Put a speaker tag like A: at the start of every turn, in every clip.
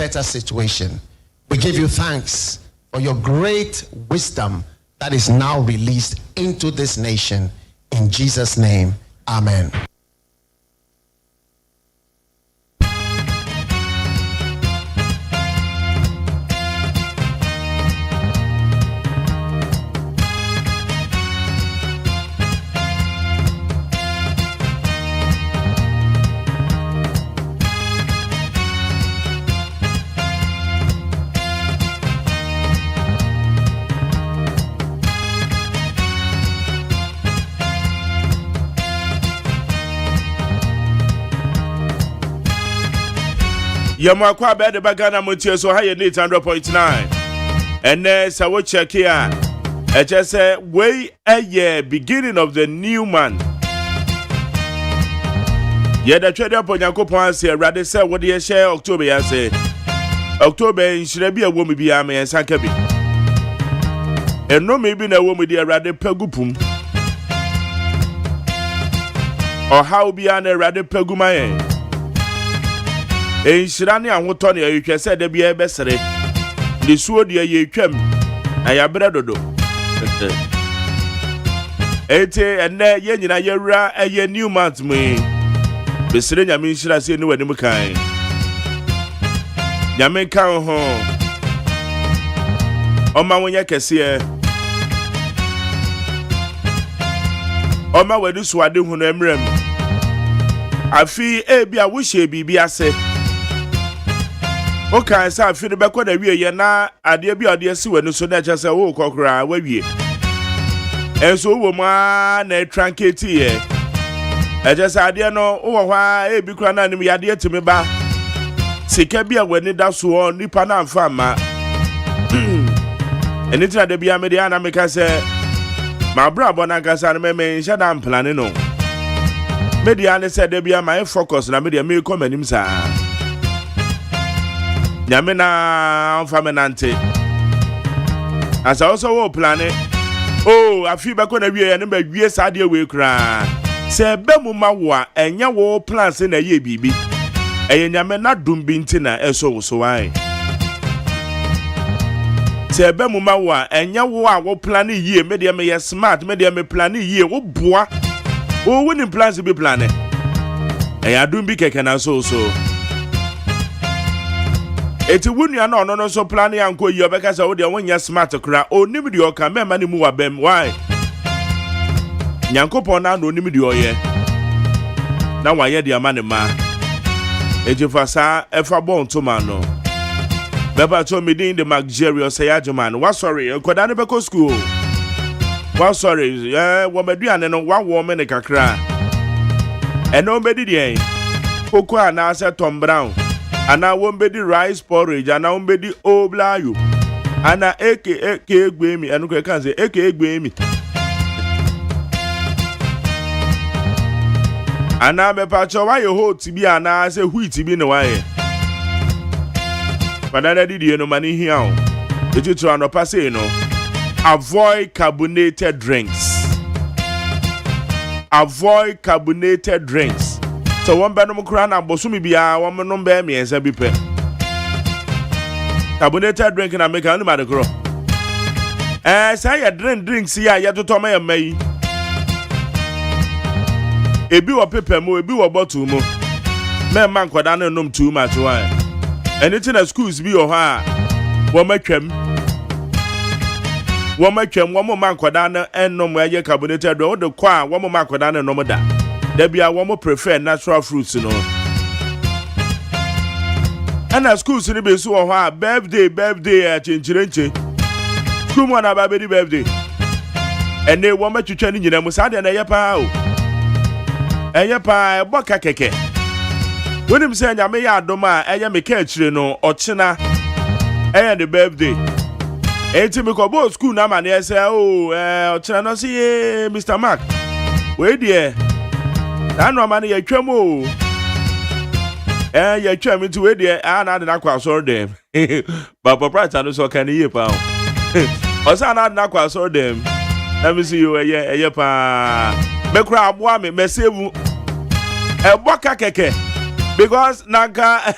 A: better situation. We give you thanks for your great wisdom that is now released into this nation. In Jesus' name, amen.
B: Yamakwa bed bagana MONTIE so high 800.9. And so we check here. I just say way a year beginning of the new month. Yeah, the trader upon Yakopon say rather say what do you share October? I say October should be a woman be a man and Sankabi. And no maybe a woman dear rather pegupum. Or how be an a rather pegumae. Shirani and Wotonia, you can say there be a bessere. The sword ye chem, I abradodo. Ete and there yenina yera a ye new month me. Besere Yamin should I say no any kind. Yamin can home. On my one yakasier. On my way to Swadu who emrem. I feel a be a wish ye be a say. Okay, so I feel back when we are now. I dear be a see when so that just a walk or where we and so woman a tranquility. I just idea no, oh, why a big crown and me idea to me back. Sikabia when it does so on Nipana Fama. And it's not the Bia Mediana make us say, my brother Bonagas me shut down planning. No, Mediana said they be my focus and I made a meal comment himself. Yamina Faminante. As I also planning. Oh, I feel back when we are number years idea we cry. Say Bemuma and ya war plans in a ye bibi. And Yamena dum bintina so I. Say Bemuma and ya war planning ye, media me smart, media me planning ye, oh boy. Oh, winning plans to be planning. And I do be can also so. Eti wunu ya no so plan ya nko yi obeka sa wo de won ya smart kra onim de oka mema ni mu wa bem why Nyankopon na no onim de oye na wa ye de amane ma eji fasa efa bon to man no beba to me din the luxurious OSEI AGYEMAN wa sorry nkoda ne beko school wa sorry wo maduane no wa wo me ne kakra eno bedi de koko ana ase Tom Brown ana wombedi rice porridge ana wombedi oblayo ana eke egbemi enu ko kan say eke egbemi ana be pa cho wa ye hot bi ana say wheat bi ne wa ye banana didi no mani hia o etutu anopa say no avoid carbonated drinks so one benum kura na bosumi bia one no be me ensa bi pe carbonated drink na make anu ma de kro say ya drinks ya to ma ya mai ebi wo pepe mo ebi wo bottle mo me man kwada na nom too much why anything at schools bi o ha wo matwam wo man kwada na enom ya carbonated drink wo de kwa wo man kwada na nom da there be a woman prefer natural fruits, you know. And at school, so be so birthday, change. School one about baby birthday. And they want me to change in them, Musad and a yapa. And yapa, boka keke. When him saying, I may add doma, and ya me catch, you know, or china, and the birthday. And to me, go school now, man, I say, oh, china, see, Mr. Mark. Wait, dear. I know money a chemo. You try me to wait there, and I didn't quite saw them. But Papa, I so can you pound. Or son, I not quite saw them. Let me see you a yapa. Me crab, me save a boka keke. Because Naka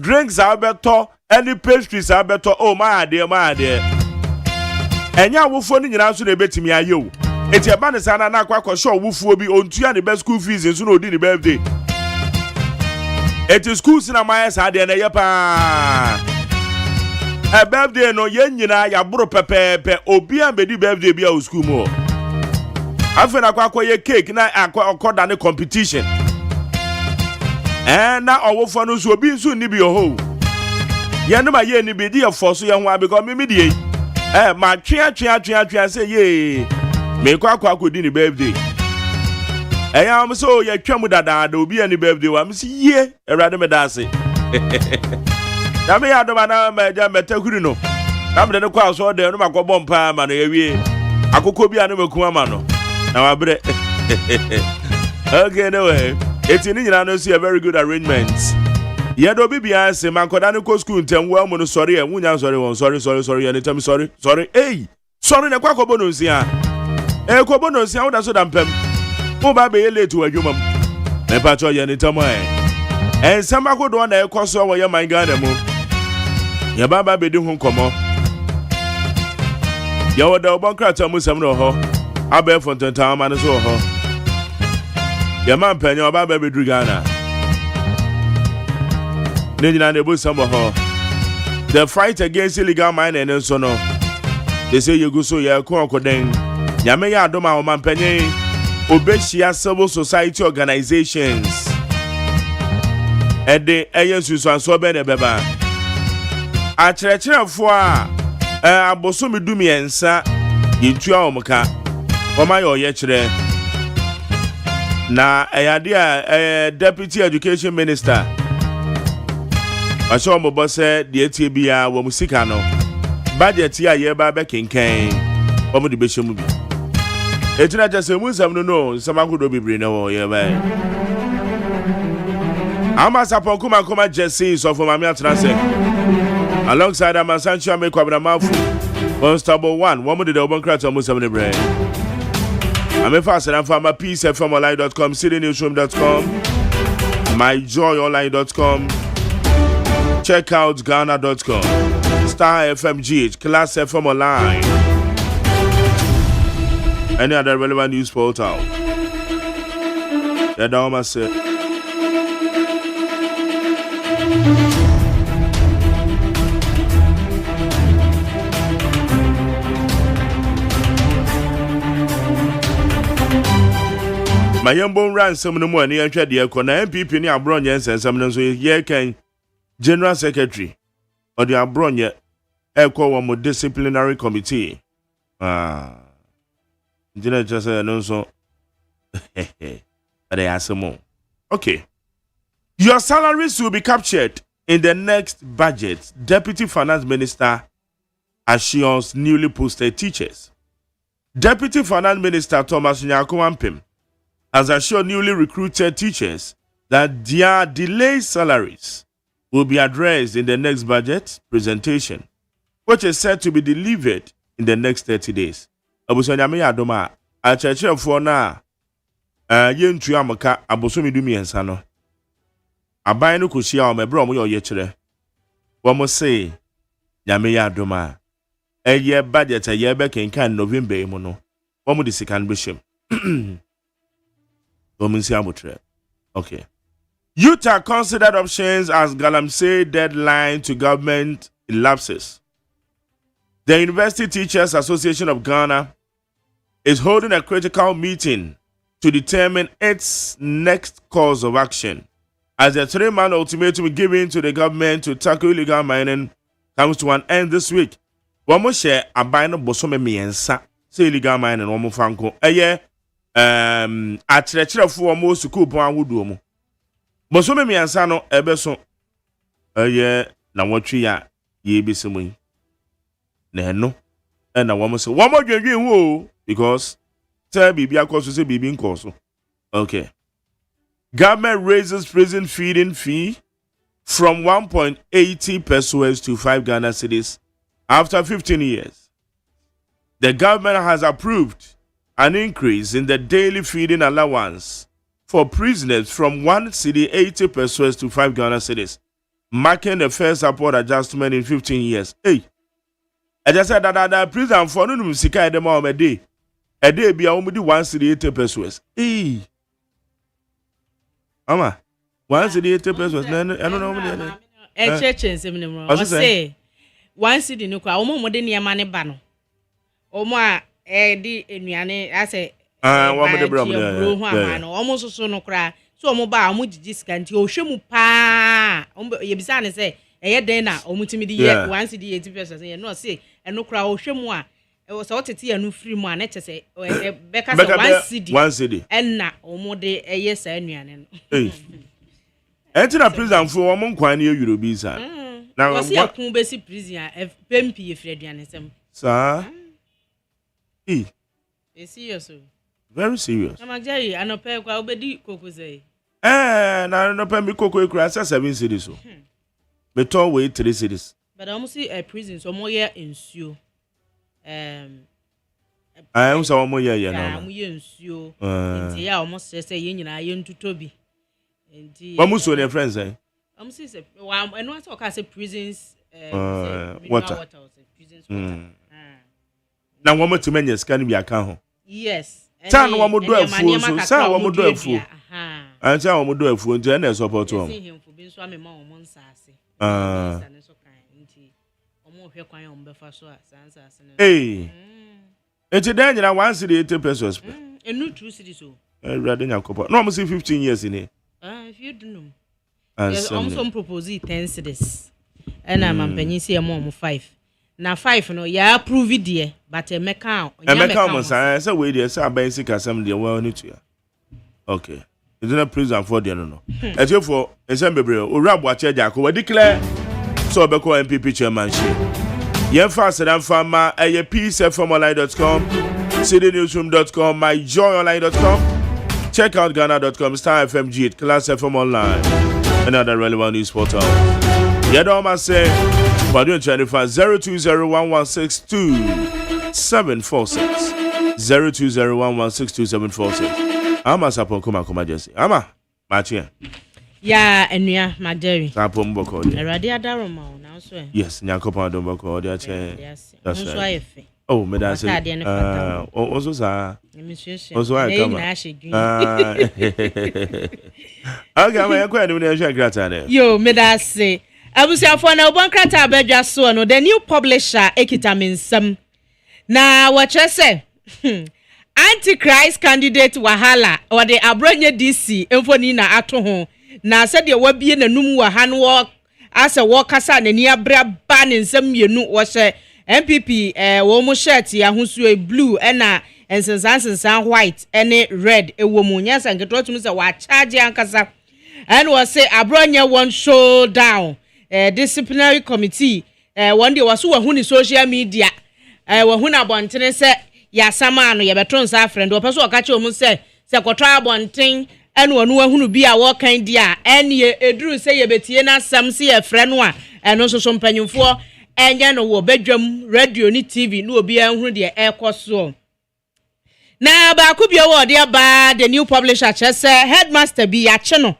B: Drinks are better, any pastries are better. Oh my dear, my dear. And ya wo phone nyina so na betimi ayo. Eti eba ne sana na akwa show wufuo bi ontua the best school fees nso na odi the birthday. Eti school sina my sa de na ye pa. A birthday no ye nyina ya boro pepepe obi an bedi birthday bi a school mo. Afi na akwa ye cake na akwa ne competition. Na owofo no so obi nso ni bi ho. Ye no ma ye ni bi di e force ye ho because me die. Ma twa say ye. Me kwa di ni birthday. Am so ye twam dada obi ani birthday wa me say ye erade me da ase. Na me ya do na ma ja metakuri no. Na me de kwa so de no makobọ mpa ma no ye wie. Akoko bi anu meku ama no. Na wa bre. Okay, no way. It's in no see a very good arrangement. Ye do bibia se mankoda ne ko school ntem wa mu no sorry e munya sorry anytime sorry. Hey, sorry na kwa kobo no nsia. Kobo no nsia wo da so da mpam. Wo ba be ye late wa dwumam. Me pa cho ye anytime eh. Samba ko do na e koso wo ye man Ghana mu. Ye ba be di hu komo. Ye wo da obon krata mu sam no ho. Abe fonten ta ma ne so ho. Ye man penyo ba be dru Ghana. The fight against illegal mining and so no. They say you go so ya koden. Yame ya adoma o mampenye Obeshia civil society organizations. Ede eyensu so anso be ne beba. A kyerɛkyerɛfo a abosomi dumiensa yintua omka. Oma yo ye kyerɛ. Na eyade a deputy education minister I saw my boss said the ATBA wa musika no budget ya ye ba be kenken omo de be shemu bi etina just musam no sama ko do bibre na wo ye ba ama sapon kuma Jesse so for mama atrase alongside Amansancho make kwabra mafu Constable 1 wo mo de obon krat musam ne bre I'm fast and for my peacefmonline.com citynewsroom.com myjoyonline.com check out Ghana.com, Star FMGH, Class FM Online, any other relevant news portal. Yeah, down myself. My young bone ran some no more near the Kona MPP near Bronyans and some so ye can. General Secretary or the Abronya Echo Disciplinary Committee. General just no so. They ask more. Okay. Your salaries will be captured in the next budget, Deputy Finance Minister assures newly posted teachers. Deputy Finance Minister Thomas Nyakuampim has assured newly recruited teachers that their delayed salaries will be addressed in the next budget presentation, which is set to be delivered in the next 30 days. Abusanyame Adoma, a church for na yentu amaka abosomi dumi ensano. Abai no kushia o mebro mo ye kire. Wo mo say nyame Adoma. Eye budget ye be kenkan November mu no. Wo mo di sikan bishim. Wo mo si amotre. Okay. Utah considered options as Galamsey deadline to government elapses. The University Teachers Association of Ghana is holding a critical meeting to determine its next course of action as the 3-month ultimatum given to the government to tackle illegal mining comes to an end this week. One more share a bino bosome miensa say illegal mining one more franco. At the for most coupon would do. Bosome miensa no ebeso na watwi ya ye bisemu na no na wo mo se wo mo dwedwen wo because tell bibi akoso se bibi nkoso. Okay. Government raises prison feeding fee from 1.80 pesos to 5 Ghana cedis after 15 years. The government has approved an increase in the daily feeding allowance for prisoners from 1 cedi 80 pesos to 5 Ghana cedis, marking the first upward adjustment in 15 years. Hey, I just said that prison for no musika at the moment a day be only 1 cedi 80 pesos. Hey, Mama, 1 cedi 80 pesos. I don't know.
C: Church and seminar. I say 1 cedi no kwa omo de ne ma ne ba no. Omo a di enuane I say
B: one de bro
C: no omo so no kra so omo ba omo gigi sika nti o hwemu pa ye bisa ne say eye den na omo timi di ye 1 cedi 80 pesos ye no say eno kra o hwemu a so otete ya no free mu a na chese beka say 1 cedi enna omo de eye sa enuane no.
B: Enti na prison for omo nkwan ne euro bi sa.
C: Na wo se akun be si prison a pempi e free aduane sem.
B: Sa
C: serious.
B: Very serious.
C: Na magjari anope kwa obedi koko say.
B: Na anope mi koko ekura 7 cedis so. Me ton we 3 cedis.
C: But almost a prison so mo ye ensuo.
B: I am so mo ye
C: na. Mo ye ensuo. Nti ya almost say ye nyina ye ntutobi. Nti
B: Mo so ne friends eh.
C: Almost say wa eno ata ka say prisons
B: water.
C: Prisons water.
B: Na wo motime nya sika ni bi aka ho.
C: Yes.
B: Sa no wo do afuo so sa wo do afuo. An sa wo do afuo nti na support wo. Hey. Eti dan nyina 1 cedi 80 pesos.
C: Enu 2 cedi so.
B: Rade nya kopo. No mo see 15 years in here.
C: If you do know. Yes, also propose 10 cedis. And I'm paying say mo 5. Na 5 no ya approve there but emeka
B: mo say we there say aban sika sam there well need to ya. Okay. Is it a prison for there no. Eti for ensem bebre owura boache jako we declare so be call MPP chairmanship. Yen fast dan fama peacefmonline.com, cdnewsroom.com, myjoyonline.com. Check out ghana.com, Star FMG, Class FM Online, and other relevant news portals. Yeah, don't must say, but don't try to find 0201162 0201162 Ama sapon kuma Jesse. Ama, Machia.
C: Yeah, and yeah, my dairy.
B: Sapon boko.
C: Radia Daroma, now swear.
B: Yes, Nyakopa don't boko, that's right. Oh, me that's it. Also, sir. Also, I come. Okay, I'm quite doing a grata. Yo,
C: me that's say. I was here for no one crata bedja so no the new publisher ekitamin some. Na what you say? Antichrist candidate wahala or the abronye DC emfoni na ato ho. Na said the wabie na num wa han wo as a workasa na ni abra ba ne nsam mienu wo hye MPP wo mo shirt ya husu blue na ensensan white ene red ewo mu nyasa nketo tum se wa charge ankasa and was say abronye one showdown disciplinary committee one day was who ni social media who na bontene se ya sama no ye beton sa friend opeso okache omu se kwotwa bonten ene wonu ahunu bi a wo kan dia ene eduru se ye betie na sam se ye frɛ no a eno so mpanyimfo enye no wo bedwam radio ni TV no obi ahunu de ekoso na ba ku bi wo de ba the new publisher chese headmaster bi ya che no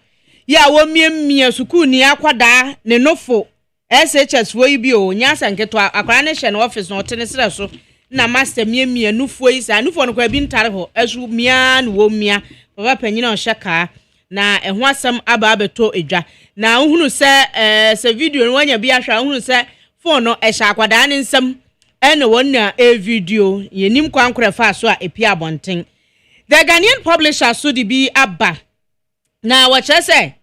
C: ya wo miemia suku ni akwada ne nofo SHS wo yi bi o nyasa nketo akwara ne hye no office no tene sere so na master miemia nufo yi sa nufo no kwa bi ntare ho asu mia no wo mia baba panyina o hyeka na eho asem aba abeto edwa na uhunu se video no wanya bi ahwa uhunu se phone no ehya akwada ne nsam ene wonna video yenim kwankora fa so a epi abonten the Ghanaian publisher so di bi aba na wacha se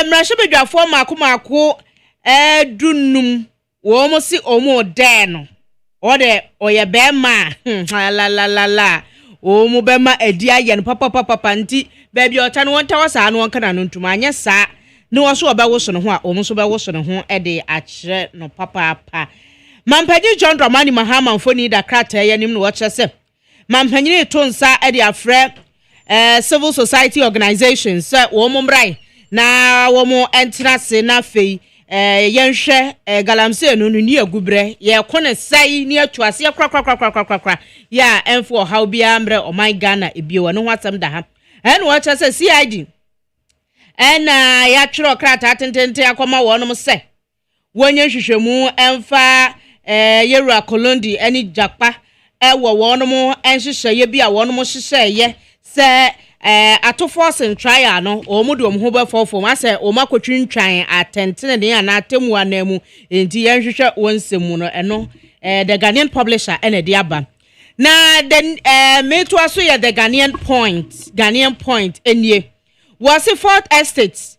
C: mrashebedwafo makomako dunum wo mo si omo de no ode oye bema la o mo bema edi aye no papa nti ba bi ota no wonta wasa no wonka na no ntuma anya sa ne wo so obawoso no ho a o mo so bawoso no ho de akire no papa Mampanyini John Dramani Mahama mfoni da krata ya nim no wacha se mampanyini to nsa de afre civil society organizations wo mo mbrai na wo mo entrance na fei yenhwe galamse no ni agubre ye kone sai ni atuase kra ya enfo how bia mbre o my Ghana ebie wo no hwatam da ha and what I say CID and ya chro krata tentente akoma wonom se wonye hwehwemu emfa yewura kolondi ani japa wo wonom enhwehye bi a wonom hwehye se atofo sen trial no omudom ho befofo ma se o makotwintwan atentene ne ana atemu anamu enti yenhwehwe wonsemu no eno the Ghanaian publisher ene de aba na then me to aso ye the Ghanaian point enie was a Fourth Estate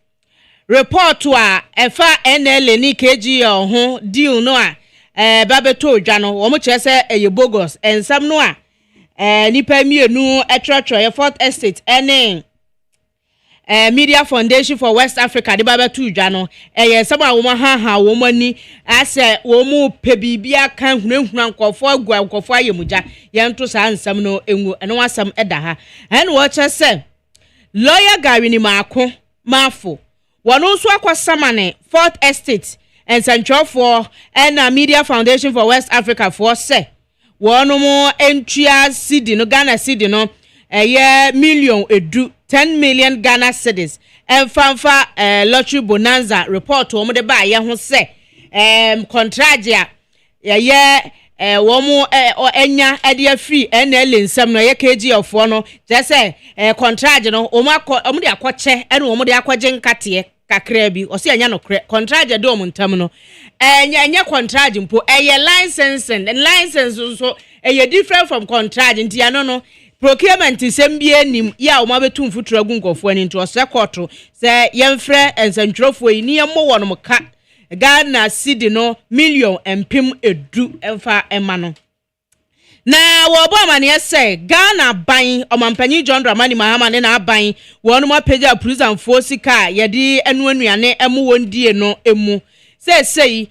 C: report to a efa NL ni KG ho deal no a babeto dwa no wo mo kire se eye bogus ensam no a nipa mienu etrotro ye Fourth Estate ene Media Foundation for West Africa de babeto dwa no ensam a wo mo ha wo mo ani ase wo mo pe bibia kan hunahuna nkofo agua nkofo ayemuja ye nto sa nsam no enwu eno asam eda ha ene wo kire se lawyer Gary ni Mako Mafo wono so akwasamane Fourth Estate and Central for and Media Foundation for West Africa for say wono mo entria cedi no Ghana cedi no million edu 10 million Ghana cedis and fanfa lottery bonanza report wo mo de ba ye ho say contragia womu enya ade free NL nsam no ye KG of no je say contract no omu de akoche ene omu de akoje nkate kakra bi o se enya no contract de omu ntam no enya contract mpo licensing and license so different from contract nti ano no procurement sembie anim ya omu betu mfuturo agunkofo ani nti o se koto se yemfre ensantwrofo yi ni yemmo wono ka Ghana cedi no million empim edu emfa emano na wo bo amane say Ghana ban omampanyi John Dramani Mahama ne na aban wonu ma pagya prison force ka yedi enu anuane emu wondie no emu sei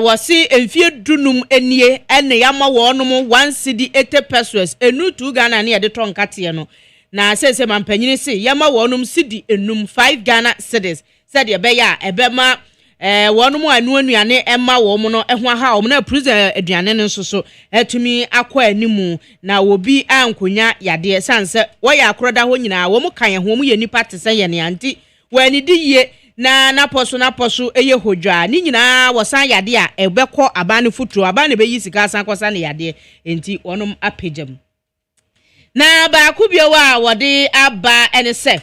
C: wasi emfie dunum enie ene yama wonu mo 1 cedi 80 pesos enu 2 Ghana ne yede tonkate no na sei mampanyi se yama wonum cedi enum 5 Ghana cedis said ye be ya ebema wonu mo anu anuane emma wo mo no ehwa ha wo na prison aduane no so etumi akwa animu na obi ankonya yade sanse wo ya akroda ho nyina wo mo kan ho mo ye nipa tese ye ne anti wani di ye na naposo eye hodwa ni nyina wo san yade a ebekọ abane futuro abane be yi sika san kosa ne yade enti wonum apejam na ba kubio wa wode aba ene se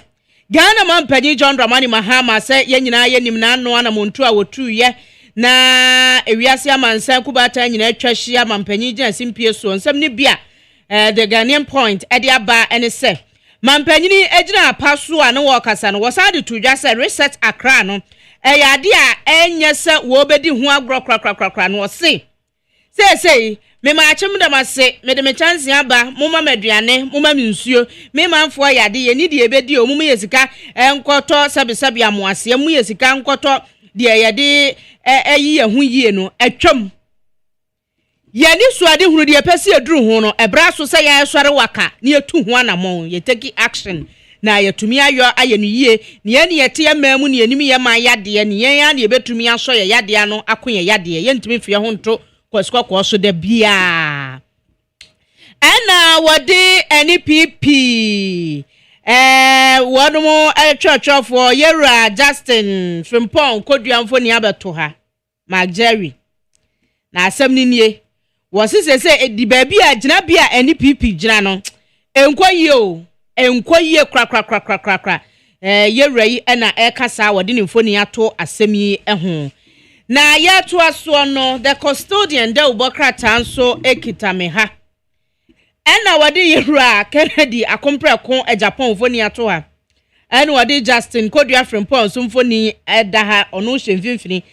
C: Ghana mampanyi John Dramani Mahama se yenyina yenim na ano ana montu a wotu ye na ewiase amansan kubata nyina atwahia mampanyi gina simpie so nsem ne bia the Ghanaian point ede aba ene se mampanyi ni egina apaso a ne wo kasa no wo sade to dwa se reset Accra no yade a enye se wo bedi hu agro krakrakrakra no se sei me ma achim da mase me de me chance aba muma maduane muma minsuo me manfo yade ye ni de ebedi o muma yesika enkoto sabesabe amoase mu yesika enkoto de yade eyi ye hu yie no atwam ye ni suade hunu de pese eduru hu no ebra so se ya sore waka ni etu hu anamon ye take action na yetumi ayo ayenu yie ni ye ni yete ya mamu ni enimi ye ma yade ni ye ya ni ebetumi aso ye yade ano akoye yade ye ntumi fie ho nto kwa so de bia ana wode NPP wodomo church for Yera Justin Frimpong koduamfo ni abeto ha Magjerry na asem ni nie wo se di baabi a gina bia NPP gina no enkoye kra Yera yi na ekasa wode ni mfoni ato asem yi eho na yetu aso no the custodian de ubokrata nso ekitame ha ena wadi Yera Kennedy akompreko Japan foni ato ha ena wadi Justin Kodua Frimpong so mfoni eda ha ono hwemfimfini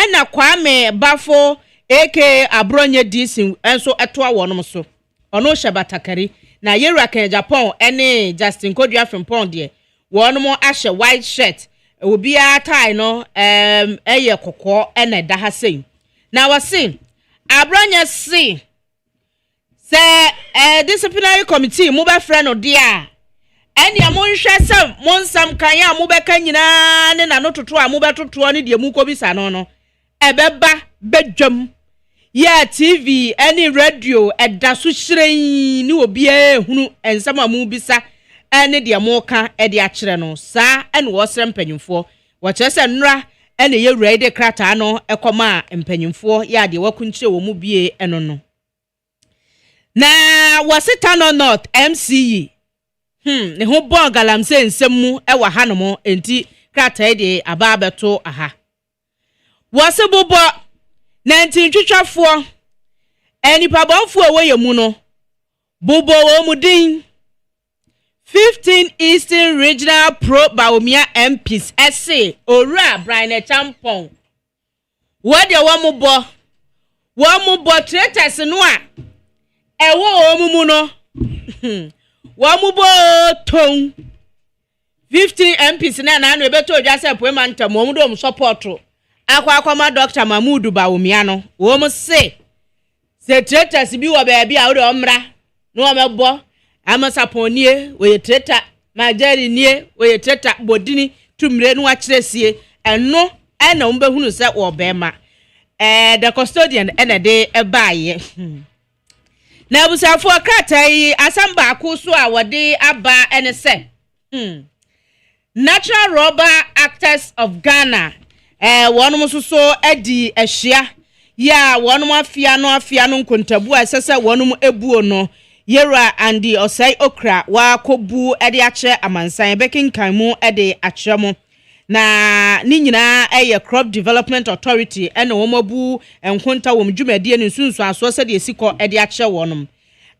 C: ena Kwame Bafo aka Abronye Disin enso eto awonom so ono hyebatakari na Yera Japan ene Justin Kodua Frimpong de wonom ahye white shirt obi atai no eye kokko ena da ha sei na wase Abronye se disciplinary committee mo be frɛ no dia ene a mo nhwɛ sam mo nsam kan ya mo be kan nyina ne na no toto a mo be toto ne de mu ko bisa no ebeba bedwam ya TV ene radio eda so hyiren ni obi ehunu ensam a mo bisa ene de moka e de akyere no saa ene wo sere mpanyimfo wo kyerese nnura ene ye wura de krata no ekoma mpanyimfo ya de wakunkyire wo mu bie eno no na wasita no north MCE ne ho bon galamse nsem mu e wa hanom enti krata de aba abeto aha wase bobo na ntintwitwafo enipa bonfo wo yemu no bobo wo mudin 15 Eastern Regional Pro Baumia MPs SA Ora Brian Champon what the one mo traitors no a ewo omumu no one mo ton 15 MPs na no ebeto odwa se poema ntam mo do support akwa Dr. Mahmoud Baumia no wo mo se traitors bi wo ba bia wo de omra no omebo amasaponie we treta majari nie we treta bodini tumre no akyeresie eno ena mbehunu se wo bema the custodian ena de ebaaye na abusafo kratai asamba akoso a wode aba ene se Natural Rubber Actors of Ghana wonum soso edi ehia ya wonum afia no nkontabu asese wonum ebuo no Yera and the OSEI okra wa kobu ede ache amansan bekinkan mu ede acheremo na ni nyina eye Crop Development Authority ene womabu enkonta wom dwumadie ne sunsu aso se de esiko ede ache wonum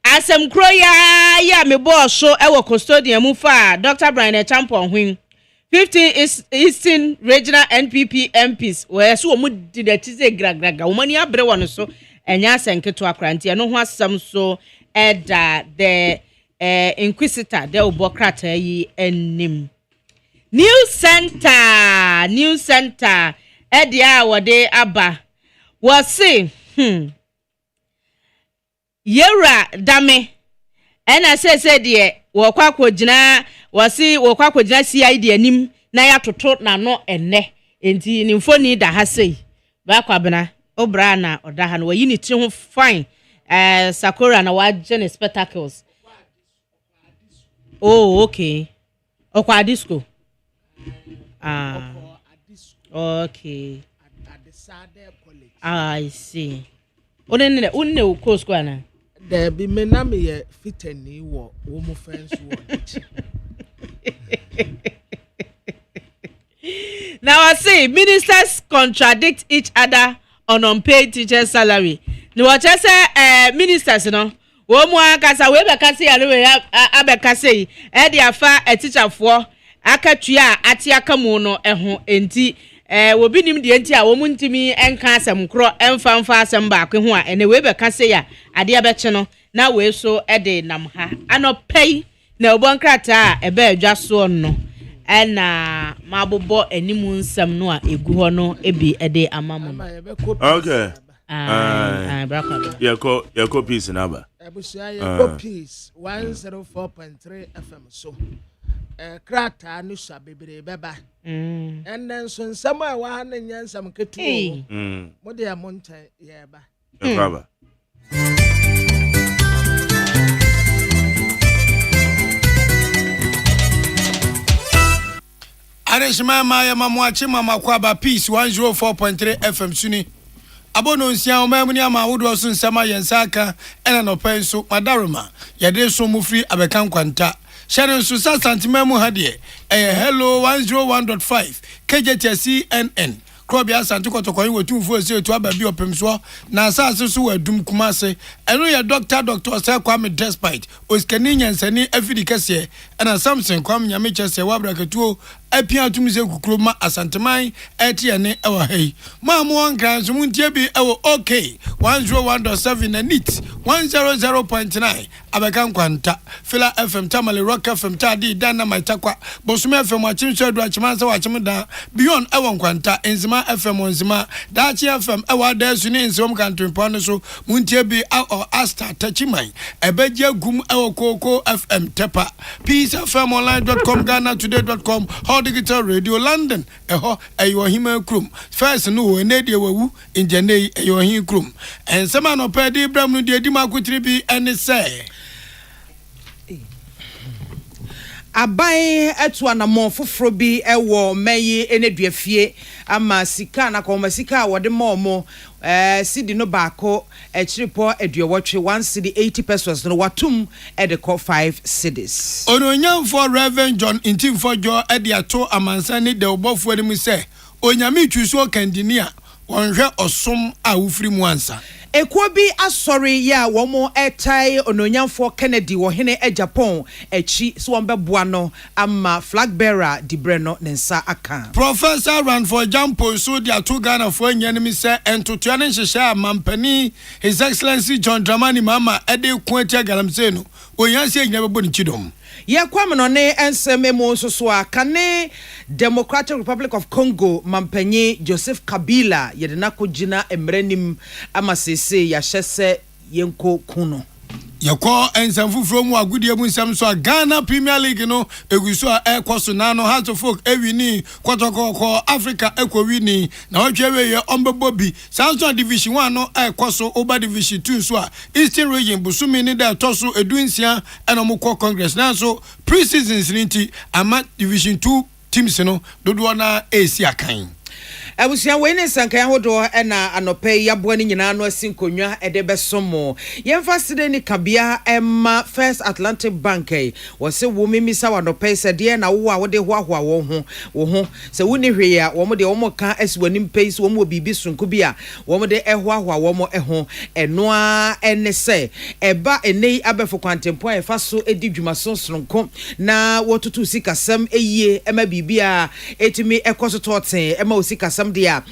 C: asem kro ya me boss so ewo custodian mu fa Dr. Brian Champon hwin 15 Eastern Regional NPP MPs we so mu didatize gragraga womani abre won so enya asenketo akrantie no ho asem so the inquisitor the obokrata yi enim new center edia wode aba wose yera dame ena se de wokwakogina wose wokwakogina CID anim na ya toto na no enne enti nimfoni da ha sei ba kwabena obra na oda ha no wayi ni ti ho fine Sakura na wajene spectacles. Oh, okay. Okwa disco. Okay.
D: At the Sade College.
C: I see. Unne ko square na.
D: There be mename ye fiteni wo mu fence wo.
C: Now I say ministers contradict each other on unpaid teacher salary. Ni wacha se ministers no wo mu akasa we bekase ya we abekase e de afa teacherfo akatua ate akamu no ho enti wo binim de enti a wo mu ntimi enka asem kro emfa asem ba akwe ho a ene we bekase ya ade abeche no na we so e de nam ha anopei na obonkrata ebe adwa so no ena mabobo animu nsem no a egu ho no ebi ede amamu
B: okay
C: braka
B: yako peace naba
D: abusia yako peace 104.3 FM so krata no sha bebere beba enen so nsam a wa na nyansam ketu mo de amonte ye ba
B: baba
E: Areshima ya mamwachi mama kwaba peace 104.3 FM suni abono nsia omamuni ama wodo so nsama yensaka ena no penso madaruma yade so mu free abekan kwanta share so sa santimamu hade hello 101.5 KJT CNN Krobia Santu Kotokoyin wetumfu ese etu ababi opemso na asase so wadum kumase eno ya Dr. Sir Kwame Despite oskani nyansani afidi kese ena Samson Kwame nyame chese wabraketuo apia tumze kukroma asanteman etiane ewa hei mamu ankran so muntie bi ewo okay 101.7 na nit 100.9 abekan kwanta Fila FM Tamale Rock FM Tadi Dana Maitakwa Bosume FM wachimso edu achimansa wachimda beyond ewa kwanta enzima FM onzima Dachi FM ewa desu ni enzima mkantu mpone so muntie bi au asta tachimai ebeje gum ewa koko FM tepa peaceFMonline.com GhanaToday.com Digital Radio London eho ayo hima krum first no enedi wawu injene ayo hin krum ensema no pedi Ibrahim no de di makutiri bi ene say
F: aban etu anamo foforo bi ewo meyi eneduafie ama sika na ko sika wode mo sidi no baako echiripo eduowotwe 1 cedi 80 pesos no watum edeko 5 cedis
E: ononyamfo Reverend John Intimfojo ediato amansa ni de obofo ni mu se onyame twuso kandinia wonhwe osom a wufiri mu ansa
F: Ekuo bi asori ya womo etai ononyamfo Kennedy wo hene Japan echi so wonbeboa no ama flag bearer dibreno nensa aka
E: Professor Ranford Jampo so dia to Ghana for nyanim se entotua ne nhyehyɛ amampani His Excellency John Dramani Mahama ede kwatia galamse no onyanse nyina bebo ni chidom
F: ye kwam no ne ensem emu so a kane Democratic Republic of Congo mampanyi Joseph Kabila yedena kogina emranim amasese ya hyese yenko kuno
E: Yako ensamfufuro mu agudie mu nsam so Ghana Premier League no eguso a ekoso na no Hearts of Oak ewini kwatokoko Africa ekowini na otwewe ye ombebobi Southern Division 1 no ekoso Oba Division 2 so a Eastern Region busumi ni da toso edunsia enomukọ Congress na so pre-seasons nti ama Division 2 teams no dodo na AC akan
F: Abusia wene sankan hodo na anope yabo ni nyina no asinkonwa edebesomo yemfa side ni kabia emma First Atlantic Bank wose wo mimisa wanope sede na wo a wode hoahoa wo ho se woni hwe a wo mo de wo mo ka asiwani mpei wo mo bibi sunku bia wo mo de hoahoa wo mo ho eno a ene se eba enei abefo kwantempo efa so edi dwumaso sonko na wotutu sikasam eyie ema bibia etimi ekoso toten ema osikasam dia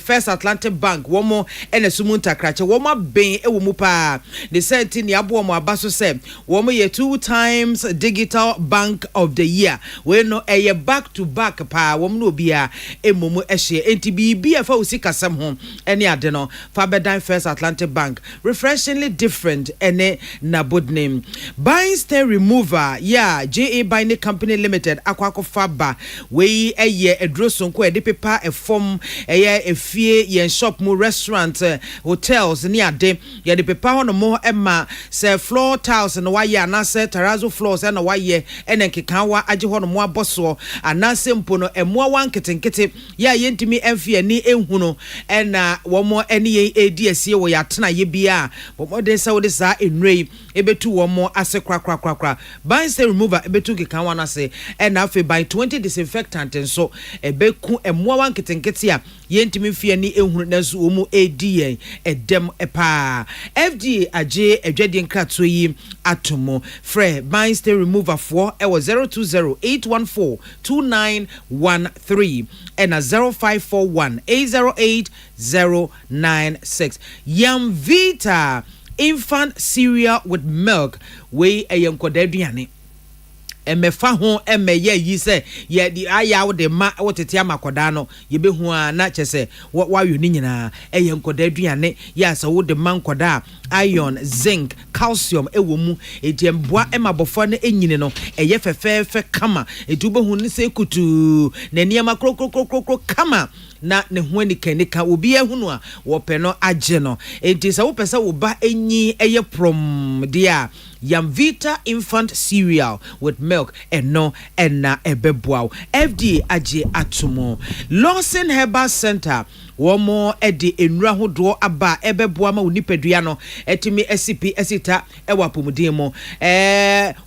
F: First Atlantic Bank womo ene sumunta krache womo ben ewo mu pa the senti ni abo mo abaso se womo ye 2 times digital bank of the year we no back to back pa womo no bia emomu ehye enti bibia fa osikasam ho ene ade no fa bedan First Atlantic Bank refreshingly different ene na bod name buying stain remover JA Buying Company Limited akwako faba we edro sonko ede pepa efom efie yen shop mu restaurant hotels ni ade ye de pepa ho no mo ema se floor tiles no waye anase terrazzo floors na waye ene kekanwa age ho no mo aboso anase mpo no emoa wanketenkete ya yentimi emfie ni ehunu ena wo mo ene ye edi asie wo ya tena ye bia wo de se wo de sa enrei ebetu wo mo ase krakrakrakra buying stain remover ebetu kekanwa na se ena afi by 20 disinfectant nso ebeku emoa wanketenkete a yentimi fie ni ehunu na so wo mu edi edem epa FDA age edwede nkrato yi atomo frɛ buying stain remover for 0208142913 and 0541808096 Yam Vita infant cereal with milk we ayankodaduane emefa ho emeye yi se ye di aya wo de ma wotete amakoda no ye behu a na chese wayo ni nyina eyenkoda aduane ya sa wo de mankoda iron zinc calcium ewo mu ediemboa emabofo na enyine no eye fefefe kama etubehu ni se kutu na niam krokrokrokrokro kama na ne ho ani kanika obi ehunu a wo pe no age no enti se wo pesa wo ba enyi eye prom dia Yam Vita infant cereal with milk and no enna ebeboa FDA age atomo Lawson Herbal Center womo edi enura hodo aba ebeboa ma onipadua no etimi SCP esita ewa pomudin mo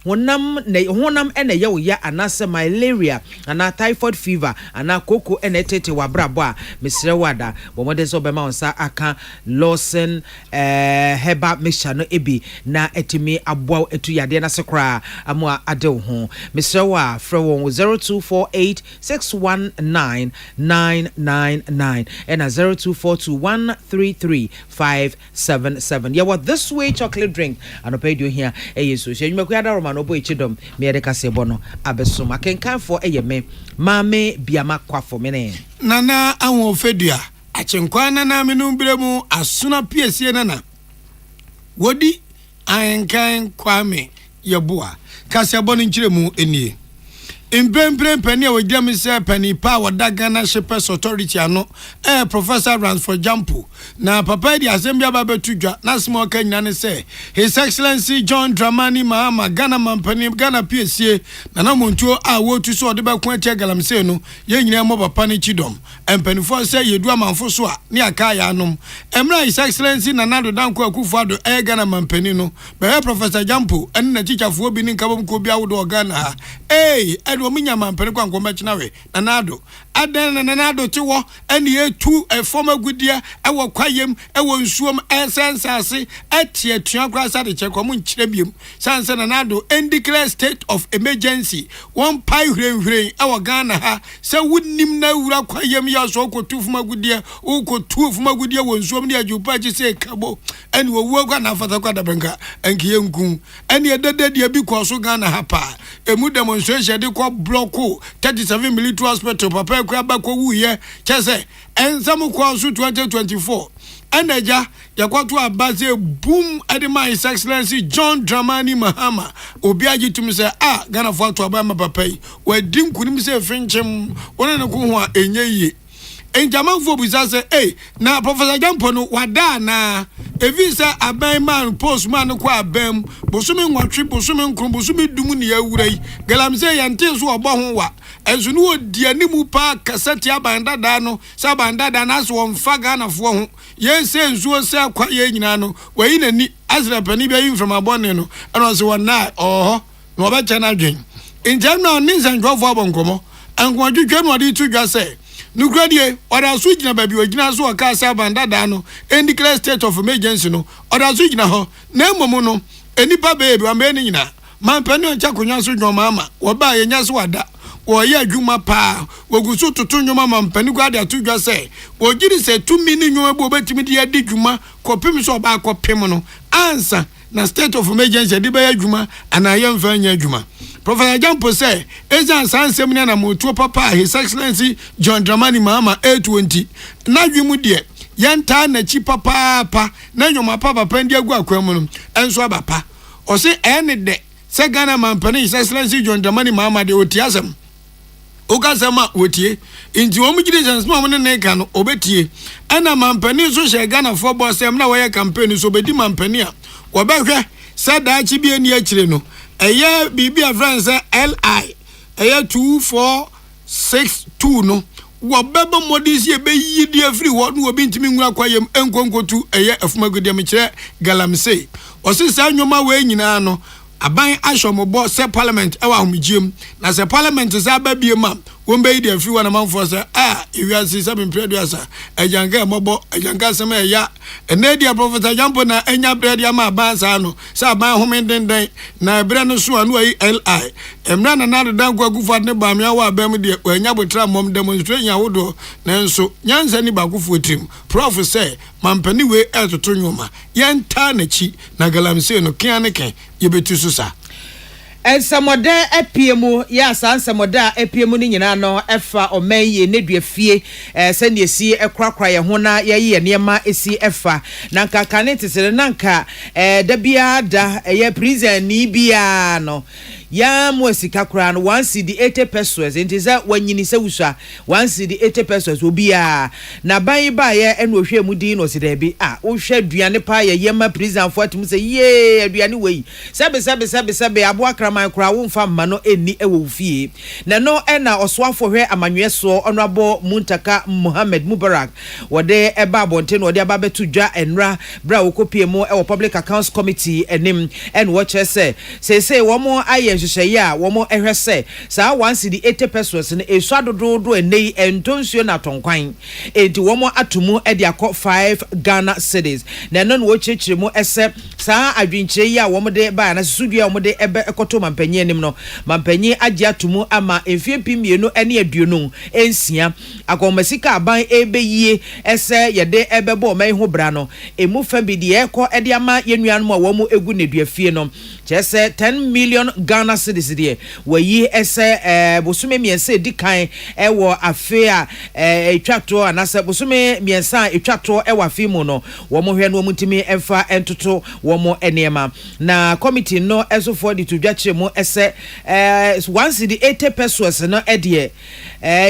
F: honam ene ye wo ya anase malaria ana typhoid fever ana koko ene tete wabrabo a mesre wada bomode so be ma onsa aka Lawson Herbal mixture no ebi na etimi aboa etu yade na sekra amwa ade ho mesre wa frɛ won 0248619999 and 0242133577. Yeah, what this way chocolate drink and pay you here a so you make other roman obo ichidom me de kase bono abeso makenkan for me mame biama kwa for me
E: nana anwo fedua achenkwa nana menu bremu asuna piesie nana wodi ankan kwame yeboa kase bono nchiremu enie Impemprem penny with them say penny power that Ghana Shippers Authority ano Professor Ransford Jampo. Na papa di assembly ababe tuja na small Kenyan say His Excellency John Dramani Mahama Ghana Mampani Ghana PSA na montuo a wo tu so de ba kwa che galamse no ye nyina mo papa ni chidom. Empenifo say yedu amanfo so a ne aka ya anom. Emra His Excellency Nanado Danko Akufo-Addo Ghana Mampani no be Professor Jampo ene na chichafo bi ni nkabom ko bia wo do Ghana. Ominya mampere kwa ngomba chinawe nanado aden nanado tiwo ene etu former gudia ewo kwayem ewo nsuom sensase etie tua kwasa de chekwa mu nkyire biem sanse nanado declare state of emergency one pai hrenhren ewo Ghana ha se wunnim na wura kwayem ya so kotu fuma gudia ukotu fuma gudia wo nsuom ne ajupa chi se kabo ene wo kwa na fata kwa dabenka enkiye nku ene edede de bi kwa so Ghana ha pa emu demonstration de kwa blocko 37 military hospital papa kwa bakwa wuye chese ensam kwa so 2024 eneja yakwatu abaze boom edema His Excellency John Dramani Mahama obi agitum se Ghana fo ato aba papa yi wadim kunim se finchem wona ne ko ho a enye Enjaman fo bisa se na Professor Jampo no wada na evisa aban man postman ko abam bosumi nwatwe bosumi nkron bosumi dum ne awurai galamse yante so obo ho wa enso no odi animu pa kasati abandada no sa abandada na so wonfa Ghana fo ho yense nsuo se akwa ye nyina no wayi nani azra pani bia yin from abone no eno so wona no oba chana dwen enjamna ninsan dwofo abonkomo ankwatwe no odi tudwa se Nukradie, or a switch na baby, or Ginaso, a casa bandada no, and declare state of emergency no, or a switch na ho, no mono, any baby, or menina, man penny and chakunyasu no mamma, or buy a nyaswada, or ya juma pa, or go so to turn your mamma, peniguadia to just say, or did it say 2 million you about media diguma, copim so back or pemono, answer, na state of emergency, debaya juma, and I am very juma. Professor Jampo say, Ejan San Seminar na mutuo papa His Excellency John Dramani Mahama 820. Na dwimu de, yanta na chi papa na nyoma papa pendi agu akwam no enso abapa. O se ene de, se Ghana mampani His Excellency John Dramani Mahama de otiasem. Okasema wotie, inti omu jide chansma omune neka no obetie. Ana mampani so she Ghana for boss em na waya campaign so bedi mampani a. Wobehwe se da chi bi eni akire no. Eye bibi a friend say LI eye 2462 no wo beba modisi ebe yidi afri wo no obi ntimi nwura kwayem enkonkotu eye afumagudi me kire galamsey osisa nwoma we nyina no aban ashomobo se parliament ewa homigiem na se parliament za babie ma wombe yidi afri wana manfo se iwiase se bempreduasa ejanka mobo ejanka sema ya enedia Professor Jampo na enya bredia ma bansa no sa ban homenden na bre no so anu ayi LI emra na nado danko Akufo-Addo ne ba mia wa abam de enya botra mom demonstration yawodo na nso nyansa ni ba Akufo-Trim prof say mampani we etoto nyoma yenta na chi na galamsey no kianeke yebetu susa
F: ensamode epiemu ya sansamoda epiemu ni nyina no efa omenye nedua se ne esi ekrakra ye ho na ye niema esi efa na nka kanete nanka da bia da ye prison ni bia no ya mwesika kura no 1 cedi 80 pesos entiza wanyini se wusua 1 cedi 80 pesos obia na ban ba ye eno hwe mu din no sidabi wo hwe aduane pa ye yema prison fo atum se ye aduane wei sebe abo akraman kura wo mfa ma no eni ewo fie na no ena osoafo hwe amanwe so honorable Muntaka Mohammed Mubarak wode eba bonte no wode aba betu dwa enra bra wo kopie mu e public accounts committee enim en wo chese se wo mo aye hyehyɛ wo mo ehwese saa 1 cedi 80 pesos ne esu adododo enei entonsuo na tonkwan enti wo mo atomu e de akọ 5 Ghana cedis na no wo kyekire mu ese saa adwinkyire yi a wo mo de ba na susudua wo mo de ebe ekoto mampanyi enim no mampanyi agye atomu ama efie pimienu ene aduonu ensia akomasika aban ebeyie ese yede ebebo mai ho bra no emu fa bi de ekọ ede ama yenuan mo wo mo egu nedua fie no just 10 million Ghana cedis there where ye ese bosume miense di kan ewo afe a etwato anase bosume miensa etwato ewo afe mu no wo mo hwe no mo ntimi emfa entoto wo mo enema na committee no eso for the to dwachire mo ese once the 80 pesos no edie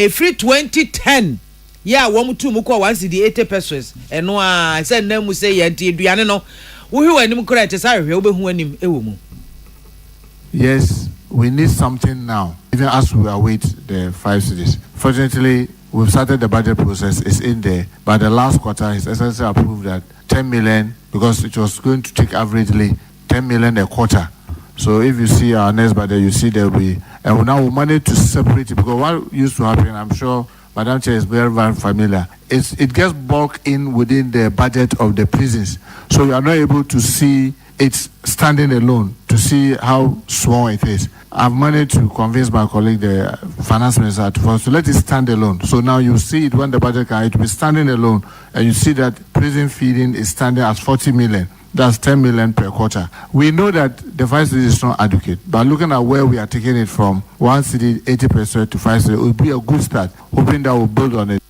F: free 2010 yeah wo tu mu ko once the 80 pesos eno a say na mu say yanti aduane no wo hwe anim kora te sa hwe wo behu anim ewo mu.
G: Yes, we need something now, even as we await the 5 cities. Fortunately, we've started the budget process, it's in there. But the last quarter, His Excellency approved that 10 million, because it was going to take averagely 10 million a quarter. So if you see our next budget, you see there will be, and now we managed to separate it, because what used to happen, I'm sure Madam Chair is very, very familiar, it gets bulked in within the budget of the prisons. So you are not able to see it's standing alone, to see how small it is. I've managed to convince my colleague, the finance minister, to let it stand alone. So now you see it when the budget can, it will be standing alone, and you see that prison feeding is standing at 40 million. That's 10 million per quarter. We know that the 5 cities is not adequate, but looking at where we are taking it from, 1 city 80% to 5 cities, it will be a good start, hoping that we'll build on it.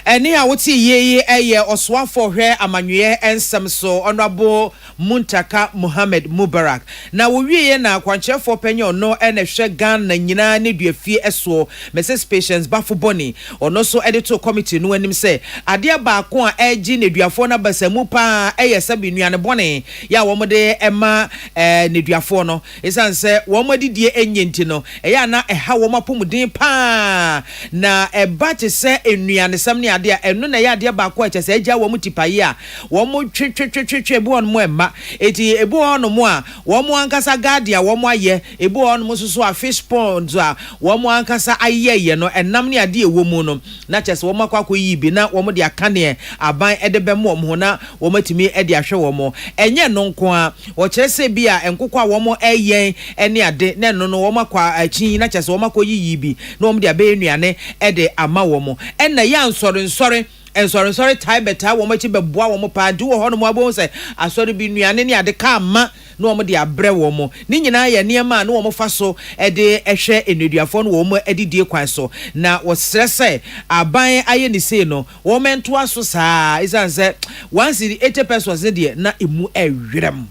F: Eni a woti ye eye oswafo hwe amanwe ensem so honorable Muntaka Muhammad Mubarak na wo wiye na kwanchefo penyo no ene hwe Ghana nyina ne duafie eso Mrs Patience Bafo Boni ono so editor committee no anim se ade ba ko a egi ne duafo na basamu pa eye sabi nuane bone ya wo mode ema ne duafo no esanse wo mode die enyenti no eya na eha wo mapomuden pa na eba te se enuane sam ne ade enu na ya ade ba ko eche se eja wo mutipaye a wo mo twetwetwetwe ebu on mo emma eti ebu on mo a wo mo ankasa guardia wo mo aye ebu on mo so a fish pond a wo mo ankasa ayeye no enam ne ade ewo mu no na chese wo makwa yi bi na wo mo de akane aban edebe mo ho na wo matimi ede ahwe wo mo enye no nko a wo chese bi a enkokwa wo mo eyen ene ade na no no wo makwa achi na chese wo makwa yi bi na wo mo de abe nuane ede ama wo mo ena ya nsore sorry time better wo machi beboa wo mo pa du wo hono mo abo se asori bi nuane ne ade ka ama no mo de abre wo mo ni nyina ya niema no mo fa so de ehwe enuduafo no wo mo adidie kwan so na wo stresse aban aye ni sei no wo mento aso saa isanse once the 80 pesos de na emu ewerem.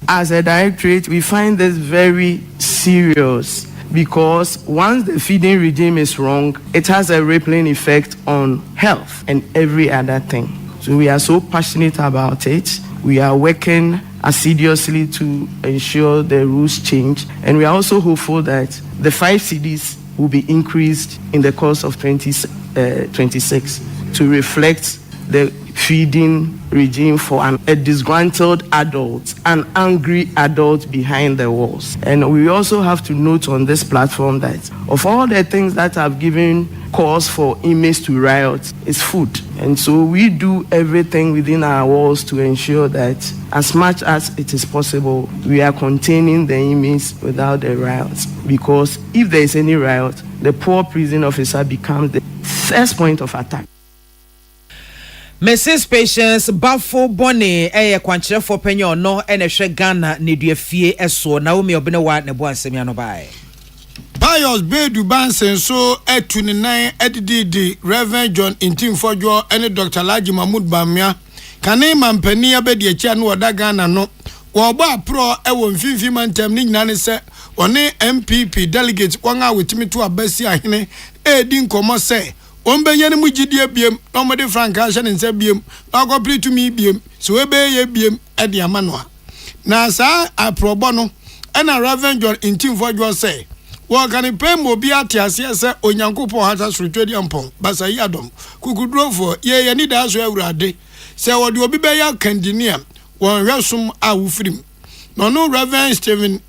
H: As a directorate, we find this very serious, because once the feeding regime is wrong, it has a rippling effect on health and every other thing. So we are so passionate about it. We are working assiduously to ensure the rules change, and we are also hopeful that the 5 CDs will be increased in the course of 2026 to reflect the feeding regime for a disgruntled adult, an angry adult behind the walls. And we also have to note on this platform that of all the things that have given cause for inmates to riot is food. And so we do everything within our walls to ensure that as much as it is possible, we are containing the inmates without the riots. Because if there is any riot, the poor prison officer becomes the first point of attack.
F: Mrs Patience Bafo Boni kwanchire for penyo no ene hwe Ghana ne duafie eso na wo me obenewa ne bo ansemi ano bae.
E: Pius Bedu Bansen so 29 edidi Reverend John Intimfodwo ene Dr. Laji Mahmoud Bamia kane mampani abedi echa no oda Ghana no wo ba pro ewo mfimfi mantem ni nyina ne se one MPP delegate kwanga wetimi to abasi ahene edi nkomo se Ombenye mu gidie biem no mo de franka hye ne nsa biem na go pretu mi biem so we be ye biem e de amanoa na sa aprobo no e na Reverend John Intimfodwo say wo kan pem obi atiase se onyankopon hata sritwedi ampon basa yi adom kukudrofo ye ni da so awurade se wo de obi be ya kandinia won hwesum a wufirim no Reverend Stephen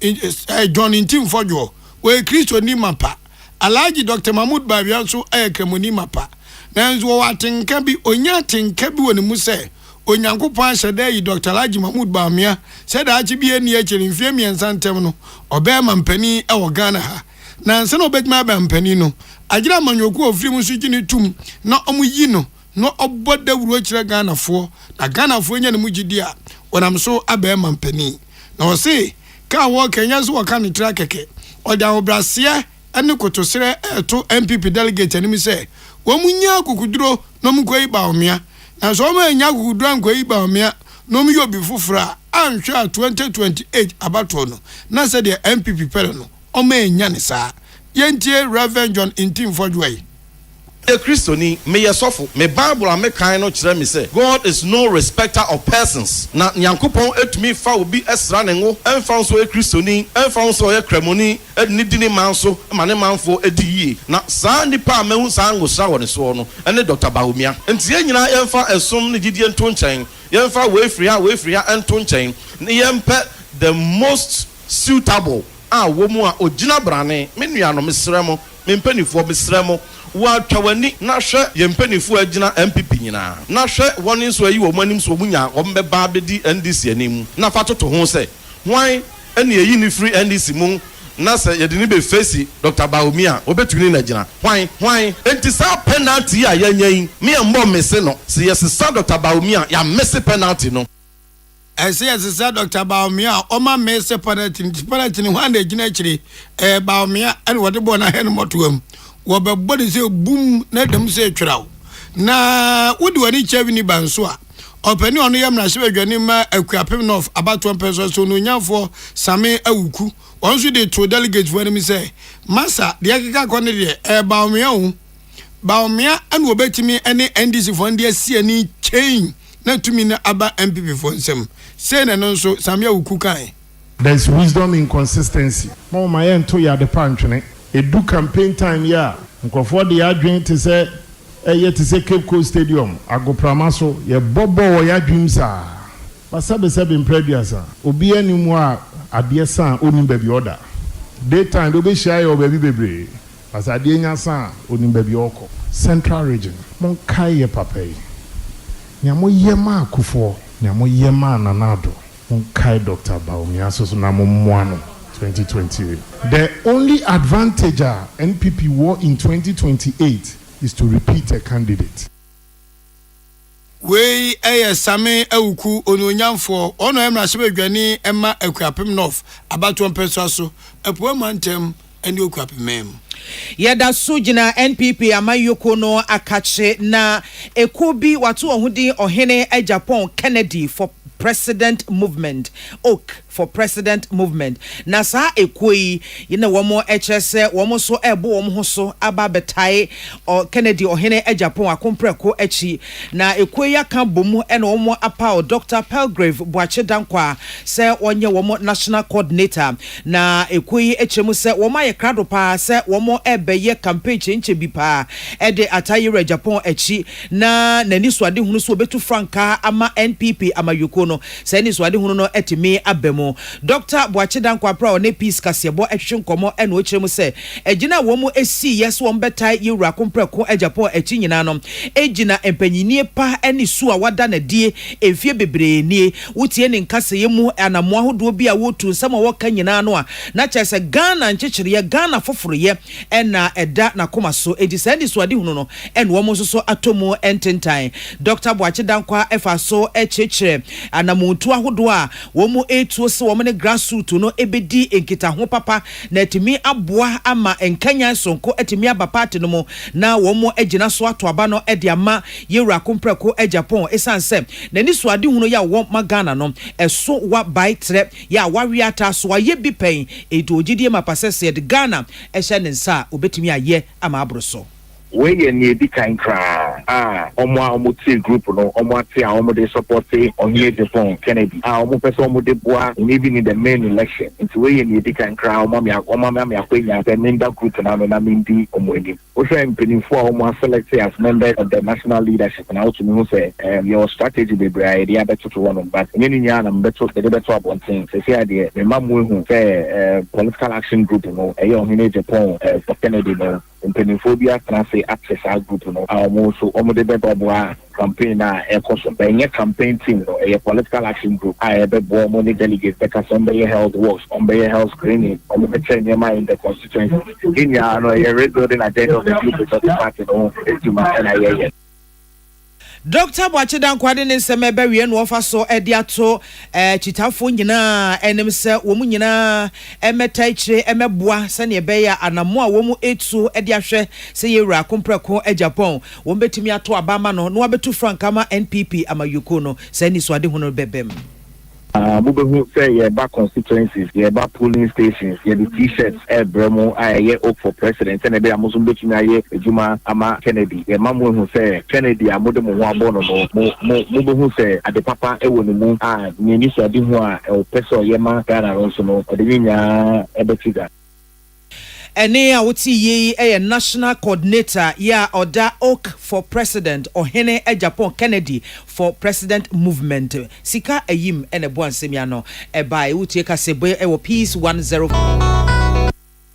E: John Intimfodwo we Kristo ni mapa Alaji Dr. Mahmoud Babia so kremoni mapa na nzo watenka bi onya tenka bi woni mu se onyankopon ahyeda yi Dr. Alaji Mahmoud Bamia se da achi bi eni akiri mfie miensa ntem no obe mampani e wo Ghana ha na nse no betima ba mampani no agira manyoku ofiri mu so gini tum na omuyi no no oboda wuro kire Ghana fo na Ghana fo nya ne mu gidi a when I'm so abe mampani na say ka wo Kenya so waka ne tra keke oda obrasia ene kotosere to MPP delegate ani mi say wo munya kokuduro no mkoi ba omia na so ma nya kokuduro ankoi ba omia no mu yobi fufura anhwa 2028 abato no na say the MPP pere no o ma nya ne sa yentie Reverend John Intim Fodway.
I: A Christian, me yesofo, me Bible and me kind no chire me say, God is no respecter of persons. Na Nyankopon etumi fa obi esra ne ngo, emfa so a Christian, emfa so a kremoni, edni dini manso, mane manfo ediyi. Na sa nipa mehu sa ngosra woni so no, ene Dr. Bahumia. Enti ye nyina emfa esom ne gidie nto nchen, yemfa we free ento nchen. Ne yempe the most suitable womu a ogina brane, me nuano mesremo, me mpanifo mesremo. Wa twawani na hwe yempanifo agina MPP nyina na hwe woni so ayi wo manim so munya ombe ba bedi NDC anim na fatoto ho se hwan ene yi ni free NDC mu na se yede ni be face Dr. Bahumia obetuni na gina hwan enti sa penalty a yanyan me mbo mese no se yesesa Dr. Bahumia ya mese penalty no
E: ese yesesa Dr. Bahumia o ma mese penalty ni hwan de gina kire Bahumia ene wode bo na hen motoam wababodi se boom na dem se twiraw na wodi wani chevini banso a opani ono yam na hye adwane ma akuapem north abato peso so no nyafo same awuku onso de to delegate for me say masa de akeka kone de baomia anu obetimi ene NDC for ndị asi ani chain na tumi na aba MPP for nsem say na no so same awuku kan.
J: There's wisdom in consistency. Mo maye nto ya de pantwene edu campaign time ya nkofo de adwen te se te se Cape Coast Stadium agoprama so ye bobo wo ya dwum sa pasabe se be impreduasa obi animu a ade san onim ba bi order daytime do be share your baby bebre pasade nya san onim ba bi oko central region mon kai ye papai nyamo yema akufo nyamo yema nanado mon kai Dr. Bahumia so na mo moano 2028. The only advantage NPP wore in 2028 is to repeat a candidate.
E: We same awuku ononyamfo ono emra sebedwani emma akuapem north abato mpeso so apuo mantem eni okuapem
F: yeda sujina NPP amayoko no akache na ekobi watu ohudi ohene Japan Kennedy for president movement oak for president movement na sa ekoi yina womo echese womo so ebo womo ho so aba betai o Kennedy ohene Japan akompreko echi na ekoi aka bomu ena womo apa Dr. Pelgrave Boache Dankwa se onye womo national coordinator na ekoi echemu se womo aye krado pa se womo ebeye campaign chenche bi pa ede atayire Japan echi na nani so ade hunu so betu franka ama NPP ama yoko no se ni so ade hunu no etimi abemu Dr. Boache Dankwa pra one peace kasebo ehwe nkomo ena o kyeremu se egina wo mu esi yes wo mbetai yewura kompreko Japan echi nyina no egina empanyinie pa eni su a wada na die efie bebre nie wotie ne nkase yemu anamo ahodo bi a wotu nsama woka nyina no a na kyerese Ghana nkyekere Ghana foforoye ena eda na koma so edi se ndi so ade hunu no ena wo mu so atomu ententan Dr. Boache Dankwa efa so echekere anamuntu ahodo a wo mu etuo se wo ne grassroots no ebedi enkita ho papa na etimi aboa ama enkanya sonko etimi aba party no mo na wo mu agina so ato aba no ede ama yewura kompreko Japan esanse na ni so ade hunu ya wo magana no eso wa by tre ya wawe ata so aye bi pen edo ogidie mapasese de Ghana ehye ne nsa obetimi aye ama abroso
K: we ye ni di kan kra omo ti group no omo ti omo dey support on here Japan Kennedy omo person omo dey boa even in the main election into we ye ni di kan kra omo me akwenya the member group na no na mindi omo edi o say mpinifo omo select as member of the national leadership na to me say your strategy be bra idea better to one but any nya na better the better about things say idea me mamu hu say political action group no e on here Japan for Kennedy no mpinifobia transfer access our group no also omo de beboa campaign na ekoso benye campaign team no a political action group I bebo money delegate because somebody health works somebody health screening omo be train in the constituency in ya no a rebuilding agenda of the people of the party no etuma na ye
F: Dr. Boachidan kwade ne nsɛm ɛbɛwie no wɔfa so ɛde ato chitafo nyinaa ɛnem sɛ wɔn nyinaa ɛmɛta ikyire ɛmɛboa sɛnea ɛbɛyɛ anamo a wɔn etu ɛde ahwɛ sɛ yɛwura komprɛko Japan wɔn betumi ato abama no wɔabɛtu frankama NPP amayuko no sɛ ni so ade hono bɛbɛm.
K: Mubehu say yeba constituencies, yeba polling stations, the t-shirts, bremo, hope for president, and ebe amusun betumi aye ejuma ama Kennedy. Mamu who say Kennedy amode mo abono no. Mubehu say ade papa ewo no mu ni so ade ho a peso yema Ghana ronso no. Ode nya ebetiga.
F: Ene a wuti yi national coordinator ya oda Oak for president ohene Japan Kennedy for president movement sika ayim ene bo ansemi ano eba e wuti ka sebe peace 10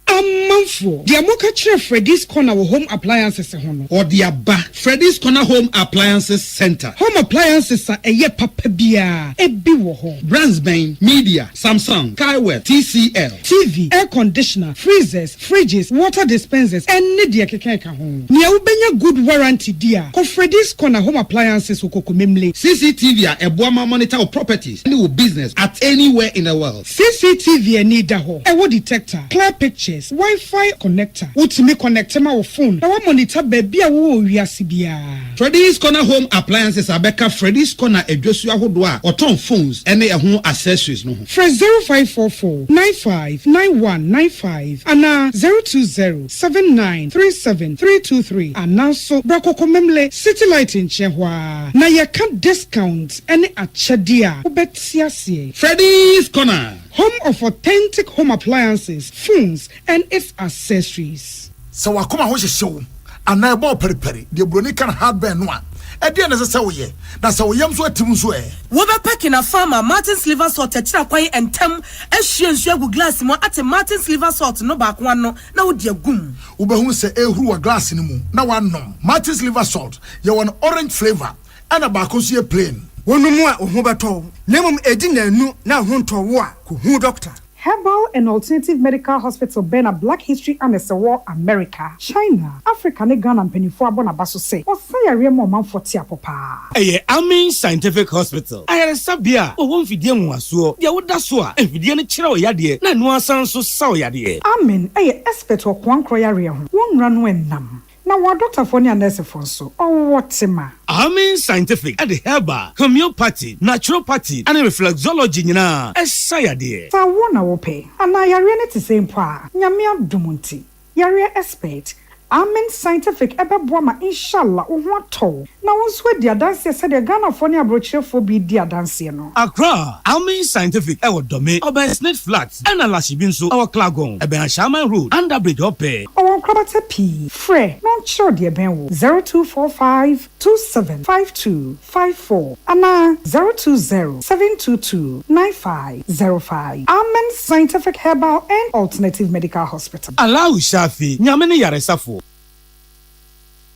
L: Amanfo, the Amoka Chef Freddy's Corner Home Appliances Hono, or the Abba Freddy's Corner Home Appliances Center. Home appliances are a ye papabia, a biwoho, Brandsbane, Media, Samsung, Kaiwell, TCL, TV, air conditioner, freezers, fridges, water dispensers, and Nidia Kekeka home. Nia ubenya good warranty dear. Ko Freddy's Corner Home Appliances Ukokumemle.
M: CCTV a Boama monitor of properties, any business at anywhere in the world.
L: CCTV and need a wo detector, clear pictures, Wi-Fi connector. Utimi connect ma wo phone. Na wa monitor baby a wo wiase bia.
M: Freddy's Corner Home Appliances abeka Freddy's Corner edwosu ahodo a oton phones ene ehun accessories no.
L: Fresh 0544 959195 ana 020 7937323 ana so brakoko memle city light in Chehwa. Na ye can discount ene achede a obetiasie.
M: Freddy's Corner,
L: home of authentic home appliances, phones, and its accessories.
N: So wakoma ho hyehyew ana ebo periperi de broni kan hardware no a e de na se woye na se woyam so atim so
O: wo be packing a farmer Martin's liver salt techira kwan entem ehwie nsu agu glass mo ate Martin's liver salt no ba kwa no na wo de agum
N: wo be hu se ehuru wa glass ni mu na wanom Martin's liver salt ye won orange flavor ana ba ko so plain
L: wonumu a ho beto nemum edi na anu na ho ntowo a ko hu doctor. Herbal and Alternative Medical Hospital Bena Black History and War America, China, Africa, ne Ghana and Penifua Bonabaso say, or say a real man for Tiapopa.
M: Amin Scientific Hospital. I had a sabia, or one Fidian was so, ya would daswa, and Fidian Chiro Yadi, na no sound so sow yadi.
L: Amen, expert or one croyaria, one run when nam. Now, what Dr. Fonia Nurse Fonso, or what Sima?
M: Amin Scientific at the Herbal, Homeopathy, Naturopathy, and Reflexology, na, as Sayadi.
L: So I won't pay, and I are in the same pa, Yamia Dumunti, Yaria expert. Amen Scientific ebe boama inshallah ohwato na wonso dia dance said the Ghana Fonia brochure for be dia dance no
M: Accra Amen Scientific e wodome oben Snake Flats and Alashibi nso our Klagon ebe Shaman Road under bridge ope
L: o krabata p free no sure dia ben wo 0245 275254 ana 020 722 9505 Amen Scientific Herbal and Alternative Medical Hospital.
M: Allow Shafi nyamene yaresafo.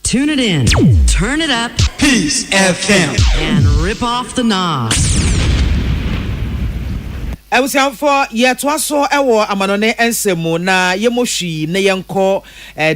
P: Tune it in, turn it up,
M: Peace FM,
P: and rip off the knob.
F: I was out for yet so ewo amanone ensemu na yemoshi ne yenko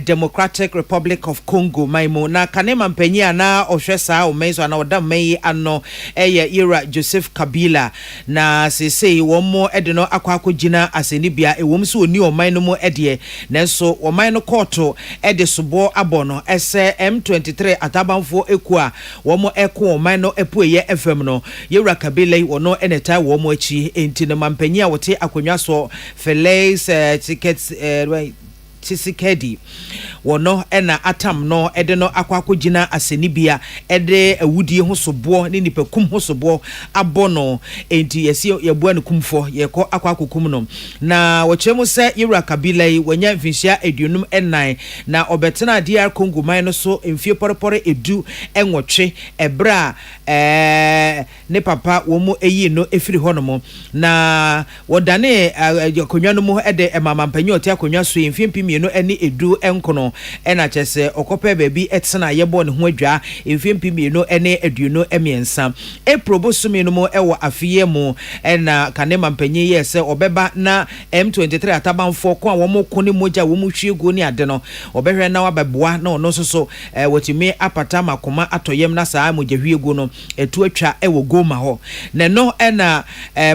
F: Democratic Republic of Congo maimo na kanema mpenyi na ohwesa omenso na oda mei ano era Joseph Kabila na sesei womo ede no akwakogina asenibia ewom so oni oman no mo ede nanso oman no koto ede sobo abono ese M23 atabanfo ekua womo eko oman no epueye FM no yera Kabila wono eneta womo achi enti Mampenya wote akonwa so Felix tickets Tisikedi wono ena atam no ede no akwakogina asenibia ede awudie ho sobo ne nipakum ho sobo abono enti yesi yebua ne kumfo yeko akwakokum no na wochemu se Yura Kabila yi wanya mfinhia edunum enan na obetena DR Congo man no so mfie porepore edu enwotwe ebra ne papa wo mu eyi no efiri honomo na wodane akonwa no mu ede emama mpanyi oti akonwa so mfie mpimi mienu ene edu enkono ena kyese okope baabi etsena yebo ne ho adwa mfie mienu ene aduonu emiensa eprobosumi no mo ewo afiye mu ena kanema mpanyi yese obeba na M23 atabanfo ko a wo mo kone moja wo mo hwiegu ni ade no obehwe na wabeboa na ono soso watimi apata makoma atoyem na saa moja hwiegu no etu atwa ewo goma ho ne no ena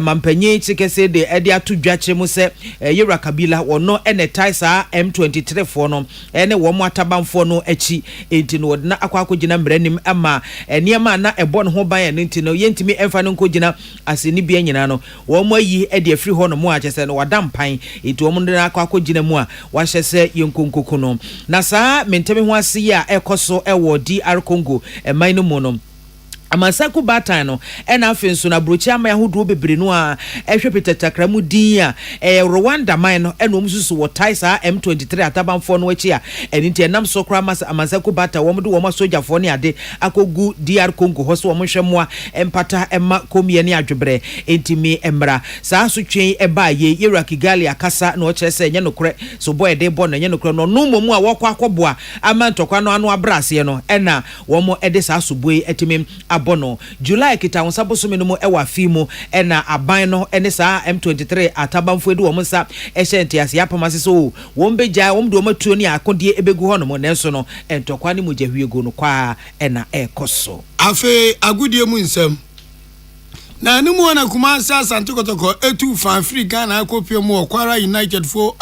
F: mampanyi chikese de ede atodwa kyemu se Yera Kabila wono ene taisa M23 fo no ene wo mo atabanfo no achi enti no na akwakogina mbranim ama niema na ebo no ho ban enti no yentimi emfa no nkogina aseni bia nyina no wo mo ayi ede afri ho no mo achese no wadampan enti wo mo na akwakogina mu a wahyese yenkonkoku no na saa mentemi ho ase ya ekoso ewo DR Congo eman no mu no Amasaku batan no ena afenso na brochi ama yahodo bebre no a ehwe petatakramu din a Rwanda man no ena omsusu wo taisa M23 atabanfo no achi a enti enam so kra Amasaku batan wo mde wo ma sojafo ne ade akogu DR Congo ho so wo hwemo a empata emma komie ne adwebre enti me emra saa so twen eba ye Yera Kigali akasa na o kire se enye nokre so boy de bo na enye nokre no no momu a wo kwa akoboa ama ntokwa no anu abrase no ena wo mo ede saa so boy etimi abono July kita won sabosome no mo ewa fimu ena aban no ene saa M23 atabanfo edu wo nsa ehye ase apamase so wo mbeja wo mdo matuo ni akondie ebegu ho no mo nenso no entokwa ni mogahwiego no kwa ena ekoso
E: afe agudie mu nsam na ni mu na kuma sa santokotoko etu fa Africa na akopie mu Kwara United for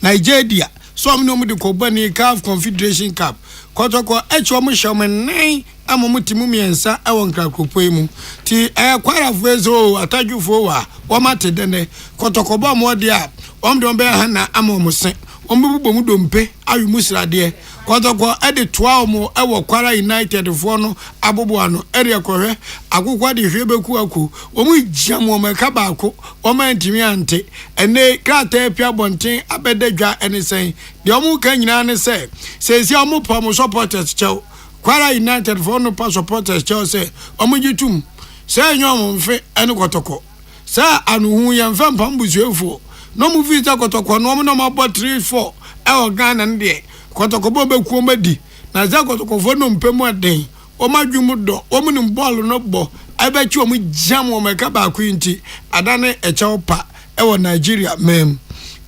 E: Nigeria so am no mu de kobani CAF Confederation Cup kotoko echo mu hwomen amomutimu miensa ewon krakopo emu ti Kwara Fuezo atadwufo wa wamate dene kotoko ba mo de a omdo be ha na amomose ombubo mu dompe ayu musrade kotoko ede toa mo ewo Kwara United fo no abobo ano ere kohwe akukwa de hwebeku aku omu giamo meka baako omantimi ante ene krata pia bonten abedadwa ene sen de omu ka nyina ne se sesi omu pa mo supporters chew Kwara United for no pass supporters Chelsea omujitum say nyom mfe ene kotoko sa anuhu yemfa mpambuzuefo no mu visa kotoko no mo no mabo 3-4 e Ghana ndie kotoko bo bekuo madi na za kotoko fo no mpemu aden o madwum do o mu ni ball no bo abechi o mu jam o meka ba ku nti adane echeopa e wo Nigeria mem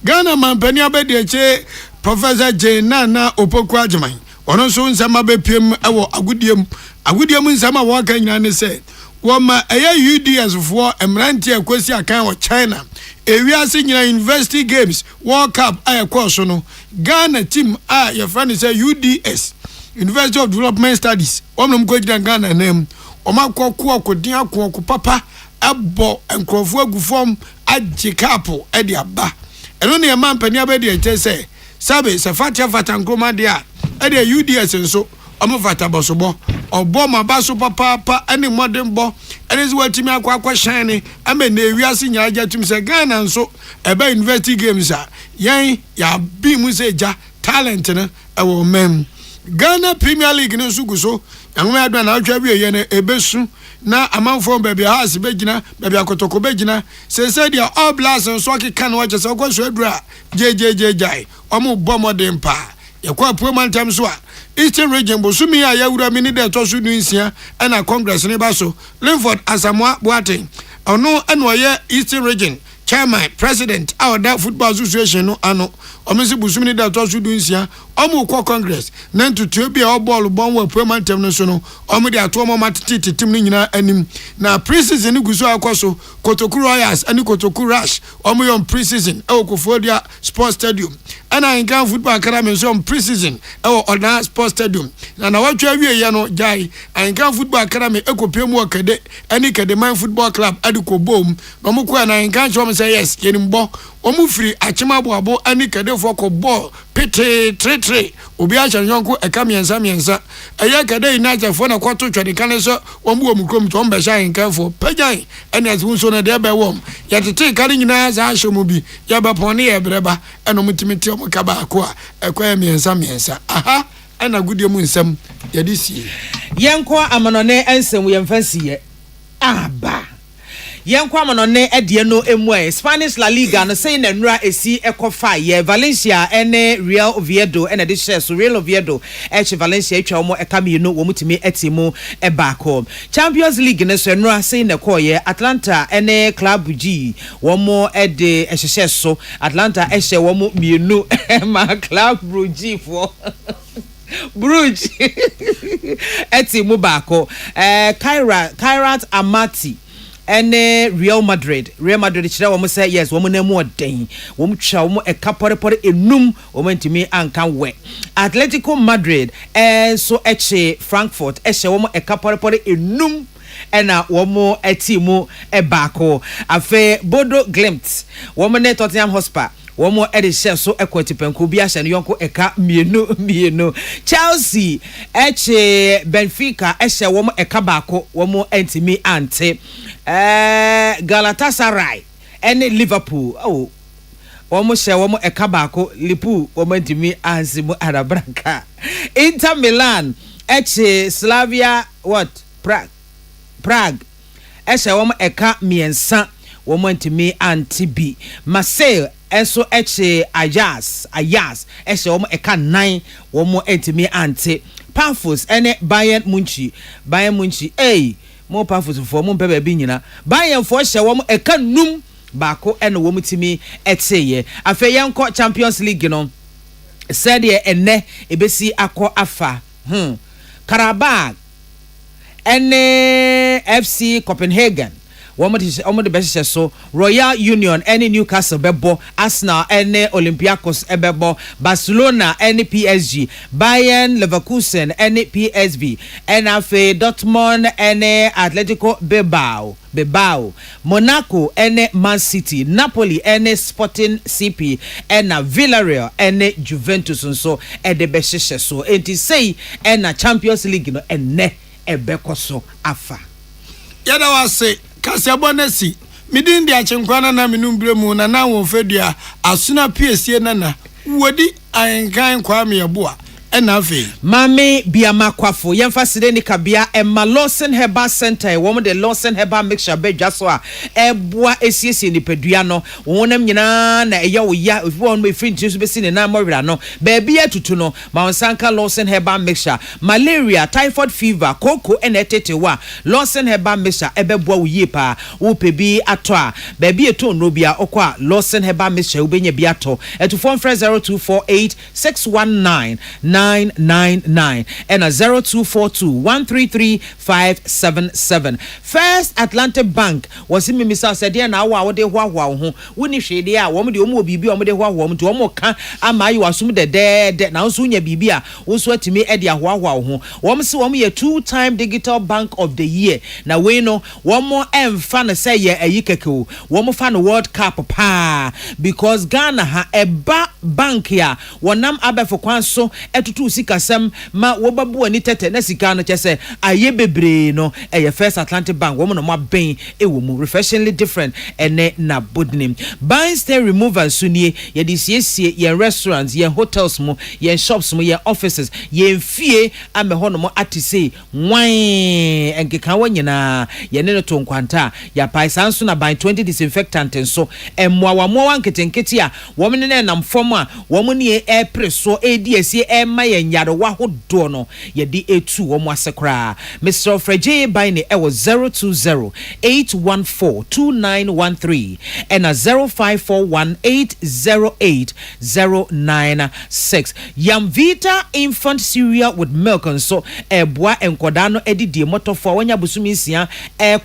E: Ghana mampani abedi eche Professor Nana Opoku Agyeman ono so nsama bepiem ewo agudiem nsama wo kan nyina ne se wo ma eye UDS fo emrantie akwesi akan wo China ewiase nyina University Games World Cup ayekọ no Ghana team a your friend say UDS University of Development Studies omnom ko gida Ghana nem omakọ kodin akọ papa ebo enkrofo agufom agikapo e de aba eno ne man pani abedi eche se sabe se fata nkroma de a ede UDS nso omo fata bosobo obo ma baso papa ene modern bo ene zi watimi akwa shine ame na ewiase nya aja tum se Ghana nso ebe University Games a yen ya bi mu se ja talent ne ewo mem Ghana Premier League ne nso guso yanwe adwa na atwa bi ye ne ebesu na amanfo baby house begina baby akotoko begina se dia all blast nso akeka na wache se okoso adura jai omo bomodem pa yakwa proman time so a Eastern region bosumi a yawura mini de tosu nsia na congress ne baso Linford Asamoah Boateng ono eno ye Eastern region chairman president our that football association no ano omisi busumi ne de tosu nsia omo ko congress na ntutu bi a ball bon proman time no so no omo de ato omo matiti tim ni nyina anim na pre-season guso akoso Kotoku Royals ani Kotoku Rush omo yon pre-season e Kofodia Sports Stadium ana Nkan Football Academy so pre-season e Oda Sports Stadium na watwa wie ye no jai Nkan Football Academy ekopiem wakade ani Kademan Football Club adiko bom no mo ko na Nkan chom say yes yenimbo omo firi achimabo abo ani Kadefo ko ball pete 3-3 obi a chanjonko eka miensa eye Kade United fo na kwato twade kan so omo omukrom to mbe sha Nkan fo pajan ani azunso na de be wom yatete kan nyina za ahyomo bi ya be pone ye breba eno mutimiti omo kaba ko a ekwa miensa aha ana gudie mu nsam yadi sie
F: yenko amanone ensem yemfansiye aba yen kwama no ne edie no emu Spanish La Liga no say na nura esi ekofa ye Valencia ene Real Oviedo ene de share so Real Oviedo Valencia etwa omo ekame no wo mutimi etimu ebako Champions League ne so nura say na koye Atlanta ene Club G womo ede ehye so Atlanta ehye womo mienu ma Club Brugge for Bruges etimu bako Kairat Amati ene Real Madrid chira wo say yes wo na mu oden wo twa wo ekapore enum wo ntimi anka we Atletico Madrid so eche Frankfurt ehye wo ekapore enum ena wo etimu ebako afe Bodo Glimt wo ne Tottenham Hotspur womo edishe so equity penku bi ahye no yonko eka mienu Chelsea eche Benfica ehye womo eka baako womo entimi ante Galatasaray ene Liverpool womo hye womo eka baako Liverpool womo entimi ansimu arabranka Inter Milan eche Slavia Prague ehye womo eka miensa womo entimi ante bi Marseille eso eche Ajax ehye womo eka 9 womo entimi ante Pafos ene Bayern Munich mo Pafos fo mo bebe bi nyina Bayern fo hye womo eka num baako ene womo timi eteye afa yenko Champions League no said ye ene ebesi akọ afa Karabag ene FC Copenhagen womo de best so Royal Union any Newcastle bebo Arsenal any Olympiacos ebebo Barcelona any PSG Bayern Leverkusen any PSV NFA Dortmund any Atletico Bilbao Monaco any Man City Napoli any Sporting CP and Villarreal any Juventus so e de best so enti say na Champions League no enne ebekoso afa
E: yada wase kasi abonesi midin dia chenkwana na minumbre mu na wo fedua asuna piesie nana wodi ankan kwa me yeboa ena afi
F: mame biama kwafo yemfa side ni kabia Emma Lawson Herbal Center wo de Lawson Herbal mixture bedwa so a eboa esiesie ni pedua no wonam nyina na eya wo ya wo no efri ntisu besi ne na mowira no ba bia tutu no ma onsanka Lawson Herbal mixture malaria typhoid fever koko ena etete wa Lawson Herbal mixture ebeboa wo yie pa wo pebi ato a ba bia to no bia okwa Lawson Herbal mixture wo benya bia to etu phone 0248 619 999 and a 0242-133-577. First Atlantic Bank was in Mimisa said, "Dear now, what they were who wouldn't shade there, woman, the Omo Bibi, or the woman to Omoka, and my you assume the dead now soon your Bibia, also to me, Eddie Wawa, who woman so me a 2-time digital bank of the year. Now we know one more fan say ye a yikeku, one more fan World Cup pa because Ghana ha a bank here, one nam abe for kwanso etutu sikasem ma wobabu ani tete na sika no chese aye bebre no First Atlantic Bank woman no ma ben ewo mu refreshingly different ene na bodnim buying stay removal sunie ye di siesie ye restaurants ye hotels mu ye shops mu ye offices ye fie ame ho no mo atise wan enkeka wanyina ye ne to nkwanta ya paisa nso na ban 20 disinfectant nso emmoa nketenkete a women ne nam fom a women ne air press so ediesie ma ye nyaro wa hodo no ye di etu wo mo asekra Mr. Freje by ne e was 020-814-2913 and a 0541-808-096 Yamvita infant cereal with milk and so boa enkoda no edidie motofo wanya busumi sia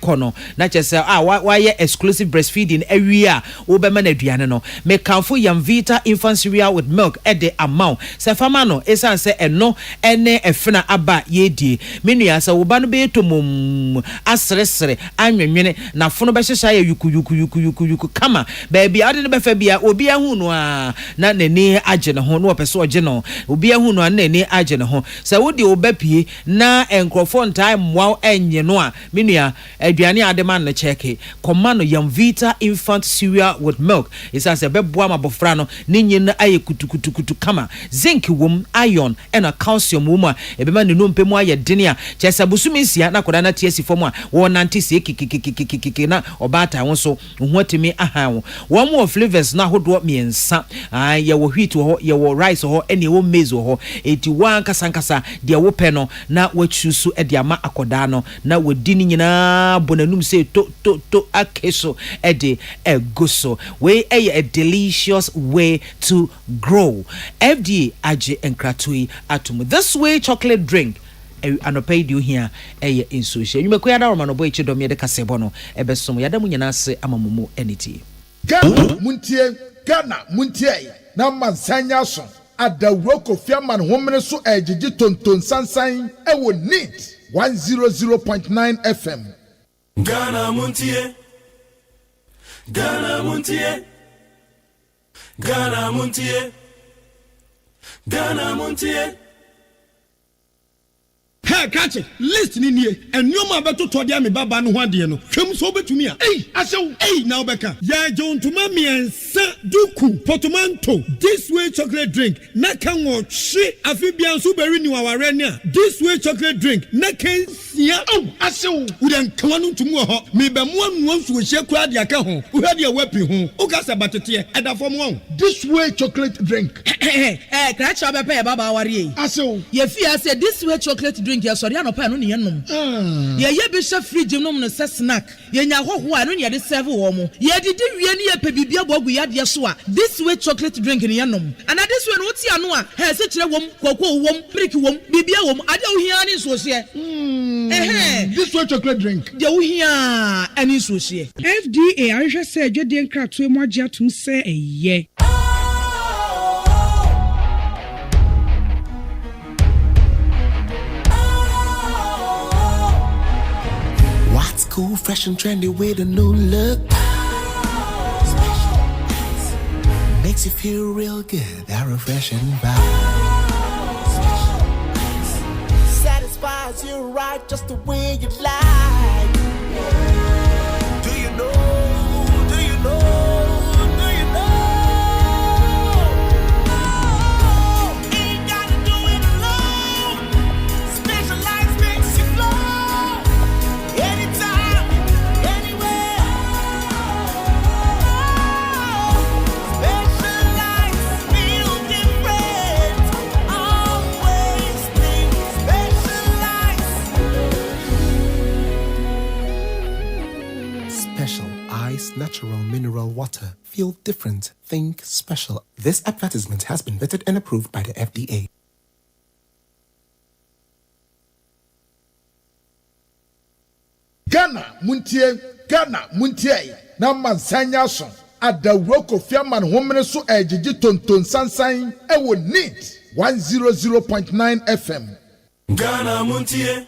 F: kono na chese why exclusive breastfeeding area wo be ma na aduane no me kanfo Yamvita infant cereal with milk at the amount se fama no esan se eno ene efena aba yedie menua se wo ba no be tomom asresre anwenwene na fono be hyehya ya yuku kama baby ade ne be fa bia obi ahu no a na nani age ne ho no opese oge no obi ahu no a nani age ne ho se wo de obapie na enkrofo ntai mwa enye no a menua aduane ade man ne cheke komma no Yamvita infant cereal with milk esan se beboa mabofra no ni nyina no aye kutu kama zinc wom iron ena calcium wom a ebema ne nompe mu aye dene a chesa busumi nsia na koda na tiesi fom a wo nante se kikikikiki na obata won so ho atimi aha wo mo flavors na hodo miensa ye wo wheat ho ye wo rice ho ene wo maize ho eti wan kasankasa de wo pe no na wachusu e de ama akoda no na wodi ni nyina bonanum se to akeso e de egoso we a delicious way to grow. FDA agye enkratoi atom. This way chocolate drink anopai do here in social. You make we ada romano boy chidom ye de kasebo no ebesom yada mu nyina ase amamumu enity.
N: Ghana muntie na mansanya so adawro kofiaman homene so ejiji tonton sansan e wo neat 100.9 FM.
Q: Ghana muntie Ghana muntie Ghana muntie Ghana muntie.
L: Hey, catch it. List ni nie. And you ma beto to dia me baba no ho ade no. Twem so betumi a. Hey, now beka. Ya jon to ma miensa duku portmanteau. This way chocolate drink. Na kan wo hwe afibia so beri ni waware ni a. This way chocolate drink. Na kan sia. Asew. Wo den kan no ntumu ho. Me be mo anu ansu wo hye kwa de aka ho. Wo hwe de wapi ho. O ka sa batete e da fom won.
N: This way chocolate drink.
O: Kratch obepe e baba aware yi.
N: Asew.
O: Ye fi ase this way chocolate drink ya sorry anopa no ne yenom. Ye bi hye fridge nom no se snack. Ye nya hoho a no ne de serve wo mo. Ye didi wie ne ye pe bibia bogu ya de so a. This way chocolate drink ne yenom. Ana this way no ti ano a he se kire wom koko wom milk wom bibia wom ade wo hia ne so hye.
N: This way chocolate drink.
O: De wo hia ani so hye.
L: FDA ahwehwe se adwede nkratoe mo agye atum se eye.
R: Cool, fresh and trendy with a new look. Makes you feel real good, that refreshing vibe. Satisfies you right just the way you like. Do you know? Do you know? Natural mineral water. Feel different. Think special. This advertisement has been vetted and approved by the FDA.
N: Ghana muntie na mansanya so adawro kofiaman homene so ejiji tonton sansan e wo neat 100.9 FM.
Q: Ghana muntie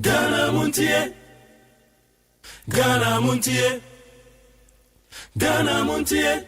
Q: Ghana muntie Ghana muntie Ghana muntie.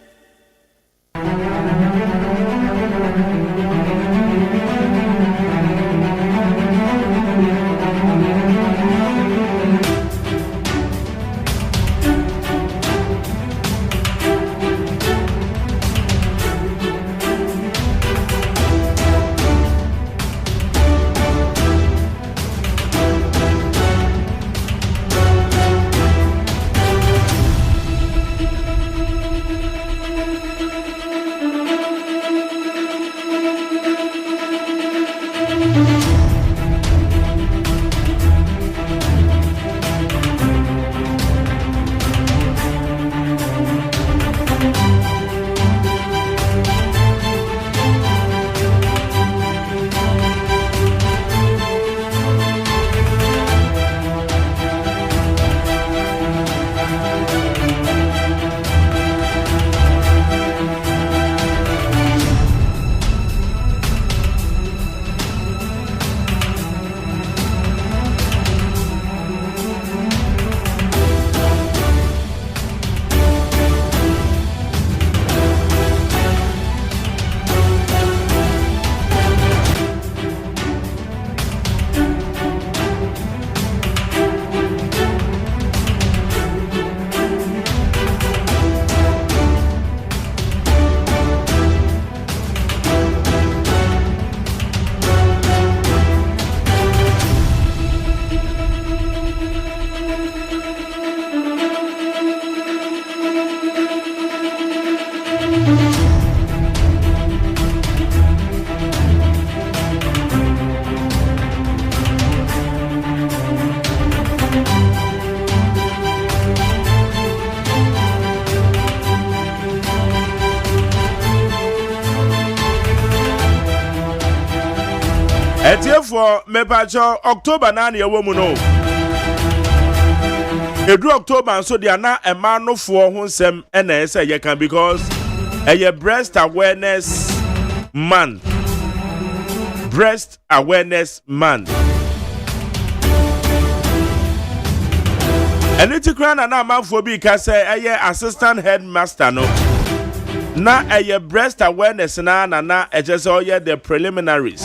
B: for me pacho October 9 ye wo mu no. Edru October so dia na e ma no fo ho nsem e na ese ye kan because a breast awareness month. Breast awareness month. And it's a crown and a man for because a assistant headmaster no. Na a breast awareness na just all the preliminaries.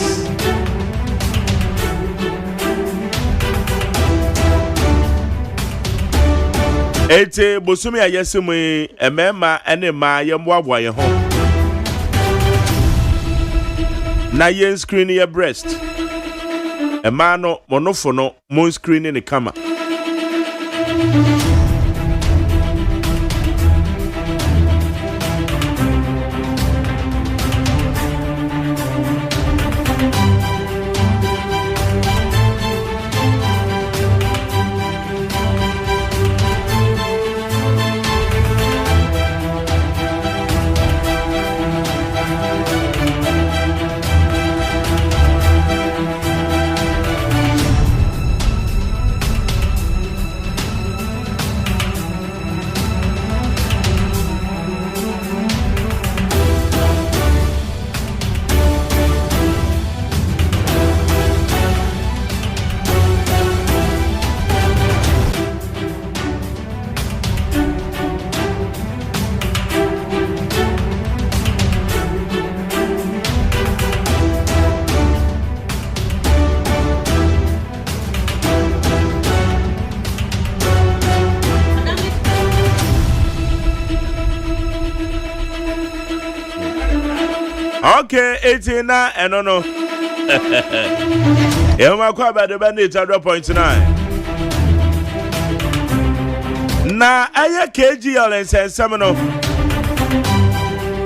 B: Ete bosumi ayesimu emema ene ma yemboaboa ye ho. Na yen screen your breast. Ema no monofo no mon screen ni kama. Okay, 18 na no. Yema kwa ba de bandit 100.9. Na aye KGL ensem no.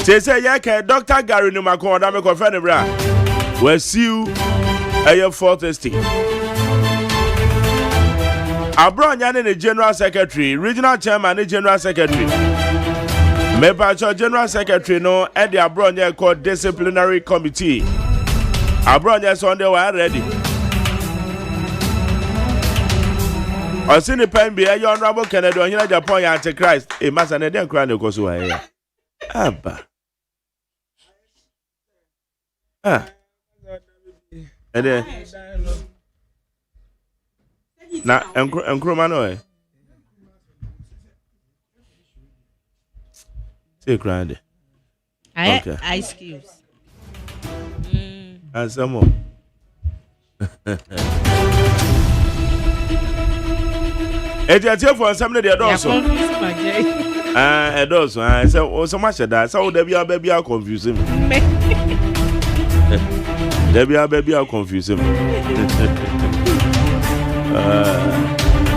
B: Say ya ke Dr. Gary no makon da me ko fe ne bra. Wasiu aye 430. Abronya ne General Secretary, Regional Chairman and General Secretary. Mepacho General Secretary no and the Abronya called Disciplinary Committee. Abronya Sunday were ready. I see the pen be a honorable Canada on Japan Antichrist. A mass and a damn crown goes away. Abba. And then now, and Cromano. Grande. Okay.
C: Ice cubes.
B: And some more. It's a for some of the adults. Adults. I said, oh, so much of that. So, there be baby, I'll confuse him. There be baby, I'll confuse him.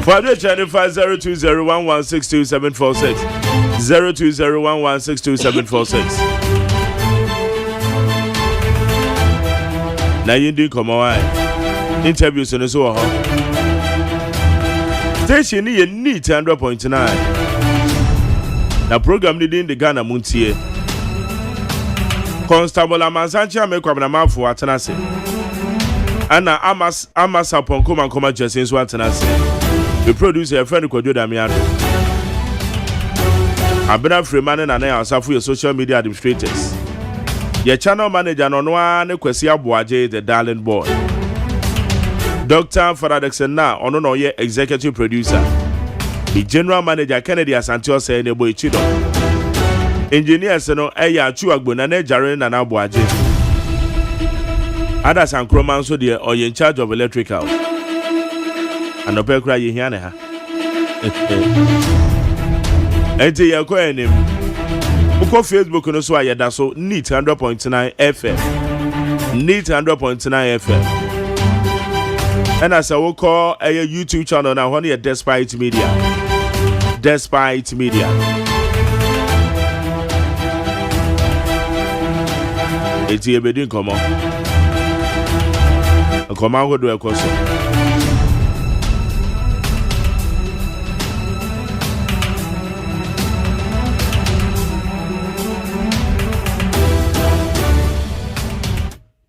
B: For the channel 502011624746. 0201162746. Na yindi komo interviews no so ho. Station ni neat 100.9. Na program ni din the Ghana Montie. Constable Amansanchi amekwabna mafo atenase. Ana amasa ponko mankoma jesin so atenase. The producer friend Kwadwo Damiado. Abena Freeman and I for your social media administrators. Your channel manager no one Kwesi Abuaje the darling boy. Dr. Faradex na ono no ye executive producer. The general manager Kennedy Asantio say ne boy chido. Engineers no eya chu agbona na jare na Abuaje. Others and Croman so there or in charge of electrical. And no pekra ye hiane ha. Enti ye ko enim. Uko Facebook no so ayeda so neat 100.9 FM. Neat 100.9 FM. And as I will call a YouTube channel now on here Despite Media. Despite Media. Eti ebedin komo. Komo go do ekoso.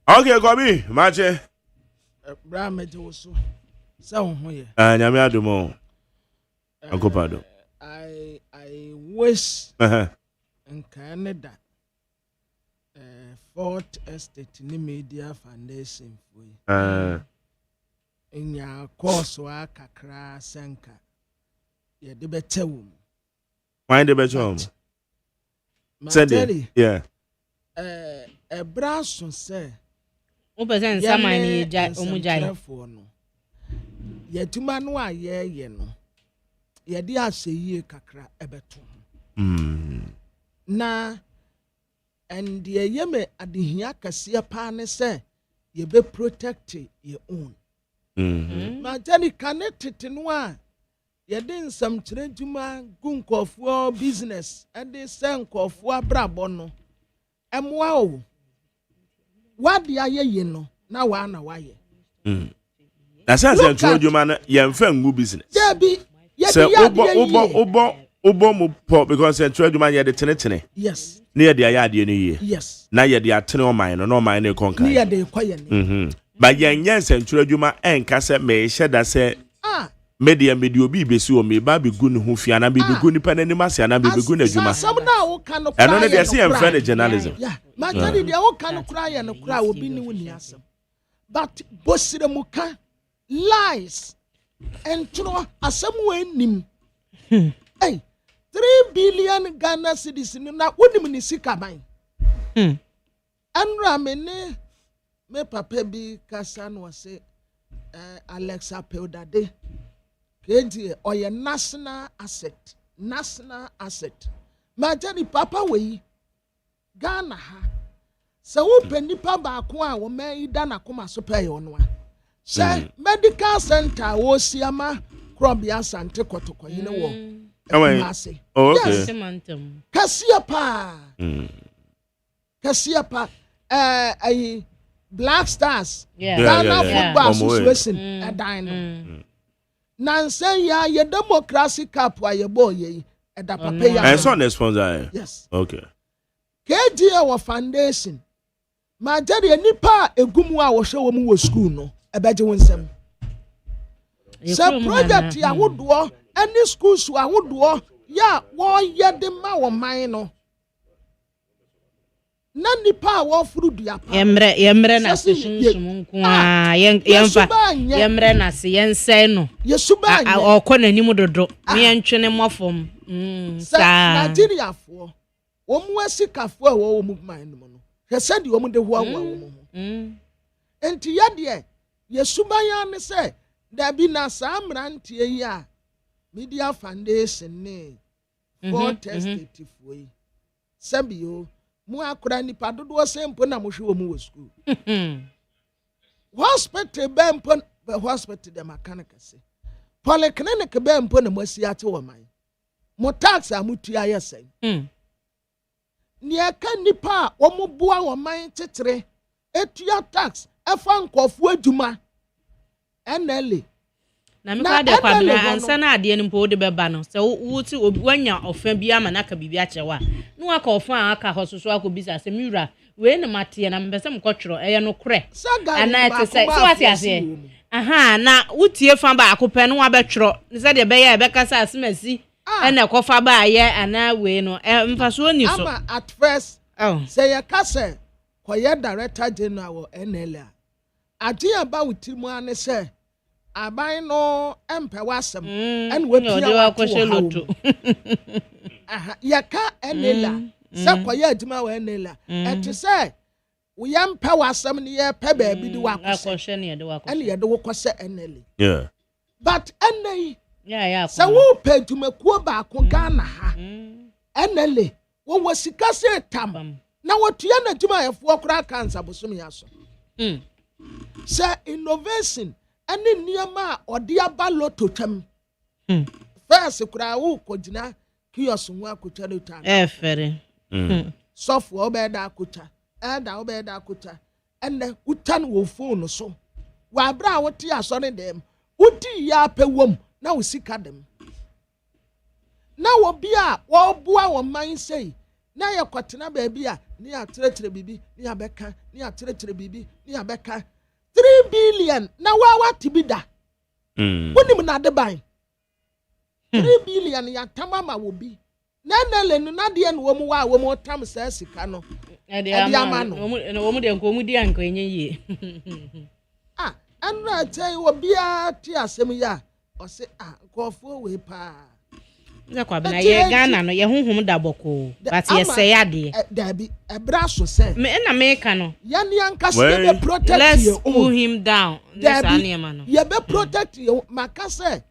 B: Okay, Kobi, Mache.
D: Brahma Joso. So here.
B: Nyame adomo. Ankopado.
D: I wish in Canada Fourth Estate ni Media Foundation for in your course wa kakra senka. Ye de better woman.
B: Why the better? Sandy. Yeah.
D: A brass say.
C: Open some money, Omujai.
D: Yet to manua ye no. Ye dia say ye kakra ebeto. Na and ye yeme adihia kasia pane say ye be protect ye own. Ma jani connected no a ye din some trejuma gunko for business and they send ko for brabo no. Emwa o. What the aye no na wa na wa ye.
B: Na sense trejuma ye mfa ngu business.
D: Yeah be
B: so obo mo po because trejuma ye de tenetene.
D: Yes.
B: Na ye de ayade no ye.
D: Yes.
B: Na ye de atene o man no man na konka.
D: Na ye de kwaye ne.
B: But yen central adwuma enka se me hyeda se media obi besi o me ba be gu ne ho fia na be gu ni pa nanim ase na be gu na adwuma
D: Sam na wo ka no kra
B: eno ne de se yen friend journalism
D: ma tani de wo ka no kra ye no kra obi ni woni asem but bosire mu ka lies entro asem wanim hey 3 billion Ghana cedis ni na wonim ni sika ban anra me papa bi kasa no say Alexa Peudade KD or your national asset majani papa we Ghana ha so wo penipa ba ko a wo mai da na koma so pay ono a say medical center wo siama krobia sante kotoko yine wo
B: okay
D: kasia pa ai Black Stars, Ghana Football Association, a dino. Nansen ya ye democracy cap wa ye boy ye at the papa ya.
B: And so sponsor.
D: Yes.
B: Okay.
D: KD our foundation. Ma jari nipa egumu a wo hwe wo mu wo school no. Ebeje wonsem. Se project ya wodo any schools wa wodo ya wo ye de ma wo man no. Na nipa wo furu dua pa
C: yemre na sunsun nko a yemre na se yense no
D: yesuba
C: okonanim dodo me yentwene mofom
D: sa Nigeria fo wo mu asikafo a wo mu man no no hwese de wo mu de ho awa wo mu enti ya de yesuba ya ne se da bi na sa amrante yi a media foundation ne for testative way sabio mu akura ni padodo sempo na mo hwe wo mu wo school hospital bempo be hospital de mechanic say polyclinic bempo na mo asiate wo man mo tax amutu ayesen ni aka nipa wo mo boa wo man tetere etua tax efa nkofo adwuma enele
C: na me kwa de kwa na ansa na ade ni mpo de beba no se wuti wanya ofa bia ma na ka bibia chewa no aka ofa aka hososo akobisa se miwura we na mate na mbese mkotworo eye no kre ana te se so ati ase aha na wutie fa ba akopɛ no wabɛtworo ne se de bɛyɛ bɛkasa asemasi ɛna kofa ba ayɛ ana we no mfaso ni so
D: ama at first say ya kase koye director general wo NLA ade aba wutimu ane se aban no empe wasem en we pia
C: loto
D: aha yaka enela se koye adima wa enela eti se we yempe wasem ne ye pe ba bi di wakose
C: ne ye de wakose
D: ene ye de wakose enele
B: yeah
D: but enei
C: yeah
D: se wo pe adwumakuo ba ko Ghana ha enele wo wasika se tam na wotua na adwuma yefo kora kansa bosom ya so se innovation ani niema odi aba loto twam first kura wo kogina kiosk ho akotwa no tan
C: fere
D: software obeda akotwa obeda akotwa enne utan wo phone so wa bra wote asore dem udi ya pewom na wo sika dem na wo bia wo boa wo man sei na ye kwatena ba bia ni atretre bibi ni abeka ni atretre bibi ni abeka 3 billion na wa tibida wonim na de ban 3 billion ya tamama wo bi na le no na de no wo mu wa wo mu tam sa sika no e de ama no
C: wo mu de nko mu di anko enye ye
D: anra tell wo bia ti asem ya o se nkofo we pa
C: na kwa bina ye Ghana no ye honhom da boko but ye say ade
D: da bi ebra so say
C: me na me ka no
D: ya ni anka se be protect
C: let's
D: you
C: pull him down this animal no
D: ye be protect you maka say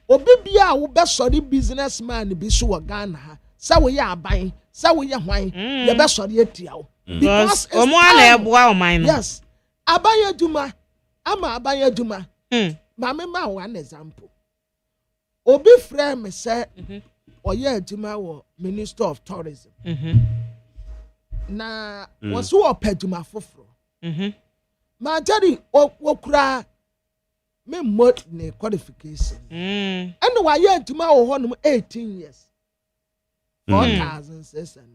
D: obi bia wo be sorry businessman bi so wo Ghana ha say wo ye aban say wo ye hwan ye be sorry atia wo
C: because omo ala eboa o man no
D: yes aban aduma ama aban aduma ma me ma one example obi frame me say oye aduma wo Minister of Tourism na was wo peduma foforo ma jari okura me mod ne qualification and why ye aduma wo ho no 18 years 4,600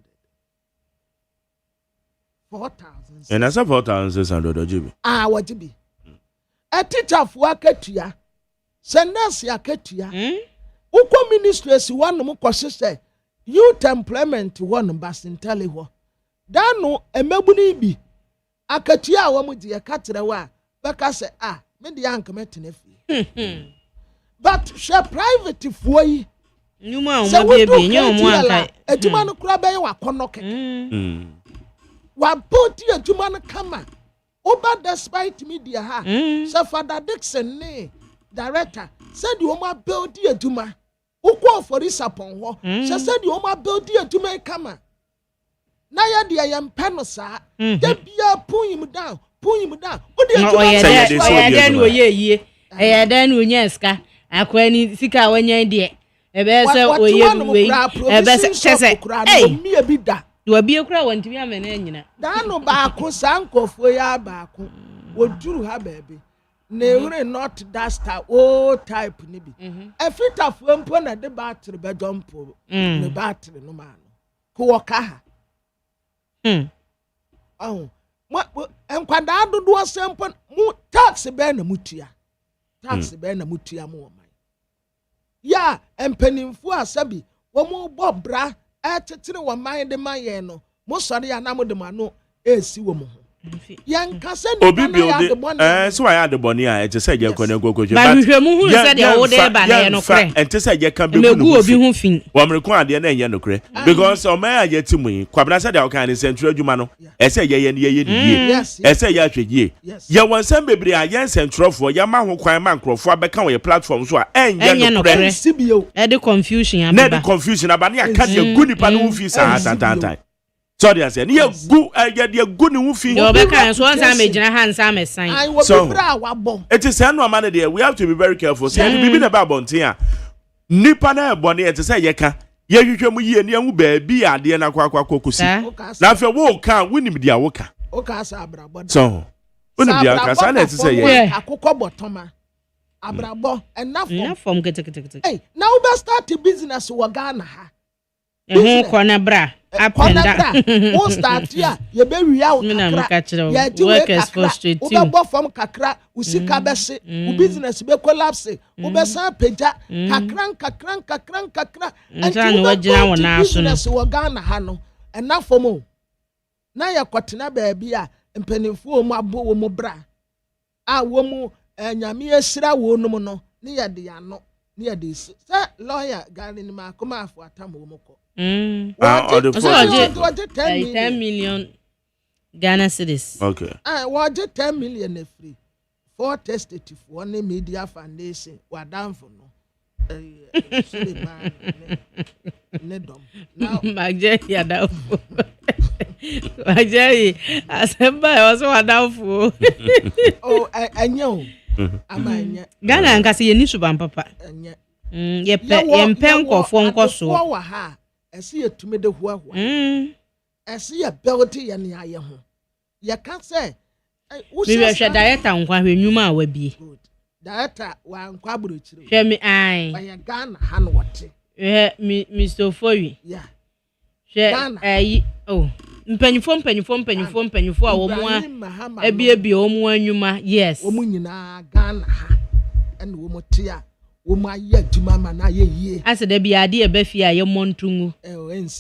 B: and as 4,600 ojibi
D: wajibi a teacher for akatua sendasi akatua uko ministry si one mo kwose youth employment one basintale ho dano emebuni bi akatua wa mu de katere wa beka se me de anka metene fi but she private fuo yi
C: nyuma o ma bi nyuma o anka
D: aduma no kura be wa konoke wa poti aduma no kama Oba despite media ha so Father Dixon ne director said you ma build the aduma ukwo for isapon ho said you ma build the aduma kama na ya de yam pano sa de bia pull him down o de
C: aduma no ye e dan no nya ska akwani sika wanya de e be se oye e be se chese
D: mi bi da
C: do bia kura wantimi amena nyina
D: dano baako sankofo ya baako woduru ha baabi na ewure not that star o type ni bi efita fo mpo na de battery be jumpo ne battery no ma no ko woka ha enkwada dodo sempo mu tax be na mutua mo man ya empanimfo asabi wo mo bobra etetere wo man de maye no mo sori ya na mo de mano esi wo mo yan kase ni
B: obi build so I had the boni a ete say je kone gogoje
C: but hwe mu hu say de wo de ba na no kre
B: ente say je kan be gu obi hu fin wo mrekon ade na enye no kre because o man aye timu kwabna say de o kan ni central adwuma no e say ye die e say ye atwedie ye won sam bebre a ye central for ye ma ho kwan ma nkrofo abeka wo platform so a enye no kre
C: e de confusion
B: ababa na de confusion abana ya ka de gu nipa no hu fi sa tantantan sorry I said ye gu ni hu fi
C: yo be kan so ansa megina hansa mesan
D: so
B: it is no man there we have to be very careful say bibi na ba bonten a nipa na ebone it say ye ka ye hwehwe mu yie ne hu ba bi ade na kwakwa kokusi na fe wo ka wonim dia wo ka
D: o ka sa abrabo
B: so wonim dia ka sa na it say ye
D: akokọ botoma abrabo enough
C: from get
D: hey now we start a business wo Ghana ha
C: kona bra apenda
D: wo start ya ye be wi out
C: ya workers frustrated
D: wo bo from kakra usika be se wo business be collapse wo be san peja kakran
C: and wo gina wo na so no
D: wo Ghana ha no enough for mo na ya kwotena ba bia mpanimfo mu abo wo mu bra wo mu nyame esira wo no no ne ya de ya no ne ya de se lawyer Ghana ni ma koma afo atam wo moko
C: 10 million Ghana cedis.
B: Okay.
D: What 10 million free for tested for one media foundation. What down for no? Now,
C: my Jerry, I down for my Jerry. I said, I was one down for.
D: Oh, I know.
C: Ghana and Cassie, you should papa. Ye pen for nko so.
D: Esi etume de huwa esi ya belti ya ni aye ho ya ka say
C: we hwe director nkwa hwe nyuma a wabie
D: director wa nkwa burochire
C: hwe mi ai
D: ya Ghana ha no wote
C: hwe Mr. Foyi
D: yeah
C: hwe oh mpanyifo a wo mu ebi wo mu anwuma yes
D: wo mu nyina Ghana ha ene wo mu tia wo mu aye adwuma ma na ye yie
C: ase da bi ade e ba fi a ye montungu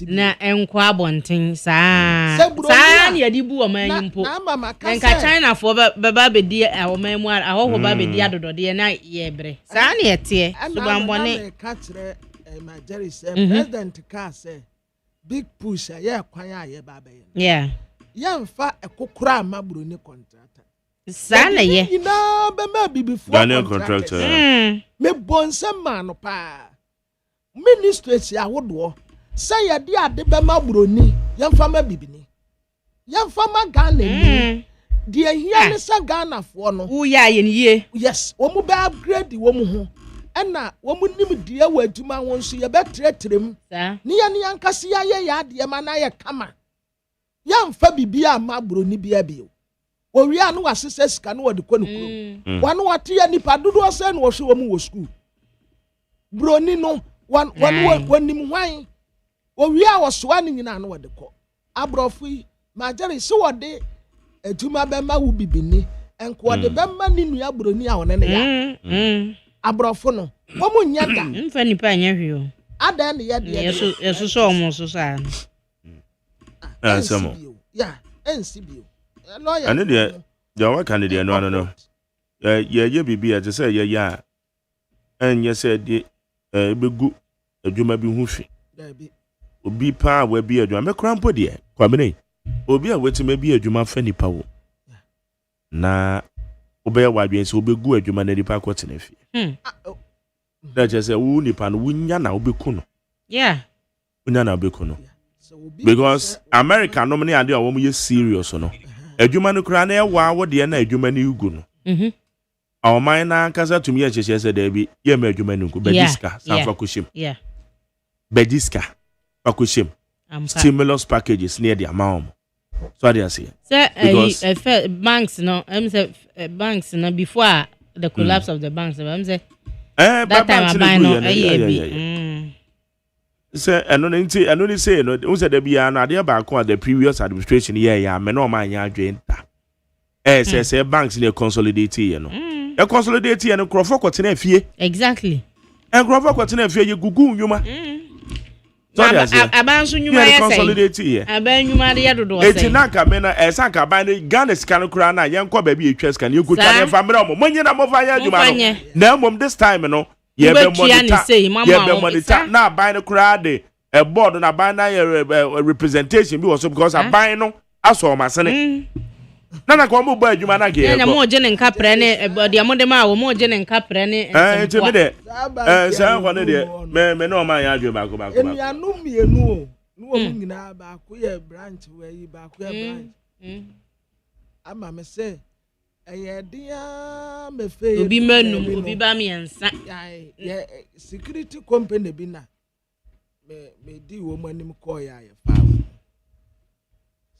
C: na enko abonten saa na ye di bu o man nyimpo enka China fo ba be di o man mu ahoho ba be di adodode na ye bre saa na ye tie subambone
D: ka kire my Jerry say president ka say big push ya kwan aye ba be
C: yeah
D: yamfa ekokura amaburo ni contractor
C: sana ye
D: ina be ma bibifo
B: contractor
D: me bonsam ma no pa ministry awodo say ya di ade be ma buro ni yamfa ma bibini yamfa ma Ghana ni di ehia ne sa Ghana fo no
C: wo ya ye ni
D: yes wo mu be upgrade wo mu ho ena wo mu nim die wa adwuma won so ye betretrem ni ya ni ankase ya ye ya ade ma na ye kama yamfa bibia ma buro ni bia bio wo wi anu asese sika no wode konu kuro wanu wate ya nipa dodo se no wo hwe wo mu wo school buro ni no wanim hwan wo wi a wo so ani nyina no wode ko abrofu ma jere se wode adwuma be ma wo bibini enko wode be ma ni nua buro ni a wona ne ya abrofu no wo mu nya da
C: mfa nipa anya hwe o
D: ada ne ya de
C: yeso so mo so sa
B: samo
D: ya ensibio
B: ane de jawa kan de no ye bibi a je say ye ya enye say de begu adwuma bi hu hwe obi pa wa bi adwuma me krampo de kwamene obi a wetima bi adwuma fa nipa wo na obe wadwen se obegu adwuma na nipa kwotene fi da je say wo nipa no wunya na obeku no
C: yeah
B: wunya na obeku no because America no money ade a wo ye serious no adwuma no kra na e wa wo de na adwuma ni ugu no awman na kasa tumi ye chese se da bi ye ma adwuma ni ugu bediska sanfa koshim bediska akoshim stimulus packages near the amount so they say
C: because banks no say banks no before the collapse of the banks say that time I no
B: say anoni say no who said there be an idea back on the previous administration yeah me no man ya adwenta say banks dey consolidate you know e consolidate you no crofo kwotena afie
C: exactly
B: e crofo kwotena afie ye gugu nyuma so
C: abanso nyuma ya
B: consolidate
C: aban nyuma de dodo
B: say etinaka me na esanka ban Ghana scan kura na ye nkọ ba bi etwa scan ye kotwa ne fa mra mo nyina mo fa ya adwuma no na mom this time no ye be monitor na buy no crowd a board na buy na representation bi was because a buy no aso ma sene na ko mo buy adwuma na ge
C: na mo je ne nka pre ne de mo de ma wo mo je ne nka pre ne
B: enti me de sa ho ne de me no ma ya adwuma ba ko
D: eni anu mienu o no mo nyina ba ko ye branch we yi ba ko ye branch ama me say dia me fe
C: obi manum obi ba miensa
D: ya security company bi na me di wo manim ko ya fa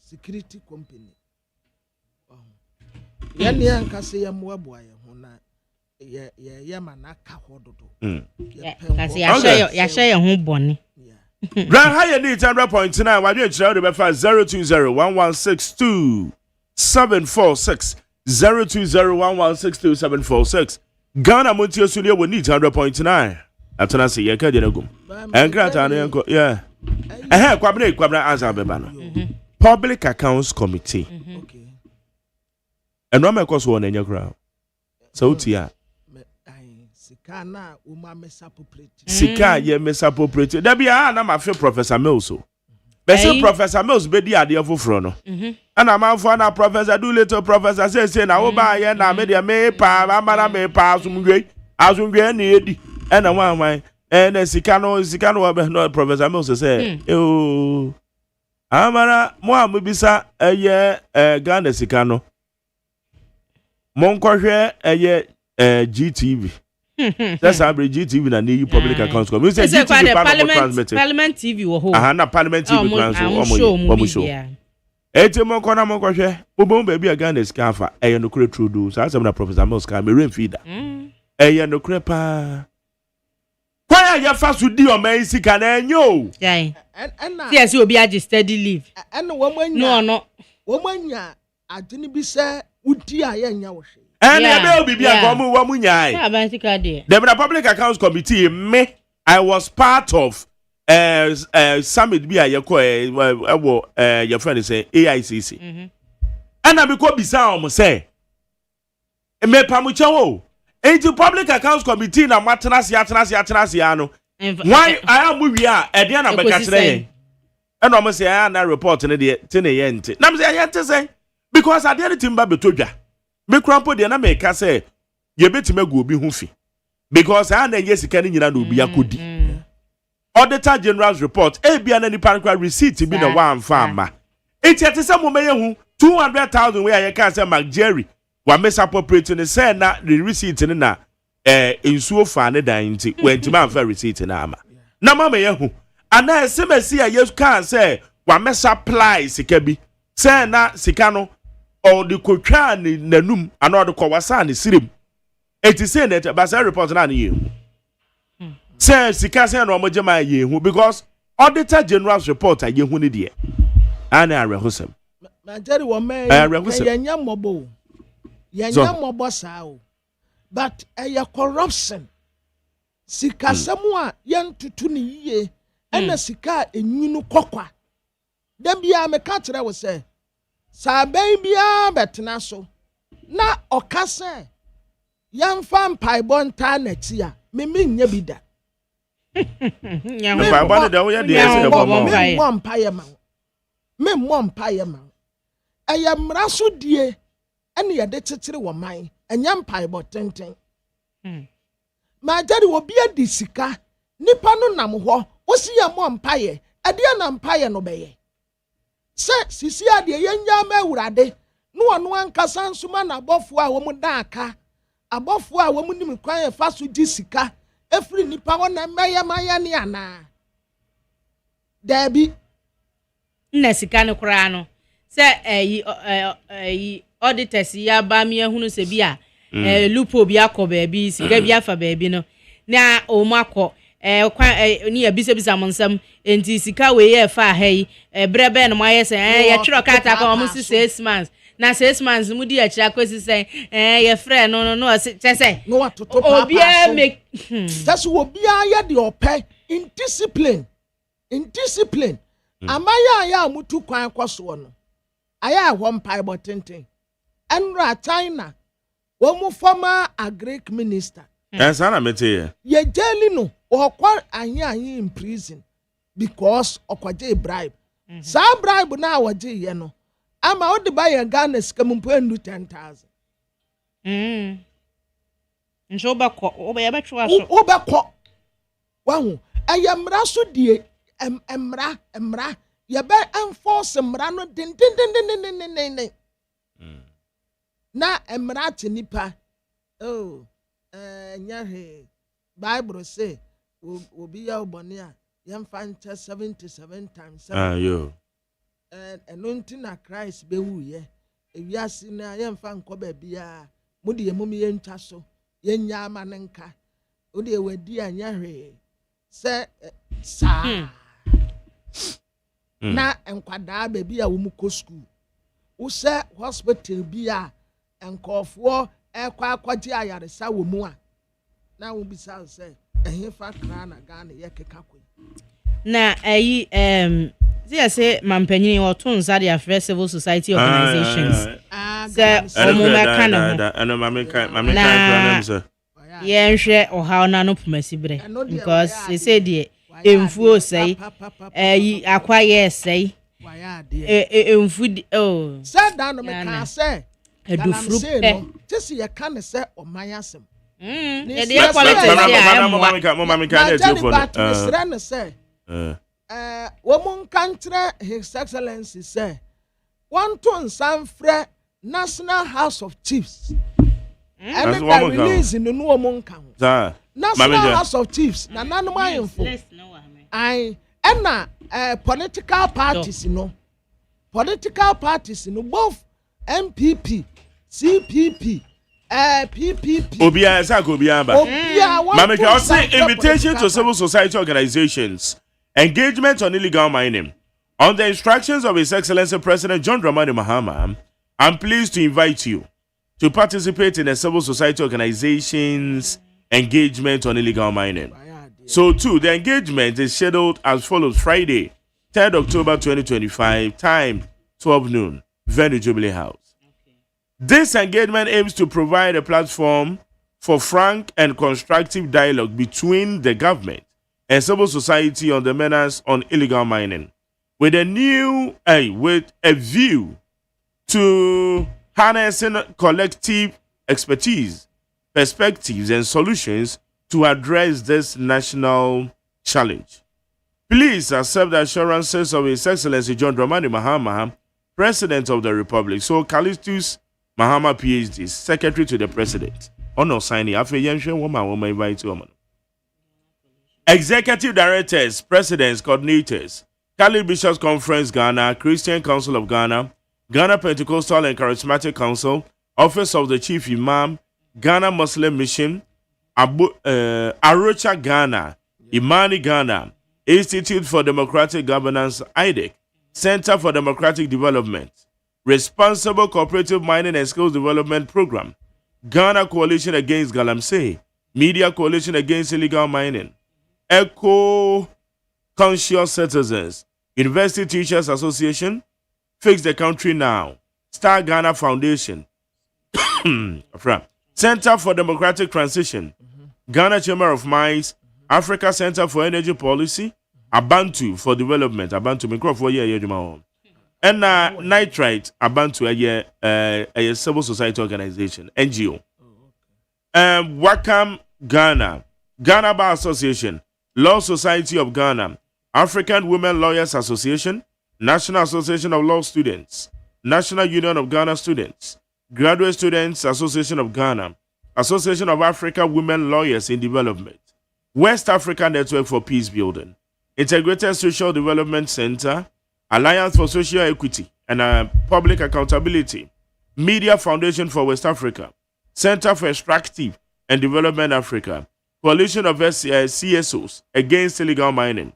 D: security company ya ne ankase ya mo aboa ye ho na ya manaka hododo
C: ya share ye ho bone
B: Grand high need 100.9 wadwe chira de be fa 0201162746 0201162746 Ghana Montie Studio we need 100.9 atana se ye ka de nagum enkrata na yanko yeah kwabra answer beba no Public Accounts Committee
D: okay
B: eno me koso na nya kra so utia
D: sika na uma mesapopret
B: sika ye mesapopret da bia na ma fe Professor Mills Bese Professor Mills be di ade foforo no ana manfo na Professor do little Professor say na wo ba ye na me de me pa amara me pa asumdwe na edi na wan na sika no no Professor Mills say amara mo amubisa eye Ghana sika no monkohwe eye GTV that's how GTV na new Public Accounts Committee.
C: GTV Parliament TV wo ho.
B: Na Parliament TV plan so omo show. Ete mo kona mo kwhwe. Obom ba bia Ghana skafa eye no kure trudu. So asem na Professor Mills ka me remfeeder. Eye no kure pa. Why you fast with the man sika na enyo?
C: Yeah.
D: And
C: yes, you be a steady leave.
D: And woman
C: no.
D: Woman ya adini bi say udi aye nya wo hwe.
B: And there will be a woman nyai.
C: Yeah, but
B: the Public Accounts Committee me I was part of summit bi a yeko your friend say AICC. And I because bisa am say me pamucha wo. Into Public Accounts Committee na matenase ya no. Why I am we are e dey na beka kire. And I say I na report ne dey te ne yente. Na me say yente say because I dey timba betodwa. Me krampo dey na me ka say ye betima gu obi hu fi. Because I na nye sika ni nyina na obi akodi. Auditor General's report e bia na nipa nkwa receipt bi na wa amfa ama. Enti ate say mo meye hu 200,000 we aye ka say Mark Jerry wa mesa appropriate ne say na the receipt ne na insuo fa ne dan nti wentima amfa receipt na ama. Na mama ye hu ana SMS ya yes kan say wa mesa supply sika bi say na sika no or the kotwa ni nanum ana the kwasa ni sirim. Eti say net basa report na ne ye. Say sika say no mo jema ye hu because Auditor General's report ye hu ne de. Ana arehosem.
D: Na Jerry wo me yenya mobo. Yenya mobo sa o. But corruption. Sika semu a yentutu ni yiye. Ena sika enwunu kokwa. Dem bia me ka kire wo say sa ben bia betena so. Na okase yamfa mpaibon ta na ti a me nya bida.
B: Mpaibon de wo ye de ese bo mo.
D: Me mo mpaye ma. Eye mra so die ene ye de tetere wo man. Enya mpaibon tenten. Ma jari wo bia di sika nipa no nam ho osi ya mo mpaye ade na mpaye no beye. Se sisi ade ye nya ma awurade no ono ankasa nsuma na abofo a wo mu da aka abofo a wo mu nim kwan e fa so di sika efiri nipa wo na maya ne ana dabi
C: na sika ne kura no se auditors ya ba mi ehunu se bia lupo bia ko baabi sika bia fa baabi no na o makọ ni ebisa monsam enti sika we ye fa hai brebe no maye se ye twiro kata kwa mo 6 months na 6 months mu di akira kwesi se ye frɛ no se
D: no atoto papa obi make that's obi ya de opɛ in discipline amaya ya mutu kwan kwaso no aya ho mpai botenten enra China wo mu former agric minister
B: sana mete
D: ye jeli no okwa anyi in prison because okwaje bribe sa bribe na waje ye no ama odi ba ye Ghana skamumpo endu 10,000
C: njo ba ko oba ye betwa so
D: oba ko wahu ayamra so die emra ye be enforce mra no din na emra tinipa nyahe Bible say obi ya obone a yemfa nche 77 times 7
B: yo
D: enunti na Christ be wuye ewiase na yemfa nko ba bia mudi yemum ye ntwa so yenya amanenka odi ewadi anyahe se sa na enkwada ba bia wo mu ko school wo se hospital bia enkofo ekwa akwaji ayaresa wo mu a na wo bisa se ehefa kra na Ghana ye keka kwe
C: na say mampanyin oto nsa de afre civil society organizations omo meka na
B: ano mame kan so
C: ye nhwe ohaw na no pomasibre because they say the emfuo sei akwa ye sei emfu
D: say dan no meka say edufru tisi ye kan say omayasem
C: the quality
B: mama can
D: say woman country His Excellency say want to sanfre National House of Chiefs and the release in the new woman count National House of Chiefs na nanuma info I and political parties both MPP CPP PPP.
B: Obia Sako Biamba. Mama, I say invitation to civil society organizations, engagement on illegal mining. On the instructions of His Excellency President John Dramani Mahama, I'm pleased to invite you to participate in a civil society organization's engagement on illegal mining. So, too, the engagement is scheduled as follows: Friday, 3rd October 2025, time 12 noon, venue Jubilee House. This engagement aims to provide a platform for frank and constructive dialogue between the government and civil society on the menace on illegal mining, with a view to harnessing collective expertise, perspectives, and solutions to address this national challenge. Please accept the assurances of His Excellency John Dramani Mahama, President of the Republic. So, Callistus Mahama, PhD, Secretary to the President. Honor signing. Executive Directors, Presidents, Coordinators, Cali Bishops Conference Ghana, Christian Council of Ghana, Ghana Pentecostal and Charismatic Council, Office of the Chief Imam, Ghana Muslim Mission, Arocha Ghana, Imani Ghana, Institute for Democratic Governance, IDEC, Center for Democratic Development, Responsible Cooperative Mining and Skills Development Program, Ghana Coalition Against Galamsey, Media Coalition Against Illegal Mining, Eco Conscious Citizens, University Teachers Association, Fix the Country Now, Star Ghana Foundation, Center for Democratic Transition, Ghana Chamber of Mines, Africa Center for Energy Policy, Abantu for Development, Abantu Microphone, and Nitrite, Abantu, a civil society organization, NGO. Wakam Ghana, Ghana Bar Association, Law Society of Ghana, African Women Lawyers Association, National Association of Law Students, National Union of Ghana Students, Graduate Students Association of Ghana, Association of African Women Lawyers in Development, West Africa Network for Peace Building, Integrated Social Development Center, Alliance for Social Equity and Public Accountability, Media Foundation for West Africa, Center for Extractive and Development Africa, Coalition of CSOs Against Illegal Mining,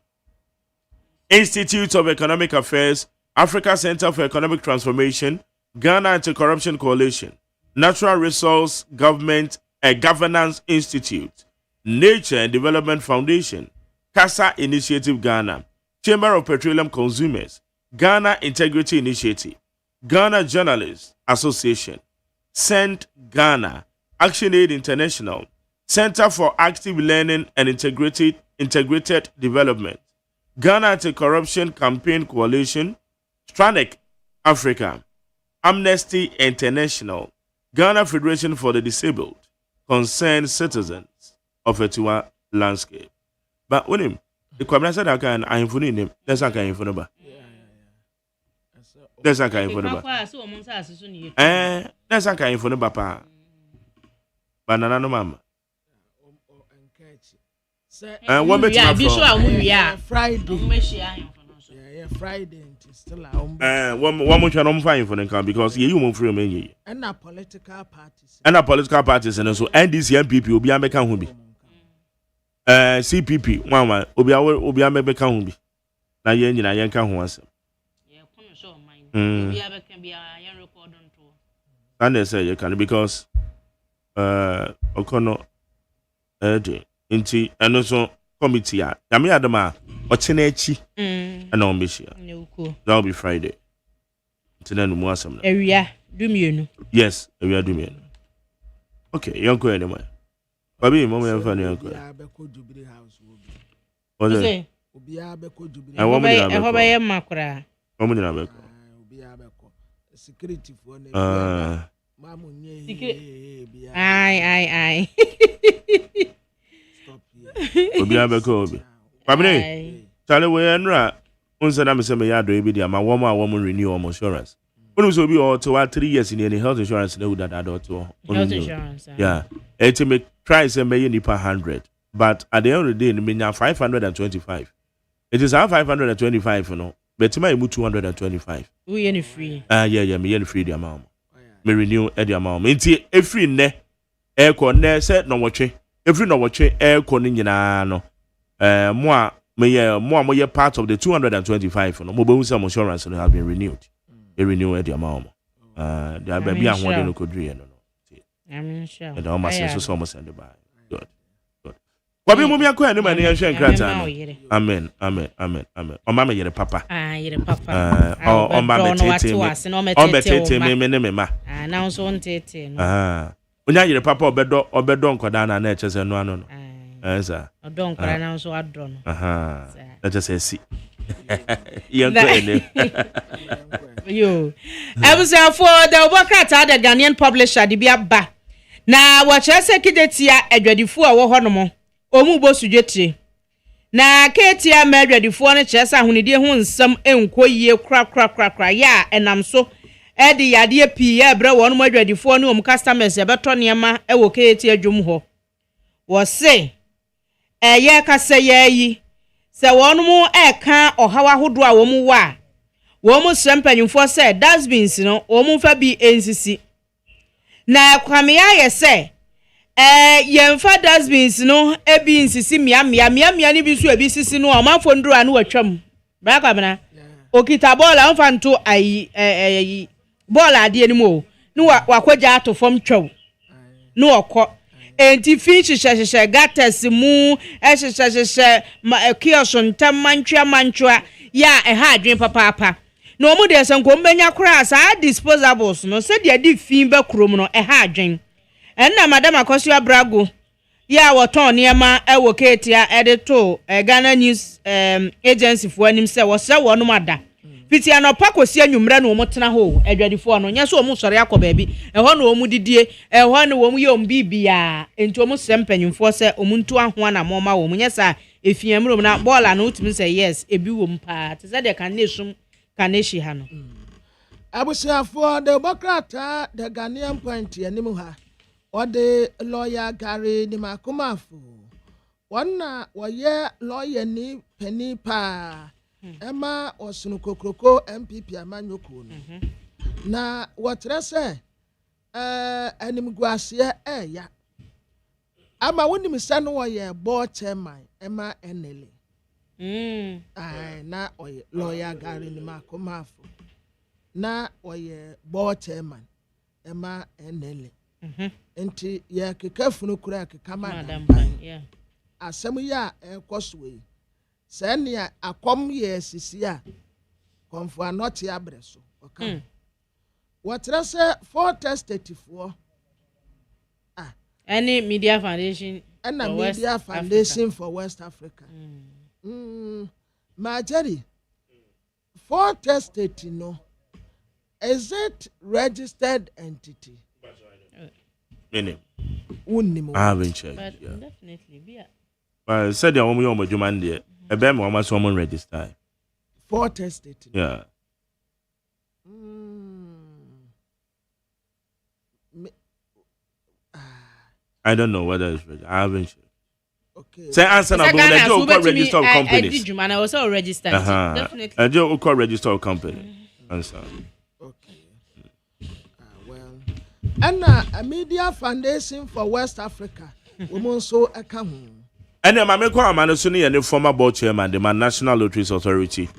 B: Institute of Economic Affairs, Africa Center for Economic Transformation, Ghana Anti-Corruption Coalition, Natural Resource Governance Institute, Nature and Development Foundation, CASA Initiative Ghana, Chamber of Petroleum Consumers, Ghana Integrity Initiative, Ghana Journalists Association, Send Ghana, ActionAid International, Center for Active Learning and Integrated Development, Ghana Anti-Corruption Campaign Coalition, Stranek Africa, Amnesty International, Ghana Federation for the Disabled, Concerned Citizens of Etua Landscape. But when him, the Kwabna said I can inform him, that's not kind of number. That's not kind of number. That's not kind of number, Papa. Banana no mama. And one bit of
D: Friday. Yeah, Friday still
B: one much I'm fine for them because you move free me.
D: And political parties.
B: And political parties and also NDC MPP will be a mekan hubi. CPP one obi a mekan hubi. Na yen nyina yen kan ho asem. And they say you can because okono inti and also committee ya me adama ochenechi and on bishia that'll be Friday tena no mu asem na
C: area dumienu
B: yes area dumienu okay yonko anyway baby mama yan fa ni yonko oze
D: obi abeko Jubilee
B: and woman na
C: ho be makura
B: woman na beko
D: obi abeko security for na mamu nye
C: ai
B: obi abeko obi Pabne Charlie we enra unsa na me say me yado e bi dia ma wo ma wo renew our insurance. When we be or to 3 years in any health insurance na would that to
C: health insurance.
B: Yeah. It me try say me nipa 100 but at the end of the day me nya 525. It is our 525 you know. But me 225.
C: We any free.
B: Yeah, me any free the amount. Me renew the amount. Nti e free ne Eko ne se no watwe. Every no watwe eko ni nyina no. Mo a me part of the 225 no. Mo be hu insurance no have been renewed. Renew the amount. There be a one no kodri no.
C: I'm sure.
B: And almost so almost send by. Good. Wabi mumia kwa ni mani yenshe nkrata. Amen. O mama yere papa.
C: Yere papa.
B: O mama tete me ma.
C: Na so on tete no.
B: Onya yere papa obedo nkoda na echese no ano no. Esa.
C: Odo nkora na so adro no.
B: Na just see. Yanko ene.
C: Yo. Ebusa for the Obokata the Ghanaian publisher di bia ba. Na wachese kidetia adwadifo a wo ho no mo. Omu bo sudwetire. Na ketia ma adwadifo no chese ahonidie ho nsam enko yie kra ya enam so edi yade pii ya bre won mo adwadifo no customers ya beto niema e wo ketia adwum ho. Wo se eye kase yi se won mo eka ohawa hodo a wo mu wa wo mu sempanyumfo se dustbins no wo mu fa bi ensisi na kwame ya ye se yemfa dustbins no ebi nsisi mia ni bi so ebi sisi no amafo nduru anu atwam bra kwabena okita ball amfa nto ayi ball ade ni mo no wakwaja ato fom twaw no okọ enti fish sheshe gates mu sheshe kioso ntam manchwa ya ha adwen papa no mu de sanko mbenya kura sa disposables no se de di fin ba krom no ha adwen enna madam akoso abrago ya woton niema ewo ketia edito Ghana News Agency fo anim se wo se wonum ada fiti anopa kosi anwumra no mo tena ho adwadifo no nya so mo sore akoba bi eho no mo didie eho no mo yom bibia enti mo sempanyimfo se omuntu aho na mo ma wo nya sa efiamro na ball na utimi se yes ebi wo mpa te se de kan nesum kaneshi ha no
D: abusiafo the Obokata the Ghanaian point anim ha ode lawyer Gary ni makomafo wonna woye lawyer ni pani pa Emma osunu kokroko MPP amanyoko no na wotre se animguase ya ama wonim se no woye board chairman Emma NLA na oye lawyer Gary ni makomafo na oye board chairman Emma NLA enti ya kekafunu kura kekama na asem ya ekoswe senia akom ye sisi a konfo anoti abreso oka wotre se for testative
C: any media foundation
D: for West Africa Majari for testative no is it registered entity
B: I haven't checked.
C: But definitely be
B: said the woman you man there. A bam woman someone register.
D: For tested.
B: Yeah. I don't know whether it's registered. I haven't checked.
D: Okay.
B: Say answer na but I do register companies.
C: I did I also registered. Definitely.
B: I do register company. Answer.
D: And a media foundation for West Africa. Women so account.
B: And then my Amano and the former board chairman, the National Lotteries Authority,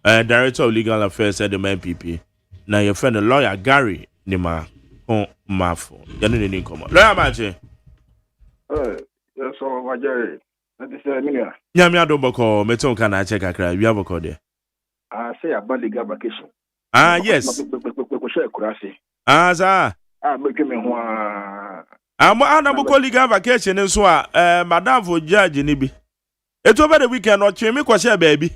B: Director of Legal Affairs at the MPP. Now your friend the lawyer Gary Nima Mafo. You need any come. Lawyer Maje.
S: Yes, so my Jerry. That is a million.
B: Yamia Doboko, Meton can I check a cry? You have a code there.
S: I say about legal vacation.
B: Yes. Sir.
S: Make me one.
B: I'm on legal vacation and so Madame for judge in Ibi. It's over the weekend or Chimmy Quasha baby.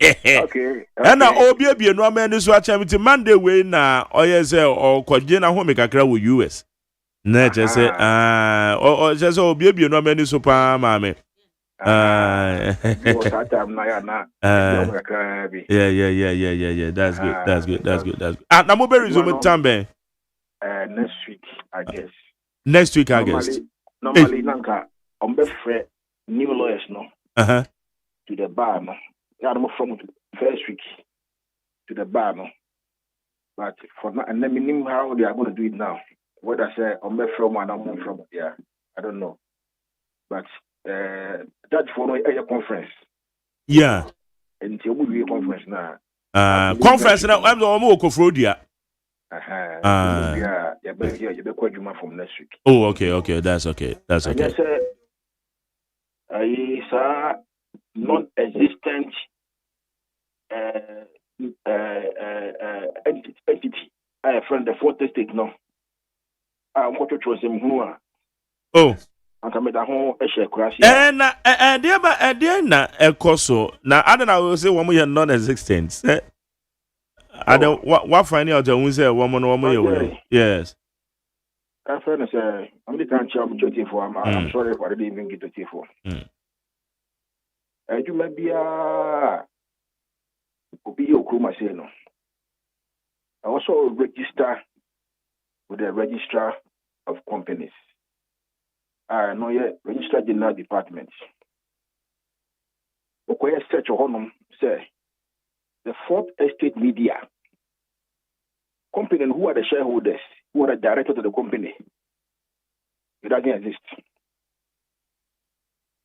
S: Okay.
B: And now all be no man is watching with Monday way now or yes or Quadjana home make a crowd with US. Net just say or just all be no man is super mammy. Yeah. That's good. And I'm over resume Tambe.
S: Next week, I guess.
B: Next week, I guess.
S: Normally, Nanka, I'm new lawyers, no. To the bar, no. Yeah, I'm from first week to the bar, no. But for now, and let me know how they are going to do it now. what I say, I'm from one, I'm from, yeah, I don't know. But that for a conference.
B: Yeah.
S: Until we conference now.
B: Conference now, I'm the Omo Kofrodia.
S: Yeah, you be quite from next week.
B: Oh, okay, that's okay. That's okay.
S: And yes, it's a non-existent entity. I have friend the fourth estate no. I'm going to choose him who are.
B: Oh.
S: And come at home a share crash.
B: And Koso. Now, I don't know, say one more non-existent. I don't what find out when say woman. Yes.
S: I friend say, I'm the can't charm 24. I'm sorry for I didn't even get 24. You may be your crew, my say no. I also register with the registrar of companies. I know yet registered general department. Okay, search honum say the fourth estate media company who are the shareholders, who are the directors of the company. It doesn't exist.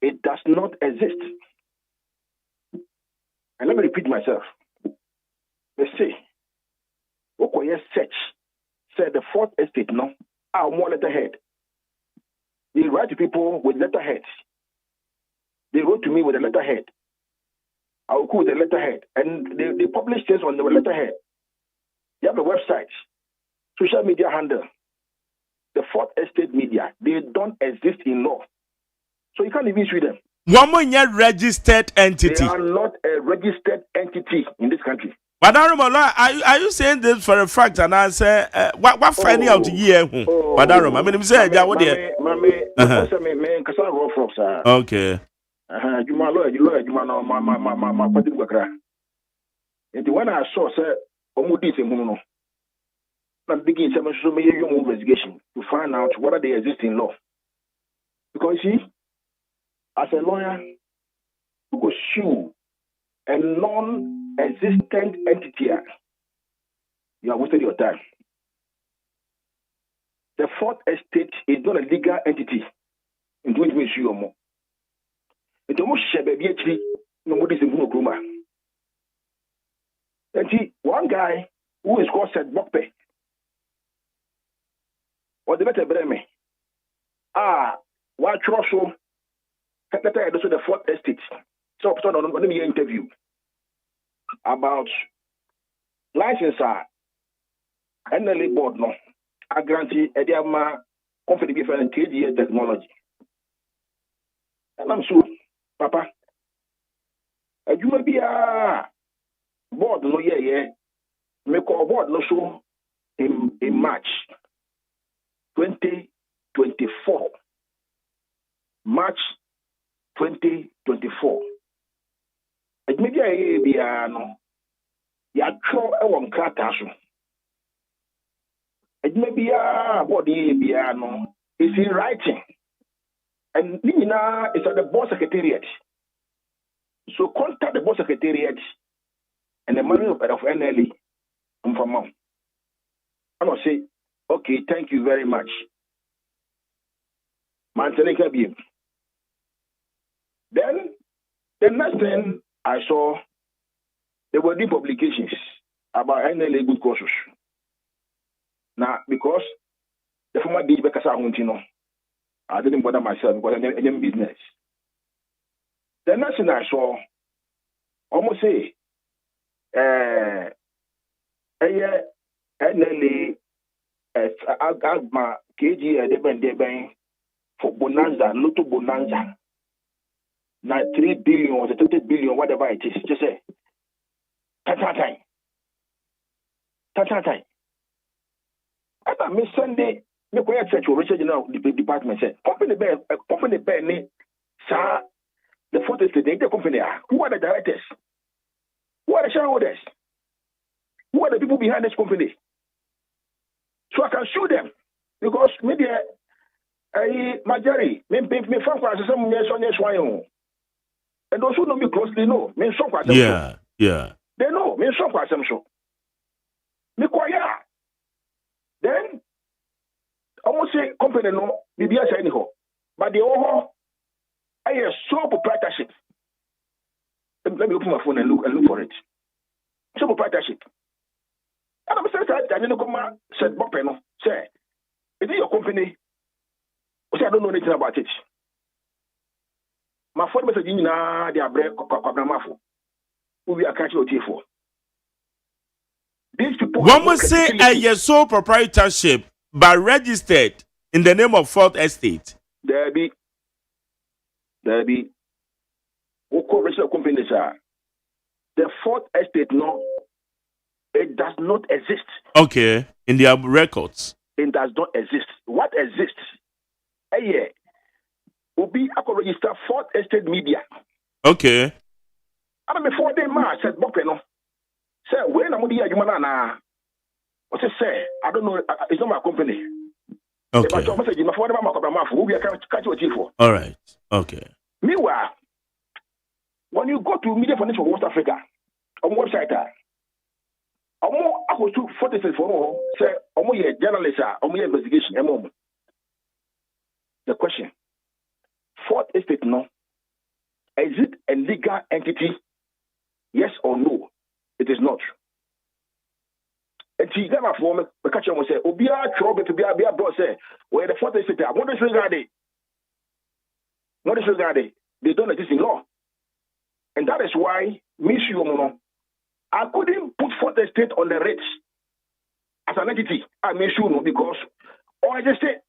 S: It does not exist. And let me repeat myself. Let's see. Okay, search say the fourth estate no are more letterhead. They write to people with letterheads. They wrote to me with a letterhead. I will call the letterhead. And they publish things on the letterhead. They have a website, social media handle. The fourth estate media, they don't exist in law. So you can't even sue them.
B: One more registered entity.
S: They are not a registered entity in this country.
B: But are you saying this for a fact? And I say, what finding out here? But I mean, I'm saying, yeah, what there? Okay.
S: You know, my when I saw, sir, I'm beginning some investigation to find out whether they exist in law. Because you see, as a lawyer, you could sue a non-existent entity. You have wasted your time. The fourth estate is not a legal entity in which we sue more. It almost share baby actually nobody's in Bruma. And see, one guy who is called Seth Bokpe or the better Breme. What Trosho that I do the fourth estate. So on me interview about license NLA board no. I grantee Ediama company different 3D technology. And I'm sure, Papa, you may be a board no yeah. Make a board no show in March 2024. March 2024. It may be a no. Ya tro e won krata so. It may be a body no. It's in writing. And Nina is at the board secretariat. So contact the board secretariat and the manager of NLE from mom. I will say, okay, thank you very much. Then the next thing I saw, there were the publications about NLA good courses. Now, because the former DJ Bekasa Huntino, I didn't bother myself because I am business. The next thing I saw, almost say, NLA Agma KG Deben for Bonanza, Lotto Bonanza. Now 3 billion or 30 billion, whatever it is, just say, time. After me Sunday, me go at church or regional department said, company bear ne, sir, the photos today, the company are. Who are the directors? Who are the shareholders? Who are the people behind this company? So I can sue them because maybe Majari, me from some yes, and those who know me closely know me so quite.
B: Yeah.
S: They know me so quite some show. Me quiet. Then almost say company no bibia say anyhow. But the overall I sole proprietorship. Let me open my phone and look for it. Sole proprietorship. And I'm saying that I didn't come said Bob no say is it your company? I don't know anything about it. My phone message na they are break kwabramafo. We are catching OT for. These people
B: one must say a sole proprietorship but registered in the name of Fourth Estate.
S: There be Oko companies are the Fourth Estate no, it does not exist.
B: Okay, in their records.
S: It does not exist. What exists? Yeah. Obi ako register Fourth Estate Media.
B: Okay.
S: I mean, 4 days ma said Bopeno. Say when I'm MONTIE AGYEMAN what say I don't know. It's not my company.
B: Okay. All right. Okay.
S: Meanwhile, when you go to Media Foundation for West Africa on website, I go to 46 for say journalist, investigation. The question: Fourth Estate, no, is it a legal entity? Yes or no? It is not. And she got my form. The catcher will say, "Obia trouble to be a boss." Say, where the Fourth Estate? What is regarding? What is regarding? They don't exist in law, and that is why I couldn't put Fourth Estate on the rates as an entity. I made sure because I just say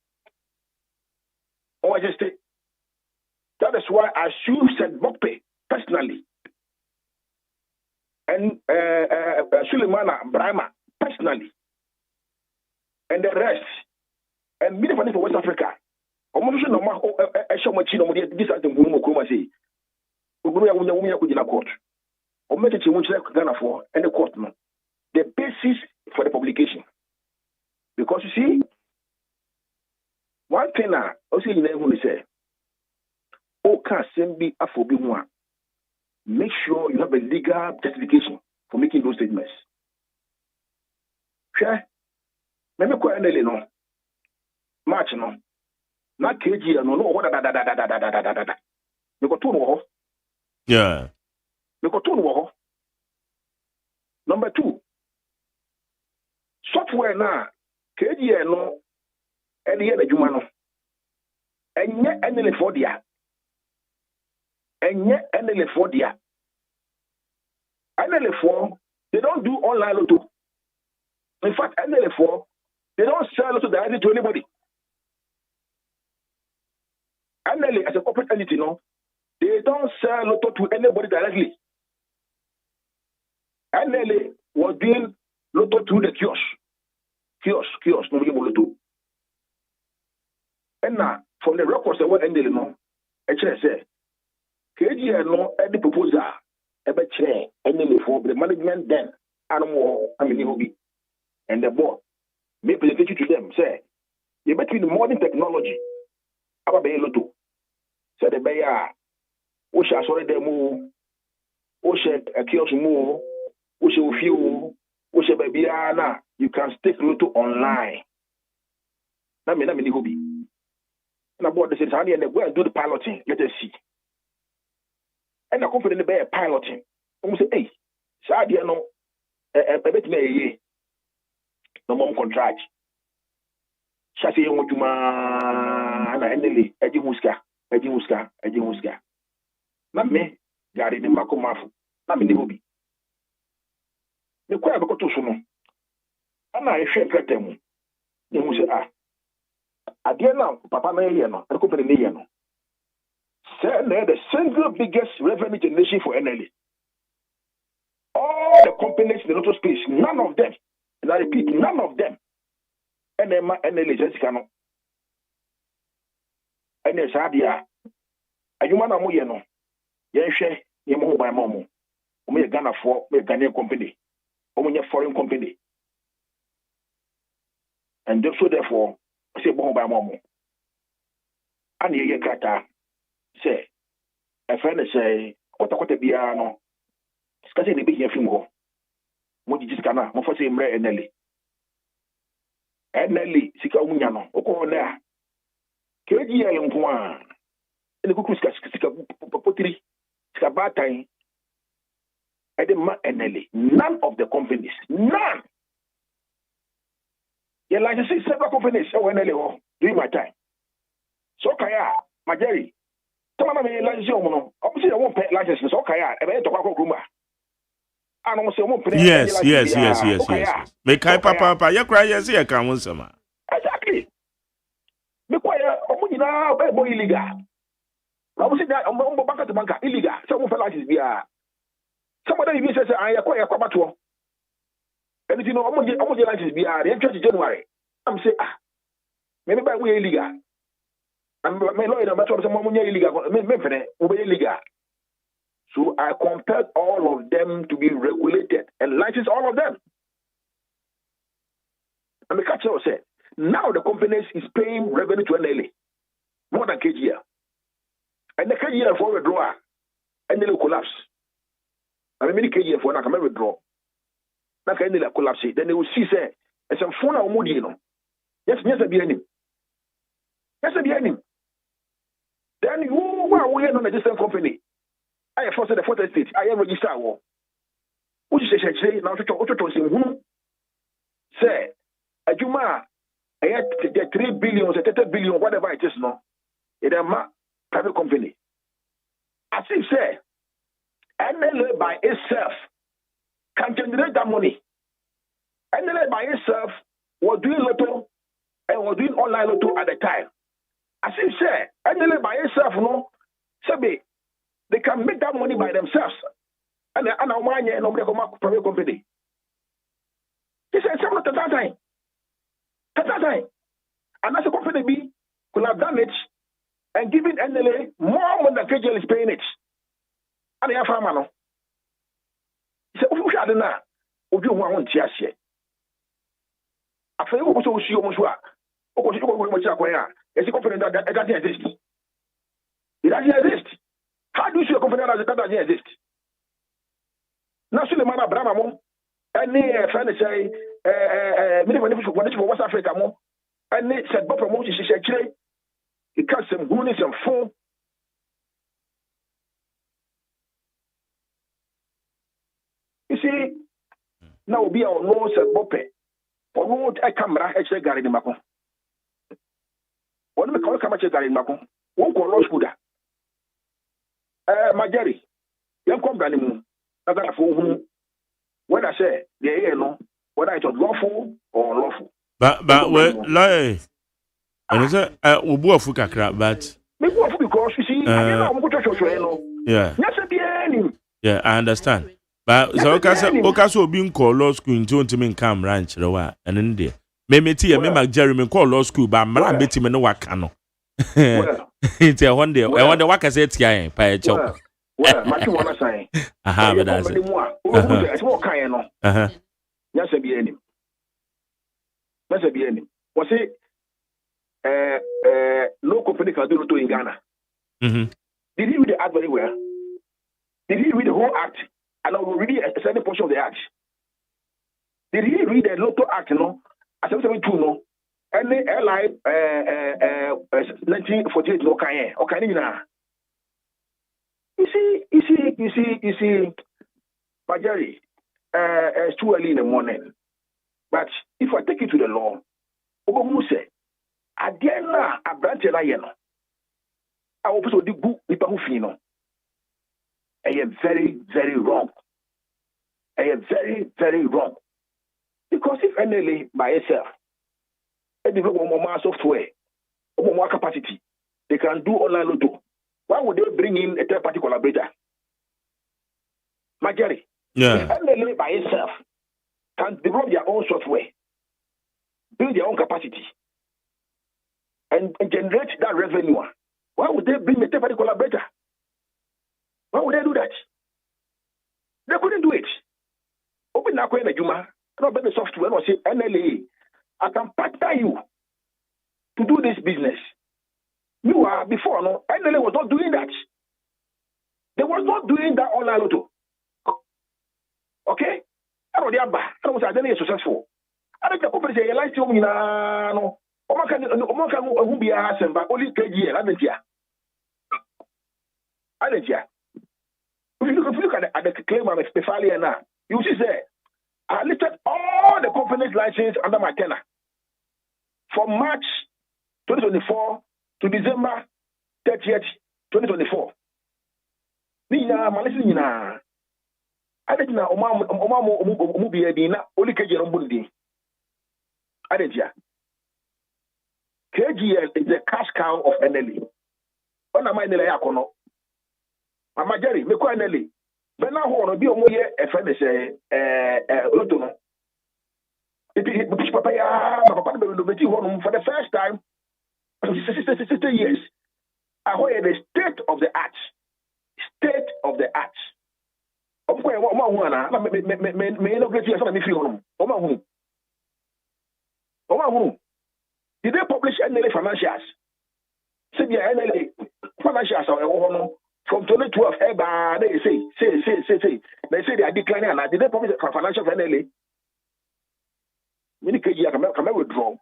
S: that is why I should said Bokpe personally and Suleimana Brahma personally and the rest and Media Foundation for West Africa. Almost no more. Show much no more. This is the room. Come say. We court. Or make it Ghana for and the court no. The basis for the publication. Because you see, one thing I also say, can be a one. Make sure you have a legal justification for making those statements. Sure. Let me quite no. March no. Not KG no what da. You got two.
B: Yeah.
S: You got two. Number 2. Software na KG no any other human no. And yet any for dia. And yet any for dia. NL4, they don't do online lotto. In fact, NL4, they don't sell lotto directly to anybody. NL as a corporate entity, no, they don't sell lotto to anybody directly. NL was doing lotto through the kiosk. Kiosk, no lotto. And now, from the records that were NL, no, HSA, KGN, no, any proposal. Ever chair any for the management then animal hobby and the board may present it to them say you between the modern technology about be loto say the bear we shall sorry them we shall a kiosk move we shall few we shall be na you can stake loto online na me hobby and about the city and go and do the piloting let us see. And the company be a piloting. We say, hey, Sadia no, a bit me no more contract. Chassis on Juma and Nelly, Eddie Huska. Not me, Gary de Macomafu, not me the hobby. The choir got to soon. And I shake them. You say, I dear now, Papa Mayano, and company Mayano. They're the single biggest revenue generation for NLA. All the companies in the lotto space, none of them, and I repeat, none of them, NLA just cannot. And there's Adia. Ayumana Moyano, Yenshe, Yemo by Momo, who may Ghana for a Ghanaian company, or when a foreign company. And so therefore, I say Bomo by Momo. And you get say, a friend say, what a piano. Scarcely be here from home. What you just cannot, more for say, Mre and Nelly. NLE sika umunya no oko na KGL nko a ene kuku sika potiri sika batan ede ma NLE none of the companies none ye like several companies e NLE ho during my time so kaya majeri tama me license o no obviously I won't pay license so kaya e be to kwa kruma ano se mo pray
B: yes me kai papa ye kra yes ye kan won sama
S: exactly me kwa ya omunyina be boy illegal obviously that ombo banka to banka illegal so mo pay license bia somebody you say I ya kwa bato and you know omo license bia the church January I'm say me buy we illegal and me lawyer na matter say mo illegal me fene we illegal. So I compelled all of them to be regulated and license all of them. And the catcher said, now the companies is paying revenue to NLA more than KGL. And the KGL for withdraw, NLA collapse. I mean, KGL for not withdraw. Now NLA collapse. Then they will see say, it's a phone or moody, you know. Yes, be any. Yes, be any. Then you are working on a distant company. I forced the fourth estate. I am registered. Which is say now to say Ajuma I had 3 billion, 30 billion, whatever it is now. It is a private company. As if say NLA by itself can generate that money. NLA by itself was doing lotto and was doing online lotto at the time. As if say NLA by itself no say they can make that money by themselves. And I'm one year, nobody come up private company. He said, some of the time. And as a company B could have done it and given NLA more money than KGL is paying it. And they have a man. He said, who shall now? Who do you want to see? After you go to see almost what? Is a company that doesn't exist. It doesn't exist. How do you see a company that doesn't exist? Now, Suleiman Abraham, any friend say, many for West Africa, and they said, but promotion is actually because some goonies and phone. You see, now be our nose and bope. For what I camera, actually, Gary Macon. What do we call Camacho Gary Macon? Won't call Ross Buddha. Majeri, young company, that's a fool. When I say the air, no, whether it's lawful or lawful.
B: But well, like, and it's a Ubu crap, but
S: maybe because you see,
B: yeah, yeah, I understand. But so Okaso being called law school in 20 min Cam Ranch, and in there. Maybe tea, maybe Jeremy call law school, but I'm betting me no wakano. It's a one day. I wonder what I said, Tian, by a joke.
S: Well, my one say,
B: but that's it.
S: It's more kind of. Yes, a be any. Yes, a be any. Was it no company can do to in Ghana? Did he read the act very well? Did he read the whole act? And I will read a certain portion of the act. Did he read the Lotto Act? No, I said, no. And the airline 1948 no can or can you now? You see, Bajari, it's too early in the morning. But if I take you to the law, Obamuse, Adiana, a branch of Ayano, I will also do book with Pahufino. I am very, very wrong. I am very, very wrong. Because if NLA by itself, they develop more software, more capacity, they can do online lotto. Why would they bring in a third-party collaborator? Majari, if NLA by itself can develop their own software, build their own capacity, and generate that revenue, why would they bring a third-party collaborator? Why would they do that? They couldn't do it. Open that coin, Juma, not the software, or say, NLA, I can partner you to do this business. You are before, no, NLA was not doing that. They was not doing that online lotto. Okay? I don't know, I don't know, successful. I don't know say like you no. Omaka who be a semba only KG and Adentia. Adentia. If you look at the claim of Stefalia now, you see say I listed all the company's license under my tenure from March 2024 to December 30th, 2024. Nina, Malisi Nina. I didn't know Omamu be a dina, only KG Rombundi. I didn't ya. KGL is the cash cow of NLE. When am I Nele Akono? Mama Jerry, me kwa NLE. But now, who be a more a friend say, Lotono. It push Papa, Papa, for the first time, 60 years. I heard the state of the art. State of the art. Of course, me no get here, so me feel home. Did they publish NLA financials? Say the NLA financials are from 2012. They say. They say they are declining. And did they publish financial NLA? Many KG come withdraw.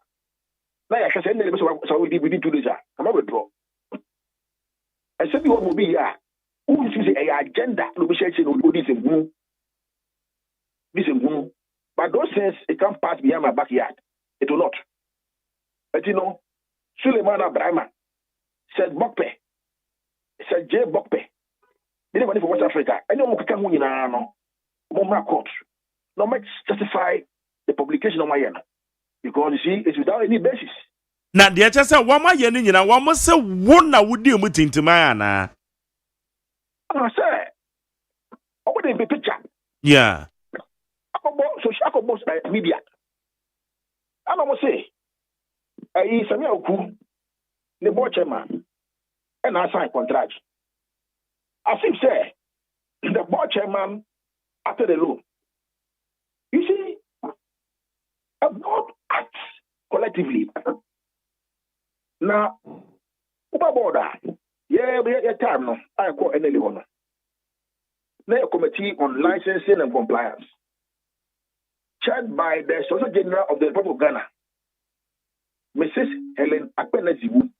S: Now I can say NLA so we did 2 days. Come withdraw. I said what will be here. Who is a agenda? No be sharing this is but those things it can't pass behind my backyard. It will not. But you know, Suleiman Abraham said Bokpe, said J. Bokpe. Anybody from West Africa, I don't know who you are no court. No much justify the publication of my yen. Because you see, it's without any basis.
B: Now, the other said, one my yen, you know, one must say, one I would deal with into my Anna.
S: I say, what would be picture?
B: Yeah.
S: So, Shako media. I don't say. I Samia Oku, the board chairman, and I sign contract. As if say, the board chairman after the law. You see, a board acts collectively. Now, Uber border, yeah, time no, I call any one. Now, a committee on licensing and compliance, chaired by the Solicitor General of the Republic of Ghana. Mrs. Helen Akpeneziwu,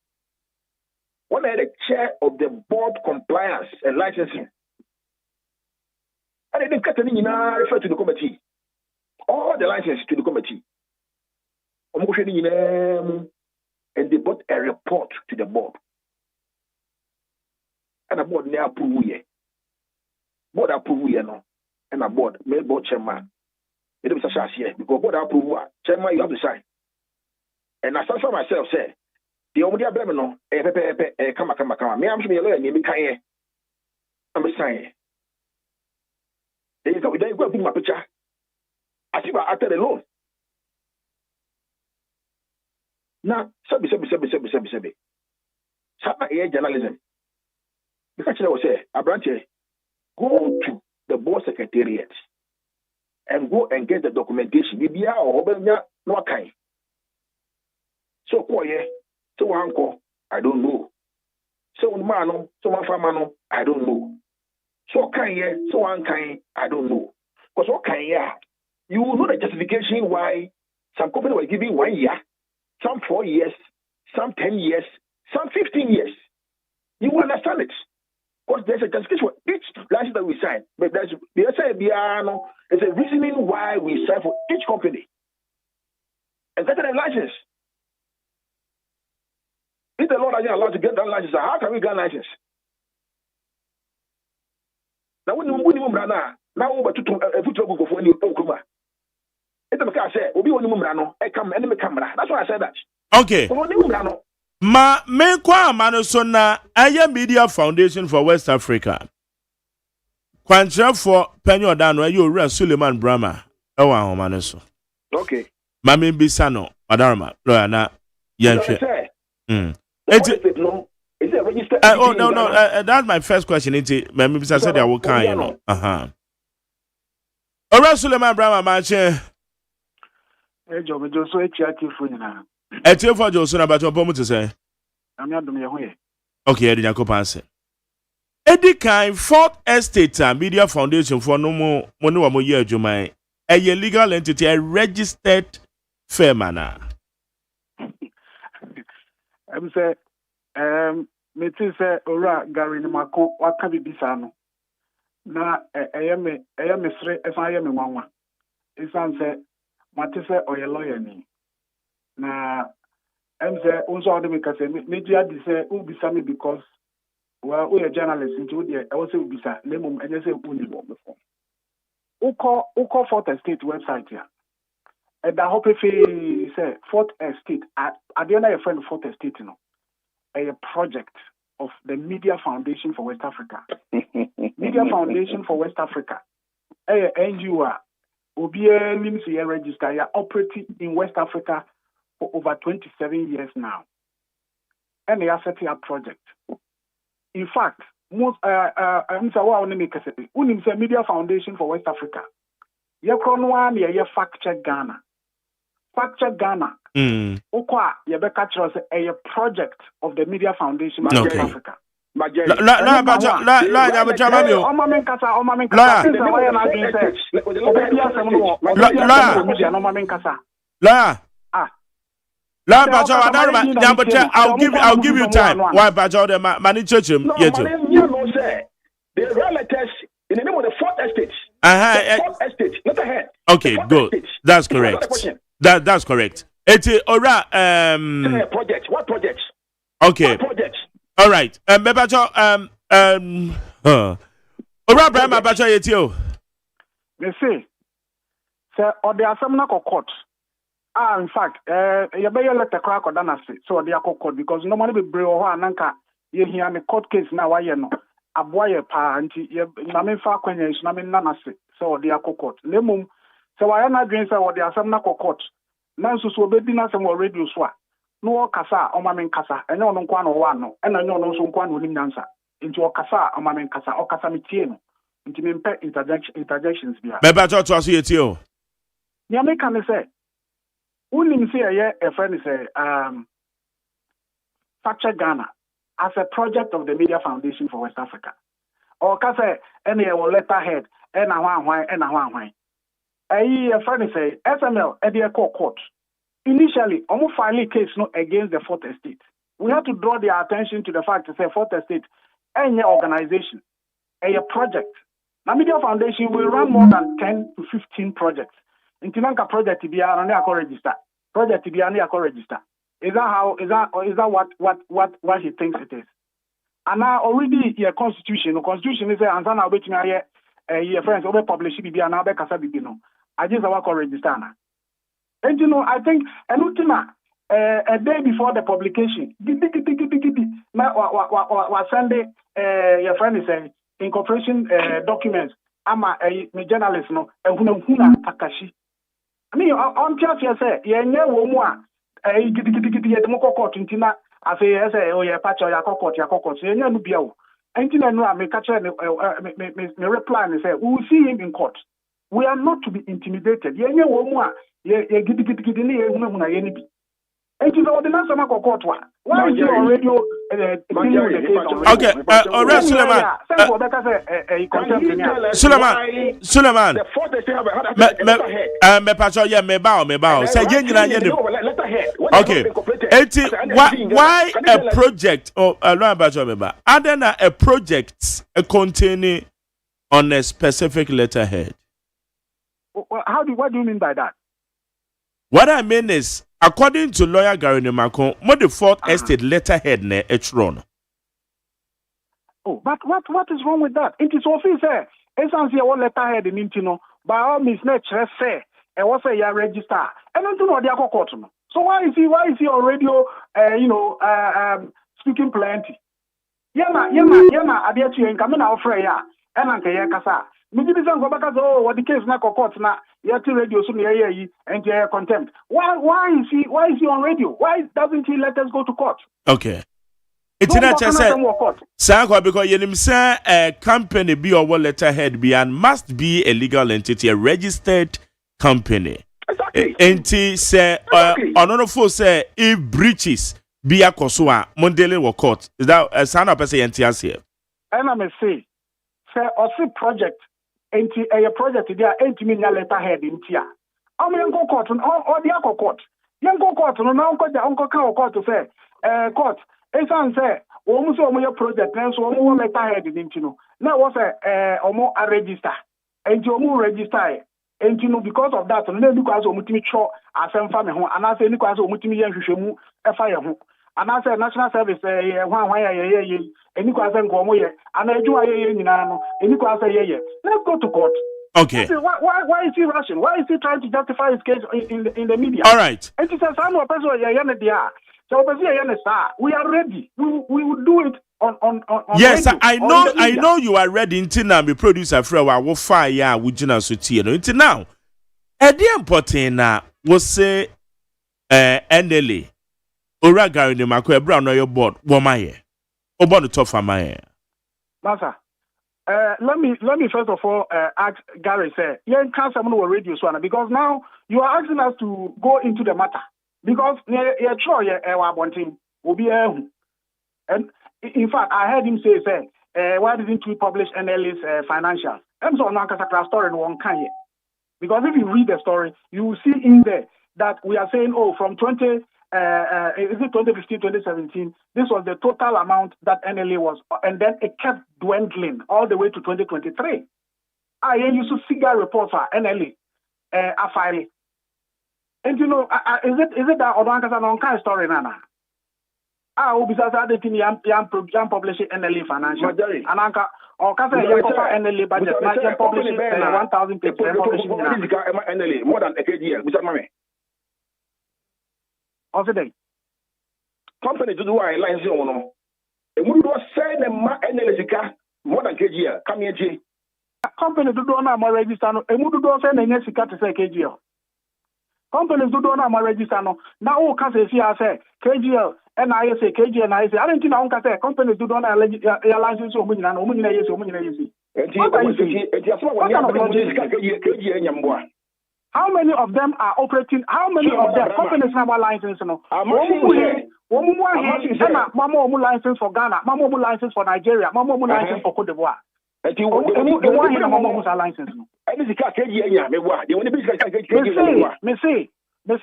S: one of the chair of the board compliance and licensing. And they didn't refer to the committee. All the licenses to the committee. And they brought a report to the board. And the board now approve it. Board approve it, no. And the board, main board chairman. It was a chance here because board approve chairman, you have to sign. And I for myself, say, the only abdominal, come. Me, I'm sure you're learning, you can't. I'm saying. Then you go bring my picture. I see what after the loan. Now, sabi. Sapa air journalism. Because I was say, Abranche, go to the board secretariat and go and get the documentation. Bibia or Hobenya, no kind. So quiet, so uncle, I don't know. So mano, so one famano, I don't know. So kind, so unkind, I don't know. Because what kind, you know the justification why some company were giving 1 year, some 4 years, some 10 years, some 15 years. You understand it. Because there's a justification for each license that we sign. But there's a reasoning why we sign for each company. And that's a license. If the Lord is allowed to get that license, how can we get license? Now, when you now over to a foot go for any Okuma. It's the car say, Obi on Mumrano, I come and camera. That's why I said that.
B: Okay. Ma me kwa manosona Aya Media Foundation for West Africa. Kwancha for Penyo Dano, you read Suleiman Brahma. Ewa homanoso.
S: Okay.
B: Mami Bisano, Adarma, Loana, Yanshe. Is it registered? No. That's my first question. It's Mami Bisa said I will kind, you know. Alright, Suleiman Brahma, Mache.
T: Hey, Joe, so it's for you now.
B: I tell for Johnson about your poem to say.
T: I'm not doing your way.
B: Okay, I didn't pass it. Eddie Kind, Fourth Estate Media Foundation for no more year, Jumai. A legal entity, a registered fair manner.
T: I'm say, me too say, ora Gary Mako, what can be bisano? Na, I am straight if I am a mama. It's answer, Matisse or a lawyer ni. Na, I'm say, also the make say, media say, ubisami because, well, we are journalists into the, I also ubisa, name and you say, uni before. Uko Fort Estate website here. And I hope if he say Fort Estate, at the end of your friend Fort Estate, you know, a project of the Media Foundation for West Africa. Media Foundation for West Africa. A NGO, OBA means you register, you operating in West Africa for over 27 years now. And they are setting up project. In fact, most Media Foundation for West Africa. You fact check Ghana. Fact check Ghana. Okwa Yebeka Trust a project of the Media Foundation for West Africa.
B: I'll give you time. Why Bajo the money church him?
S: The relatives in the name of the Fourth Estate. Fourth Estate, not ahead.
B: Okay, good.
S: Estate.
B: That's correct. That's correct. It's ora
S: project. What project?
B: Okay.
S: What project?
B: All right. Bajo ora Brahma Bajo yetio.
T: They say, sir, or there are some court. In fact, you better let the crack or dana say so they are court because normally be brave or nanka you hear me court case now why you know a boy a parent you namin fa kwenya is namin nana say so they are court lemum so why not doing so or there are some court now so baby na some radio so no kasa o mamin kasa ene ono kwa no wa no ena nyo no so kwa no nim nyansa into o kasa o mamin kasa o kasa mitie no into me pe interjections bia
B: me ba to aso yetio
T: ni ameka me say unim say a friend say Facture Ghana as a project of the Media Foundation for West Africa. Or kase any letterhead and a one. A friend say SML at the court. Initially, almost filing case no against the Fourth Estate. We have to draw their attention to the fact that the Fourth Estate any organization, a project. The Media Foundation will run more than 10 to 15 projects. Intinanka project to be register. Project to be register. Is that what he thinks it is? And now already your constitution. The constitution is a answer now waiting your friends over publish it be an abe kasa bibino. I just want to register now. And you know, I think a day before the publication, was Sunday your friend is saying incorporation documents. I'm a journalist no huna takashi. I mean, I'm just say, yeah, woman, court intina. I say, oh, yeah, patch or your court, so you know, be out. And I know I may catch me reply and say, we will see him in court. We are not to be intimidated. Yeah, woman, yeah, and you know, the last time court one. Why is your radio
B: okay, alright, Suleiman. Me pacho yeah me bow. Say okay. Why a project or other than a project containing on a specific letterhead?
T: What do you mean by that?
B: What I mean is, according to lawyer Gary Macon, what the Fourth Estate letterhead ne etron.
T: Oh, but what is wrong with that? It is officer. Essence your letterhead in Intino. By all means, nature say, and what say you register. And don't know the court. So why is he on radio? Speaking plenty. Yana. Adia to you come out for ya. And Anka Kasa. Maybe this go back as what the case na court na yet radio so near and contempt. Why is he on radio? Why doesn't he let us go to court?
B: Okay. It's not just said because you say a company be or letterhead be and must be a legal entity, a registered company.
S: Exactly.
B: Entity say another for say if breaches be a kosua mondele or court. Is that a sign of person here?
T: And I may say also project a project there 8 million letterhead in tia. Uncle court or the Uncle court. Uncle court, no, Uncle court to say, court. It's answer. Almost all your project, and so more letterhead, didn't you know? Now was a register, and you more register, and you know because of that, and then because of Mutimi Cho, as some family, and I say because of Mutimi Yanshu, a fire, and I say national service, one way, and you can go and I do and you can say, let's go to court.
B: Okay.
T: Why is he rushing? Why is he trying to justify his case in the media?
B: All right.
T: And he says, I'm a person, so we are ready. We will do it on
B: yes,
T: radio,
B: I know you are ready until now. Me producer Fred will fire with Jina Suti. Until now, the important na was say NLA ora Gary ne Mako Brown on your board. Womaye, obo the top of my
T: Master, let me first of all ask Gary say, yeah, can't someone will radio so because now you are asking us to go into the matter. Because will be and in fact, I heard him say, why didn't we publish NLA's financials? I'm so not a story in one kind. Because if you read the story, you will see in there that we are saying, from 2015, 2017, this was the total amount that NLA was, and then it kept dwindling all the way to 2023. I used to figure reports for NLA, a file. And you know, is it that Odonkasa non kind story, Nana? Because I didn't publish NLA financial. And Anka, or Casa NLA budget, I publish 1,000 pages.
S: NLA more than a year, Mr. Mame.
T: Also, then,
S: company to do a line zone. And we will say the NLA more than a year. Come here, G.
T: Company to do not register, and we do send a Jessica to say KGL. Companies do not register no. Now who can say KGL and I say KGL and I say I don't think I can say companies do not license or money and money yes or money yes. How many of them are operating? How many of them companies have a license no? Mama license for Ghana, Mama license for Nigeria, Mama license for Cote d'Ivoire. Me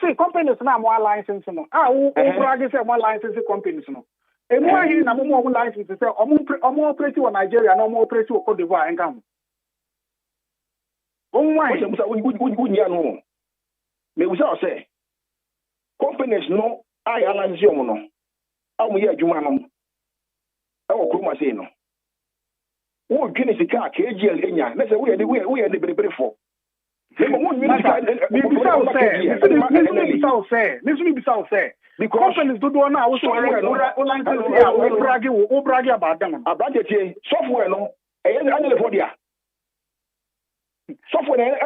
T: say companies na more license no. Who brag say more license companies no. E mo ahi na mo license say omo operate in Nigeria na omo operate in Cote d'Ivoire engam.
S: Me usa say companies no I license yo no. Amu ye adwuma no. E wo kroma say no. Who can see car KGL Enya? Let's say we are the very for. Because companies do not know brag about them. Software no, software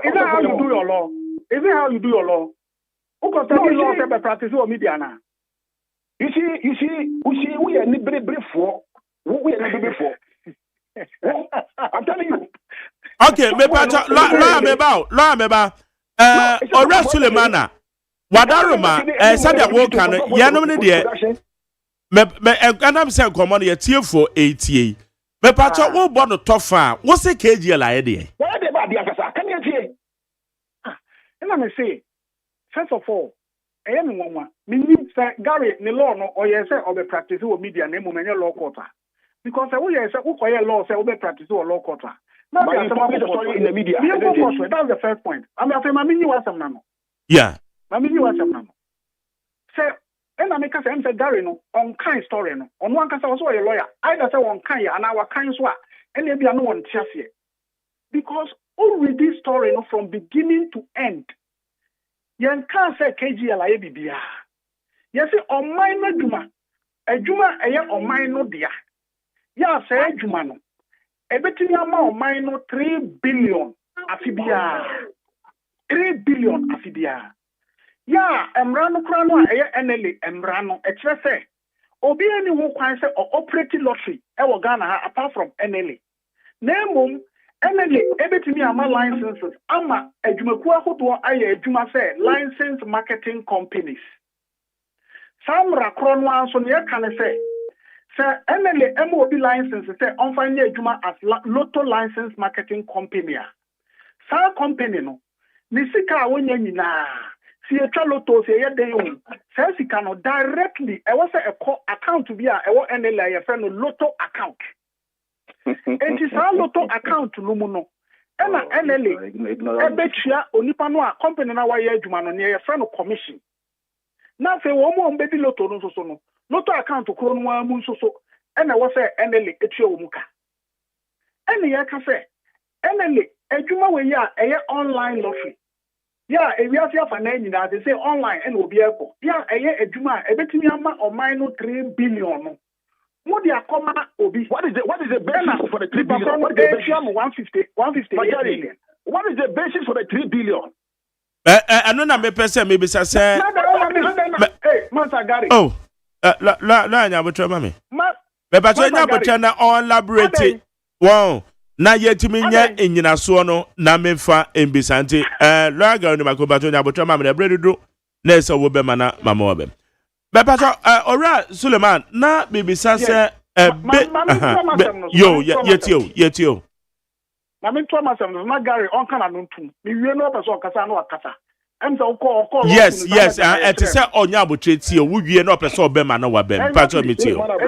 S: is that how you do your law? Is it how you do your law? Who can tell you law by practice or media now? You see, we are not very for. We are not very for. I'm telling you.
B: Okay, me pacha la me ba. Ora Sulemana. Wadaruma, sadia wo kan yanom ne de. Me anam say common ye tie for 80. Me pacha wo bo no tofa. Wo se KG la ye de.
S: Why dey ba dia kasa? Kan ye tie?
T: Let me say, first of all, I am one. Me need Gary ni law no or yes or be practice or media name menye law court. Because we yes who law say we practice or law court. Now we are
S: in the media.
T: That's the first point. I mean, I mean you are some now.
B: Yeah.
T: I mean you are some now. Say and I make us say Gary no on kind story no. On one case also a lawyer. Either say one kind and our kind so and there be no one here. Because all with this story no from beginning to end. Yen can say KGL aye bibia. Yes, on mine no Juma aye on mine no dia. Ya say Juma no. Ebetini ama on mine no 3 billion afibia. 3 billion afibia. Ya emrano krano aye NLA emrano etre say obi ani wo kwan say operate lottery e wo Ghana apart from NLA. Nemum NLA ebetimi ama licenses ama adwumaku ahodo aye adwuma say licensed marketing companies. Samra krono anso ne kan say Sir, NLA MOB license say on find adwuma as lotto license marketing company. Sa company no. Ni sika wonya nyina. Si etwa lotto se ye den yo. Sa sika no directly e was a account bi a e wo NLA ye fe no lotto account. Enti sa lotto account no mu no. Ena NLA ebetua onipa no a company na wa ye adwuma no ne ye fe no commission. Na fe wo mo mbedi lotto no so no. Lotto account kro no amu so ena wo say NLA etua wo muka. Ena ye ka say NLA adwuma we ya eye online lottery. Ya ewiase afa na nyina they say online and obi eko. Ya eye adwuma ebetimi ama oman no 3 billion no. Mo dia akoma obi. What is the basis for the 3 billion? What is the basis? 150 million. What is the basis for the 3 billion?
B: I know na me person maybe say
T: hey, Manta Gary.
B: Oh. La nya botra mami. Be ba so nya botra na on laborate. Wow. Na yetimi nya enyinaso no na memfa embisante. La ga ni makoba to nya botra mami na bredudu. Na eso wo be mana mama wo be. Be pa so ora Suleiman na bibisa se yo yetio.
T: Na me to masem na Gary on kana no ntum. Me wie no person kasa na wakasa.
B: Yes, and to say on your buttress, you would be no person of Bema no Wabem, part of me too. Okay.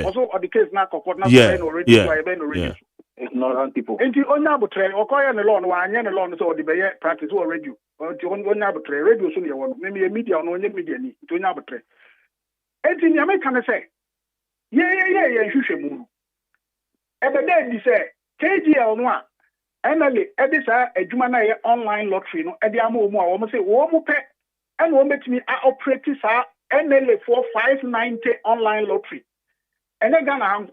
T: Also, the case now,
S: ignorant people.
T: And the on arbitrary or coin alone, one yen alone, so the practice or radio. Or to one arbitrary radio, so you want maybe a media or no media to an arbitrary. And in the American say, yeah, you should move. Every day, they say, KGL no, NLA, Edisa, a Jumana online lottery, no, Ediamo, almost say, Womo pet, and won't make me operate NLA 4590 online lottery. And then Ghana,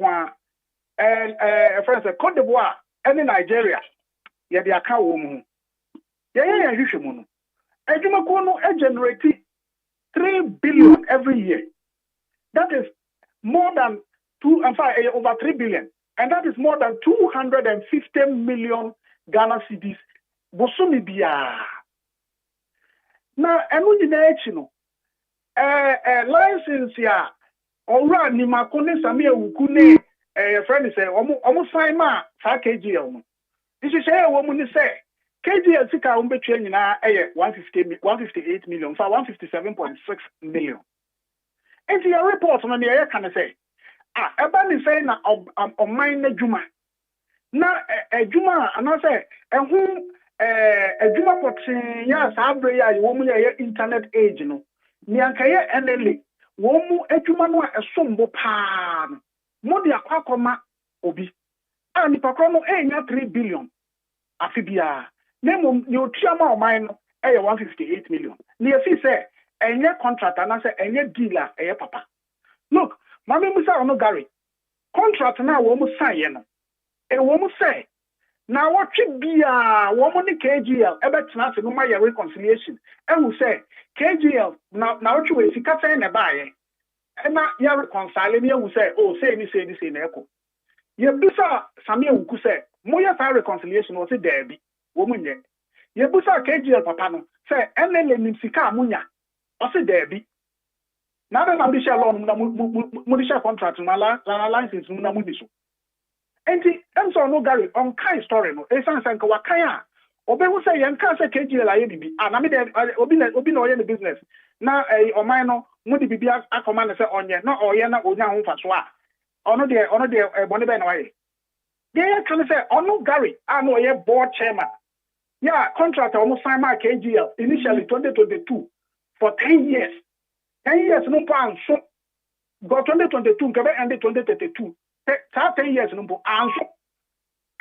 T: and a friend said, Cote d'Ivoire, and in Nigeria, yeah, the account woman. Yeah, you should move. Ejumakono generate 3 billion every year. That is more than over 3 billion. And that is more than 250 million Ghana cedis. Bosumi biya. Now, enu jina license ya. Ora ni makone samia ukune. Friend say, omo sign ma sa KGL no. This is say womu ni say KGL sika umbe training na 158 million, for 157.6 million. And your report on the air can say. Eba ni say na oman na juma na juma ana say ehun juma potin ya sabre ya wo mu ya internet age no ni anka ye NLA wo mu juma no esombo pa no mo dia kwakoma obi ani pakro no enya 3 billion afibia na mo ni otuama oman no 158 million ni efi say enye contract ana say enye dealer papa. Look, Mami Musa ono Gary. Contract na wo mu sign no. E wo mu say na what bia wo mu ni KGL e betena se no ma ye reconciliation. E hu say KGL na what we sika say na ba ye. E na ya reconcile me hu say say ni na eko. Ye bisa Samia Wuku say mo ya fa reconciliation o say there bi wo mu nye. Ye bisa KGL papa no say NLA nim sika amunya o say there bi. Now that I'm share law, share contract, my license, no mudiso. And the answer no Gary on kind story no. Esan sanka wakaya. Obe who say yanka say KGL IDB. And I mean, obi no the business. Now or mino mudi bibia a command say onye no or yana onya hon faswa. Ono de boni ben way. They can say ono Gary I know ye board chairman. Yeah, contract almost signed my KGL initially 2022 for 10 years. 10 years no plan so got 2022 kebe ended 2032 10 years no answer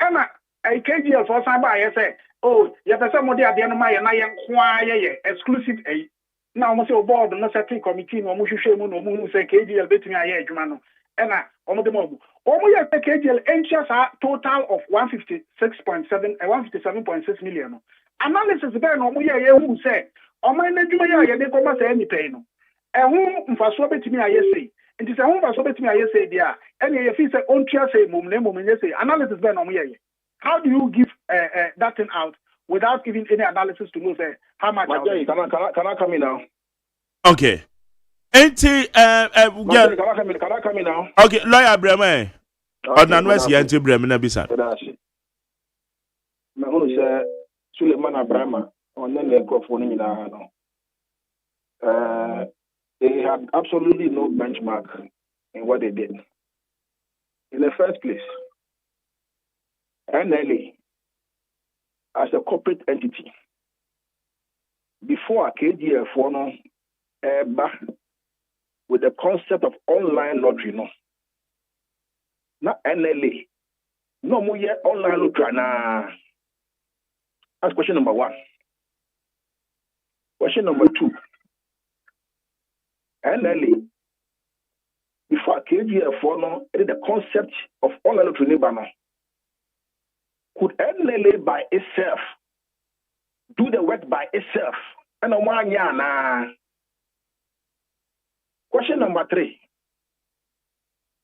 T: ena KGL for sign by say you person mo dey ade no ma ye na ye kwa ye exclusive na mo say board no setting committee no mo hwehwe mu no mo say KGL betimi aye adwuma no ena omo de mo ye KGL interest total of 156.7 157.6 million no analysis be no mo ye hu say omo na adwuma ye de ko ma say any pay no mfaso betimi ayese nti se mfaso betimi ayese dia ene ye fi se ontua se mum na mum nye se analysis be no mo ye how do you give that thing out without even any analysis to know say how much.
S: Can I come in now?
B: Okay. Can I
S: come in now?
B: Okay, lawyer Bremen. On West Yanti Bremen Bisa.
S: My own is Suleiman Abraham on the microphone in the they had absolutely no benchmark in what they did. In the first place, NLA as a corporate entity before KGF with the concept of online lottery, no. Not NLA. No more yet online lottery. Nah. That's question number one. Question number two. NLA, before KGF the concept of online lottery, could NLA by itself do the work by itself? And question number three.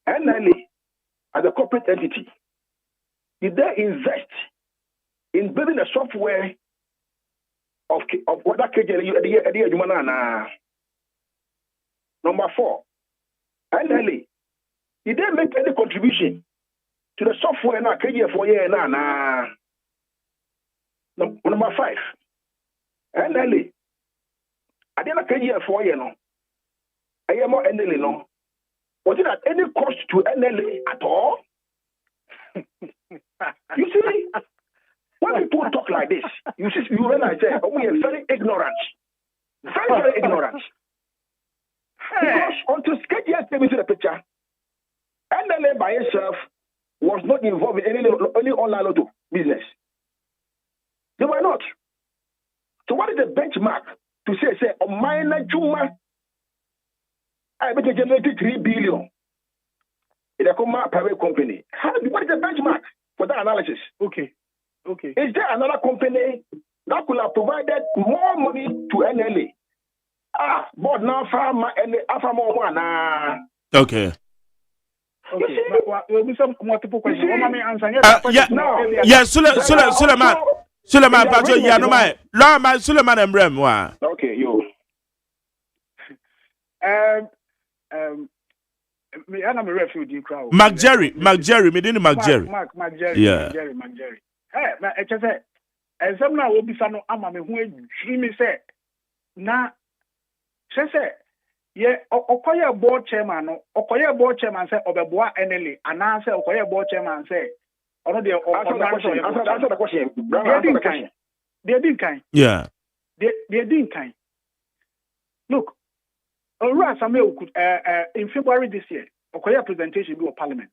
S: NLA, as a corporate entity, did they invest in building the software of what that KGF? Number four, NLA, did they make any contribution to the software now KGF for year now? Number five, NLA, I didn't KGF for year no. I am more NLA no. Was it at any cost to NLA at all? You see, when people talk like this, you realize that we are very ignorant. Very, very ignorant. Because until KGF came into the picture, NLA by itself was not involved in any online lotto business. They were not. So what is the benchmark to say a minor Juma I bet generated 3 billion in a private company? What is the benchmark for that analysis?
T: Okay.
S: Is there another company that could have provided more money to NLA? But now for more one.
B: Okay.
T: Okay. Will be some multiple questions.
B: Suleiman Pacho Yanoma. Lama Suleiman and Brem.
S: Okay, you.
T: Me and I'm a refugee crowd.
B: McJerry, me didn't McJerry.
T: McJerry.
B: Yeah.
T: McJerry. Hey, I just said, and some now will be some amame who dreamy say. Na, she said, yeah, Okoye board chairman say, Obeboa NLA, and I say, Okoye board chairman say, answer the question. They didn't kind.
B: Yeah.
T: They didn't kind. Look, in February this year, Okoye presentation to Parliament.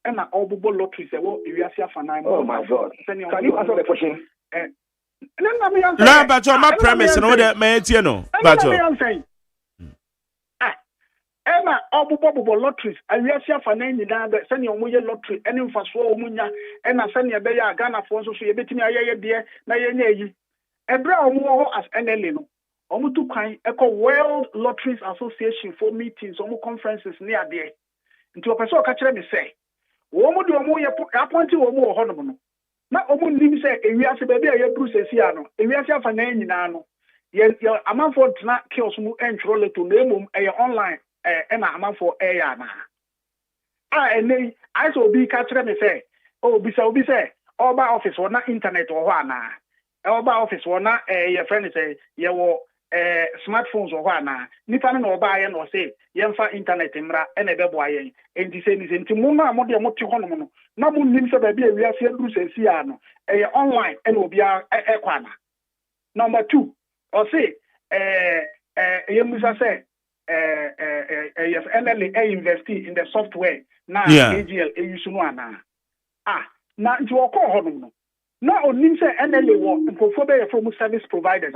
T: And all bubble lottery say, well, you are for 9 months.
S: Oh my God. Can you answer the question?
B: No, but you're my premise and all that, man, you know. But
T: Emma, all bubble lotteries, and we are here for 9 years, send your lottery, and in for so munya, and I send your Baya Ghana for so you bet me a year, Naye, and brown more as NLA. Omutu Kwan Eco World Lotteries Association for meetings, conferences near there. Into a person catch me say, Womo do a appointed or more honorable. Not Omun Lim say, and we are baby a Bruce Siano, and we are here for 9 nano. Yet your amount for not kills mu and troll to name a online and amount for a yana. And then I shall be catch me say, oh, be say, all by office or not internet or one. All by office or not your friend say, you smartphones or what now? Nipan no buy and or say, Yamfa internet imra and a beboy, and the same is into Muna Modia Motihono. No moon names of baby, we are seeing Bruce and Siano, online and will be a equana. Number two, or say, Yamusa say, NLA investing in the software now, AGL, Yusuana. Now into a call hono. Now on Nimsa NLA work and for from service providers.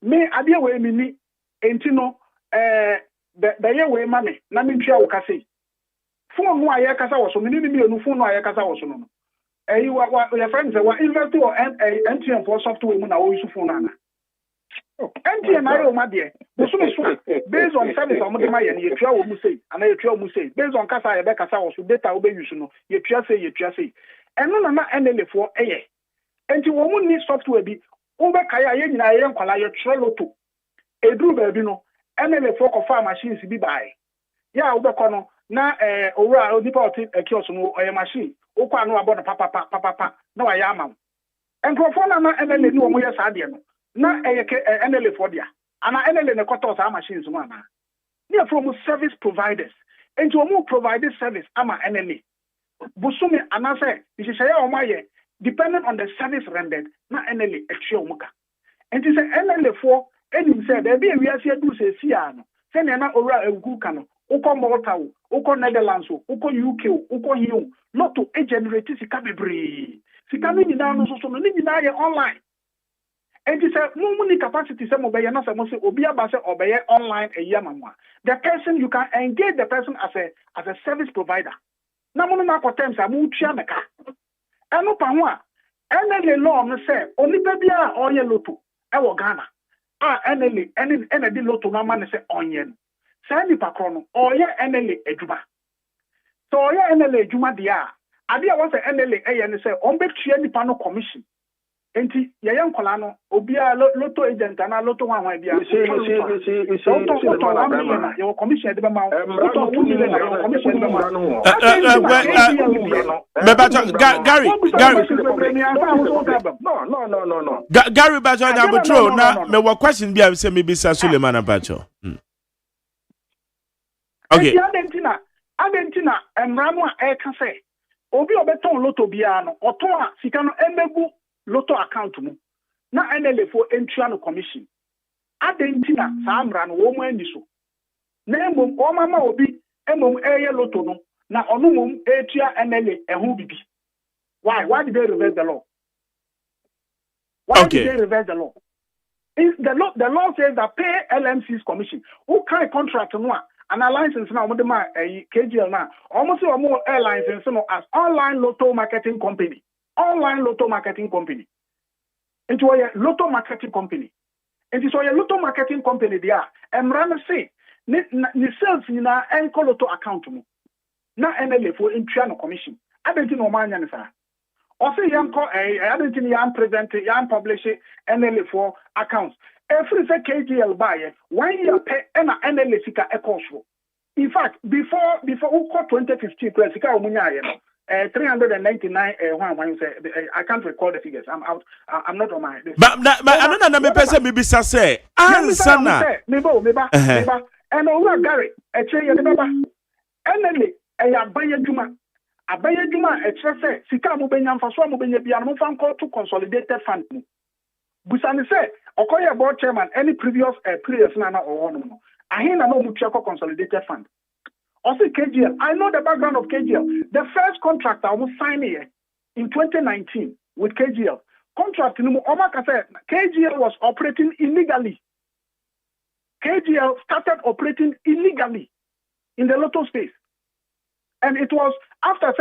T: Me adia we mini entino the way money na me twa wo kase phone no aye kasa wo so me ni no phone no aye kasa wo so no your friends say wa invest or MTN for software mu na wo use phone ana MTN ayo ma de so based on service o mo de ma ye ye twa wo mu say ana ye twa wo mu say based on kasa ye be kasa wo so data wo be use no ye twa say eno na NLA for eye enti wo mu ni software bi wo be kaya ye nyina ye nkwala ye troloto eduru ba bi no enele for kofa machines bi bae ya wo be kono na owura odipa oti kiosk no oye machine wo kwa no abo no papa na wa ya ama enkrofo na enele ni wo mo ye sa de no na enele for dia ana enele ne koto sa machines mo ana they are from service providers and to more provide service ama enele busumi anase ishishaya omaye depending on the service rendered na enele extra omuka and it say enele for enim say there be we ase do say sia no say na owura egu ka no uko Malta uko Netherlands uko UK uko hiu lotto e generate sika bebre sika ni nyina no so no ni nyina ye online. And you say, no capacity, some obey, not some say, obey, obey online a yamama. The person, you can engage the person as a service provider. Now, one of our terms are muchiameka. And no power. And the law say, only baby or ye loto, our Ghana. NLA, and the loto, no man say onion. Sandy Pacrono, or ye NLA ejuma. So ye NLA juma dia. Adia was a NLA and say, on bet any panel commission. Enti yayan kolano obia lotto agent na lotto wan wan bia your commission de ma lotto 2 million your commission de ma
B: Gary Bajo na botro na me wa question bia say me bisa Suleiman Bajo okay
T: adentina emramo e ka say obi obeton lotto bia no oton a sika no emegu lotto account mu na NLA for entry commission adentina sa amra no wo mu ani so na emom o mama obi emom eye lotto no na onu mom etua NLA ehu bibi why did they reverse the law did they reverse the law the law says that pay LMC's commission who can contract no an license now with the KGL now almost more airlines no as online lotto marketing company. Into a lotto marketing company. Into a lotto marketing company there. And run say, ni sales na enko lotto account mu. Na NLA for internal commission. I don't know man yansa. Also yanko I don't know yan present yan publish NLA for accounts. Every KGL buy 1 year pay NLA sika ekosho. In fact, before 2015, sika omunya ye no. 399 I can't recall the figures. I'm out. I'm not on my.
B: But I don't know. Me person me bisa say. Answer na.
T: Meba. And over Gary. Eche ye meba. Enele abaye juma. Abaye juma eche say sika mo benya mfaso mo benya bia no fan call to consolidated fund. Busani say okoye board chairman any previous periods na or no. Ahina no mutua consolidated fund. Also KGL, I know the background of KGL. The first contract I was signed here in 2019 with KGL. Contract, KGL was operating illegally. KGL started operating illegally in the lotto space. And it was after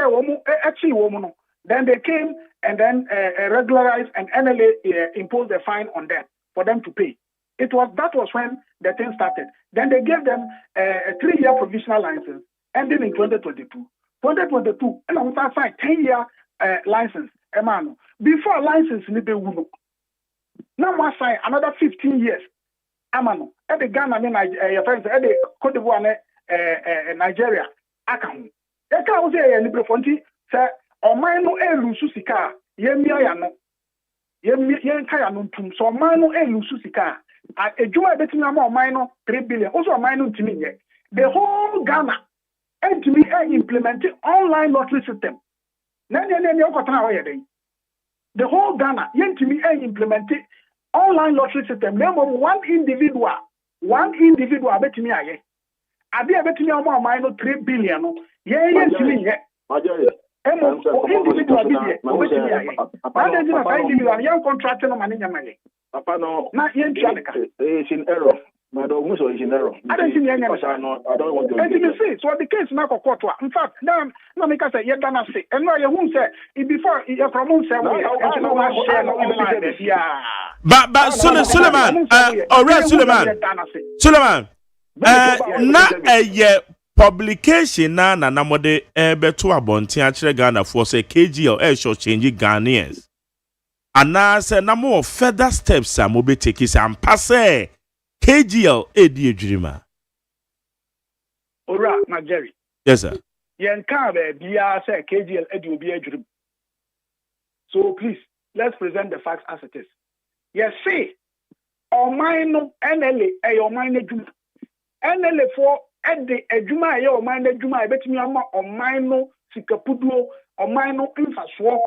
T: then they came and then regularized and NLA imposed a fine on them for them to pay. That was when the thing started. Then they gave them a 3-year provisional license, ending in 2022. 2022, and I was assigned 10-year license. Before license, now I sign another 15 years. Amano, at the Ghana, your friends, at the Cote d'Ivoire, Nigeria. Akahu. Eka was a libre fonti, say, or mine no a lususika, yemiano, tum, so mine no a lususika. A joy betting amount minor 3 billion, also a minor to me. The whole Ghana and to me implemented online lottery system. The whole Ghana, to me implemented online lottery system. One individual bet me I bet me amount minor 3 billion. To me. Individual contracting on money.
S: Papa no, it's in error. My dog is in error.
T: I don't want to. And so the case now court. In fact, now because you done say, and now you won't say before you promote say
B: but Suleiman, Suleiman, na a publication na namode beto abonti a kire Ghana for say KGL show change Ghanaians. anaasɛ na mo further steps a mo be take is ampase KGL edi adwuma.
T: Ora na Jerry.
B: Yes sir.
T: Yen ka be bia say KGL edi obi adwuma. So please, let's present the facts as it is. Yes, see, Oman no NLA e Oman adwuma. NLA for edi adwuma e Oman adwuma e betimi ama Oman no sikapuduo, Oman no infrastructure.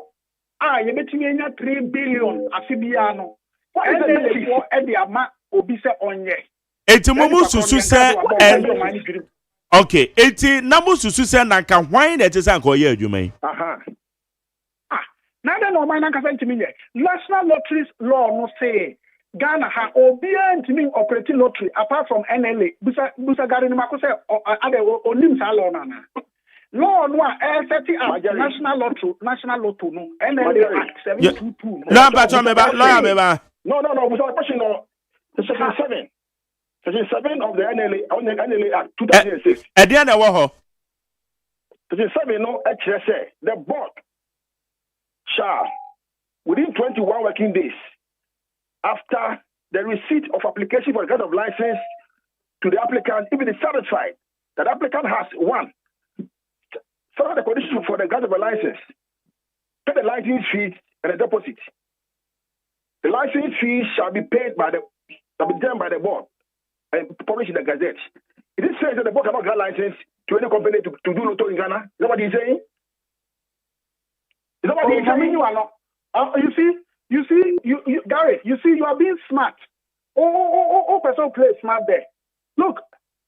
T: You betimi enya 3 billion afibia no. NLA for edi ama obi se onye.
B: Eti mumu susu se okay, eti namu susu se nanka hwan na etisa nka oye adwuma yi.
T: Now then, Oman Nanka ntimi nye. National Lotteries law no say Ghana ha obia ntimi operating lottery apart from NLA. Busa gari ni mako say ade onim sa law na. Law no a set up national lotto no NLA Act 722.
B: No, but meba.
S: No. Busa question no. Section 7 of the NLA Act 2006.
B: Edia na wo ho.
S: Section 7 no actually say the board shall, within 21 working days after the receipt of application for the grant of license to the applicant, if it is satisfied that the applicant has one, follow the conditions for the grant of a license, pay the license fee and a deposit. The license fee shall be paid by the board and published in the Gazette. It is said that the board cannot grant license to any company to do lotto in Ghana. Is that what he's saying? Is that what he's saying? You Gary, you are being smart. Person play smart there. Look,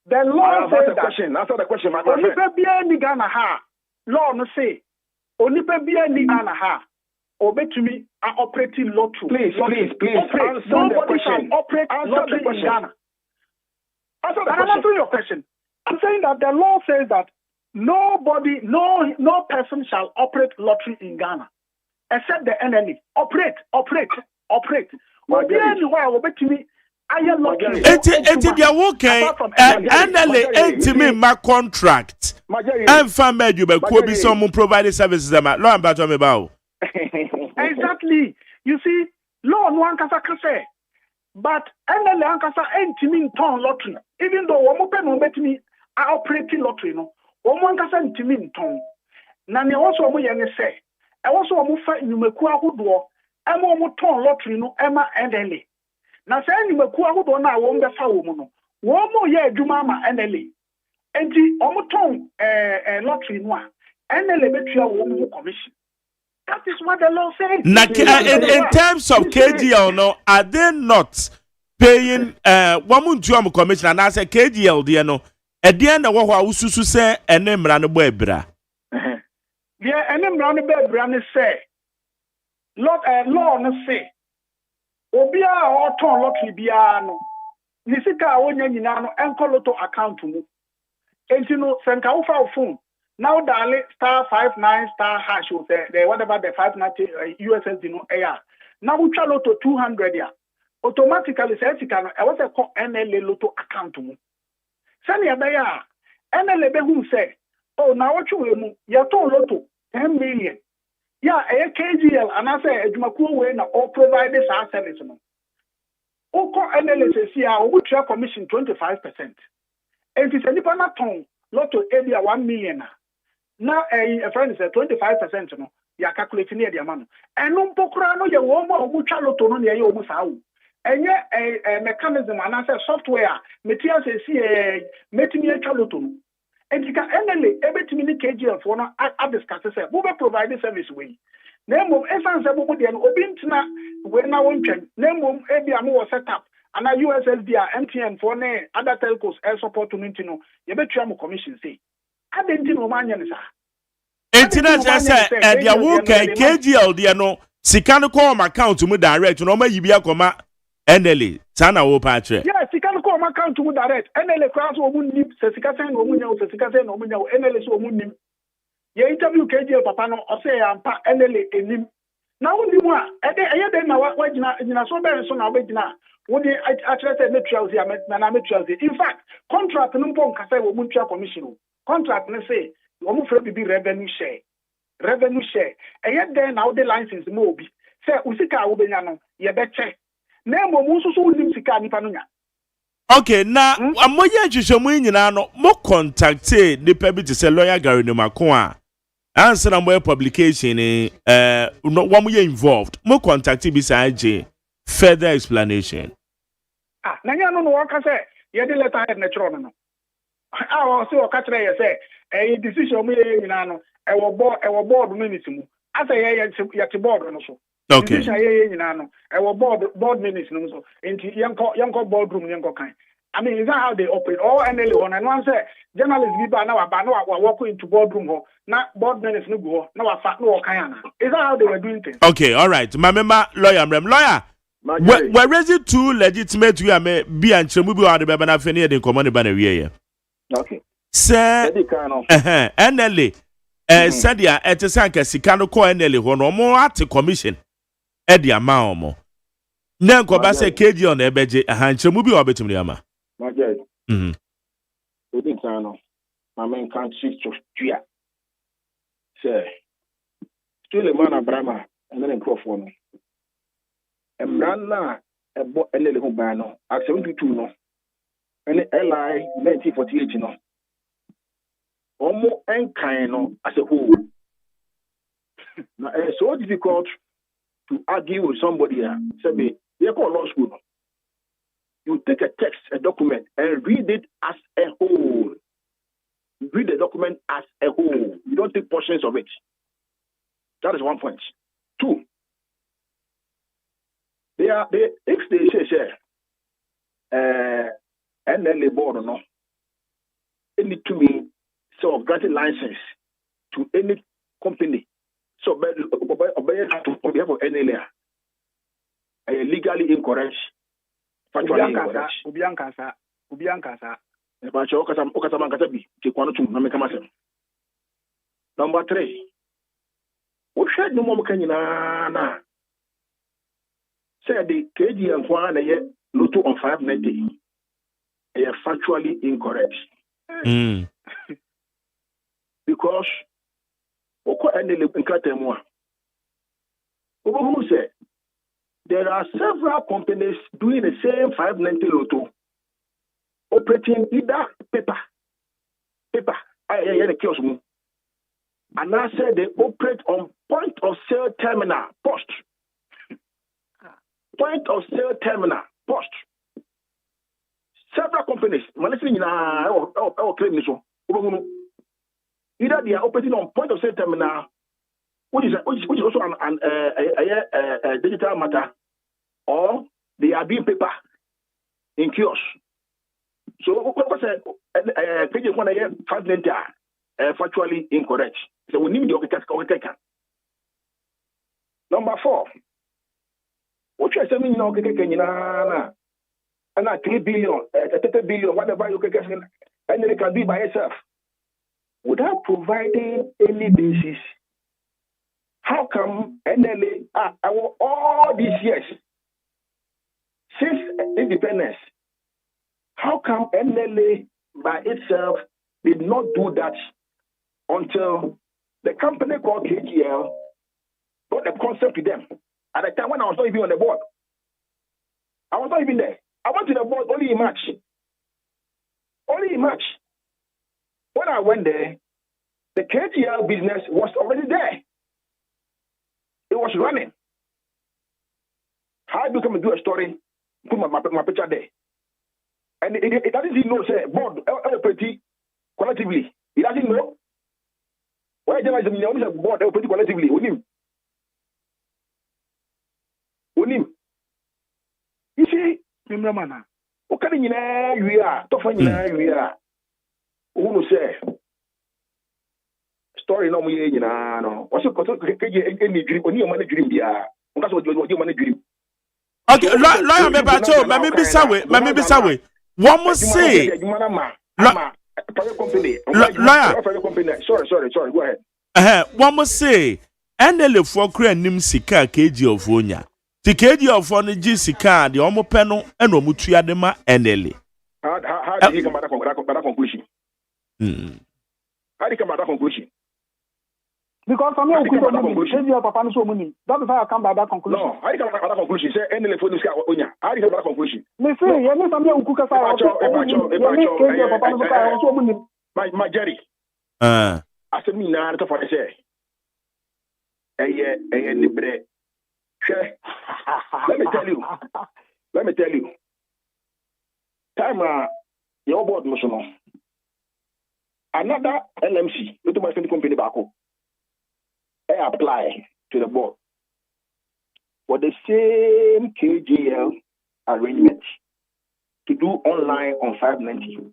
S: the law says that. Answer the question, my friend.
T: Onipe bia ni Ghana ha. Law no say. Onipe bia ni Ghana ha. Obetumi are operating lottery.
S: Please.
T: Nobody shall operate lottery in Ghana. I'm answering your question. I'm saying that the law says that no person shall operate lottery in Ghana except the NLA. Operate.
B: Eti dia woke NLA entimi ma contract. And family you be ko bi some provide services them. Law and bato me ba o.
T: Exactly. You see, law no ankasa kase. But NLA ankasa entimi ton lottery. Even though womo pe no betimi operating lottery no. Womo ankasa entimi ton. Na ne also womo ye ne say. E also womo fa nyumeku ahodo. Ema womo ton lottery no ema NLA. Na say nyumeku ahodo na womo be fa womo no. Womo ye adwuma ma NLA. Enti womo ton lottery no a NLA betua womo commission. That is what the law says.
B: In terms of KGL, no, are they not paying one commission? And I say KGL, dear no, at the end of what Ususu say, and then Branabebra.
T: Yeah, and then Branabebra say, Lord, law no say, Obia or ton lottery biano, Nisika Onyanino, and Coloto account to me. And you know, Sanka phone. Now, darling, *59 *# will say whatever the 590 USSD no air. Now we try to 200 ya. Automatically, say I was a call NLA Lotto account to me. Send ya baya. NLA be who say, oh, now what you will ya to Lotto 10 million. Yeah, a KGL and I say Jumaku way now all provide this service. Oko NLA says yeah, we try commission 25%. And if it's any panatong Lotto area 1 million. Now, a friend said 25%. No, you are calculating near the amount. And no pokrano, you won't mucha lotto near your musau. And yet, a mechanism and I say software, materials, making a chaloton. And you can endly every KGL for now. I discuss it. Who will provide the service way? Name of essence of Bobby and Obintina when I won't change. Name of ABM set up. And a USSD, MTN for other telcos, air support to Nintino. You bet you commission say. I didn't know Manyan.
B: Internet say dia wo kan KGL dia no sika no call my account to me direct no ma yibia koma NLA sana wo pa tre.
T: Yeah, sika no call my account to me direct. NLA class wo mu nim se sika sen no mu nya, se sika sen no mu nya, NLA so mu nim. Ye interview KGL papa no o say ampa NLA enim. Na wo nim a e de na wa gina so be so na wa gina. Wo de actually say materials here na materials. In fact, contract no pon ka say wo mu ntwa commission. Contract ne say omu free be revenue share. And yet then now the license mo bi. say usika wo benya no ye beche na mo mu so unim sika nipa no nya.
B: Okay, na amoye hwehwemu nyina no mo contacte nipa bi te say lawyer Gary Nemako a answer na mo publication no wo mo involved mo contacte bi say agye further explanation.
T: Na nya no waka say ye de letter head na chiro no. O say o ka kire ye say decision mo ye nyina no e wo board minutes mu. Asa ye board no so.
B: Okay.
T: Decision ye nyina no e wo board minutes no so. Enti yanko boardroom yanko kan. I mean, is that how they operate? All NLA on and one say journalists be now walk into boardroom ho. Now board minutes no go. Now no kind. Is that how they were doing things?
B: Okay, all right. My member lawyer, we're raising two legitimate we are be and chemu bi the baba na feni de command ba na wie.
S: Okay.
B: Sir, NLA said ya etesanka sika no ko NLA ho no mo at commission e de ama omo. Na nkoba say KG on ebeje chemu bi obetum ama.
S: Major. Odi kano. My man can't shift to Tia. Say. Still a man Abrama and then microphone. And Brana a little bano at 72 no. And LI 1948 no. Almost kind as a whole. Now it's so difficult to argue with somebody here. Say, they call law school. You take a text, a document, and read it as a whole. Read the document as a whole. You don't take portions of it. That is one point. Two, if they say, and then they board or no, any to me, so granted license to any company. So, on behalf of any layer, legally incorrect.
T: Ubiankasa.
S: Number 3. What should no more can na said the KG and one a year Luto on 590 factually incorrect. Because who said there are several companies doing the same 590 Lotto, operating either paper, and I said they operate on point of sale terminal, post. Point of sale terminal, post. Several companies, claim this one. Either they are operating on point of sale terminal, which is also a digital matter, or they are being paper in kiosk. So what said page 590 factually incorrect. So we need the Number 4. What you are saying now, and 3 billion, 30 billion, whatever you can get, and it can be by itself. Without providing any basis, how come NLA, all these years, since independence, how come NLA by itself did not do that until the company called KGL brought the concept to them? At the time when I was not even on the board, I was not even there. I went to the board only in March. Only in March. When I went there, the KGL business was already there. It was running. How do you come and do a story? Put my picture there. And it doesn't even know, say, board, pretty collectively. It doesn't know. Why journalism is a board, pretty collectively? Unim. You see, Mimramana, what can you are? Who say? Story no me no. What's your any dream? Only your money dream, yeah. That's what your money dream.
B: Okay, lawyer me bacho, mami bisawe. One must say. Sorry, go ahead. One must say, NLA for kra nim sika KG of onya. The KG of one G sika the omo peno and omutua de ma NLA.
S: How did he come to that conclusion? How did he come to that conclusion?
T: Because I'm not going to change your papa so many. That is how I come by that conclusion.
S: No, I come by that conclusion. Say any phone is onya. I come by that conclusion.
T: Me say, you know some you cook my
S: Jerry. I said me na to for say. Libre. Let me tell you. Time your board no. Another LMC, little my company back. I apply to the board for the same KGL arrangement to do online on 590.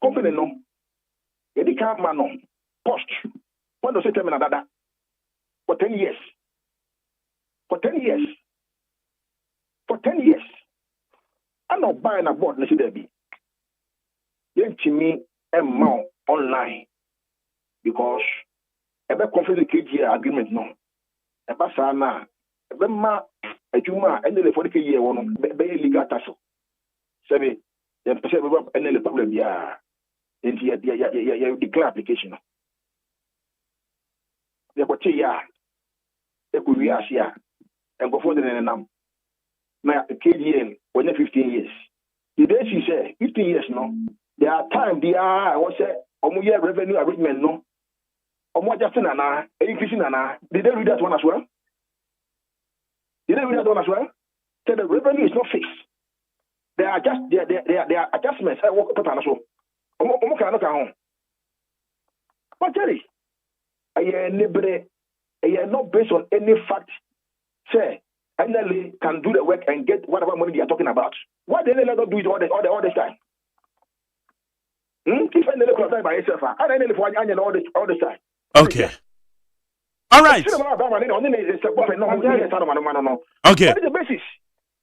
S: Company no, you can't man no post. When do you tell me that for 10 years? For 10 years. For 10 years. I'm not buying a board. Let's see there be. Then to me, amount online because ebe conflict the KGA agreement no eba sana ebe ma adwuma enele for the KGA wono be legal tasso sebe ya pese ebe enele problem ya enti ya declare application no ya kwache ya ekuwi asia engofo de nenam na KGA when 15 years the day she say 15 years no there are time there was say omuye revenue arrangement no increasing did they read that one as well? Did they read that one as well? So the revenue is not fixed. They are just they are adjustments. I work put on as well. But Jerry, I am not based on any fact. Say NLA can do the work and get whatever money they are talking about. Why did they not do it all this time? If NLA could die by itself, I don't know all this time.
B: Okay. All right. Okay.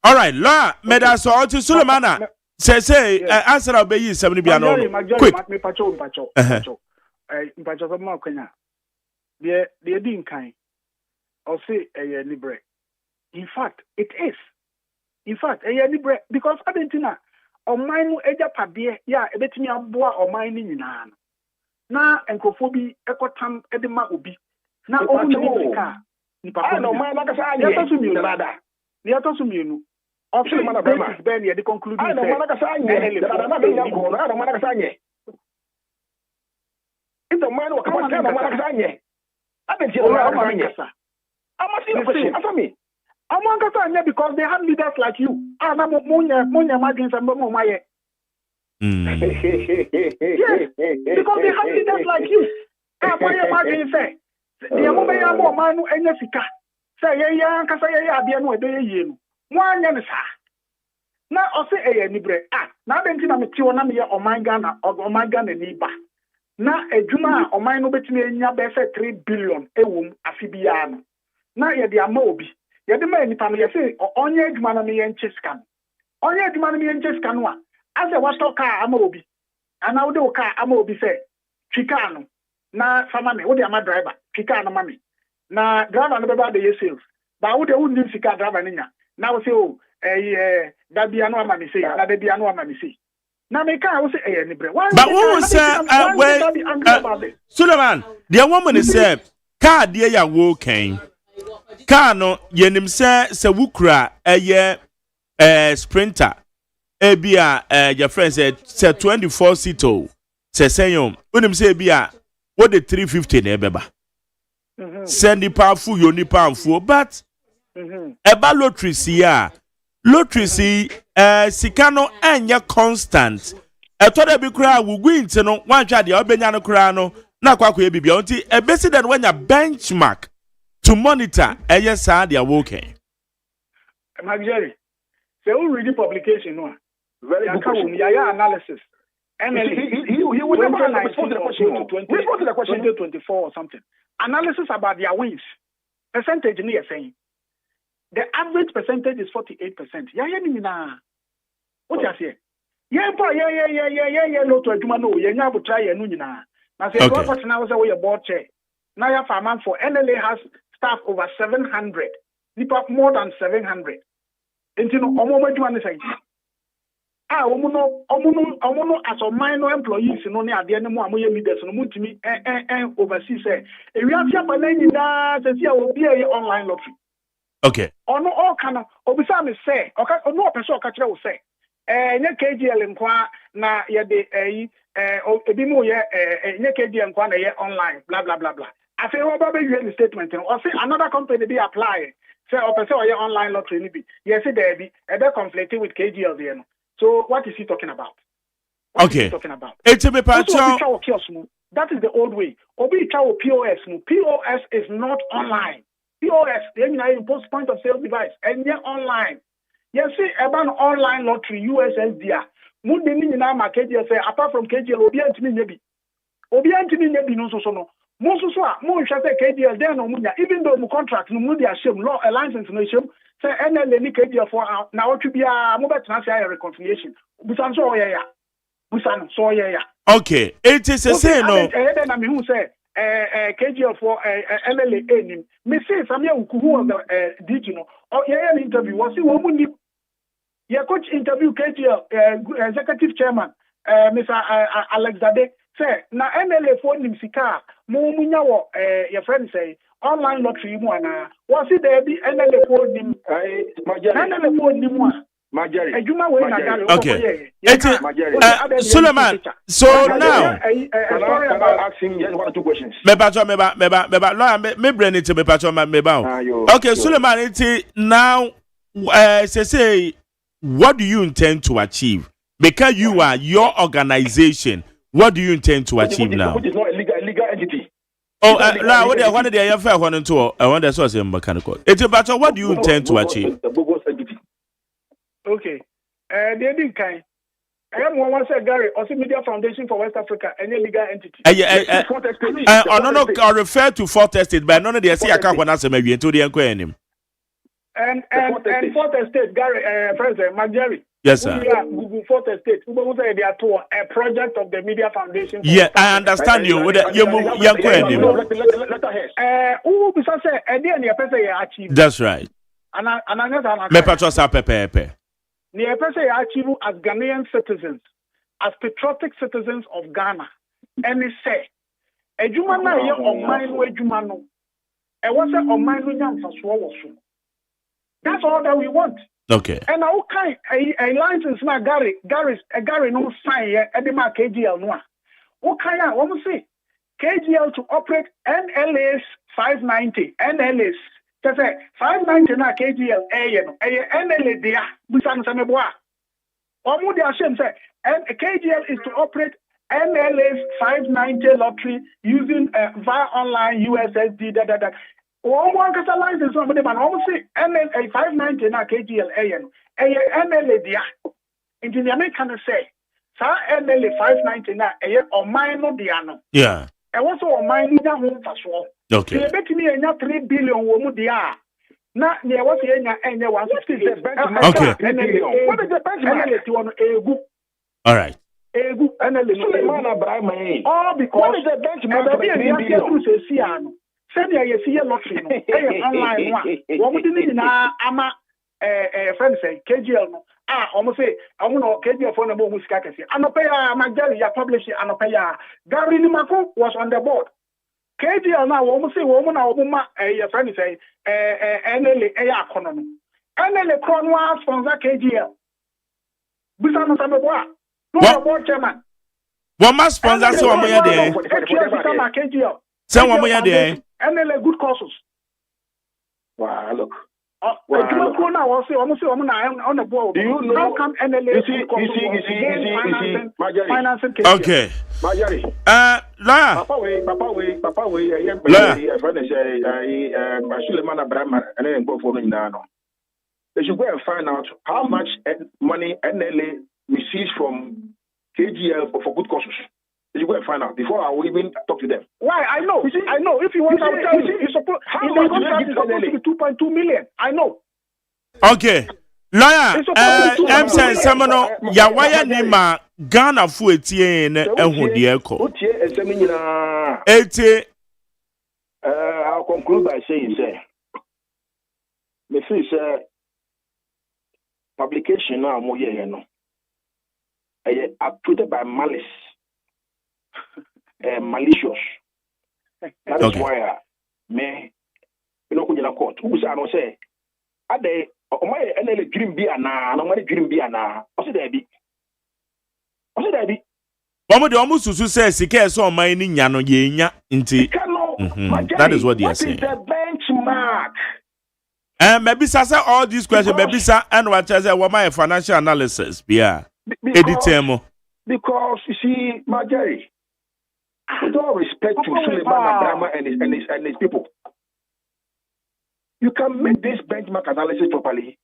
B: All right. La, meda so to Sulemana. Say, answer obey 70 piano. Quick.
T: The didn't kind. Or say a libre. In fact, it is. In fact, a libre because Argentina or mine eja pabie ya ebetimi aboa or mine nyina. Na enkofobi ekotam edema obi na omunika ni papa no man like say ya to sumi nada ya to sumi nu of the man brema ben ya de conclude say no man like say anye na be ya ko no man like say anye if the man work about no man like say anye abeti no man like say I'm asking you question answer me I'm one anye because they have leaders like you na munya magin say mo maye. Yes, because they have leaders like you. Why you say? The moment you are man who any sika. Say yeah, can say yeah, be no be you. One yan sa. Na o say eh ni bre. Na be nti na me ti wona me o man Ghana ni ba. Na adwuma o man no betimi enya be say 3 billion ewum afibia no. Na ye de ama obi. Ye de ma nipa no ye say onye adwuma no me ye nche scan. Onye adwuma no me ye nche scan no. As a what car amobi, and now the car amobi say, Chicano, na famame, what the driver, Chicano mammy. Na driver no about the yourself, but would the wooden car driver nina. Now say, oh, that be a no mammy say, that be a no mammy say. Now make I was say, but what was
B: Suleiman, the woman is said, car dear ya walking. Car no, yenim se wukra a year sprinter. Ebia your friend said 24 seato say unim say ebia what the 350 na ebeba send the powerful you ni powerful but eba lottery si sika no enya constant eto da bi kura wugu nti no wanhwa de obenya no kura no na kwakwa e bibia nti ebesi den wanya benchmark to monitor eye sa dia working
T: Magere say who read the publication no very good analysis. And he would never respond to the question. Respond to the question 2024 or something. Analysis about their wins. Percentage near saying. The average percentage is 48%. Yeah. What you say? Yeah, no to a no, you never try a nuna. Now say what now is away a board chair. Now your farm for NLA has staff over 700. Nipa more than 700. And you know, omuno as a minor employees no ne ade ne mo amoye leaders no mutimi oversee say e wi afia pa na nyina se sia obi e online lottery.
B: Okay.
T: Ono all kana obisa me say oka no person oka kire wo say nye KGL nkwa na ye de ebi mu ye nye KGL nkwa na ye online blah blah blah blah. I say what about the statement or say another company be apply say or person or ye online lottery ni bi yes there be conflicting with KGL there no. So what is he talking about? What is he talking about?
B: It's a
T: that is the old way. Obi chawo POS no. POS is not online. POS, then you post point of sale device, and yet online. You see, about online lottery, USSD. Mundi ni na ma KGL say apart from KGL, obi antimi nyebi. Obi antimi nyebi no so no. Mo so a mo hwa say KGL then no munya. Even though mo contract no mundi ashem law a license no ashem. Say NL ni KGL for na otu bia mo betena say reconciliation. Busan so ya. Busan so ya.
B: Okay, it is a say no.
T: Na me hu say KGL for MLA nim. Me say Samia Uku who was the DG no. Or yeah interview was see woman yeah coach interview KGL executive chairman Mr. Alex Dade say na MLA for nim sika mo munya wo your friend say online lottery mu ana was see there be MLA for nim MLA for nim
B: okay. Suleiman, so now
S: asking just 1 or 2 questions.
B: Me brain it me patcho me ba. Okay, Suleiman, it now say what do you intend to achieve? Because you are your organization, what do you intend to achieve now?
S: Which is not a legal entity.
B: Oh, now what one of the affair one to I want the source mechanical. It's about what do you intend to achieve?
T: Okay. They didn't kind. I am one say Gary, also Media Foundation for West Africa, any legal entity.
B: No, I refer to Fort Estate, but none of the see I can't want to maybe into the inquiry.
T: And Fort Estate, Gary, President Marjorie.
B: Yes, sir.
T: Google Fort Estate. They are to a project of the Media Foundation.
B: Yeah, I understand you. That's right. Me patrosa pepe.
T: Near achieve as Ghanaian citizens, as patriotic citizens of Ghana, and they say, a Jumana ye on mine way Jumano, and what's a on mine for swallow. That's all that we want.
B: Okay.
T: And I okay a license na Gary no sign here at the mark KGL no. Okay, I want to say KGL to operate NLS 590 NLS. That's 590 na KGL NLA dia busan sameboa. Omu dia shem say KGL is to operate NLS 590 lottery using via online USSD da. One kasa license no me man almost say NLA 590 na KGL NLA dia. Inti the American say sa NLA 590 na oman no dia no.
B: Yeah.
T: E was oman ni na ho faso.
B: Okay.
T: So betimi enya 3 billion wo mu dia. Na ne was enya 150
B: okay.
T: What is the benchmark? Egu.
B: All right.
T: Egu NLA. Oh, because what is the benchmark? Send you see a lottery online one. What would you na ama friend say KGL no. Almost say I want to KGL for the more music. Anopaya Magdalene ya publish Anopaya. Gary Nimako was on the board. KGL now almost say woman your friend say NLA economy. NLA Cronwa sponsor KGL. Bisa no sabeboa. No board chairman.
B: What must sponsor so am ya there?
T: KGL.
B: Say one more there.
T: NLA good causes.
S: Wow, look.
T: Do you know how come NLA financing
B: okay.
S: Papa way, they should go and find out how much money NLA receives from KGL for good causes. You go and find out before I will even talk to them.
T: Why? I know. I know. If you want, I will tell you. It's supposed to be 2.2 million. I know.
B: Okay. Lawyer, I'm saying Samano, Yawaya Nima, Ghana Fuetien, and Hudieko.
S: I'll conclude by saying, Mrs. Publication now, more, approved by malice, malicious. That is why me, you know, when you court, who say, "Are they? My NL dream be ana, no my dream be ana." What's it be? What's it be?
B: One the almost to say, "Sika so my ni nyano yenya inti." That is what they are saying.
S: What is the benchmark?
B: Maybe sasa all these questions, maybe sa and what I say, what my financial analysis, yeah.
S: Because you see, Marjorie, with all respect to Suleiman Abraham and his people, you can make this benchmark analysis properly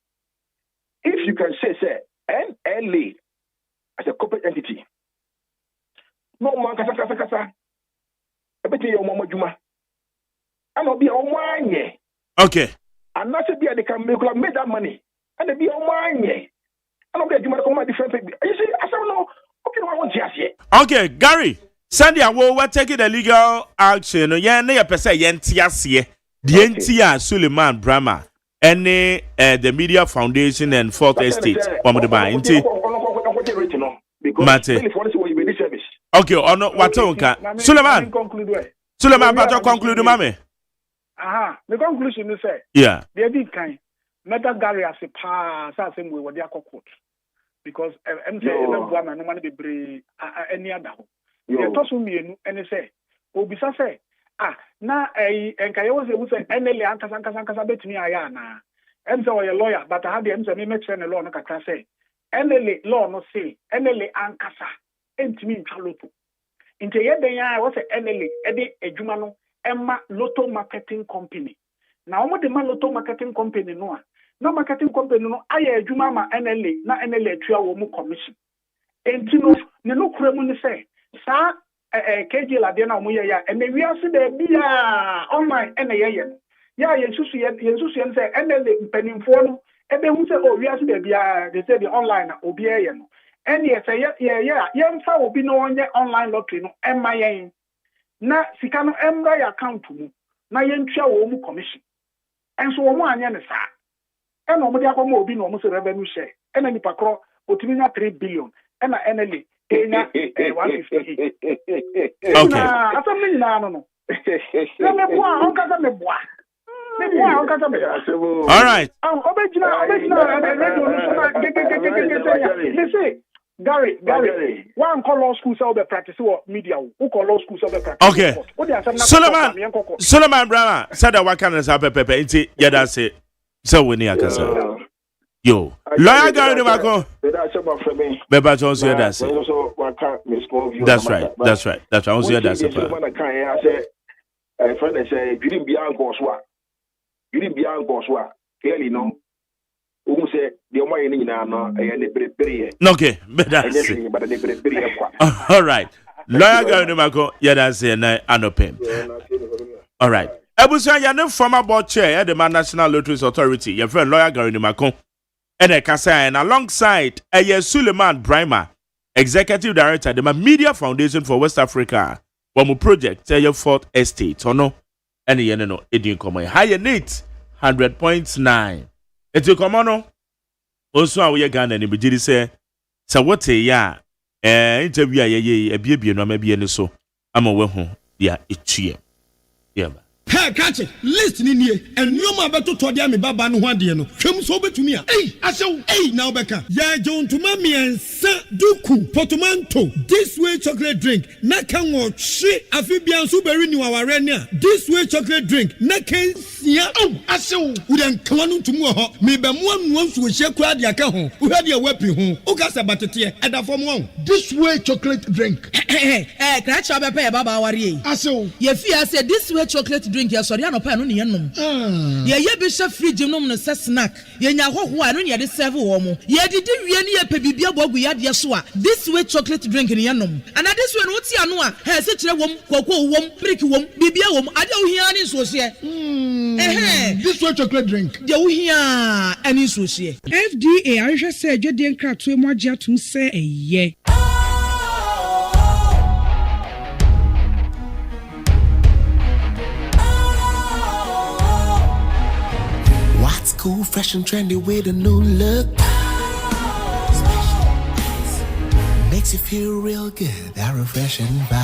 S: if you can say NLA as a corporate entity. No man kasa. Everything your mama juma. And will be on one.
B: Okay.
S: And not to be they can make that money. And they be on one. And I'll be a different thing. You see, I don't know.
B: Okay, Gary, Sandy, we're taking the legal action. Yeah, near per se, the NTR Suleiman Brahma, and the Media Foundation and Fourth Estate. Okay, on what Suleiman, but conclude, Mammy.
T: Aha, the conclusion is
B: yeah,
T: they did kind. Meta Gary as a pass, as we were their court. Because I'm saying no money be brave any other. They toss me and they say, Obisa say, na and Kayo say, NLA Ankasanka bet me ayana. And so a lawyer, but I had the answer me make a law no say. NLA law no say, NLA Ankasa, and to me Chalupu. Into I was a NLA, Eddie Ejumano, Emma Lotto Marketing Company. Now, what the Lotto Marketing Company no? No marketing company no aye adwuma ma NLA na NLA tua wo mu commission entino ne no kremu ne say sa KG la de na mo ye ya e me wiase da bia online ene ye ya yensusu ye say NLA mpanimfo no e be hu say o wiase da bia they say the online na obi ye no ene ye say ye mfa obi no onye online lottery no emma yen na sika no emra ya account mu na ye ntua wo mu commission enso wo mu anya ne sa and nobody will be no revenue share. And any pacro, Otimina 3 billion. And NLA, 150. Okay. I mean, no.
B: All right.
T: Gary, one call law school sell the practice or media, who call law school sell the practice.
B: Okay. Solomon Brahma said that what can I say, Pepe? Yeah, that's it. So we need a yo, lawyer Gary Nimako. Beba Jones here. That's it. That's right. That's right. That's right. I was here. That's it.
S: A friend say, "You didn't be uncle swap. You didn't be uncle swap." Clearly, no. Who say the money in now?
B: Okay, but that's it. All right, lawyer Gary Nimako. Yeah, that's it. Anopen. All right. Ebusia ya former board chair at the National Lotteries Authority, your friend lawyer Gary Nimako, and a Kasayan alongside a Suleiman Brahma, executive director at the Media Foundation for West Africa, one project, your Fourth Estate, or no, and the no, it didn't come higher net 100.9. It's a common also, we are going to be say, so what a ya, interview a baby, no, maybe any so. I'm away home, yeah, it's here. Yeah.
E: Hey, catch it. Listen in here. And you ma beto to dia me baba no hwade no. Hwem so betumi a. Hey, asew. Hey, now beka. Ya John to mami ensa duku portmanteau. This way chocolate drink. Na kan wo hwe afibian so beri ni waware ni a. This way chocolate drink. Na kan sia. Oh, asew. We den kan no tumu ho. Me be mo anu so hye kura dia ka ho. Wo hwade e wapi ho. O ka se batete e da fom ho.
N: This way chocolate drink.
O: Catch up e baba ware.
N: Asew.
O: Ye fi say this way chocolate drink ya sorry anopa no ne yenom ye be hye fridge nom no se snack ye nya hoho a no ne de serve wo mo ye didi wie ne ye pebibia bogu ya de so a this way chocolate drink ne yenom and this way no ti ano a he se kire wom kokko wom brick wom bibia wom ade wo hia ne so hye
N: this way chocolate drink
O: de wo hia ani so hye
L: FDA ahwehwe se adwede nkratoe mo agye atum se eye
R: Cool, fresh and trendy with a new look. makes you feel real good. That refreshing vibe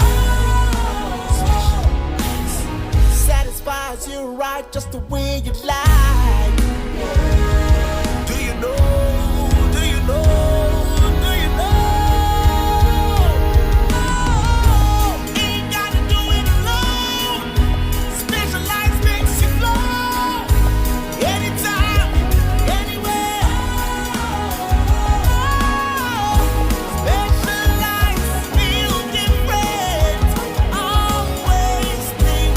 R: satisfies you right just the way you like. Do you know? Do you know? Do you know? Ain't gotta do it alone. Specialized makes you flow. Anytime, anywhere. Specialized feel different. Always think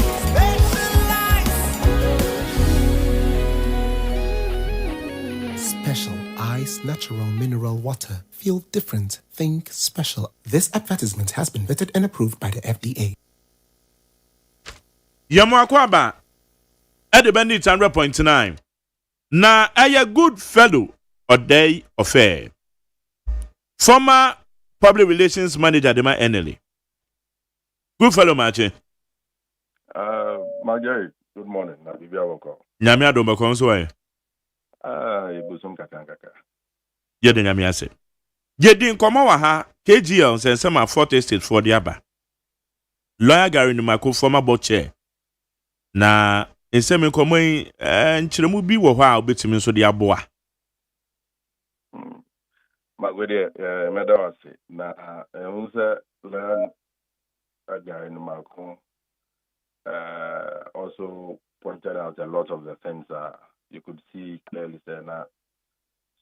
R: special ice natural mineral water. Feel different. Think special. This advertisement has been vetted and approved by the FDA.
B: Yamakwaba at the bandit 100.9. Na a good fellow or day affair. Former public relations manager Dema Enely. Good fellow Martin.
U: Marjorie, good morning. Na bibia wako.
B: Nyame adom ko nso e.
U: Ibusum kaka.
B: Ye de nyame ase. Ye di nkoma wa ha KGL sensema 4th estate for the aba. Lawyer Gary Nimako former board chair. Na ensem nkoma yi nkyeremu bi wo ho a obetimi nso de aboa.
U: Magwede medawase na unse Lawyer Gary Nimako also pointed out a lot of the things you could see clearly that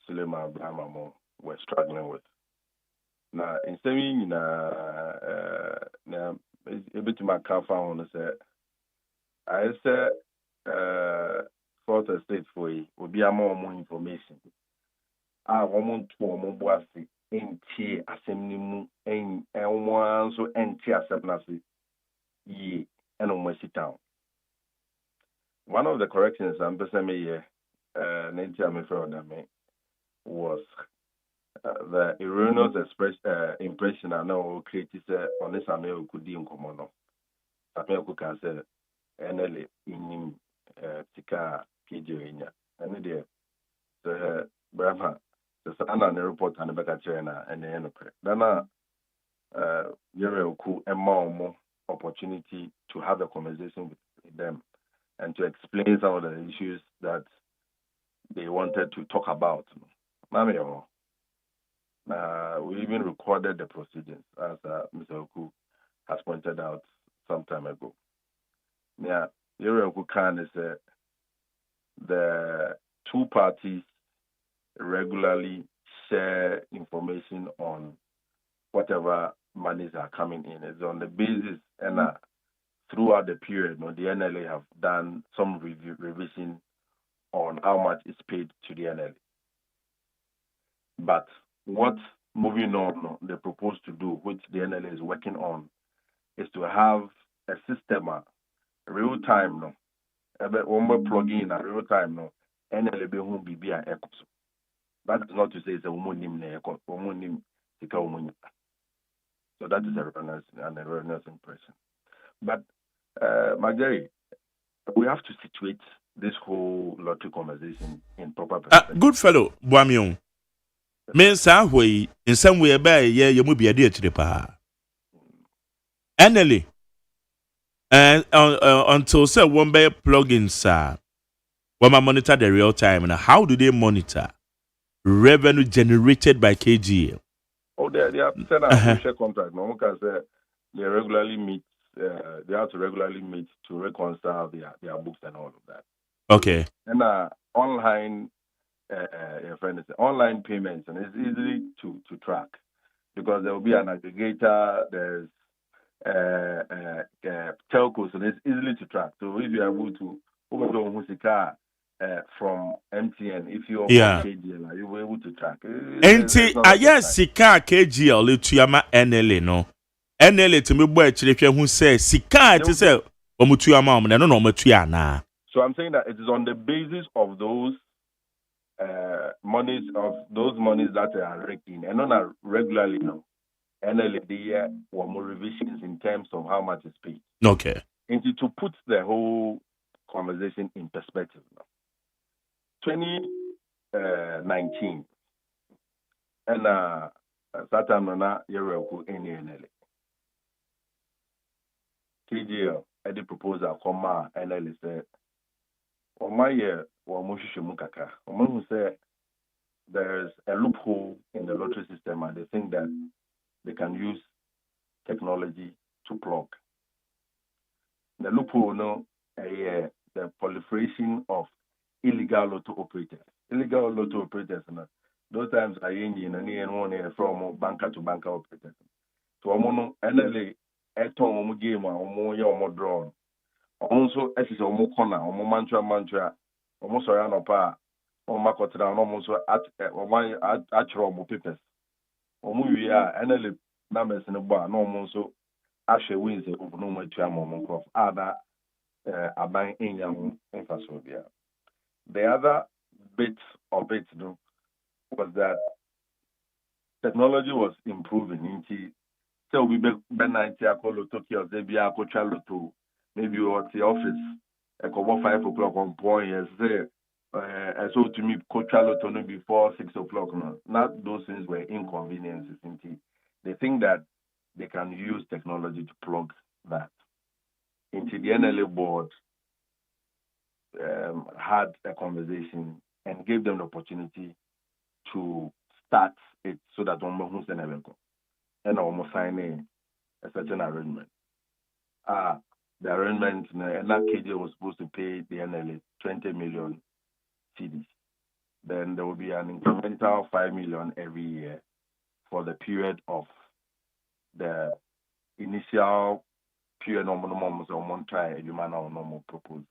U: Suleiman Abraham were struggling with. Now, in saying a bit to my car found I said, fourth estate for you will be a more information. I want to more in tea assembly and one so empty acceptance ye and on my sit down. One of the corrections I'm here, was the erroneous impression I know created on this Samuel could be in common. Samuel could say, NLA in Tika Kijoinia, and it the Brahma, the Sana report and the Becca China and the Enocre. Dana Yere cool and more opportunity to have a conversation with them and to explain some of the issues that they wanted to talk about. We even recorded the proceedings, as Mr. Oku has pointed out some time ago. Yeah, Yuri Oku Khan is the two parties regularly share information on whatever monies are coming in. It's on the basis, and throughout the period, the NLA have done some revision on how much is paid to the NLA. But what moving on they propose to do, which the NLA is working on, is to have a system, real time, when we plug in a real time, NLA be whom be a echo. That is not to say it's a woman echo, woman so that is a reference impression. But Marjorie, we have to situate this whole lottery conversation in proper perspective.
B: Good fellow, Boamion. Men sa way in some way by ye mu be a dear to the pa. Annually, and until say one by plugins, when I monitor the real time, and how do they monitor revenue generated by KGL?
U: Oh, they have set up a share contract. No one can say they regularly meet. They have to regularly meet to reconcile their books and all of that.
B: Okay.
U: And online. Your friend is online payments, and it's easy to track because there will be an aggregator. There's telcos, and it's easily to track. So if you are able to overdo Musika from MTN, if you're KGL, you'll be able to track.
B: Yes, Sika KGL to Yama NLA no. NLA to me boy children who says Sika to say Omutuyama, no Matuyana.
U: So I'm saying that it is on the basis of those monies that are raking and not regularly now. NLD or more revisions in terms of how much is paid.
B: Okay.
U: And to put the whole conversation in perspective now. 2019 and Satam na yereku eni enele. KGL edi proposal koma enele say omaye wa mushishimu kaka. Omahu say there's a loophole in the lottery system and they think that they can use technology to plug. The loophole no the proliferation of illegal lotto operators. Illegal lotto operators no, those times are in one from banker to banker operators. So omo NLA eton omo game omo ye omo draw. Also esi omo corner omo mantra omo sorry no pa omo makotra omo so at omo atro omo papers. Omo wi a NLA numbers no ba no omo so ahwe wins e omo no matua omo cross. Ada aban inyam infrastructure. The other bit of it was that technology was improving into so we be 90 akolo Tokyo they be akolo to maybe at the office about 5 o'clock on point yes so to me coachalo to before 6 o'clock no. Not those things were inconveniences into they think that they can use technology to plug that into the NLA board had a conversation and gave them the opportunity to start it so that one who's an event and almost signing a certain arrangement. The arrangement and that KJ was supposed to pay the NLA 20 million CDs. Then there will be an incremental 5 million every year for the period of the initial period of normal try a human or normal proposal.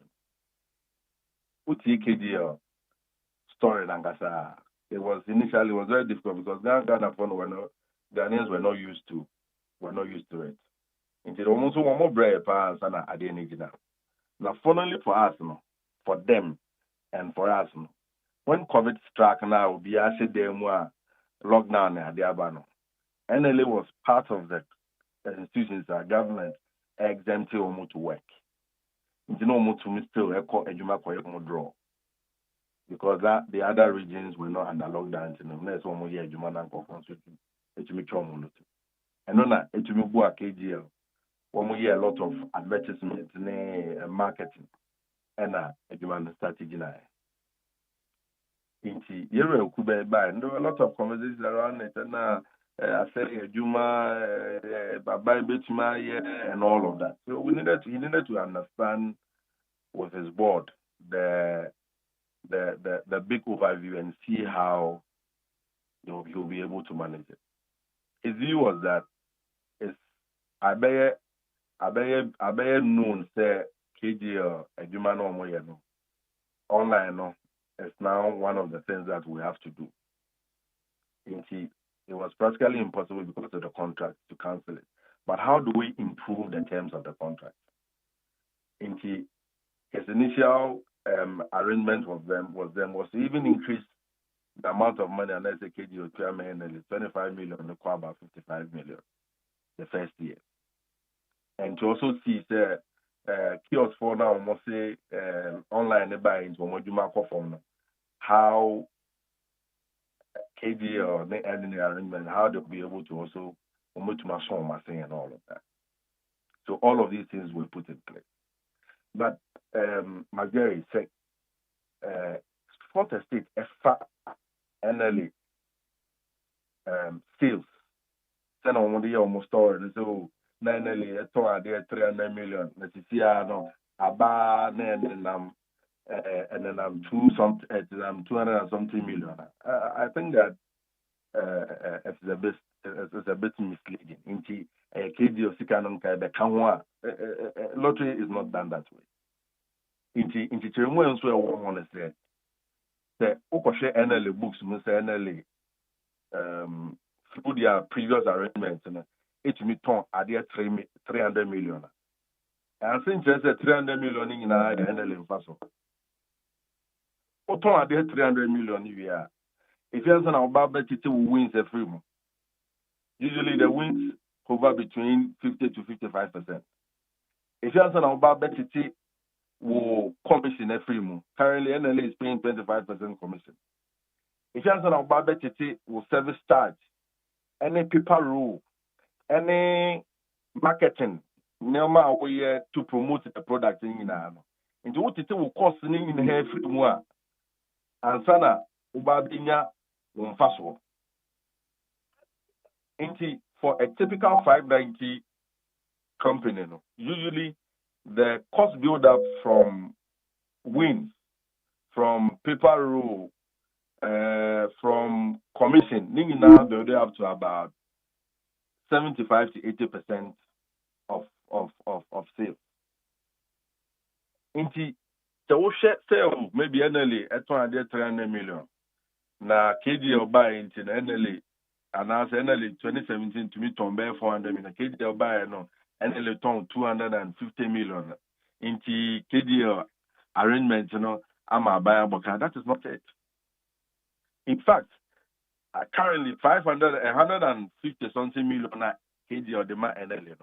U: KJ story Langasa. It was very difficult because Ghanaians were not used to it. Until almost one more brave parents and at the end now funnily for us for them and for us when COVID struck now we said them were lockdown at the Abano. NLA was part of the institutions that government exempted to work. It's no to still echo a Juma draw. Because the other regions were not under lockdown. Next one year, Juma and conference it me chomo. And no na it me go KGL. One year a lot of advertisement and marketing. And Juma strategy na. Inti yere kube by and there were a lot of conversations around it and I said Juma bye betuma and all of that. So he needed to understand with his board the big overview and see how he'll be able to manage it. His view was that it's I bear known say KGL Agyeman online is now one of the things that we have to do. It was practically impossible because of the contract to cancel it. But how do we improve the terms of the contract? His initial arrangement with them was to even increase the amount of money unless the KGO 25 million and about 55 million the first year. And to also see kiosk for now almost say online buying to how KGO and the arrangement, how they'll be able to also and all of that. So all of these things were put in place. But Magari said, Fourth Estate, NLA sales, send on the year almost story, and so NLA, a 300 million, let's see, no, about and then I'm 200 and something million. I think that it's a bit misleading. Into a KD of Sikanon Kanwa, lottery is not done that way. Into Chirmwans where one want to say, the Okoshe NLA books, Mr. NLA, through their previous arrangements, it me ton at their 300 million. And since there's a 300 million in NLA in Faso, Oton at their 300 million year. If you have an about who wins a free month, usually the wins hover between 50 to 55%. If you have an about will commission every month. Currently, NLA is paying 25% commission. If you have an about will service charge any paper rule, any marketing, nneɛma a wɔyɛ to promote the product nyinaa no. Nti wotete wo cost ne nyinaa firi mu a, ansa na woba bɛnya wo mfasoɔ. Nti for a typical 590 company, no, usually the cost build up from wins, from paper roll, from commission, now build up to about 75 to 80% of sales. Inti the share sale maybe annually at 300 million. Na KDL buy into annually and as annually 2017 to me ton bear 400 million. KDL buy no annually ton 250 million. Into KDL arrangement, I'm a buyer, but that is not it. In fact, currently 150 something million KDL demand annually.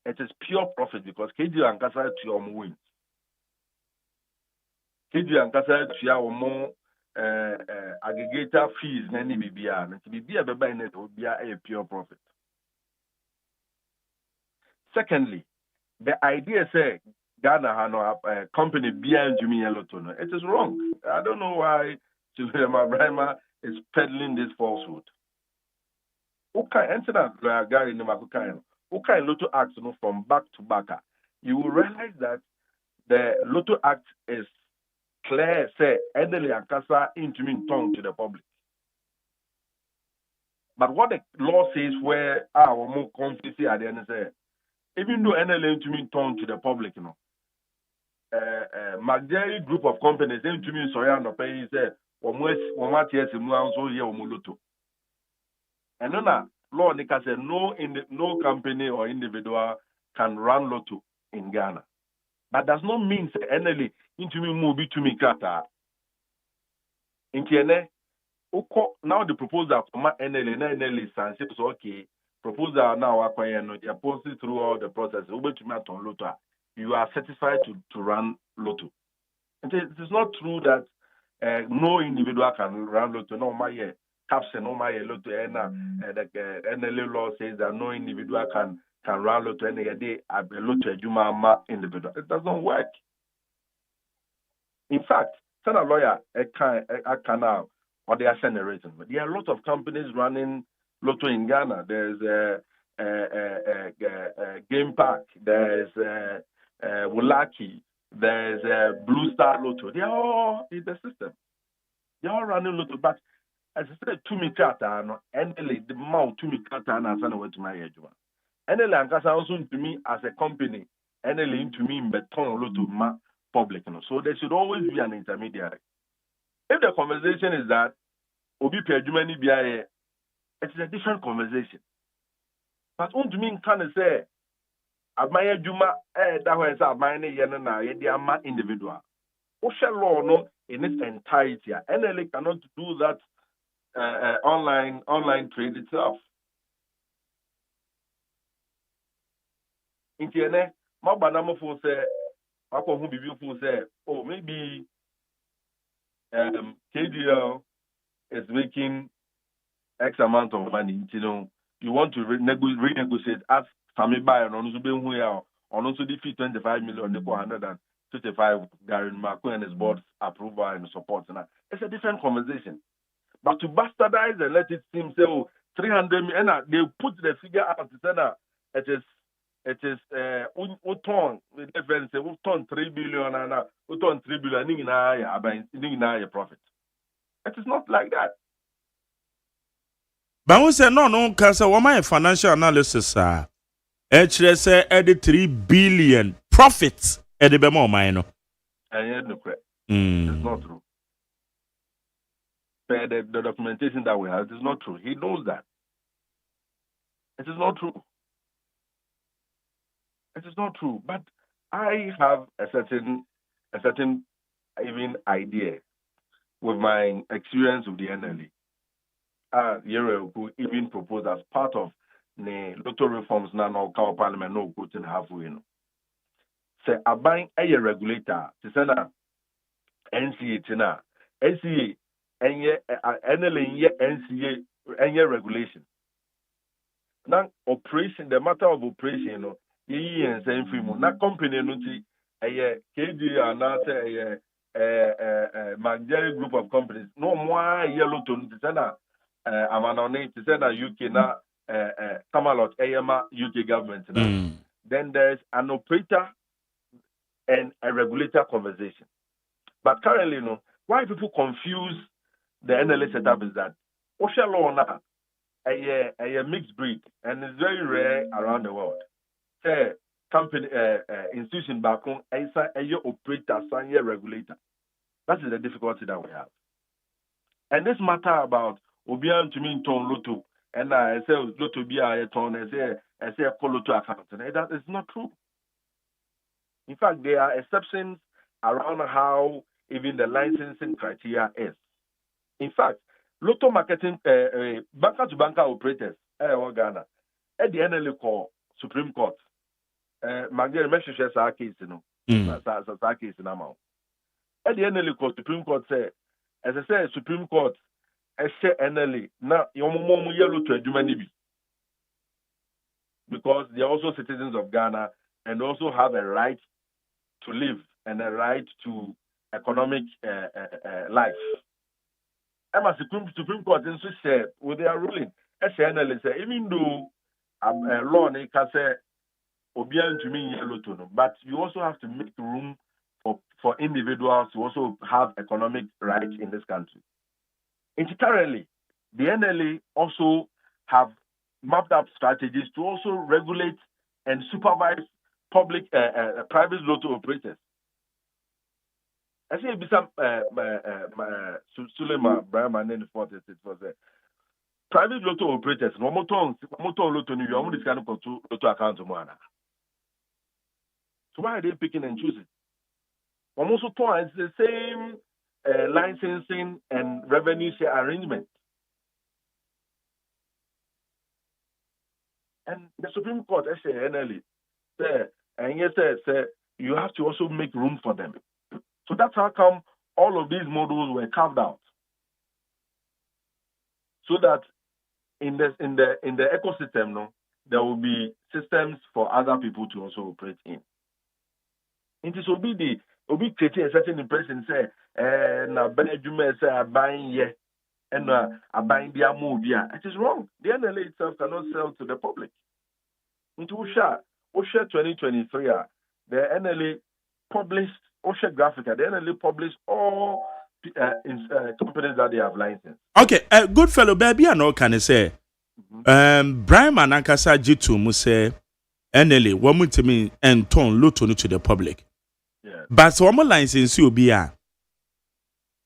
U: It is pure profit because KDL and Kasa to your wins. KDL and Kasa to your more aggregator fees na any BBR. And to BBR beba in it will be a pure profit. Secondly, the idea say Ghana has a company behind Jimmy Yellowton. It is wrong. I don't know why Children Brahma is peddling this falsehood. Okay, enter that Gary in the Makukaino. Okay, Lotto Act from back to back. You will realize that the Lotto Act is clear, say, Edele and Kasa into mean tongue to the public. But what the law says where our more conflict at the end say, even though NLA to mean tongue to the public, majority group of companies to mean sorry no pay say one years so here Loto. And then law nika say no company or individual can run Lotto in Ghana. That does not mean say NLA into me move to me kata. In Tiene, now the proposal from NLA is okay. Proposal now acquire no they are posted through all the process. Lotto. You are certified to run Lotto. It is not true that no individual can run Lotto. No my caption, no my Lotto. The NLA law says that no individual can run Lotto. And they are Lotto Juma individual. It does not work. In fact, send a lawyer a canal or they are generating. But there are a lot of companies running Lotto in Ghana. There's a Game Park. There's Wulaki. There's Blue Star Lotto. They are all in the system. They are all running Lotto. But as I said, to me, Kata, and the mouth to me, Kata, and I send away to my age. And the also to me as a company, and the link to me in Beton Lotto public. So there should always be an intermediary. If the conversation is that Obi Pejumani BIA, it's a different conversation. But to me, can say, Abmaya Juma, that was Abmaya Yanana, Yediama individual. Ocean law no in its entirety. NLA cannot do that online trade itself. In TNA, my banana for say, oh, maybe KDL is making X amount of money. You want to renegotiate as family buyer on also defeat 25 million, 155 Gary Marco and his board's approval and support. It's a different conversation. But to bastardize and let it seem say, 300 million, and they put the figure out to say that it is the difference say 3 billion and 3 billion profit. It is not like that.
B: But we say no because my financial analysis actually say at 3 billion profits at the bemo mine.
U: And yet no correct. It's not true. The documentation that we have is not true. He knows that. It is not true. It is not true. But I have a certain even idea with my experience with the NLE. Who even proposed as part of the Lotto reforms now our parliament no good in halfway. Say a buying a regulator to send a NCA tina NCA and NLE NCA and regulation. Now operation, the matter of operation, you know, and same film. Now company no ti a KG and now say a Managerial group of companies. No more yellow to say na I'm an to say na UK na Camelot AMA UK government now. Then there's an operator and a regulator conversation. But currently, you know, why people confuse the NLA setup is that OSHA law now a mixed breed and it's very rare around the world. Say company institution back on a operator, a regulator. That is the difficulty that we have. And this matter about Obian to mean ton lotto and I say lotto be a ton I say a lotto account. That is not true. In fact, there are exceptions around how even the licensing criteria is. In fact, lotto marketing banker to banker operators Ghana at the NLA call Supreme Court. Magdalene Meshes our case, you know. Our case in amount. At the NLA call Supreme Court say, as I said, Supreme Court NLA now your mom yellow to a because they are also citizens of Ghana and also have a right to live and a right to economic life. Emma Supreme Court also said with their ruling, SNL say even though law can say Obian to me yellow to, but you also have to make room for individuals to also have economic rights in this country. Currently, the NLA also have mapped up strategies to also regulate and supervise public private lotto operators. I say some Sulema Brahman in the 40s, it was a private lotto operators, no motor lotto new York, this kind of lotto account to Moana. So why are they picking and choosing? Almost twice the same licensing and revenue share arrangement. And the Supreme Court, SNL, and yes, you have to also make room for them. So that's how come all of these models were carved out, so that in the ecosystem, no, there will be systems for other people to also operate in. It is be creating a certain impression. Say, na Benjamin say I buying here, and I buying the move here. It is wrong. The NLA itself cannot sell to the public. Into OSHA 2023, the NLA published OSHA Graphica. The NLA published all companies that they have licensed.
B: Okay, good fellow, baby, I know can I say. Brian Manankasa Jitu mu say NLA woman to me and turn lotto to the public.
U: Yeah.
B: But so one license you be a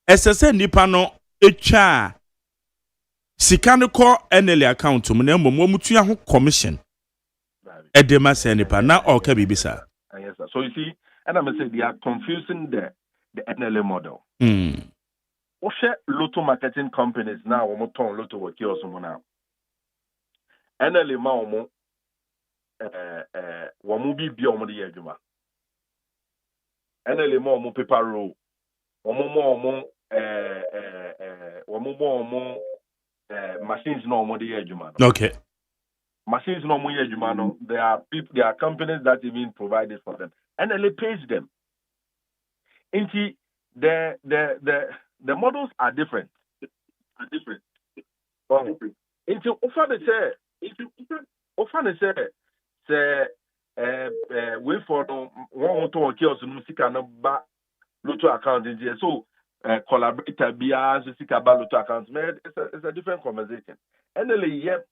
B: SSN nipa no echa sikano call NLA account to me na mutua ho commission. Edema say nipa na o ka bibisa.
U: Yes, sir. So you see, and I'm say they are confusing the NLA model. OSHA lotto marketing companies now we turn lotto work here also now. NLA ma omo womu bi omo de adwuma. NLA ma omo paper roll. Omo machines no omo de adwuma.
B: Okay.
U: Machines no omo adwuma no. There are companies that even provide it for them. NLA pays them. Inti the models are different. Inti ofane say we for no one to work here so no sika no ba lotto account in there. So collaborator bia so sika ba lotto account. It's a different conversation. NLA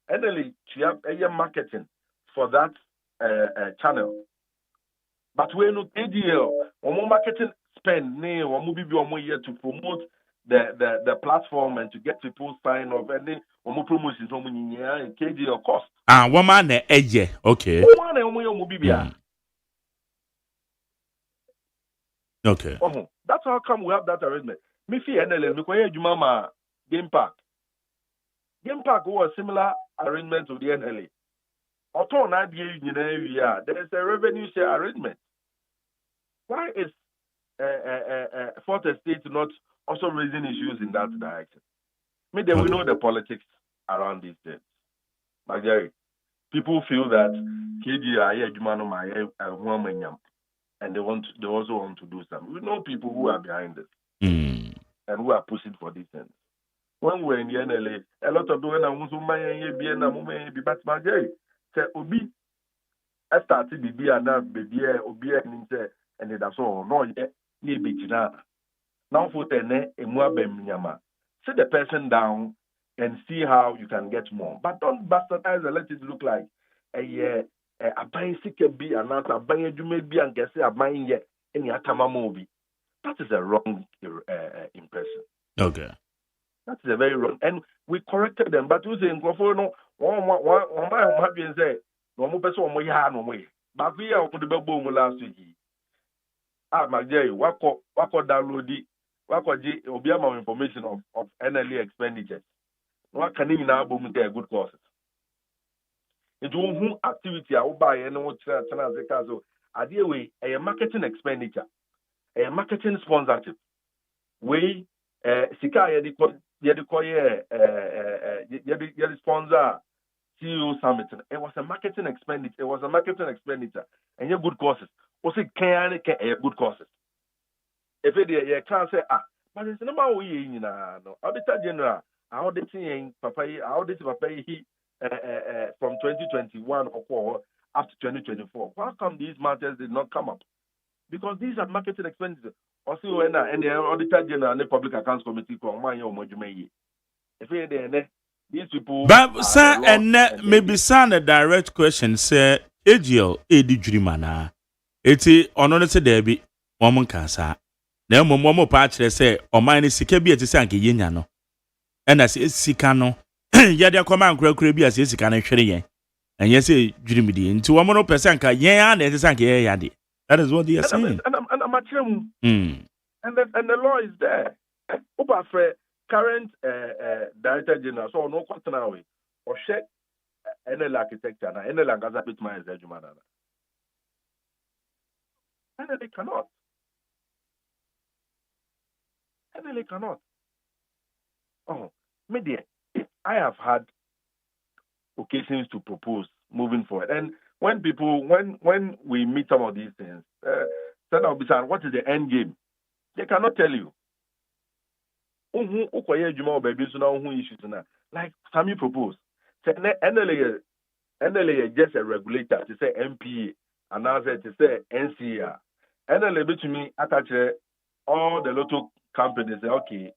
U: marketing for that channel. But we no ADL or marketing spend or movie here to promote the platform and to get people sign up and then promotions and KDL cost.
B: Woman eje okay. Okay.
U: That's how come we have that arrangement. Me fi NLL me koye adwuma ma Game Park. Game Park was a similar arrangement to the NLA. There is a revenue share arrangement. Why is Fourth Estate not also raising issues in that direction? Maybe we know the politics around these things. But Jerry, people feel that KD aye adwuma no ma and they also want to do something. We know people who are behind this and who are pushing for these things. When we're in the NLA, a lot of doing and but my day say obi I started baby and now baby obi and that's all no ye be now for tene sit the person down and see how you can get more. But don't bastardize and let it look like a buying sick be and not a buying you may be and guess a buying yet any atama movie. That is a wrong impression.
B: Okay.
U: That is a very wrong, and we corrected them. But you say, no, one happy and say, no more person, no way. But we are on the baboon last week. My Jay, what download it, what Obiama information of NLA expenditures. What can you now boom there good courses? It won't activity I will buy and what so idea way a marketing expenditure, a marketing sponsorship. We Sika the sponsor CEO Summit. It was a marketing expenditure. And your good courses. Was it can good courses? If you can't say but it's not we no. Auditor General, auditing Papa, audit Papa from 2021 or up to 2024. How come these matters did not come up? Because these are marketing expenses. Also, when and the Auditor General and the Public Accounts Committee come on your mojume. If these people
B: But sir, and maybe son a direct question, sir, AGL, AD Dreamana. Eti ono se debi, woman cancer. Na mo patch say, o mine sika bi eti sanke yenya no. And as sika no, ya de akoma ankura bi as sika no hwere yen. And yes, dreamidi. Nti woman no person ka yen an eti sanke ya de. That is what they are saying.
U: And the law is there. Opa current director general so no kwatana we or check NL architecture na NL angaza bit my ejuma na. And they cannot. And they cannot. Oh, media. I have had occasions to propose moving forward. And when we meet some of these things, what is the end game? They cannot tell you. Like Sammy proposed. NLA just a regulator to say MPA, another to say NCA. NLA to me attach all the local companies say, okay,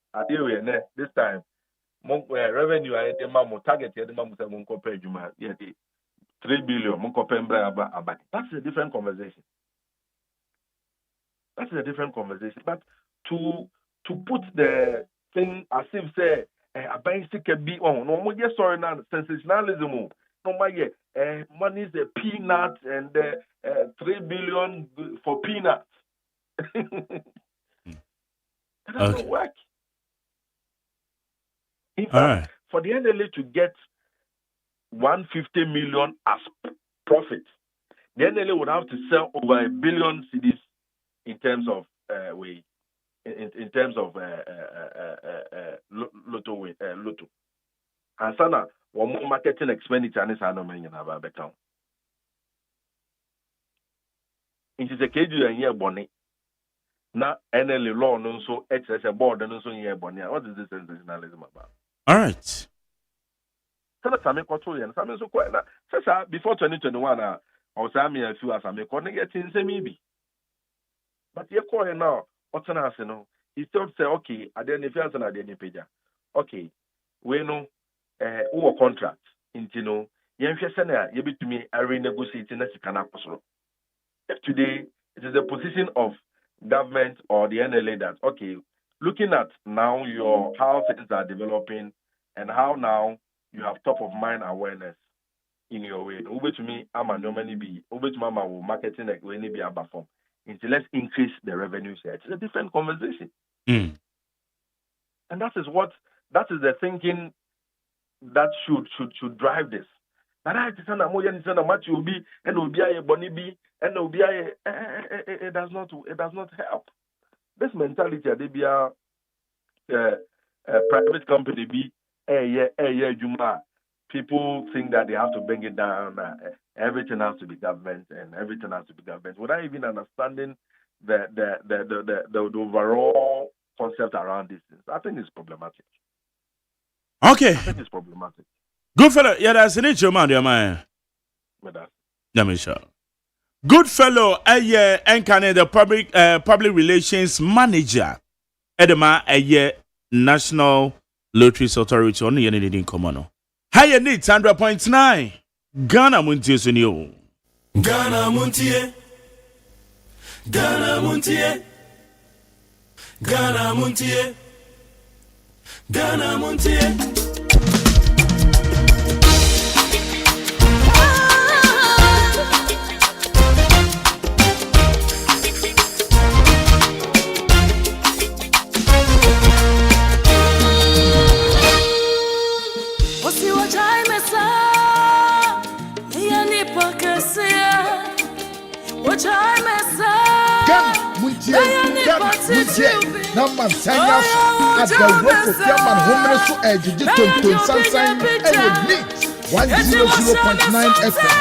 U: this time revenue I target 3 billion. That's a different conversation. But to put the thing as if say a basic be on no more just sorry now sensationalism. No my money is a peanut and 3 billion for peanuts. That doesn't work. In fact, for the NLA to get 150 million as profit, the NLA would have to sell over 1 billion cedis in terms of in terms of lotto. And sana one more marketing expenditure and sana many na ba bekan. It is a KG and year bonnet. Na NLA law no so excess board no so year bonnet. What is this sensationalism about?
B: All right.
U: Before 2021, I was a few as I make on getting maybe. But you're calling now, what's an arsenal? He still say, okay, I didn't feel an identity page. Okay, we know our contract. Into no, you be to me, I renegotiate in a canapos. If today it is the position of government or the NLA that, okay, looking at now how things are developing and how now you have top of mind awareness in your way. Over to me, I'm a normally be over to mama will marketing like when be a form. Until let's increase the revenue share. It's a different conversation. And that is the thinking that should drive this. But I understand that more than much will be and will be a bonnie be and will be it does not help. This mentality they be a private company be Juma people think that they have to bring it down. Everything has to be government, and everything has to be government, without even understanding the overall concept around these things. I think it's problematic.
B: Okay.
U: I think it's problematic.
B: Good fellow, yeah, that's an issue, man, dear man.
U: With that.
B: Let me show. Good fellow, Enkane, the public relations manager, Edema, National Lotteries Authority, only anything common. Higher needs 100.9. Ghana Muntie Sunio.
Q: Ghana Muntie. Ghana Muntie. Ghana Muntie. Ghana Muntie.
N: Number Sanya at the Woko Fiaman Women so Edgy Tonton Sunshine and Neat 100.9 FM.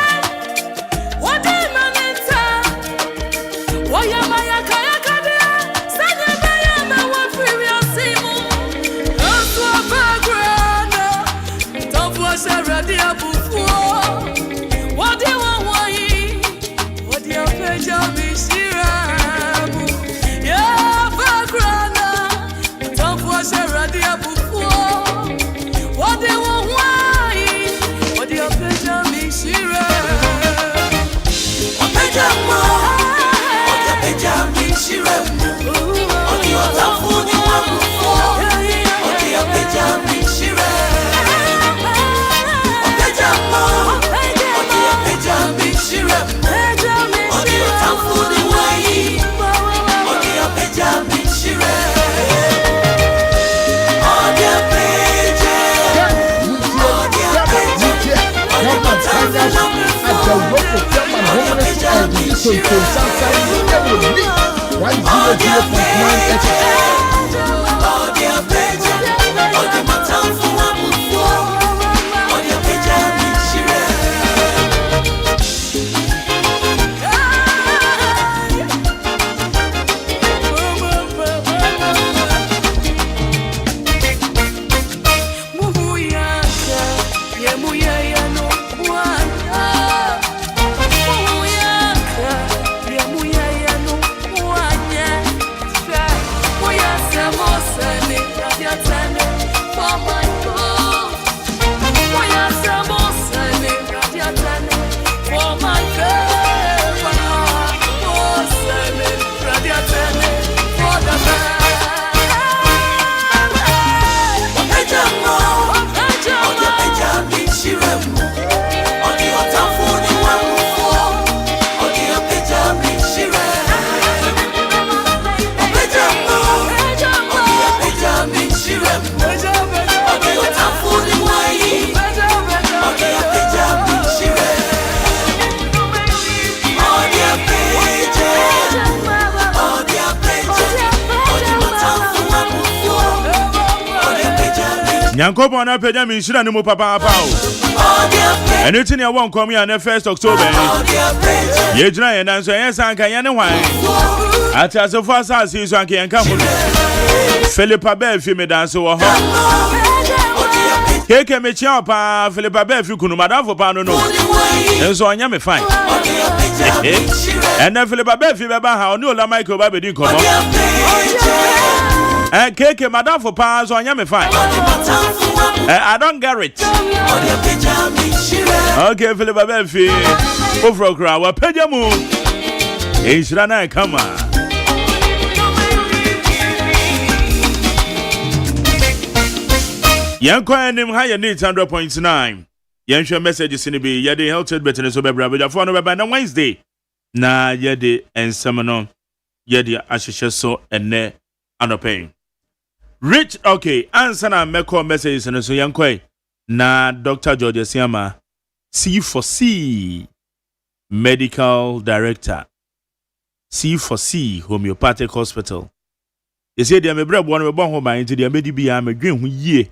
B: Nyankopo na penya mi shira ni mu papa pao. Anything you want come here on the 1st October. Ye jina ye nanso ye sanka ye ne hwan. Ati asofo asase so anka ye nka ho. Philippa Bell fi me dance wo ho. Keke me chia pa Philippa Bell fi kunu madam fo pa no no. Enso onya me fine. And Philippa Bell fi be ba ha oni ola Michael ba be din komo. Keke madam for pass on me fine. I don't get it. Okay, Philip Abefi. Over crowd, wa pejamu. Inshirana kama. Yanko enim higher needs 100.9. Yansho messages in be yadi health better so be brother for no na Wednesday. Na yadi and seminar yadi ashisha so ene anopay. Rich, okay, answer na meko messages and so yankwe na Dr. George Siama C4C Medical Director C4C Homeopathic Hospital. You say they me brab one me bon ho ban into the medibia me dwen ho yie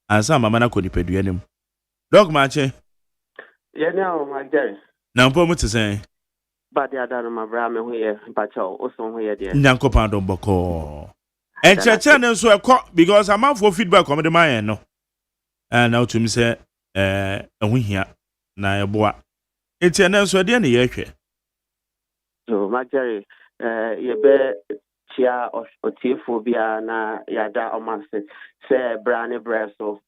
B: ansa mama na konipadua nem. Dog mache.
A: Yeah, now, my dear.
B: Na mpo mu tse.
A: But the other, my brother, here, but also here, dear.
B: Nyankopan don boko. And cheche ne so ekọ because am for feedback come the man no. And now to me say ehun hia na eboa. Eti ne so de na ye hwe.
A: So, my dear, you be chia otifo bia na yada omase say brane breso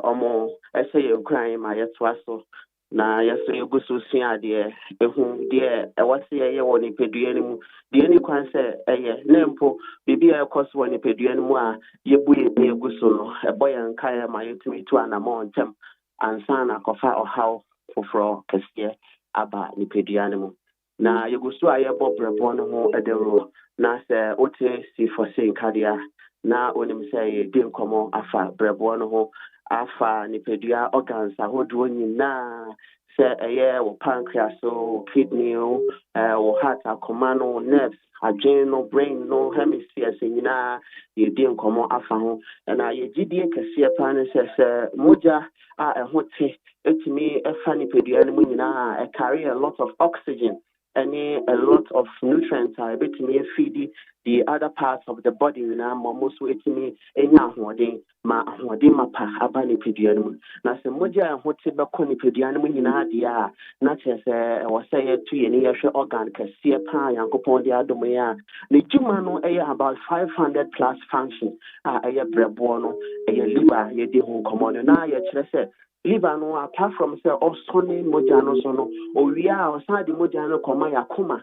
A: omo ese ye kran ma yetwa so na yeso yeguso sua de ehun de ewose ye woni pedua ni mu de ni kwan se eye nempo bibia ekoso woni pedua ni mu a yebu yeguso no eboye nkan ma yetumi tu anamo ntem ansa na kofa ohaw foforo kese aba ni pedua ni mu na yeguso ayebo brebo no ho edero na se ote si for say kadia na onim say din komo afa brebo no ho afa nipedua organs ahodo nyina se eye wo pancreas o kidney o wo heart akoma no nerves adwene no brain no hemispheres nyina ye din komo afa ho na ye gidie kese pa ne se moja a ehote etimi efa nipedua no nyina e carry a lot of oxygen and a lot of nutrients are able to feed the other parts of the body. Na most waiting enya hoden ma pa abani pedianum. Na se moja hote be koni pedianum nyina dia na chese wo say to ye ne yehwe organ kase pa yankopon dia adomya. Ne juma no about 500 plus function eye brebo no liver ye di ho komono na ye kire se liver no apart from say osone moja no so no owia osade moja no koma yakoma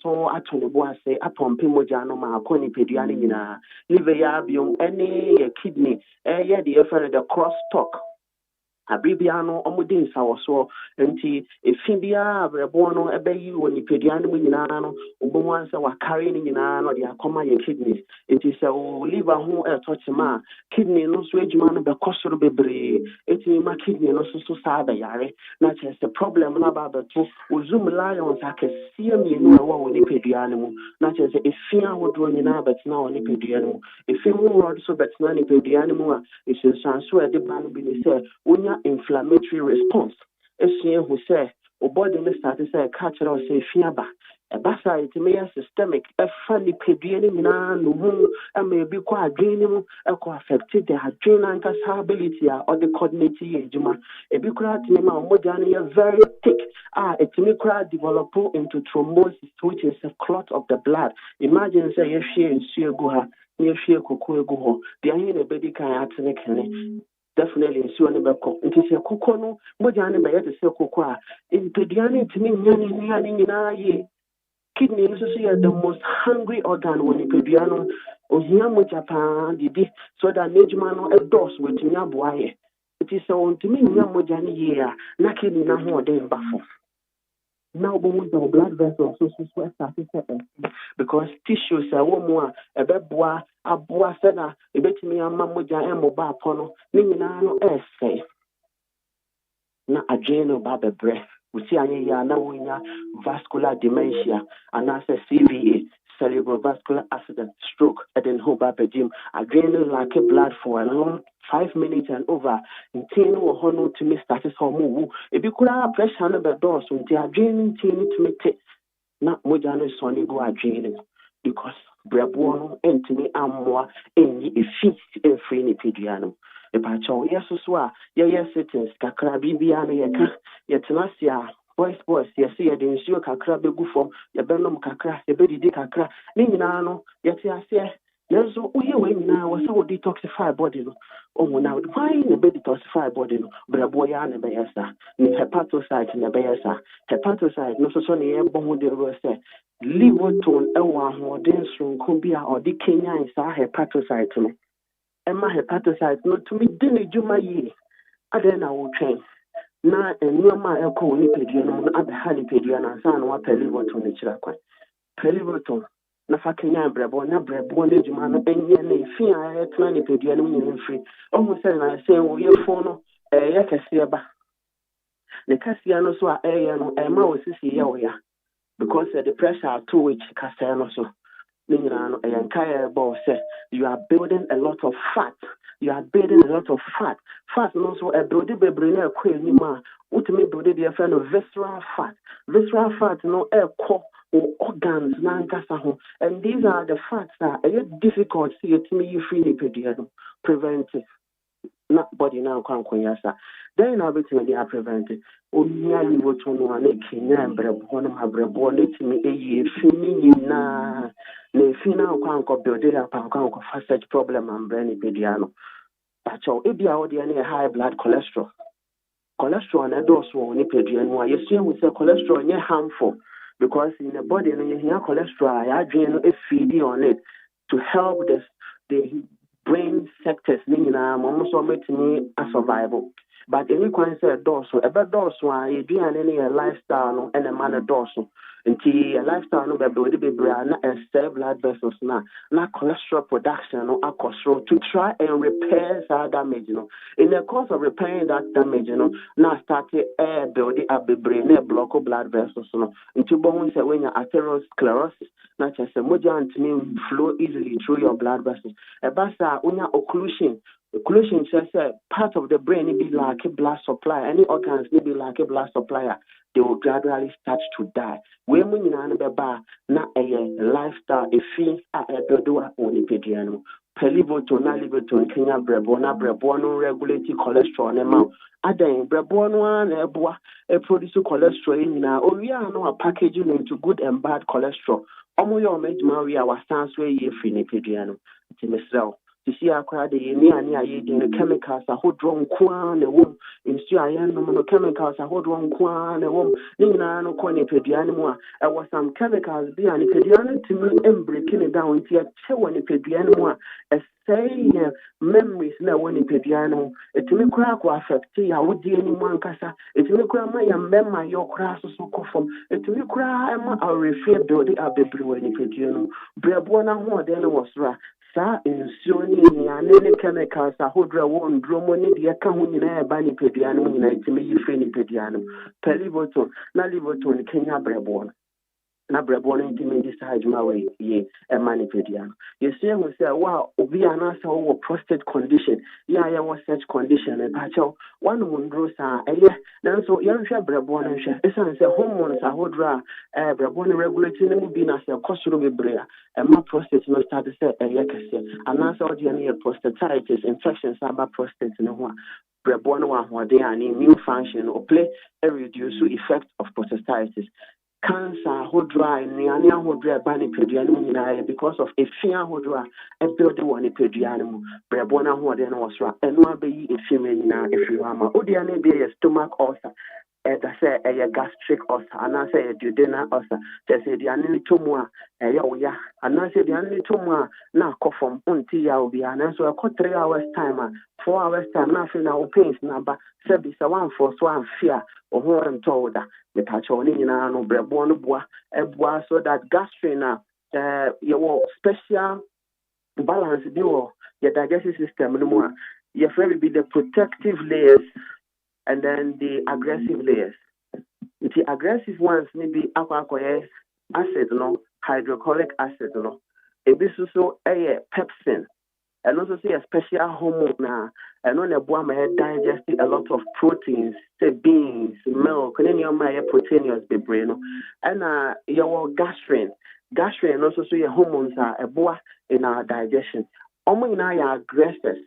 A: so atonebo ase apompe moja no ma akoni pedua ni nyina liver ya biom any kidney ye the refer the cross talk abibia no omudin sawoso enti efibia abrebo no ebeyi woni pedua no nyina no obomu ansa wa carry ni nyina no de akoma ye kidneys enti se o liver ho touch ma kidney no so ejuma no be kosoro bebre enti ma kidney no so sa ba yare na chese problem na ba to ozum lions akesie mienu e wo ni pedua no mu na chese efia wodo nyina betina woni pedua no mu efimu rod so betina ni pedua no mu a esensanso e de ba no bi ni se onya inflammatory response esien who say o body no start say catch us say fiaba e basa it may systemic e funny pedue ni na no hu e may be kwa adwene mu e ko affected the adrenal ability or the cognitive ejuma e bi kura tini ma moja no very thick it may kura develop into thrombosis which is a clot of the blood. Imagine say you share nsuo gu ha you share kokoo gu ho the ayin e bedi kan atene kene definitely nsuo ne beko nti se kokoo no moja ne be yete se kokoo a impedua ne timi nyane nyina ye kidney is the most hungry organ when impedua no ohia moja pa didi so that nejuma no e dos wetimi aboaye it is on timi nya moja ne ye a na kidney na ho den bafo now the blood vessels so start because tissues are more a beboa aboa sena ebetimi amma moja emoba apono ni nyina no say na adrenal ba bebre usi anye ya na wonya vascular dementia and as a CVA cerebrovascular accident stroke and then ho ba begim adrenal lack blood for a long 5 minutes and over ntin wo hono to me start so mu e bi kura pressure no be do so nti adrenal ntin to me te na moja no so ni go adrenal because brebo no entimi ammoa enyi efi efri ni peduano e pa cho yeso so a ye settings kakra bibia no ye ka ye tenasia boys ye see ye de nsuo kakra begu fom ye benom kakra ye bedidi kakra ni nyina no ye ti ase yeso uye we nyina wo se wo detoxify body no o na why ne be detoxify body no brebo ya ne be yesa ni hepatocyte ne be yesa hepatocyte no so ne ye bo ho de ro se livoton ewa ho den sonko bia odi kenya isa hepatocyte no Emma hepatocyte no to me dine juma yi adena wo twen na enuma eko ni pedua no abe hali pedua na san wa pelivoton ni chira kwan pelivoton na fa kenya brebo na juma no enye na ifi a etna ni pedua no nyi free omo se na se wo ye fo no ye kese ba ne kase no so a ye no ma wo sisi ye wo ya because the pressure too which kase no so you are building a lot of fat you are building a lot of fat. Fat also a building baby na queen ma. Ultimately building the friend of visceral fat. Visceral fat no core or organs nankasa ho. And these are the fats that are difficult to you to free preventive. Not body now can't quanyasa. Then I'll be to me prevented. Onya livo to no one Kenya and Brabon have reborn it to me a year fini na ne fina can't build it up and can't such problem and brain pediano. But so if you are the high blood cholesterol. Cholesterol and a dose on pediano, you see with the cholesterol near harmful because in the body when you hear cholesterol, I drain a feed on it to help the brain sectors almost to me a survival. But any kind of dose, a bad dose, you do any lifestyle and a manner dose. Until a lifestyle no be brand and blood vessels na cholesterol production no cholesterol to try and repair that damage. In the course of repairing that damage, now start building up the brain block of blood vessels. Until when you atherosclerosis, not just a moja flow easily through your blood vessels. A basa unya occlusion. Occlusion says part of the brain be like a blood supply. Any organs be like a blood supply. They will gradually start to die. When we na a lifestyle, a fee a dodo on pediano. Pelivoto, nalivoto, Kenya brebono regulate cholesterol amount. Aden brebono a produce cholesterol in now. Oh, we are now packaging into good and bad cholesterol. Omoyo made Maria was sans way ye free pediano. Timesel. To see our crowd, the chemicals are who drawn quan, a womb, in no chemicals are who drawn quan, a womb, Nina no corny pedianimo. There was some chemicals behind pediano to me and breaking it down into a chew and pedianimo. A say memories now when pediano. It to me crack or affect I would do any one casa. It to me cry my member your crass so conform. It to me cry I'll refer building up the brew any pediano. Brabona more than was ra. Sa insuring any chemicals a hodra won dromoni the account in a bani pediano in me free pediano. Pelivoton, Nalivoton, Kenya Brabon. Na brabon intimi decide my way ye a manipedian. You see we say wow we are not so prostate condition. Yeah was such condition and pacho one mundrosa then so young brabon and it's say hormones are hodra brabon regulating them be as a costro brea and my prostate no start to say yakase and also the prostatitis infections about prostate no one. Brabon one they are immune function or play a reduced effect of prostatitis. Cancer hodra niania hodra bani pedianum because of a fear hodra a building one pedianum brebona hodena was ra and one be if you mean if you ama odiane be a stomach ulcer that's a gastric ulcer and I say a duodenal ulcer just say the anni to more ya and I say the anni to more now cough until ya will be and so I got 3 hours time 4 hours time nothing now pains number service one for one fear or who I'm told that the patchoni no brebono boa so that gastrina your special balance your digestive system no more. Your very be the protective layers and then the aggressive layers. The aggressive ones maybe aqua acid no hydrochloric acid no. It is also a pepsin. And also say a special hormone now. And on the boy may digest a lot of proteins, say beans, milk, and then your my proteinous be brain. And your gastrin. Gastrin also say your hormones are a boy in our digestion. Almost in our aggressors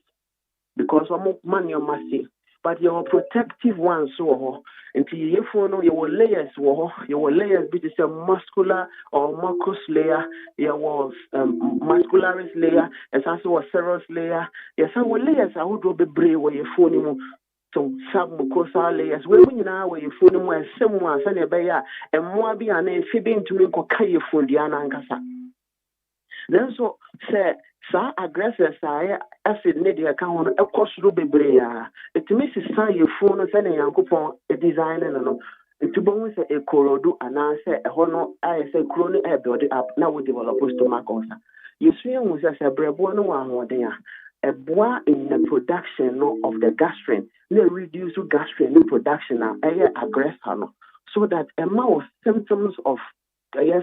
A: because almost man your massive. But your protective ones so until you follow your layers be the muscular or mucous layer, your muscularis layer, and also a serous layer. Yes, some layers I would be brave where you phone so submucosal layers where you now where you phone where someone send a bear and more be an amphibian to make a kayo for the anankasa. Then so say sa aggressors are acid need account a cost ruby brea. It misses sign your phone sending a coupon a design and no. It to bones a corodu and answer a honor I say crony air build up now we develop stomach ulcer. You see was as a brebono one there. A bois in the production of the gastrin, they reduce gastrin in production now, aggressor so that a mouse symptoms of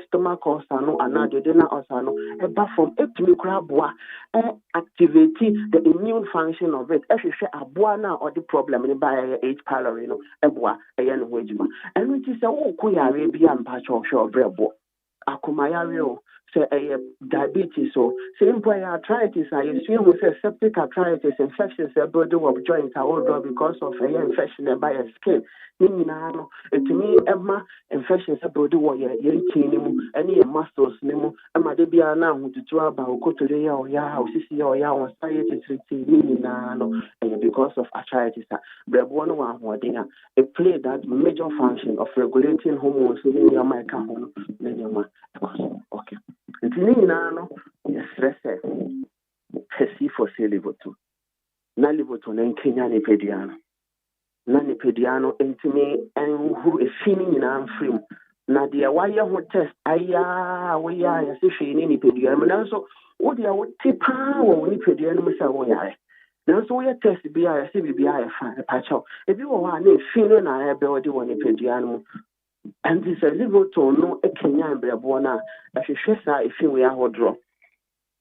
A: stomach ulcer no and duodenal ulcer no eba from etumi kura aboa activating the immune function of it ehwehwe aboa na or the problem ni ba H pylori no eboa no ho adwuma eno nti se wo ko yare bi ampa cho hwe obrebo akoma yare o say diabetes or simple arthritis I assume we say septic arthritis infections body of joints are because of infection by your skin no etumi ema infections body wo ye tin mu ene ye muscles ne mu ama de bia na ahotutu aba okotore ya oya osisi ya oya on society treating no because of arthritis brebo no wa hoden it play that major function of regulating hormones in your microphone okay nti ni nyinaa no yɛsrɛ pɛsi for say level 2 na level 2 na nkenya ne pediano na ne pediano ntimi enhu efini nyinaa mfrim na de wayɛ ho test aya woya yɛsɛ hwee ne pediano na nso wo de wo tipa wo ne pediano mu sɛ wo yare na nso wo yɛ test bi a yɛsɛ bibia yɛ fa pa kyɛw ebi wɔ hɔ a na efini na ɛbɛ wo de wo ne pediano mu and this level 2 no ekenya brɛbo na ahwehwɛ saa efin we ahodro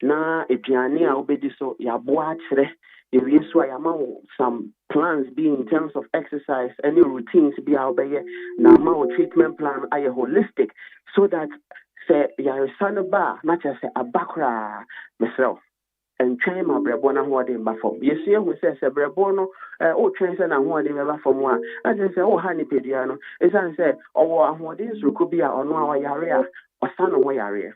A: na eduane a obedi so yaboa kyerɛ ewie so a yama some plans be in terms of exercise any routines be a obeye na ma treatment plan aye holistic so that say yaresane ba na kyerɛ sɛ abakra mesrɛ and train my brebo na ho de ba fom yesu ehu sɛ brebo no o train sɛ na ho de ba fom a na say o ha ni pedia no esan sɛ owo ahode nsuku bi a ono a yare a osa no ho yare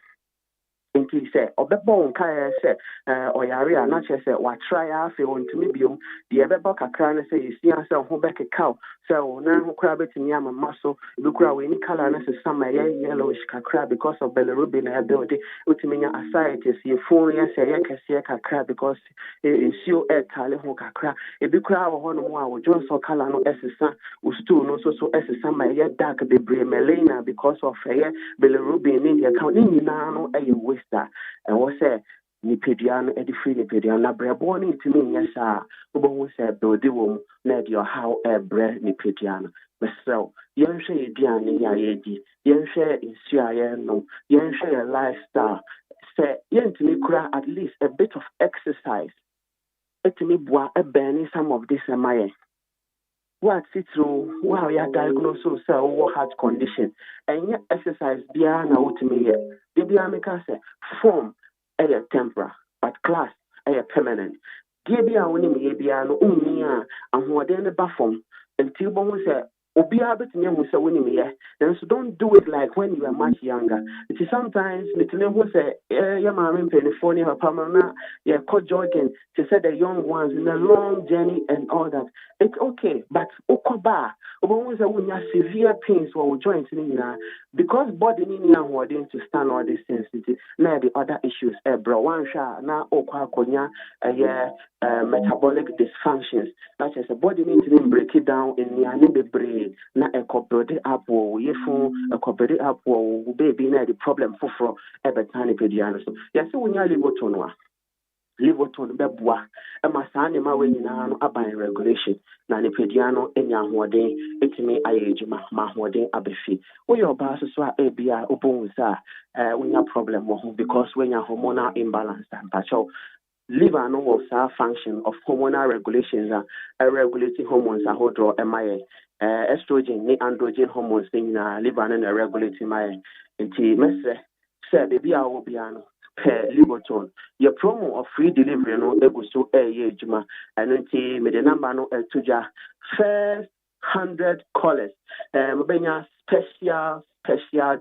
A: nti sɛ ɔbɛbɔ nka sɛ ɔyare a na kyerɛ sɛ wa try afi ontumi biom de ɛbɛbɔ kakra no sɛ yesia sɛ ho bɛkekaw sɛ wo na ho kra betumi amama so bi kra we ni color na sɛ sama yellowish kakra because of bilirubin na build utumi nya ascites ye phone ya sɛ yɛkɛseɛ kakra because ensio ɛtale ho kakra ebi kra wɔ hɔ no mu a wo johnson color no ɛsesa wo stool no so ɛsesa ma yɛ dark bebree melena because of bilirubin ni yɛ ka ni nyinaa no ɛyɛ and what say Nipediano edifri Nipediana Braboni to me, yes, Ubo said, Bodiwum, let your how a bread Nipediana. So, young share Diana Yadi, young share in Siano, young share lifestyle. Say, young to me, at least a bit of exercise. Et me bois a banning some of this am what it through wow ya diagnosed so heart condition and yet exercise bia na ultimate the bia make say form a temporary but class a permanent dia bia woni me bia no unni a ahoden ne ba form until bo say obia betumi hu say woni me then so don't do it like when you are much younger it is sometimes little who say ya ma me penifo ni papa na ya ko jogging to say the young ones in a long journey and all that it's okay but okoba obon say we have severe pains or joints ni na because body ni ahoden to stand all these things na the other issues bro one sha na okwa akonya metabolic dysfunctions that is a body need to break it down in the bebre na ekobode up wo yefu ekobode up wo baby na the problem foforo ebetani pediano so yes we nya livoton beboa ema saa ne ma we nyina no aban regulation na ne pediano enya ahoden etimi ayejuma ma ahoden abefi wo yo ba so a ebia obonza we nya problem wo because we nya hormonal imbalance but so liver no was a function of hormonal regulations regulating hormones ahodro emaye estrogen ni androgen hormones in liver na regulating my nti mese say baby a wo bia no Liboton your promo of free delivery no eguso ejuma and nti me the number no tuja first 100 callers mobenya special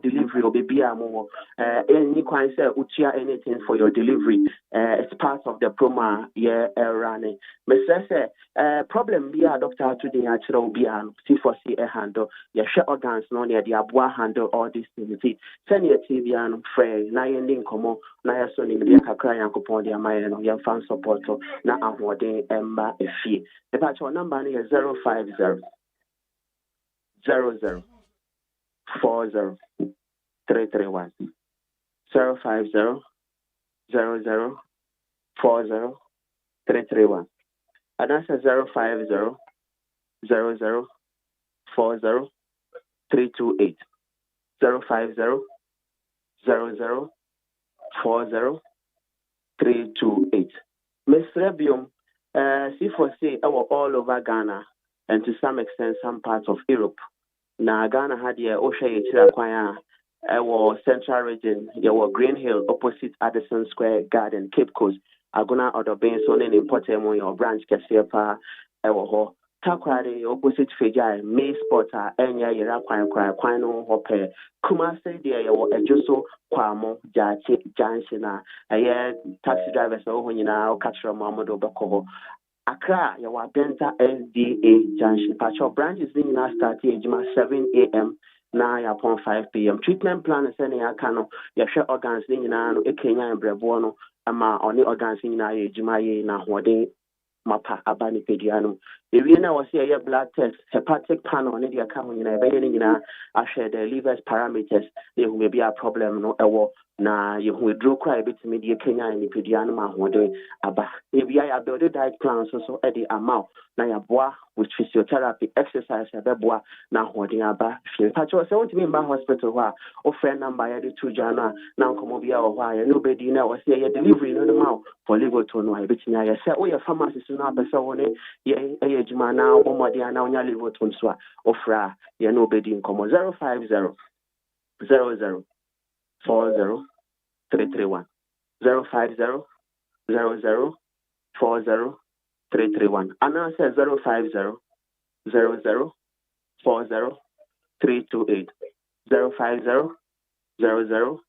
A: delivery or baby amo any kind say utia anything for your delivery it's part of the promo running me say problem be a doctor today actually be an C4C handle your share organs no near the abwa handle all these things send your TV and free na ending komo na ya so ni me kakra yankopon dia my no your fan support na ahoden emba efie the patch number is 050 00 40331 050 00 40331 and that's 050 00 40328 050 0040 328. Miss Rebium, C4C, all over Ghana and to some extent some parts of Europe. Na Ghana had the OSEI Agyeman, our central region, your Green Hill opposite Addison Square Garden, Cape Coast. Agona or the Benson and important your branch Cassiopa, our Takwari opposite Fijai, May Spotter, Enya Yera Quino Hope, Kumase, dear, your Ejuso, Kwamo, Janshina, a taxi drivers, when you now catch your Mamodo Bako. Accra, your Benta SDA Junction. Patrol branch is being now starting at 7 a.m. now upon 5 p.m. Treatment plan is sending a cano. Your share organs in a Kenya and Brebuono, ama only organs in a Jimaye na Hode Mapa Abani Pediano. If you know, see a blood test, hepatic panel on the account in a beginning, I share the liver's parameters. There may be a problem, no error. Na you withdraw quite a bit media Kenya and the Pediano Mahode Abba. If you are building diet plans also at the amount, na ya bois with physiotherapy, exercise, a bebois, na holding Abba. Patrol, so what mean by hospital, or friend number the 2 Jana, now come over or why, nobody now say your delivery no the mouth for legal to know a bit in your set, or your pharmacist is not a person, ye age man now, or more than now, your liver to swa, or fra, ye nobody in common 050 00 40 331 050 00 40 331. And now says 050 00 40 328 050 00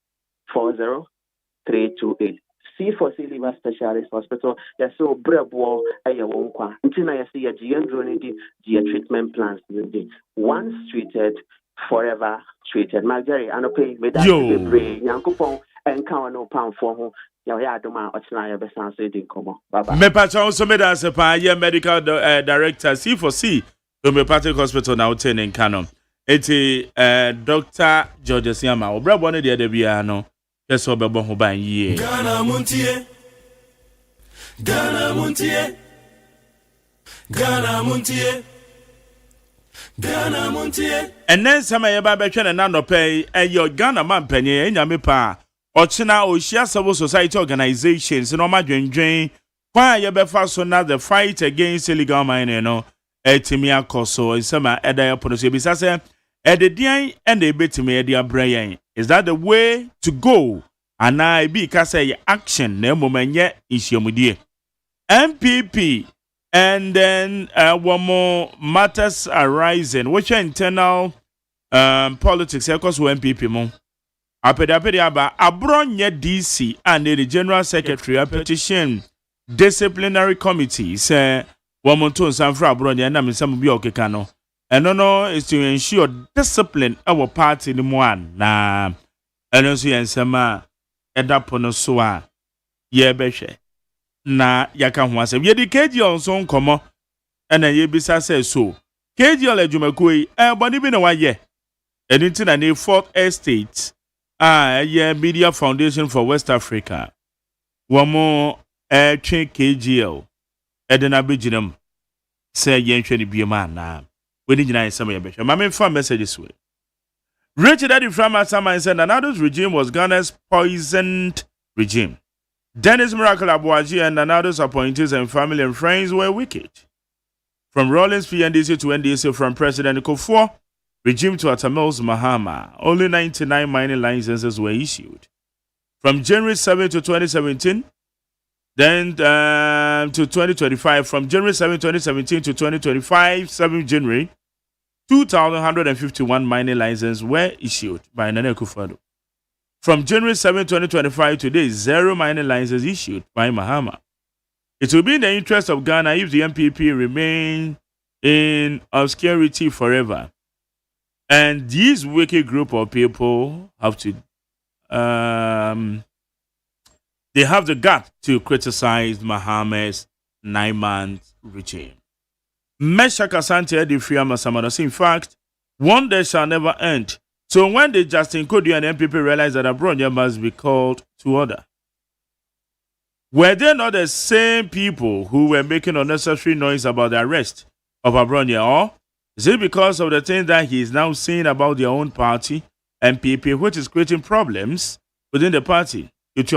A: 40 328. C4C Liver Specialist Hospital, yes, so brebo a won't qua. Until I see a GM treatment plans. Once treated, forever treated. My Jerry, I know pay with that Yankupon and count no pound for whom. Yeah, I don't mind.
B: Me patch also made as a pioneer medical director C4C Homeopathic Hospital now 10 in Canon. It's Dr. George Siama. Obra one of the other piano. That's what Babon who buy ye.
Q: Ghana Montie. Ghana Montie. Ghana Montie. Ghana Montie.
B: And then some of your baby and none pay and your Ghana man penny and Yamipa. Ochina Oshia Civil Society organizations no ma dwendwen kwa ye be fa so na the fight against illegal mining no etimia koso isema eda ya pono so bisa se ededian and e betimi e dia brayen. Is that the way to go? And I be ka say action na momenye isiomudie MPP and then one more matters arising which are internal politics because MPP mo Apeda Abronye DC and the General Secretary a petition disciplinary committee say Wamonton Sanfra Abronye and Namisam Biokekano. And no is to ensure discipline our party in the one na and also Yansama Edaponosua ye beshe na yaka hwase ye di KG onso nkomo and ye bisa say so KG olejumakui body bi na wa ye anything na the fourth estate Media Foundation for West Africa. One more train KGL. Edena Bijinum. Say yen train be a man now. We didn't know some of your mammy fan messages way. Richard Daddy from Asama said Nanado's regime was Ghana's poisoned regime. Dennis Miracle Abuaji and Nanado's appointees and family and friends were wicked. From Rollins PNDC to NDC, from President Kufuor regime to Atamils Mahama, only 99 mining licenses were issued. From January 7 to 2017, then to 2025, from January 7, 2017 to 2025, 7 January, 2,151 mining licenses were issued by Nana Akufo-Addo. From January 7, 2025 today, 0 mining licenses issued by Mahama. It will be in the interest of Ghana if the MPP remain in obscurity forever. And these wicked group of people have to, they have the gut to criticize Mahama's 9-month regime. Meshach Asante Edifriama Samados, in fact, one day shall never end. So when the Justin Kodu and MPP realized that Abronya must be called to order, were they not the same people who were making unnecessary noise about the arrest of Abronya, or is it because of the things that he is now saying about their own party, MPP, which is creating problems within the party. If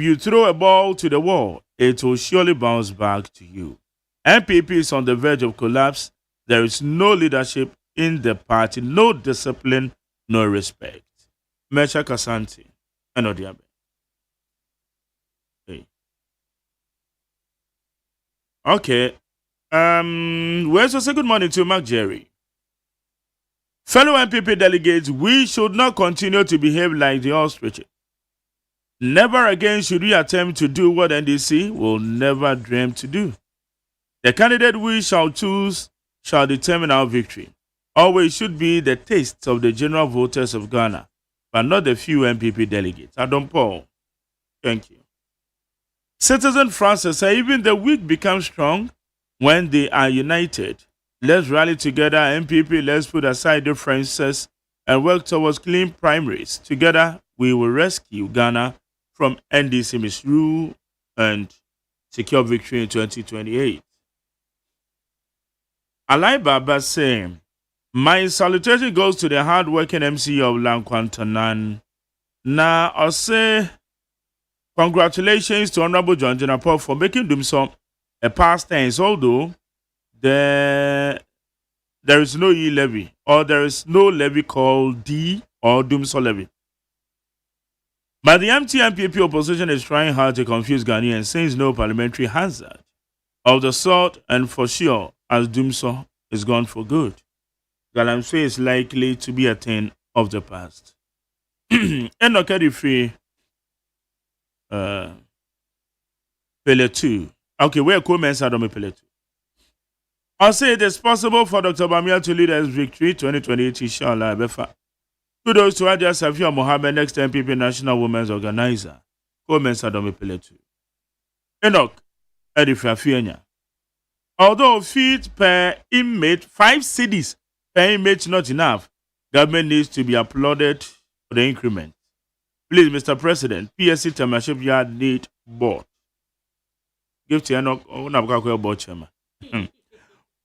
B: you throw a ball to the wall, it will surely bounce back to you. MPP is on the verge of collapse. There is no leadership in the party, no discipline, no respect. Mecha Kasanti. Anodiabe. Hey. Okay. Where's say good morning to Mark Jerry? Fellow MPP delegates, we should not continue to behave like the ostriches. Never again should we attempt to do what NDC will never dream to do. The candidate we shall choose shall determine our victory. Always should be the taste of the general voters of Ghana, but not the few MPP delegates. Adam Paul. Thank you. Citizen Francis said even the weak become strong when they are united. Let's rally together, MPP. Let's put aside differences and work towards clean primaries. Together, we will rescue Ghana from NDC misrule and secure victory in 2028. Alai Baba saying, my salutation goes to the hard-working MC of Lankwantanan. Now, I'll say congratulations to Honorable John Jenapol for making Dumso a past tense, although there is no E levy, or there is no levy called D or Dumso levy. But the MTMPP opposition is trying hard to confuse Ghanaians since no parliamentary hazard of the sort, and for sure, as Dumso is gone for good, Galamsey is likely to be a thing of the past. Enoke free Pele 2. Okay, where comments are on Pele 2? I'll say it is possible for Dr. Bamia to lead us victory 2028, inshallah. Befa. Kudos to Adia Safia Mohammed, next MPP National Women's Organizer. Comments are on Pele 2. Enoch, Edifia. Although feet per inmate, 5 cities per inmate not enough, government needs to be applauded for the increment. Please, Mr. President, PSC Township Yard need board. Give to Enoch board chairman.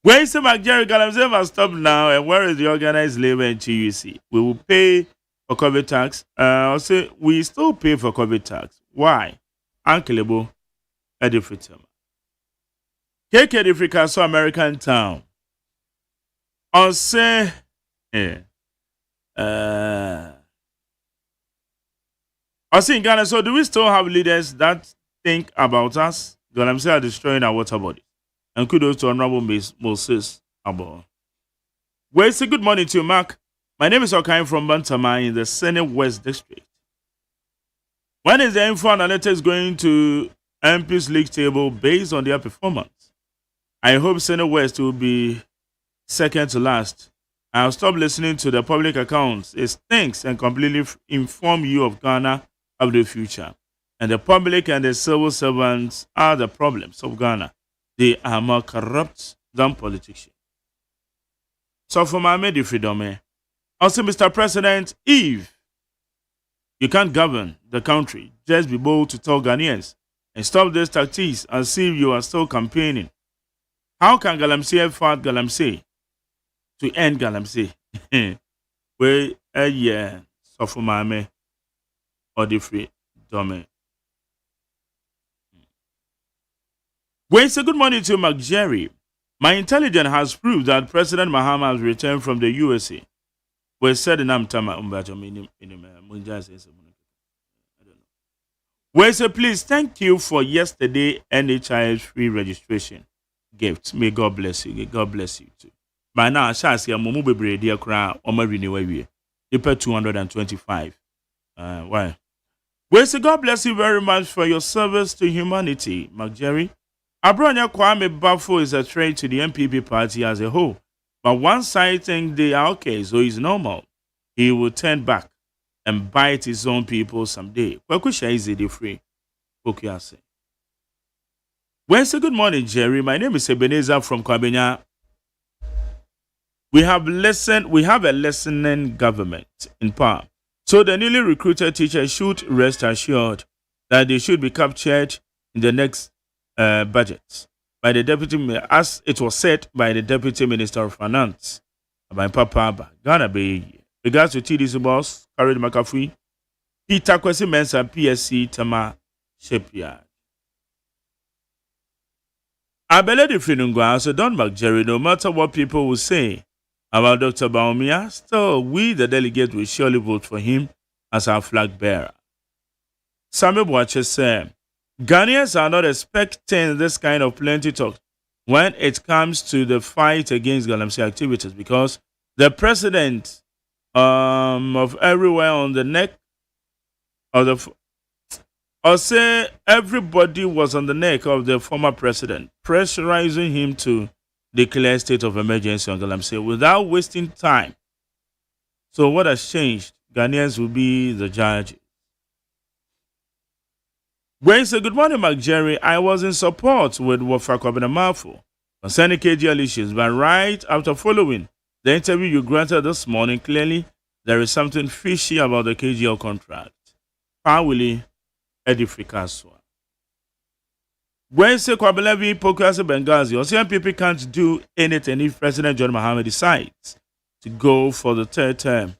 B: Where is the McJerry Galamsey must stop now, and where is the organized labor and TUC? We will pay for COVID tax. I'll say we still pay for COVID tax. Why? Uncleable Edifritum. KK Edifrika, so American town. I'll say, I'll say in Ghana, so do we still have leaders that think about us? Galamsey are destroying our water body. And kudos to Honorable Moses Abo. Well, it's a good morning to you, Mark. My name is Okain from Bantama in the Senate West District. When is the info analytics going to MP's league table based on their performance? I hope Senate West will be second to last. I'll stop listening to the public accounts. It stinks and completely inform you of Ghana of the future. And the public and the civil servants are the problems of Ghana. They are more corrupt than politicians. So for my medi freedom, also Mr. President, if you can't govern the country, just be bold to tell Ghanaians and stop these tactics and see if you are still campaigning. How can Galamsey fight Galamsey to end Galamsey? Well, yeah, so for my or the free domain. Well, say good morning to Mark Jerry. My intelligence has proved that President Mahama has returned from the USA. We said in Amtama Well, say please thank you for yesterday NHIS free registration gift. May God bless you. May God bless you too. By now, I shall see a mumu bebre dear crown or my renew. You pay 225. Why? Well, say God bless you very much for your service to humanity, Mark Jerry. Abronya Kwame Bafo is a threat to the MPP party as a whole, but one side thinks they are okay, so it's normal. He will turn back and bite his own people someday. Kwakusha is the free. Okuase. Well, say good morning, Jerry. My name is Ebenezer from Kwabenya. We have a listening government in power. So the newly recruited teachers should rest assured that they should be captured in the next budget by the deputy, as it was said by the Deputy Minister of Finance, by Papa Ghana Bay Regards to TDC boss, Carried McAfee, Peter Kwesi Mensa, PSC, Tama Shipyard. I believe the feeling ground, so Don McJerry, no matter what people will say about Dr. Baumia, still we, the delegate, will surely vote for him as our flag bearer. Samuel Boache said, Ghanaians are not expecting this kind of plenty talk when it comes to the fight against Galamsey activities because the president of everywhere on the neck of the or say everybody was on the neck of the former president, pressurizing him to declare state of emergency on Galamsey without wasting time. So what has changed? Ghanaians will be the judge. Gwen said, good morning, Mark Jerry. I was in support with Wofa Kwabena concerning KGL issues, but right after following the interview you granted this morning, clearly there is something fishy about the KGL contract. Pawili Edificaswa. Gwen said, Kwabelevi Pokrasi Benghazi, or MPP can't do anything if President John Mahama decides to go for the third term.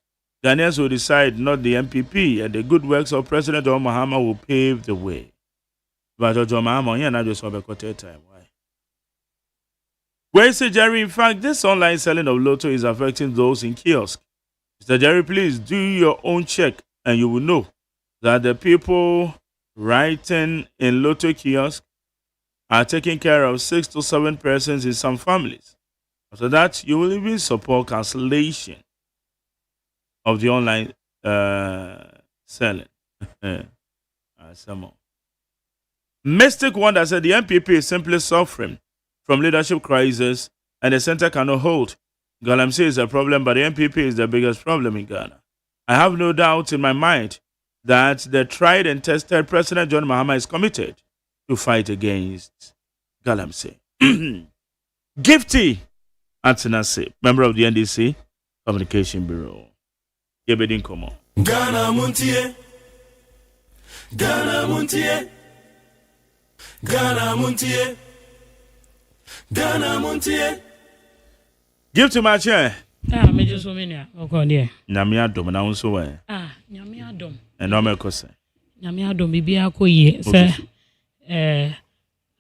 B: Ghanaians will decide, not the MPP, and the good works of President John Mahama will pave the way. But John Mahama, yeah, not just for the third time. Why? Gwen said, Jerry, in fact, this online selling of Lotto is affecting those in kiosk. Mr. Jerry, please do your own check, and you will know that the people writing in Lotto kiosk are taking care of 6 to 7 persons in some families. After that, you will even support cancellation of the online selling. Some more. Mystic Wonder said the MPP is simply suffering from leadership crisis and the center cannot hold. Galamsey is a problem, but the MPP is the biggest problem in Ghana. I have no doubt in my mind that the tried and tested President John Mahama is committed to fight against Galamsey. Gifty Antinase, member of the NDC Communication Bureau. Yebedin Komo.
Q: Ghana Montie. Ghana Montie. Ghana Montie. Ghana Montie.
B: Give to my chair.
C: Me just so many. Okay, dear.
B: Nyamia dom na unso wa.
C: Nyamia dom.
B: No me kose.
C: Nyamia dom bibia ko ye. Sir,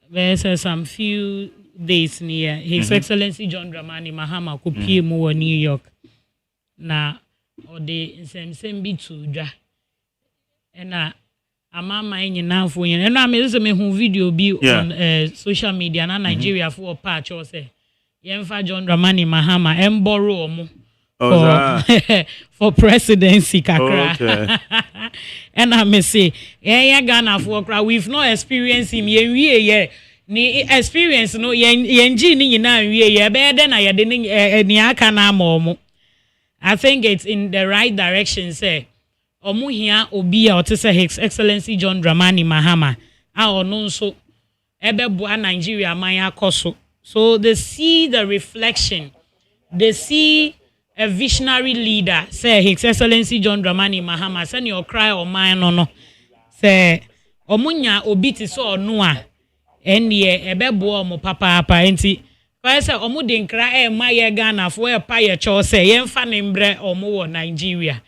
C: there's some few days near His Excellency John Dramani Mahama ko pie mu New York. Na or the same be to dwa. And amama nyina fo yen. And me say me hu video bi on social media na Nigeria for patch or say Yemfa John Dramani Mahama emboro omo for presidency kakra. Okay. And I may say, Ghana for kra we've not experienced him ye ni experience no yenji ni na ye better na ye ni aka na mo. I think it's in the right direction say. Omo hia obi a otese His Excellency John Dramani Mahama a ono nso ebe bua Nigeria man akoso. So they see the reflection. They see a visionary leader. Say His Excellency John Dramani Mahama. Send your cry or mine no. Say omunya obiti so onua. Enye ebebo omo papa enti. Kwa say omu de nkra ma ye Ghana fo e pa ye cho say yemfa nembre omo wo Nigeria.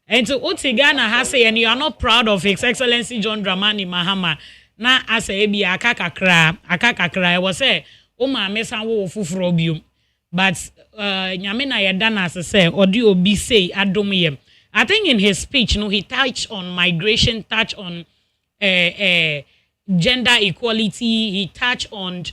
C: Enti uti Ghana ha say and you are not proud of His Excellency John Dramani Mahama. Na asa ebi akakakra e was say Oma mesa wo fufuro biom but nyame na yeda na say odi obi say adom yem. I think in his speech he touched on migration, touched on gender equality, he touched on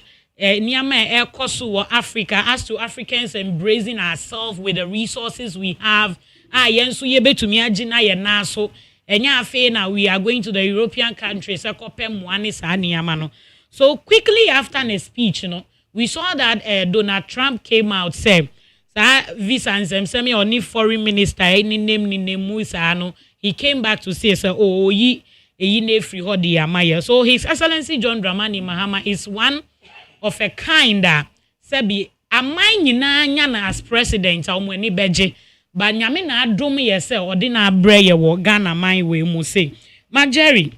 C: nyame ekoso Africa as to Africans embracing ourselves with the resources we have. Yensu yebetumi agina ye na so enya afi na we are going to the European countries ekopem one sa niyama no. So quickly after his speech we saw that Donald Trump came out say visa and semi only foreign minister any name he came back to say ne free hodi amaya. So His Excellency John Dramani Mahama is one of a kind that sebi amai nyina nya na as president omweni beje but nyame na adom yese odi na abre ye wo Ghana man we mu say Jerry.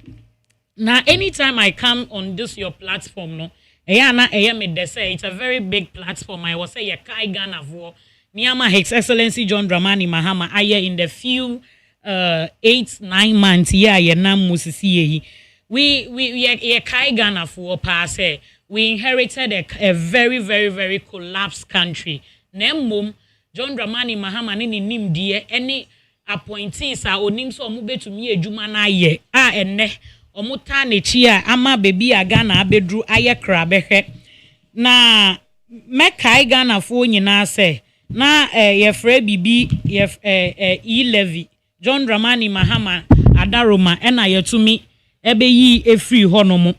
C: Now anytime I come on this your platform no me they say it's a very big platform. I was say ye kai Ghana for
G: Niama His Excellency John Dramani Mahama aye in the few 8-9 months yeah nam musisi we kai Ghana for pass we inherited a very very very collapsed country. Nemum John Dramani Mahama ni nim die any appointees a onim so omo betumi adwuma na aye enne omo ta ne chi a ama bebi a Ghana abedru aye kra behwe na mekai Ghana fo nyina se na ye frɛ bibi ye e-levy John Dramani Mahama adaroma ena yetumi ebeyi efri honomo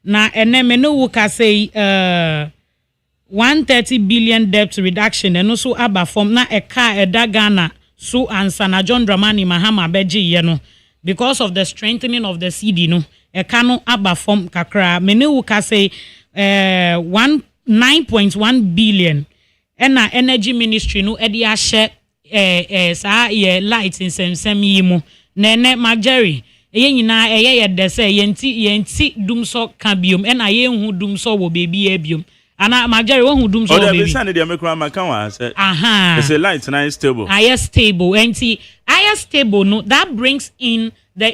G: na ene me no wuka say 130 billion debt reduction eno so aba from na eka eda Ghana so ansa na John Dramani Mahama beji ye no because of the strengthening of the CD no eka no aba from kakra me no wuka say 9.1 billion ena energy ministry no edi a share sa ye light in semsem yi mu na ne Marjorie eye nyina eye de se yenti dumso ka biom ena ye hu dumso wo bebi e biom ana Marjorie wo hu dumso wo bebi
B: o de be dey make ma kan wa say it's a light na stable
G: stable enti stable no that brings in the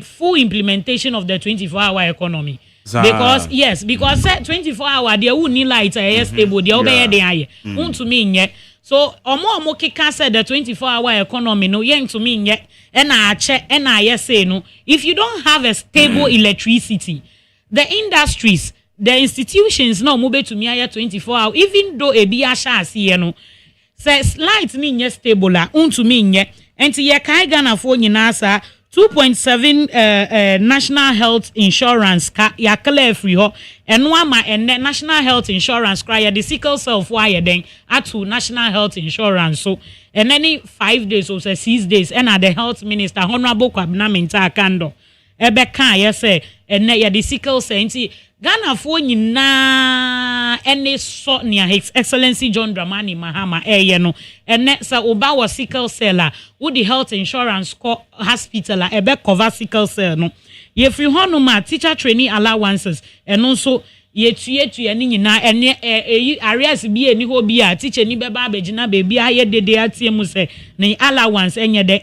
G: full implementation of the 24-hour economy. Because 24-hour there who need light stable there obey dey aye to me nye so omo kika said the 24-hour economy no yen to me nye na ache na aye say no if you don't have a stable electricity the industries the institutions no mo be to me aye 24-hour even though e bi asha ase no says light ni nye stable la to me nye enti ye kai Ghana fo nyina sa 2.7 national health insurance ka ya clear free ho eno ama enne national health insurance cry ya the sickle cell for ya den atu national health insurance so and any 5 days or 6 days and the health minister honorable Kwabena Mintah Kando ebe kan ya say enne ya the sickle cell nti Ghana fo nyina ene so nia His Excellency John Dramani Mahama ye no ene sa oba wa sickle cell a wo the health insurance co hospital a ebe cover sickle cell no ye free hono ma teacher training allowances eno so ye tue ni nyina ene areas bi eni ho bi a teacher ni beba abegina bebi aye dede atie mu se ni allowance enye de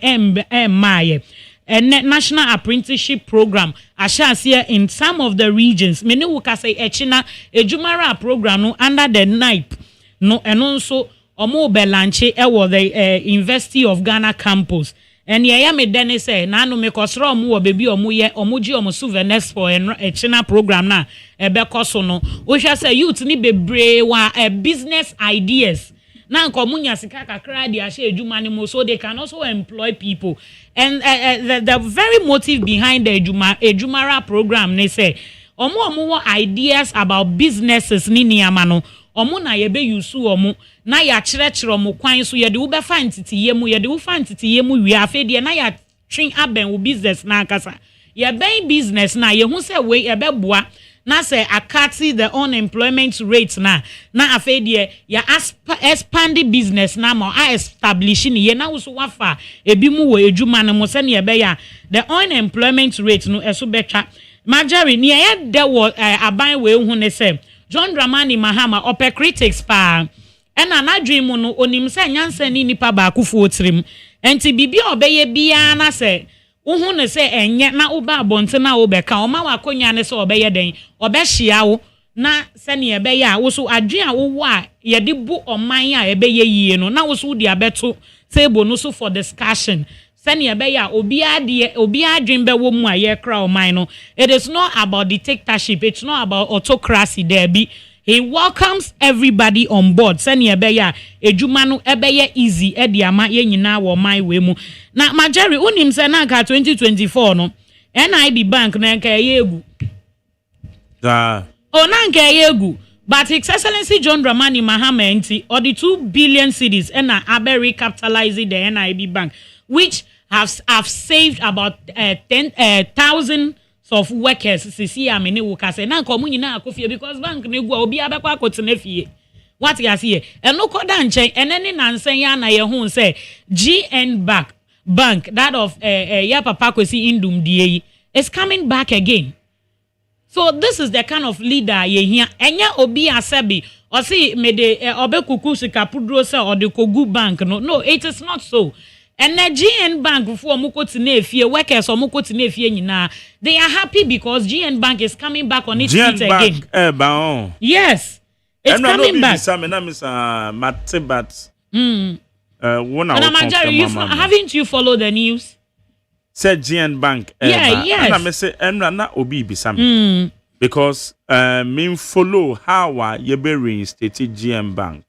G: maaye and national apprenticeship program here in some of the regions many would say echina ejumara program no under the NIPE no and also omo belanche the University of Ghana campus and ye me dene say na no me kosro omo bebi omo ye omo ji omo souvenirs for echina program na ebe koso no wo hwa say youth ni bebre wa business ideas na nkomunya sika kakra dia she ejuma ni mo so they can also employ people and the very motive behind the ejumara program they say omo ideas about businesses ni niama no omo na ye be use omo na ya kyerɛkyerɛ omo kwan so ye de wo be fa ntitiye mu ye de wo fa ntitiye mu wi afedie na ya twin aben wo business na akasa ye ben business na ye hu say we ye be boa na say akati the unemployment rate na afedie ya expand business na ma establishing ye na wo wafa ebi mu wo ejuma na mo se ne be ya the unemployment rate no eso betwa Marjorie ne ye de wo aban we hu ne say John Dramani Mahama ope critics pa ena na dream no onim se nyansa ni nipa ba akufo otirim enti bibi obeye bia na say uhu ne se enye na uba abonte na obeka o ma wakonya ne se obeye den obehia wo na se ne ebeye a wo so adwen a wo a ye de bu oman a ebeye yie no na wo so di abeto table no so for discussion se ne ebeye a obi adwen be wo mu a ye kra oman no it is not about dictatorship, it's not about autocracy there be. He welcomes everybody on board. Seni ebeya ejuma no ebeye easy ediama ye nyina wo my we mu. Na Marjorie unim se na ka 2024 no NIB bank na nka yegu. O na nka yegu. But His Excellency John Dramani Mahama enti or the 2 billion cedis na abe recapitalizing the NIB bank which have saved about 10,000 of workers sisi amene wo kase na nkomu nyina akofie because bank na egu obi abekwa akotena fie what you see eno koda nchen enene nansen ya na ye hu say GN bank that of ya papa kwesi indum die is coming back again. So this is the kind of leader ye here enya obi asebi or see me de obekuku sika pudro se or the kogu bank no it is not so. And the GN Bank for Mukoti workers or Mukoti nyina, they are happy because GN Bank is coming back on its feet again. Yes, it's coming back. Haven't you followed the news?
B: Said GN Bank.
G: Yes.
B: And I say, na obi bisame. Because me follow how you be reinstated GM Bank.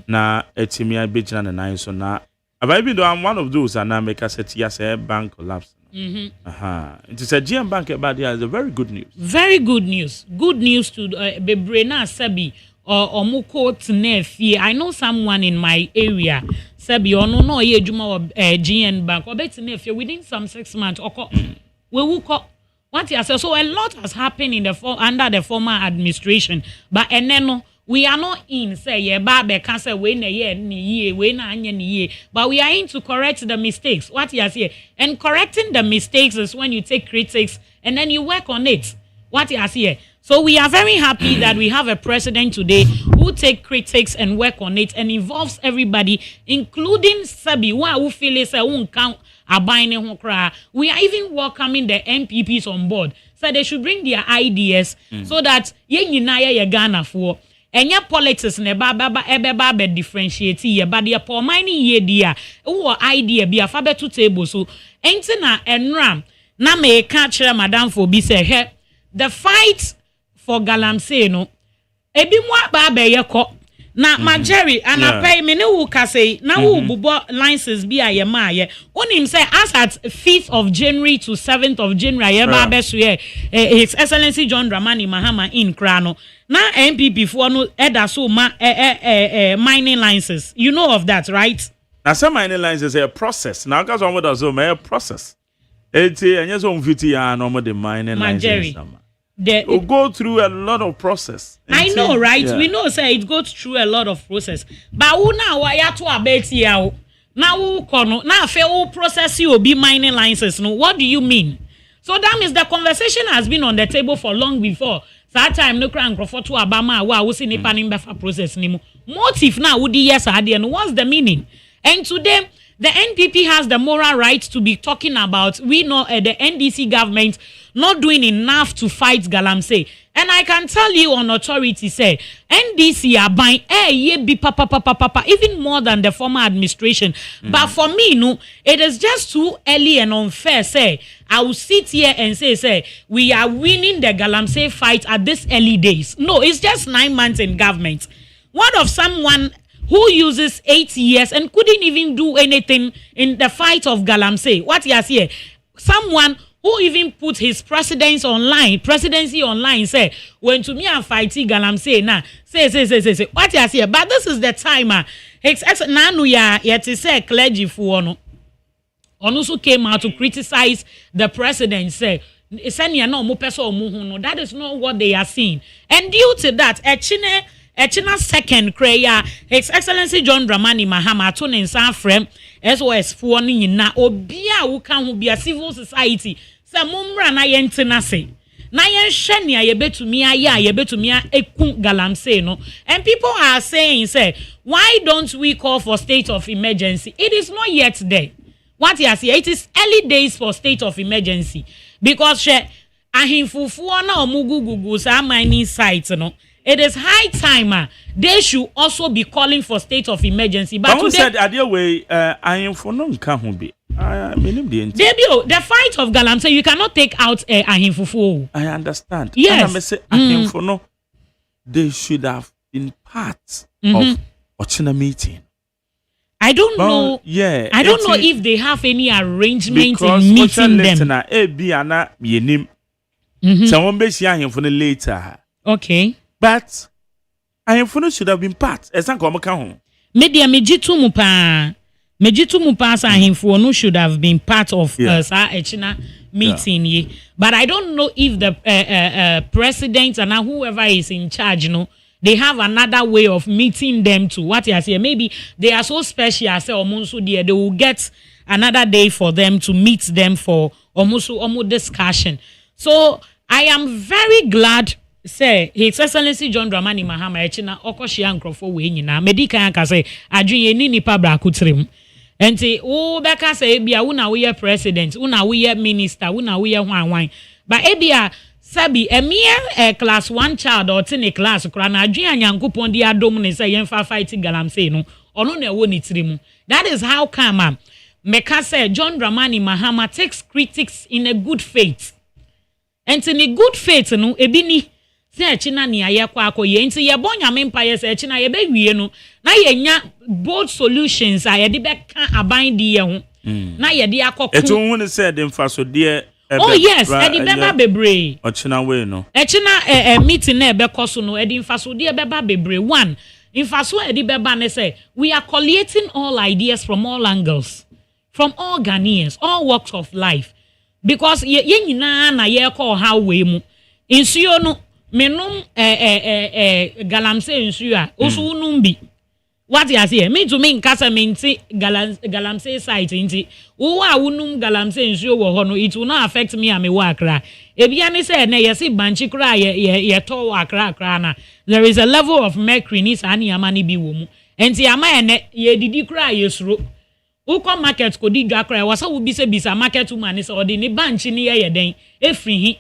B: Na etimia bejina na nine so na. Even though I'm one of those and I make a set yes bank collapse. It is a GM Bank about there is a very good news.
G: Very good news. Good news to Bebrena Sebi or Muko Tnefi. I know someone in my area. Sebi or no ye juma of GN Bank or bet Tnefi within some 6 months or we will call. What you say? So a lot has happened in the under the former administration, but we are not in say yeah babe can say we na ye ni we na anya ni ye, but we are in to correct the mistakes. What you say? And correcting the mistakes is when you take critics and then you work on it. What you say? So we are very happy that we have a president today who take critics and work on it and involves everybody, including Sabi, who feel is a count. We are even welcoming the MPPs on board. So they should bring their ideas so that ye Ghana for and your politics ne ba differentiate ye but the poor mining ye dear who idea be a faber to table so ain't na enram na me catch madam for be say the fight for Galamsey no ebi mo ba ye ko na Majeri and I pay me no say na who bubo licenses be a ma ye onim say as at 5th of January to 7th of January ye ba be so His Excellency John Dramani Mahama in Krano na MPP for no eda so mining licenses, you know of that, right?
B: Now some mining licenses is a process now cuz one does so a process and yes on 50 and normal the mining licenses they go through a lot of process.
G: I know, right? Yeah. We know, say it goes through a lot of process. But who now why to abet you? Now who kono now fair process you be mining licenses. No, what do you mean? So that means the conversation has been on the table for long before. That time no crank for to Obama wa we see nipa nimbefa process nimu. Motive now would yes and what's the meaning? And to them, the NPP has the moral right to be talking about we know the NDC government not doing enough to fight Galamsey. And I can tell you on authority say NDC are buying ye be papa even more than the former administration. But for me, no, it is just too early and unfair. Say I will sit here and say we are winning the Galamsey fight at this early days. No, it's just 9 months in government. What of someone who uses 8 years and couldn't even do anything in the fight of Galamsey? What you here? Someone who even put his presidency online, say, when to me and fight Galamsey now, say, what you here? But this is the time, nanu ya yet say clergy for no. Also came out to criticize the president, say, that is not what they are seeing. And due to that, Echina second prayer, His Excellency John Dramani Mahama to Nensa frame SOS for ni na obia who can be a civil society. Sa mumra na yentina se. Na yen shenia ye betumi aya ye betumi ekun Galamsey no. And people are saying say, why don't we call for state of emergency? It is not yet there. What you see, it is early days for state of emergency because ahimfufu na omugugugu sa mining sites no. It is high time they should also be calling for state of emergency. But
B: who said other way I am for no can be.
G: The fight of Galamsey, you cannot take out Ahimfufu.
B: I understand.
G: Yes.
B: And I say Ahimfufu, they should have been part of Ochina meeting.
G: I don't know.
B: Yeah.
G: I don't know if they have any arrangement in meeting them.
B: Someone be Ahimfufu later.
G: Okay.
B: But Ahimfufu should have been part.
G: Media Mejitu Mupa Ahimfufu should have been part of Echina meeting. Yeah. But I don't know if the president and whoever is in charge, they have another way of meeting them to what you say. Maybe they are so special, they will get another day for them to meet them for almost discussion. So I am very glad say His Excellency John Dramani Mahama echina okoshia nkrofo we nyina medical aka say adwenye ni nipa bra kutrim enti wo beka say bia wo na wo ye president wo na wo ye minister wo na wo ye hwanwan ba ebia sabi a mere class 1 child or tin class kra na adwen anyankopon di adom ne say yemfa fight galamsey no ono na wo ni tirimu. That is how come meka say John Dramani Mahama takes critics in a good faith. And in a good faith no ebi ni se echina ni ayekwa akoye nti ye bonya mempa se echina ye be wie no na ye nya bold solutions a ye de be kan aban di ye ho na ye de akokku
B: eto hu say de mfa so de
G: oh yes e de beba bebre
B: ochina we no
G: echina meeting na ebe koso no e de mfa so de beba bebre one mfa so e de beba ne say we are collating all ideas from all angles from all Ghanaians all walks of life. Because ye nyina na ye call how we mu insuo no menum galamsey insuo a oso num bi what you say me to me nkasa menti galamsey site nti wo a wonum galamsey insuo wo ho no it will not affect me am wo akra ebia ne say na ye se banchi kra ye to akra na there is a level of mercury ni sa ni amani bi wo mu enti ama ene ye didi kra ye suro uko market ko di dwa kra wasa wo bisa market woman is odi ni banch ni ye den efrihi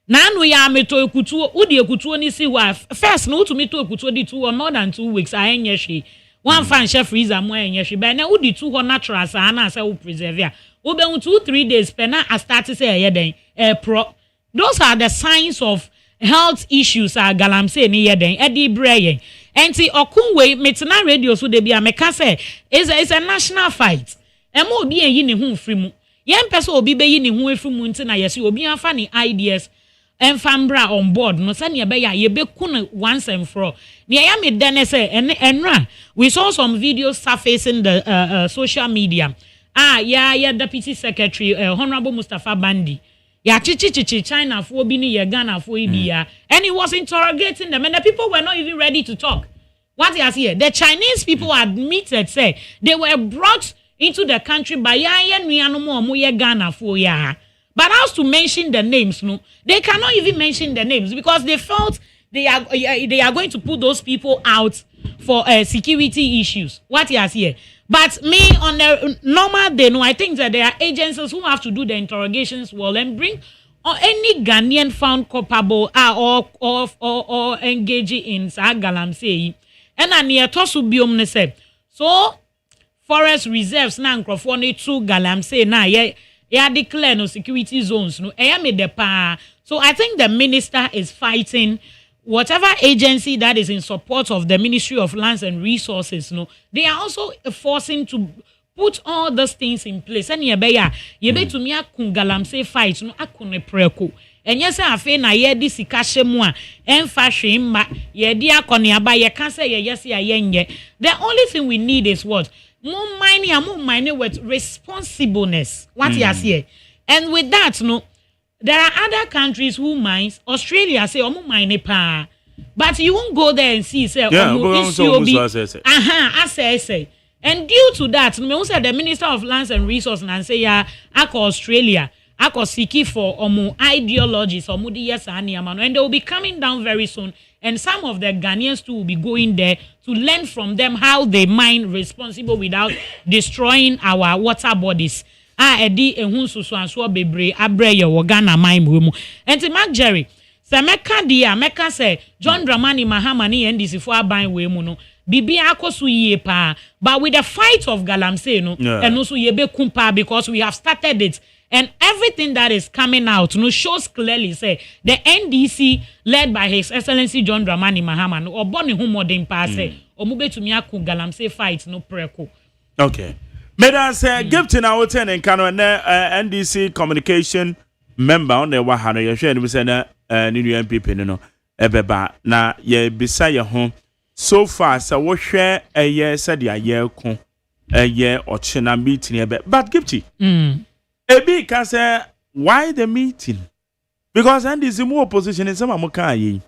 G: na anu ya meto ekutuo udi ekutuo ni si wa first no to meto ekutuo di 2 or more than 2 weeks a enye hwe one fan chef freezer mo enye hwe ba na udi 2 ho natural sa na say wo preserve a wo be 2-3 days pe na a start say ye den pro those are the signs of health issues a galamsey ni ye den e di breye enti okunwe metena radio so de bia meka say is a national fight emo obi enyi ne hu mfiri mu yen pese obi be yi ne hu efiri mu nti na yesi obi afa ni ideas enfambra on board no say ne be ya ye be kun once and for all ne ya me dene say enra we saw some videos surfacing the social media ya deputy secretary honorable Mustafa Bandi ya chichi China for bi ni ye Ghana for ibia and he was interrogating them and the people were not even ready to talk. What you see here, the Chinese people admitted say they were brought into the country by ye Ghana for ya. But as to mention the names, no, they cannot even mention the names because they felt they are going to put those people out for security issues. What you see here. But me on the normal day, no, I think that there are agencies who have to do the interrogations well and bring any Ghanaian found culpable or engaging in galamsey. And I near Tosu biom ne say so forest reserves na nkrofo ne to galamsey na ya declare no security zones no e me de pa. So I think the minister is fighting whatever agency that is in support of the Ministry of Lands and Resources, no, they are also forcing to put all those things in place. And yebe to me galamsey fight no akune preko. And yes, I feel na ye di sikashe mua en fashion ma ye di akone aba ye can say yes ya yenye. The only thing we need is what more mining with responsibleness. What you see, and with that, no. There are other countries who mines. Australia say omu mine pa, but you won't go there and see say omu say. And due to that, me say the Minister of Lands and Resources and say ako Australia, ako siki for omu ideologies omu di yes and they will be coming down very soon. And some of the Ghanaians too will be going there to learn from them how they mine responsible without destroying our water bodies. Edi ehun susu anso bebre abreye wo Ghana mine mu enti Mark Jerry se meka dia meka se John Dramani Mahama ni NDC for aban we mu no bibi akoso yie pa but with the fight of galamsey no and also ye be kumpa because we have started it and everything that is coming out no shows clearly say the NDC led by His Excellency John Dramani Mahama no oboni hu modern pa say omubetumi akun galamsey fight no preko.
B: Okay. Medan say gifting out and can NDC communication member on the wahano ye hwe ni say na new MPP no ebeba na ye bisa ye ho so far say wo hwe eye said ya ye ko eye ochina meeting ebe but gifty ebi can say why the meeting because NDC mu opposition in some amoka yi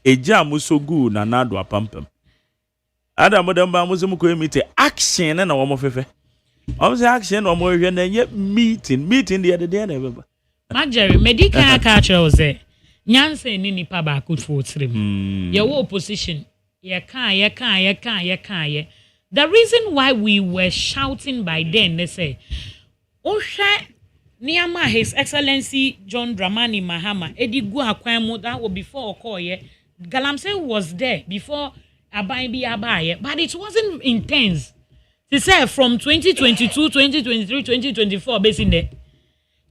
B: eja muso good na nado apampam Adam Modamba Muslim committee action and a woman fefe. Obviously, action or more than yet meeting the other day.
G: Marjorie, medical culture was there. nyanse ni nipa ba could for trim your opposition ye can the reason why we were shouting by then they say Osha Niama His Excellency John Dramani Mahama Edigu Akwemu that was before Okoye Galamsey was there before Abaye but it wasn't intense. They say from 2022, 2023, 2024 basically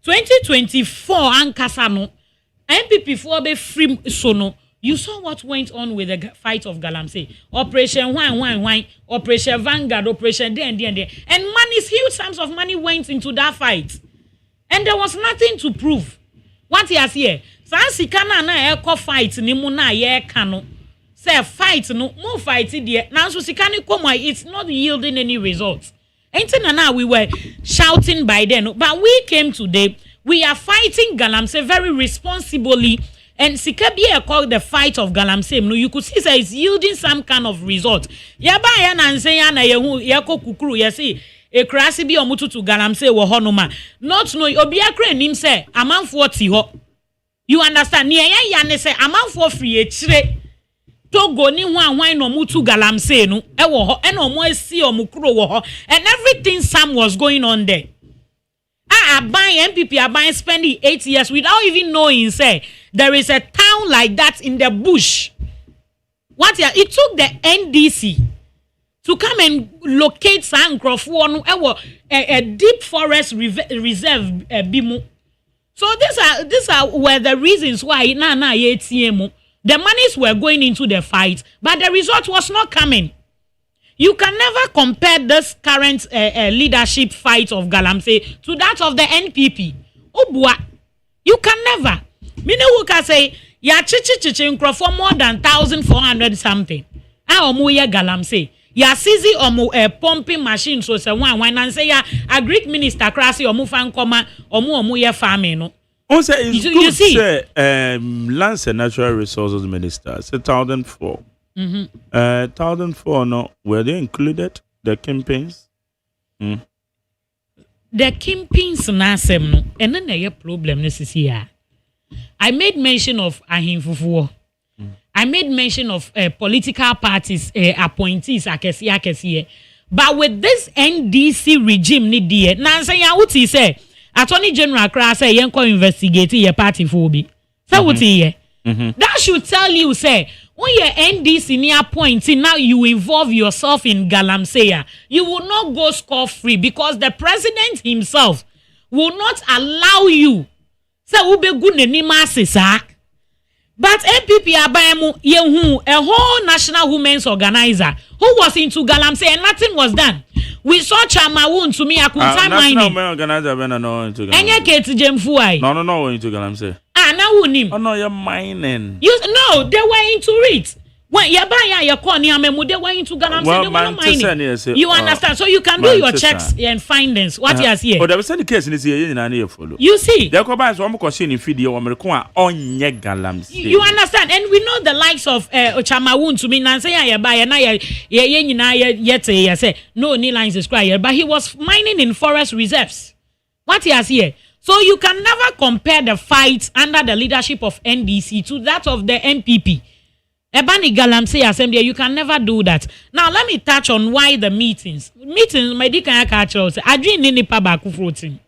G: 2024 Ankasano MPP for be free sono. You saw what went on with the fight of Galamsey. Operation Wine, Operation Vanguard, Operation there. And money, huge sums of money went into that fight. And there was nothing to prove. What he has here? Sansi kana na eko fight ni muna ye kano. Say fight no more fight there. Now so sikani koma it's not yielding any results. Ain't na we were shouting by then, but we came today. We are fighting Galamsey very responsibly. And Sikabia called the fight of Galamsey. No, you could see that it's yielding some kind of result. Yaba yana nseya na yako kukuru yasi e krasi bi omutu to Galamsey wo honoma. Not no obiakre nim say amanfo ti ho. You understand? Ni ya ne say amanfo free echire. Togo ni hwan no mutu Galamsey no e wo ho e no mo asi omukuro wo ho. And everything Sam was going on there. Buying MPP are buying spending 8 years without even knowing say there is a town like that in the bush. What it took the NDC to come and locate Sankrofo a deep forest reserve bimu. So these are were the reasons why the monies were going into the fight, but the result was not coming. You can never compare this current leadership fight of Galamsey to that of the NPP. Obua, you can never. Mine who can say ya chichi for more than 1,400 something. Omu ye Galamsey. Ya sizi omu pumping machine so se one and say ya a Greek minister krasi omu fan koma omu ye farming no.
B: Also, it's you good see? Say, Lands and Natural Resources Minister, it's 1,004. 1,004 no, were they included the campaigns?
G: The campaigns nasem no, and then a problem necessary. I made mention of Ahimfufu. I made mention of political parties appointees akesi. But with this NDC regime ni die, na say ya wuti say Attorney General Kra say yenko investigate your party phobi. Say wuti ye. That should tell you say when your NDC near appointing now you involve yourself in Galamsey, you will not go scot-free because the president himself will not allow you. Say ube good ni masses. But MPP Abayemu Yehu, a whole national women's organizer who was into Galamsey and nothing was done. We saw Chamawun to me Akunta mining.
B: National women organizer ben no into Galamsey.
G: Enye Kate Jemfuai.
B: No into Galamsey.
G: Now unim.
B: Oh no, you're mining.
G: No, they were into it. When you buy your corn, they were into Galamsey. They were not mining. You understand? So you can do your checks and findings. What you here?
B: Oh, there was any case in this year you follow.
G: You see?
B: There could be some question in video American on Galamsey.
G: You understand? And we know the likes of Chamawun to me Nancy ya buy and I say no ni lines is cry, but he was mining in forest reserves. What he has here? So you can never compare the fight under the leadership of NDC to that of the NPP. Ebani Galamsey Assembly, you can never do that. Now let me touch on why the meetings, my dika culture say adwin ni nipa ba ku fruiting.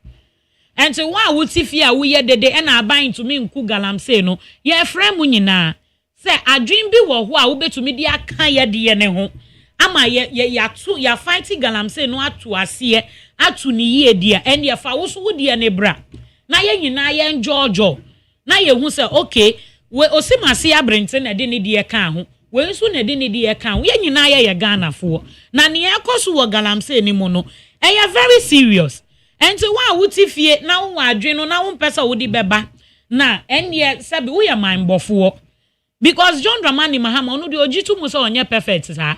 G: And so why would see fear we ye de and are buying to me nku Galamsey no, ye frame nyina. Say adwin bi wo ho a wo betumi dia kan ye de ne ho. Ama ya fighting Galamsey no atu ase atu ni ye dia and ye fa wo so wo dia ne bra. Na ye nyina ye njojo. Na ye hu say okay, we osimase abrente na de ne die kan ho. We nso na de ne die kan ho. Ye nyina ye Ghana fo. Na ne ekoso wo Galamsey ni mu no, e very serious. And so wa wuti fie na wo adwe no na wo mpesa wo di beba. Na enye sabi wo ye man bofo. Because John Dramani Mahama no de ojitu mu so onye perfect sa.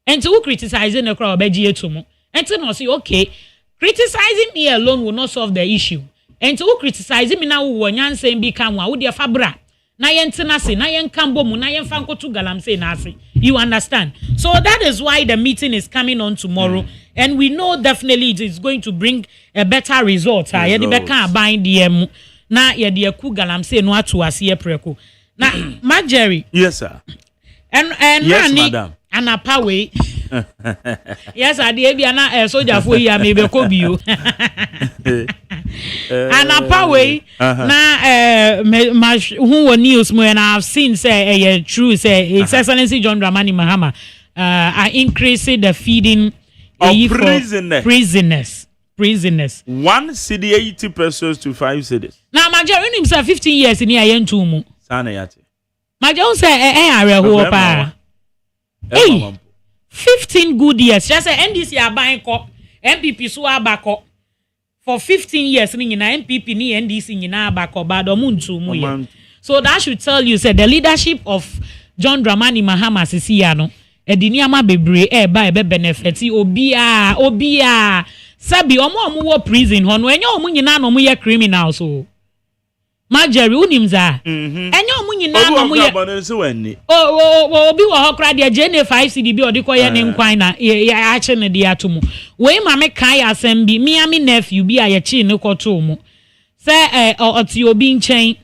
G: And to criticizing the crowd beji etumu. And to no say okay, criticizing me alone will not solve the issue. And to criticizing me now wo nyansem bi kan wa wo de fabra. Na yen tenase na yen kambo mu na yen fanko to Galamsey na ase. You understand? So that is why the meeting is coming on tomorrow and we know definitely it is going to bring a better result. Yedi beka bind DM. na ye de aku galamsey no ato ase preko na Marjorie
B: yes sir
G: and
B: yes madam
G: anapa we yes ade bia na soldier fo yi me be ko bio anapa we na who were news mo and I've seen say true say His Excellency John Dramani Mahama are increasing the feeding
B: of
G: prisoners
B: 1 cedi 80 pesos to 5 cedis
G: now Marjorie him say 15 years in here yentu mu
B: sana yate
G: Marjorie say are ho pa 15 good years just say NDC aban ko MPP so abako for 15 years ni na MPP ni NDC nyina abako ba do muntu mu ye so that should tell you say the leadership of John Dramani Mahama sisia no edini ama bebre ba benefit obia sabi omo wo prison ho no enye omo nyina no mo ye criminal so Marjorie unimza enye omo nyina no mo ye obi wo hokra de jene 5 CDB odiko ye ne nkwan na ya ache ne de atomu we ma me kan ya sembi mi ami nephew bi a ye chi ne koto mu se oti obi nchen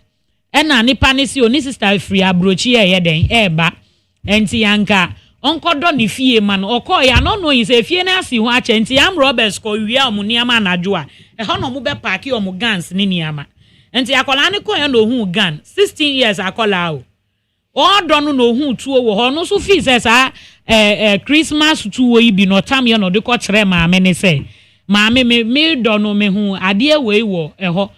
G: ena nipa ne si oni sister free abrochi ye den eba enti yanka onkodo ni fie ma no okọ ya no yin se fie na asi ho ache enti am Roberts ko wia omuniama anajo a ho no mu be park o mu guns ni niama enti akola ne ko ya no hu gun 16 years akola o do no hu tuo wo ho no so fi se sa Christmas tuo yi bi no tam ye no de ko kire maame ne se maame me do no me hu ade we wo ho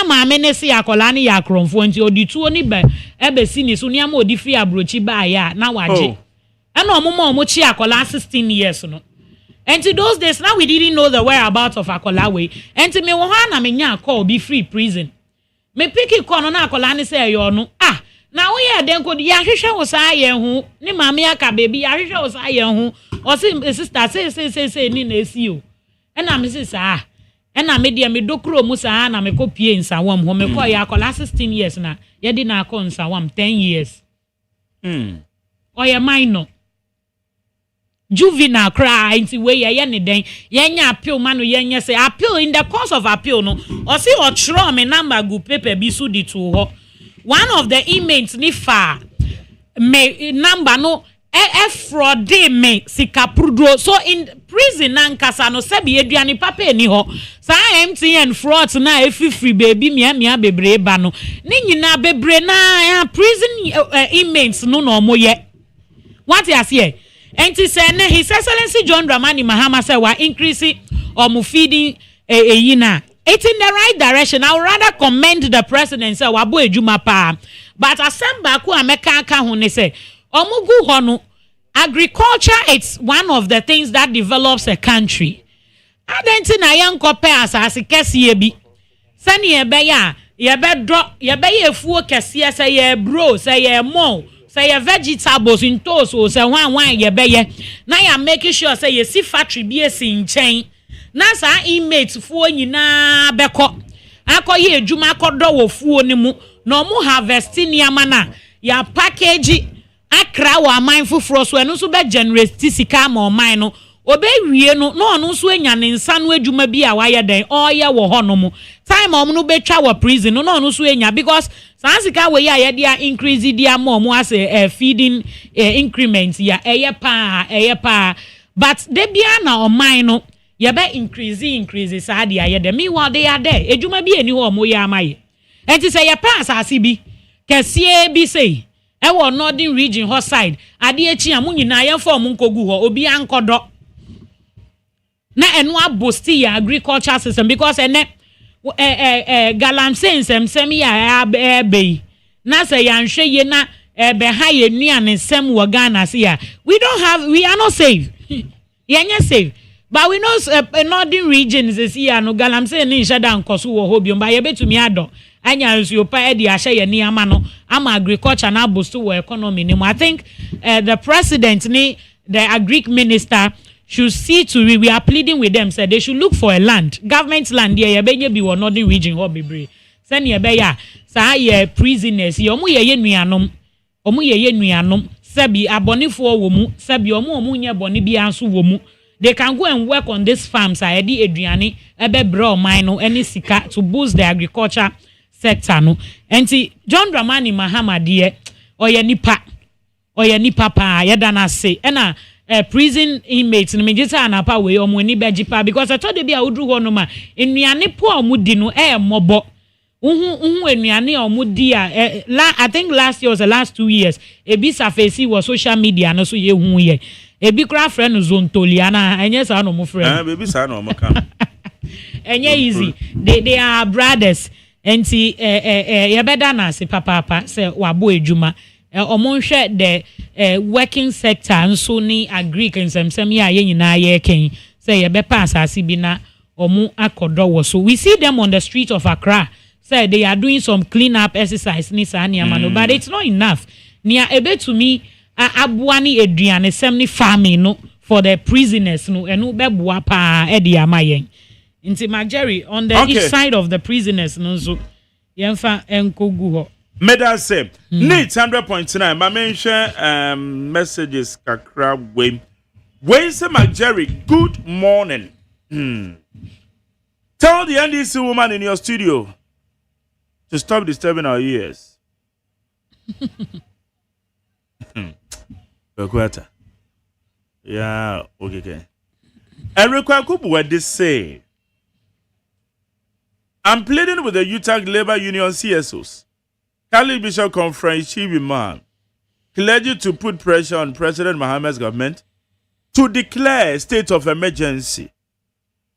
G: maame ne se akola ne ya kromfo enti odi tuo ni be ebe si ni so niama odi free abrochi ba ya na waje eno omo chi akola 16 years no. And to those days now we didn't know the whereabouts of akola we. And to me na me nya call be free prison. Me pick it kono na akola ni say yo no. Na we ya den ko ya hwehwe wo sa ye hu. Ni maame aka baby ya hwehwe wo sa ye hu. O sister say ni na esi o. Ena me say sa. Ena me dia me dokro mu sa na me ko pie nsawam ho me ko ya akola 16 years na. Ye di na akọ nsawam 10 years. O ya minor. Juvenile cry into way ye ne den yenya appeal manu yenya say appeal in the course of appeal no or see or throw me number go paper bi so di to ho one of the inmates ni fa me number no fraud me sika prudro so in prison nankasa no sebi eduane papa ni ho sa MTN fraud na free baby mia bebre ba no ni nyina bebre na prison inmates no moye what you say. And he said, His Excellency John Dramani Mahama said, we're increasing or feeding yina. It's in the right direction. I would rather commend the president, say, Wabu Ejuma pa. But asemba ku ameka ka hune say, omugu honu, agriculture, it's one of the things that develops a country. Adenti na yan kope asasi kesi yebi. Sani yebe ye fuo kesi say ye bro, say ye mo. Say your vegetables in toast or say one ye beye. Now you're making sure say you see factory be a sin chain. Now sa inmates for you na beko. Ako ye juma kodo wo fu ni mu. No mu harvesting yamana. Ya package akra wa mindful frost we no so be generate sika ma mine no. Obe wie no no so enya ne nsa no adwuma bi a waye den oye wo ho no mu. Time no be twa wo prison no so enya because sansika we ya dia increase dia mo as feeding increments ya eye pa but de bia na o mine no ye be increase sa dia ye de meanwhile they are there edwuma bi eni ho mo ya amaye enti say ye pa asase bi kese bi say e wo northern region ho side ade echi amu nyina ye form nkogu ho obi ankodo na enu abosti ya agriculture system because ene galamsey nsem ya ebe na say yanhwe ye na be ha ye nuane nsem wo Ghana say ya we are not safe yenye safe but we know northern regions is here no galamsey ni nhada nkoso wo hobiom ba ye betumi ado anya nsuo pa e di ahye ye ni ama no ama agriculture na boost wo economy ni I think the president ni the agric minister should see to we are pleading with them said they should look for a land government land here ye benye bi wo northern region ho bebre send ye be ya sa ye prisoners ye omu ye nuanom sabi abonifo wo mu sabi omu nye boni bi anso wo mu they can go and work on this farms a ye di eduane ebe bre o mine no any sika to boost the agriculture sector no enti John Dramani Mahama de oye nipa pa yeda na se na prison inmates no megisa anapa we omoni bejipa because I told be a udru ho no ma enuane po omudi no mobo uhu enuane omudi a I think last year was the last 2 years ebi surface was social media no so ye hu ye ebi kra friend zontoliana enye sa no mo friend
B: baby sa no mo kan
G: enye easy they are brothers enti yebeda na se papa se wabo ejuma omonhwe the working sector nso ni agri kensem ya ye nyina ye ken say ye be pass asase bi na omo akodo so we see them on the street of Accra say they are doing some clean up exercise ni sa no but it's not enough nia ebetumi abuani eduane sem ni farming no for the prisoners no enu beboa pa e de amayen nti Jerry on the east side of the prisoners no so yemfa enkogu ho
B: Medal say, Nate 100.9. My mention messages kakra way. Wayne say Jerry, good morning. Tell the NDC woman in your studio to stop disturbing our ears. Yeah, okay. Eric Kwakubu, what they say? I'm pleading with the Utah Labor Union CSOs. Cali Bishop Conference Chief Imam clergy to put pressure on President Mohammed's government to declare a state of emergency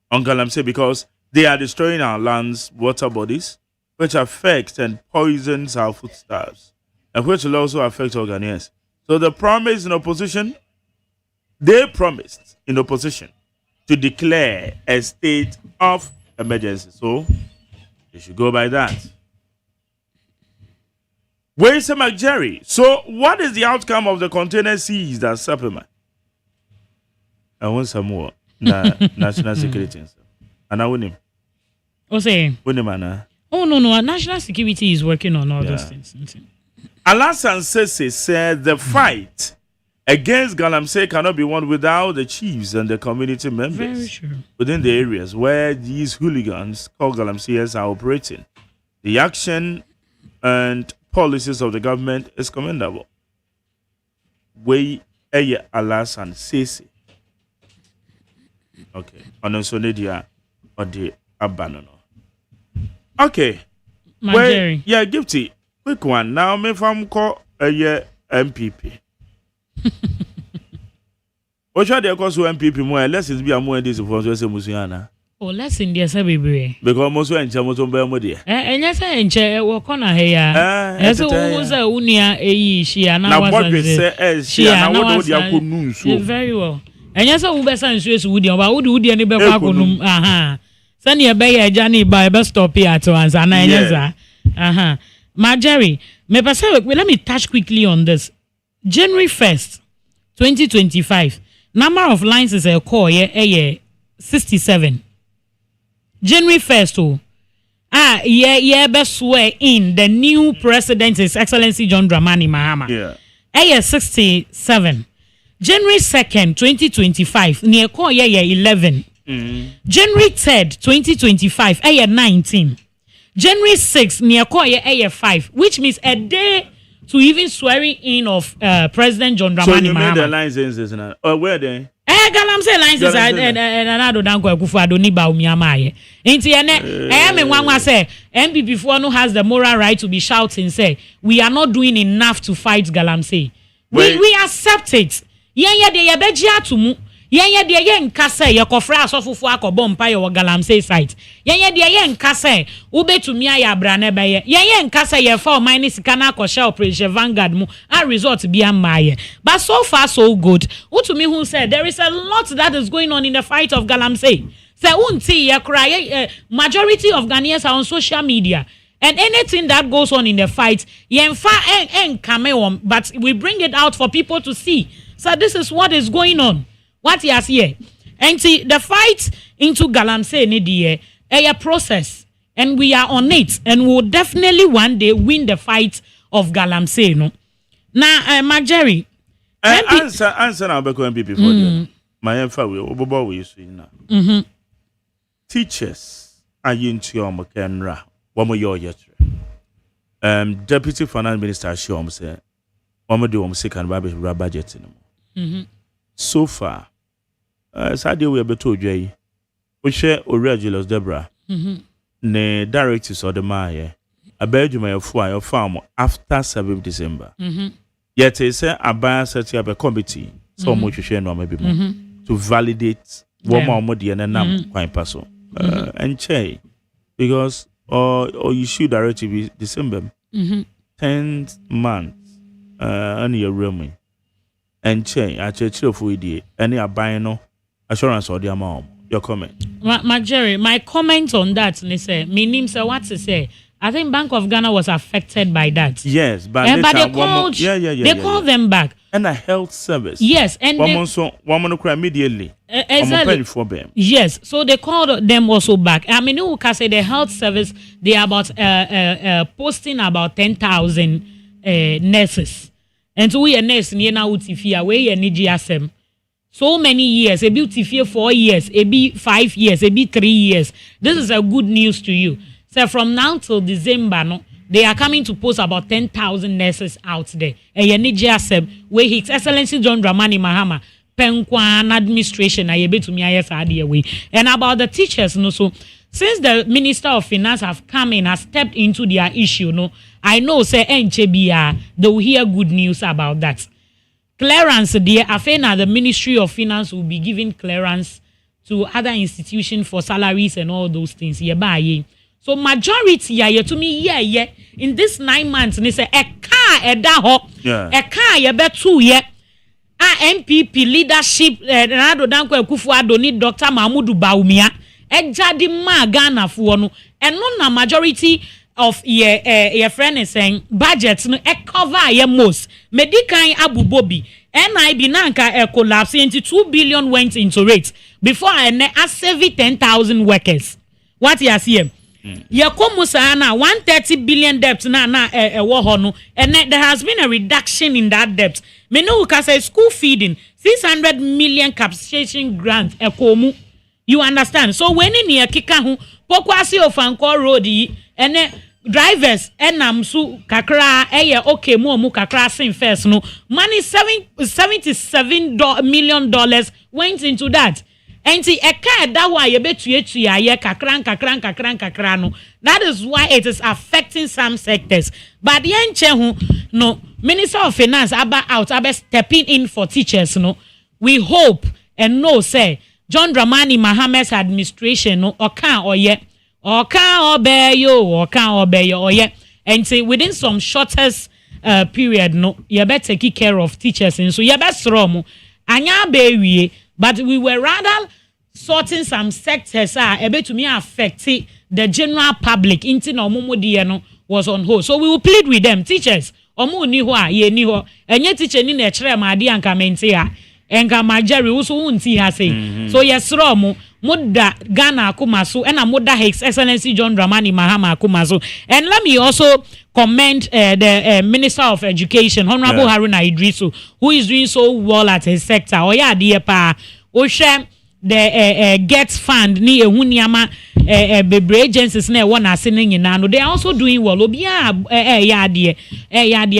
B: on Galamsey because they are destroying our lands, water bodies, which affects and poisons our foodstuffs, and which will also affect our Ghanaians. So they promised in opposition to declare a state of emergency. So they should go by that. Where is Jerry? So, what is the outcome of the container seized at Supplement? I want some more. National security. And I win him.
G: Say?
B: Win him, Anna.
G: Oh, no. National security is working on all those things.
B: Alasan Sese said the fight against Galamsey cannot be won without the chiefs and the community members.
G: Very true.
B: Within the areas where these hooligans called Galamseyers are operating. The action and policies of the government is commendable. We Alasan Sese. Okay. Onosonedia or the abandon. Okay.
G: Jerry.
B: Yeah, Gifty. Quick one. Now me fam call a year MPP. What should they call MPP more? Lessons be a more this for Musiana.
G: Oh, lesson dear Sabi.
B: Because most when Chamoton Belmodi.
G: And yes, I enjoy work on a hair. As a was a unia a she and now was she and I very well. And yes, I will be saying Swiss Woody about who do any better. Aha. Send your bay Johnny by best stop here at once. And I yes, aha. Jerry, let me touch quickly on this. January 1st, 2025. Number of lines is a core 67. January 1st, best swear in the new president, His Excellency John Dramani Mahama. Yeah. 67. January 2nd, 2025, near core 11. January 3rd, 2025, 19. January 6th, near core 5, which means a day to even swearing in of President John Dramani Mahama. So you made
B: the licenses now? Or where they?
G: Galamsey licenses and another danko kufu adoni ba umiamaye. Inti ene me nwanwa say MPP for no has the moral right to be shouting say we are not doing enough to fight Galamsey. We accept it. Yenye de yebeji atumu. Yenye de ye nkase ye kofra asofufu akobọ mpa ye wo Galamsey site. Yenye de ye nkase ubetumi aya brane beye. Yenye nkase ye fa omani sika na akosha operation Vanguard mu a result bi amaye. But so far so good. Utumi who said there is a lot that is going on in the fight of Galamsey. Say unti ye cry majority of Ghanaians are on social media. And anything that goes on in the fight, but we bring it out for people to see. So this is what is going on. What he has here. And see, the fight into Galamsey need a process. And we are on it. And we'll definitely one day win the fight of Galamsey. No? Now, Jerry.
B: Answer now, MPP for you. My info will be now. Teachers are into your McKenra. One more year. Deputy Finance Minister Shiom said, do second budget in so far. Sadia we have told you, we share Julius Debra, ne directives of the Maya, a Belgium of farm after 7th December. Yet they say a buyer set up a committee, so much share no maybe more, to validate what more and a numb quite person. And che, because or you should directive December 10th month, any your room. And che, I check for idea, any a buying no assurance or the amount. Your comment.
G: Jerry, my comment on that, meaning so what to say. I think Bank of Ghana was affected by that.
B: Yes, but
G: they called. They called them back.
B: And a health service.
G: Yes, and
B: one cry immediately.
G: Exactly. Yes, so they called them also back. I mean, you can say the health service. They are about posting about 10,000 nurses, and so we are nurse near now utifia we are GSM. So many years, a beautiful 4 years, a be 5 years, a be 3 years. This is a good news to you. So from now till December, no, they are coming to post about 10,000 nurses out there. And where His Excellency John Dramani Mahama, Penkwan administration, and about the teachers, no. So since the Minister of Finance have come in, has stepped into their issue, no, I know say NCBR, they will hear good news about that. Clearance, dear, Afena, the Ministry of Finance will be giving clearance to other institutions for salaries and all those things. So majority, to me, in this 9 months, they say a car a car bet 2 year. MPP leadership, Nado Danko Kufuado need Dr. Mahmoud Baumia, Ejadi Ma Ghana Fuonu, and non majority of your friend is saying budgets no cover your most medikai Abu Bobi NIB nanka collapse into 2 billion went into rates before I save 10,000 workers. What you see? Yakomusana 130 billion debt na wohono, and there has been a reduction in that debt. Menu say school feeding 600 million capitalization grant ekomu. You understand? So when in here kikahu pokwasi ofanko road and drivers enamsu kakra okay mu kakra sin first no money $77 million went into that. And see that why you bet you kakran no. That is why it is affecting some sectors. But the enchehu no Minister of Finance about stepping in for teachers no. We hope and know say John Dramani Mahama's administration no or yet. Or can obey you, and say within some shortest period, no, you better take care of teachers, and so you best wrong. Anya baby, but we were rather sorting some sectors to me affecting the general public. Into no momo was on hold, so we will plead with them, teachers. Omu ni ho ye ni ho, enye teacher ni na chere ma ade anka mente ha, enka majari uso unti ha say. So yes wrong. Muda Ghana Akumasu and Muda His Excellency John Dramani Mahama Akumasu. And let me also commend the Minister of Education, Honorable Haruna Idrisu, who is doing so well at his sector. Oya dear pa, Oshem the Get Fund ni ehuniama bebre agencies na one asene nyina. They are also doing well. Obia ya dear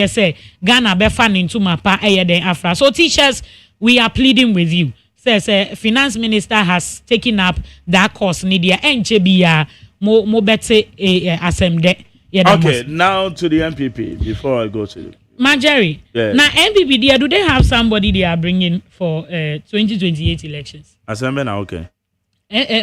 G: say Ghana be fund into mapa den afra. So teachers, we are pleading with you. Says Finance Minister has taken up that course nidia NCBR mo bete assemble.
B: Okay, now to the MPP before I go to
G: Marjorie. Now MPP there, do they have somebody they are bringing for 2028 elections?
B: Assembly now, okay.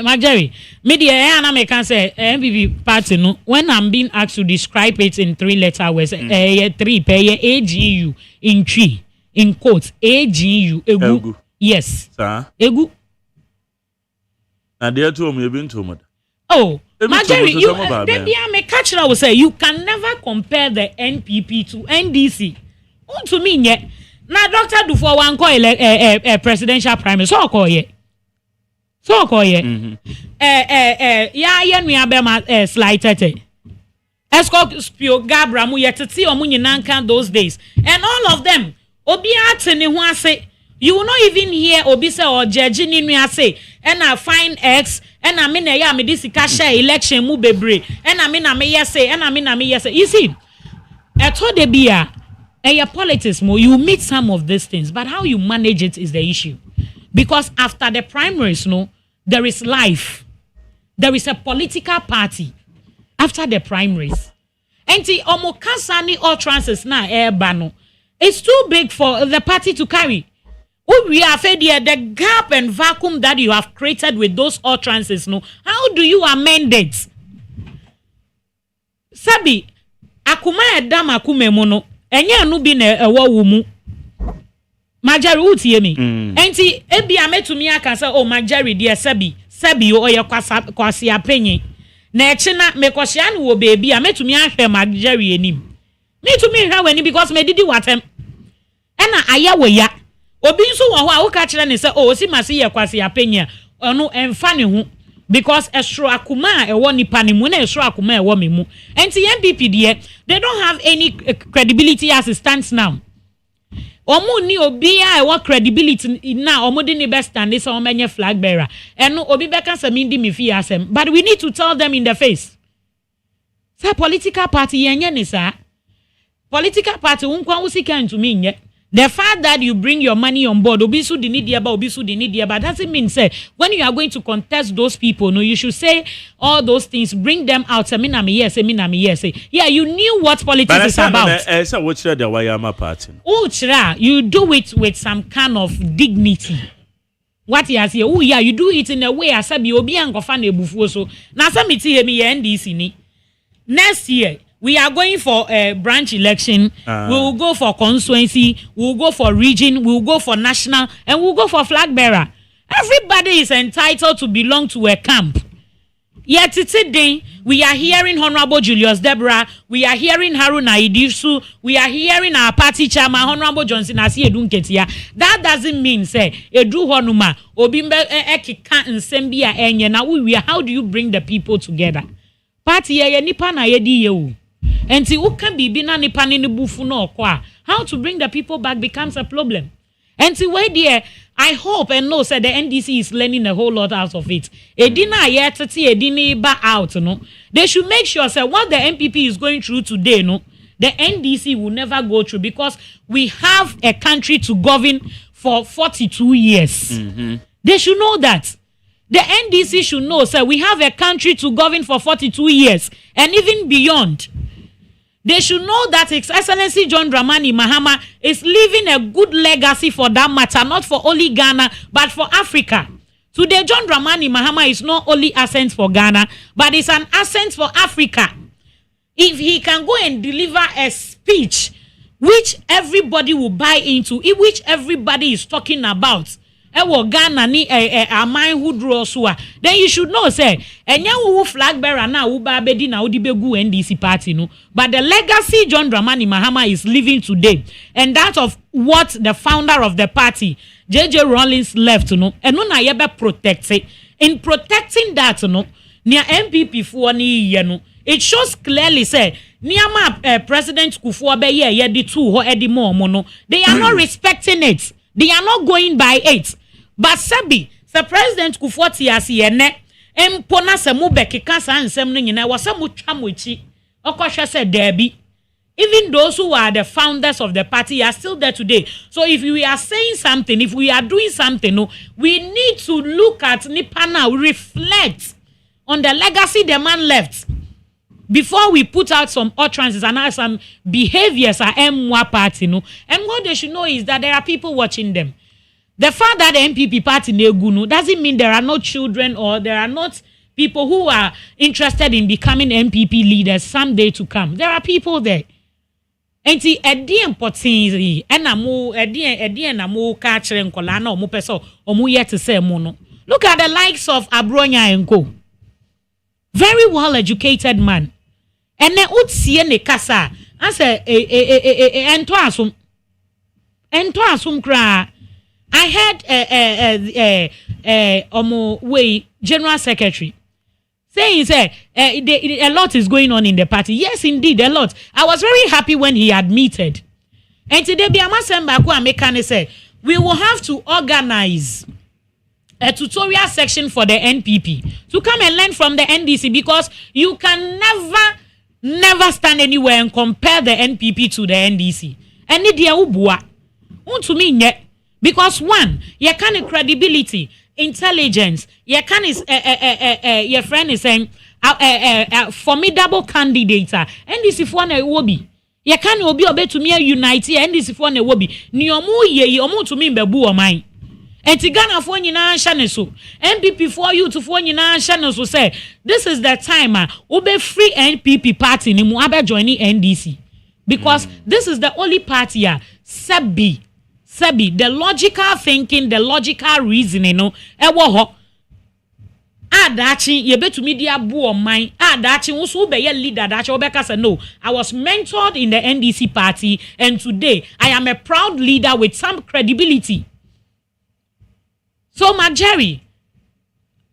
G: Marjorie, media and I can say MPP party no. When I'm being asked to describe it in 3-letter words, 3 AGU in 3 in quotes AGU egu. Yes.
B: Sir.
G: Egu.
B: And there to me been to me.
G: Oh, Marjorie, you me catch will say you can never compare the NPP to NDC. To me yet. Now Dr. Dufo wan call presidential primary. So call ye. Ya we abema slighted. Scorpio Gabra mu yetiti omu nyinanka those days. And all of them obi atene ho ase. You will not even hear Obisa or Judge Ninu say, and I find X, and I mean, I am this share election mu bebre, and I mean, I may say, and I mean, I may say. You see, told the beer, your politics more, you meet some of these things, but how you manage it is the issue. Because after the primaries, no, there is life. There is a political party after the primaries. And the omokasani or trances na bano. It's too big for the party to carry. We are fed here, the gap and vacuum that you have created with those utterances, no. How do you amend it? Sabi, akuma edam akume mono, enye anu bi na ewo wumu. Majari uti yemi. Enti ebi ametumi aka say oh Majari dear Sabi o ye kwasi apenye. Na echina mekoshia no wo baby ametumi ahwe Majari enim. Me to me hwa weni because me didi watem. Ena aya we ya. Obi nso wo ho a wo ka kire ne say oh si mase ye kwasi apenye ono emfa ne ho because estro akuma ewo nipa ne mu na estro akuma ewo me mu. Enti MPP there they don't have any credibility as it stands now. Omo ni obi a what credibility na omo de ni best stand this omenye flag bearer eno obi beka say me ndi me fi asem but we need to tell them in the face say political party yenye ni sa political party unkwa usika ntumi nye the fact that you bring your money on board obisu di need but doesn't mean say when you are going to contest those people no you should say all those things bring them out say yes yeah you knew what politics is about
B: say what the Wayama party
G: you do it with some kind of dignity what he has here oh yeah you do it in a way as be obi ankofa na ebufuo so na say me tie me NDC ni next year we are going for a branch election. We will go for constituency. We will go for region. We will go for national. And we will go for flag bearer. Everybody is entitled to belong to a camp. Yet today, we are hearing Honorable Julius Deborah. We are hearing Haruna Idisu. We are hearing our party chairman, Honorable Johnson Asiye Dunketia. That doesn't mean, say, Edu Honuma, Obimbe Ekika and Sembia Enye. Now, how do you bring the people together? Party ye nipa na yedi ye. And see who can be na nipa ni bufu no kwa. How to bring the people back becomes a problem. And see where there, I hope and know said the NDC is learning a whole lot out of it. Edina yet edini ba out, no. They should make sure say what the MPP is going through today, no. The NDC will never go through because we have a country to govern for 42 years. They should know that. The NDC should know, sir, we have a country to govern for 42 years and even beyond. They should know that His Excellency John Dramani Mahama is leaving a good legacy for that matter, not for only Ghana, but for Africa. Today, John Dramani Mahama is not only asset for Ghana, but it's an asset for Africa. If he can go and deliver a speech which everybody will buy into, which everybody is talking about, Ghana ni a man who draw sua. Then you should know say enya who flag bearer na who ba bedi na udi begu NDC party no. But the legacy John Dramani Mahama is living today, and that of what the founder of the party JJ Rawlings left no. Eno na yebe protect it. In protecting that no, near MPP for ni ye no. It shows clearly say niama President Kufuor be ye di two ho edi mo no. They are not respecting it. They are not going by it. But Sabi, the President Kufuor tiasi ene empona se mu bekeka sa nsem no nyina wo se mu twamochi okoshe se debi. Even those who are the founders of the party are still there today. So if we are saying something, if we are doing something, no, we need to look at nipa now, reflect on the legacy the man left before we put out some utterances and some behaviors at M1 party, no. And what they should know is that there are people watching them. The fact that the MPP party negunu doesn't mean there are no children or there are not people who are interested in becoming MPP leaders someday to come. There are people there. And see, edi important and amu edi and amu kachere nkola na omu peso omu yet to say no. Look at the likes of Abronya and Co. Very well educated man. And then utsie ne kasa ase ento asum kra. I heard General Secretary saying a lot is going on in the party. Yes, indeed, a lot. I was very happy when he admitted. And today, we will have to organize a tutorial section for the NPP to come and learn from the NDC because you can never never stand anywhere and compare the NPP to the NDC. And it dear ubua. To me yet. Because one, you can credibility, intelligence, you can your friend is saying formidable candidate. NDC for na wobi. You can obi obe to me unite NDC for na wobi. Ni omu ye omu to me bebu o mine. Enti Ghana for nyina hye so NPP for you to for nyina hye so say this is the time ube free NPP party ni mu abe join NDC because this is the only party Sebi the logical thinking, the logical reasoning no ewo ho adachi ye betumi dia bu o man adachi wo so be ye leader adachi obeka say no I was mentored in the NDC party and today I am a proud leader with some credibility. So, Jerry,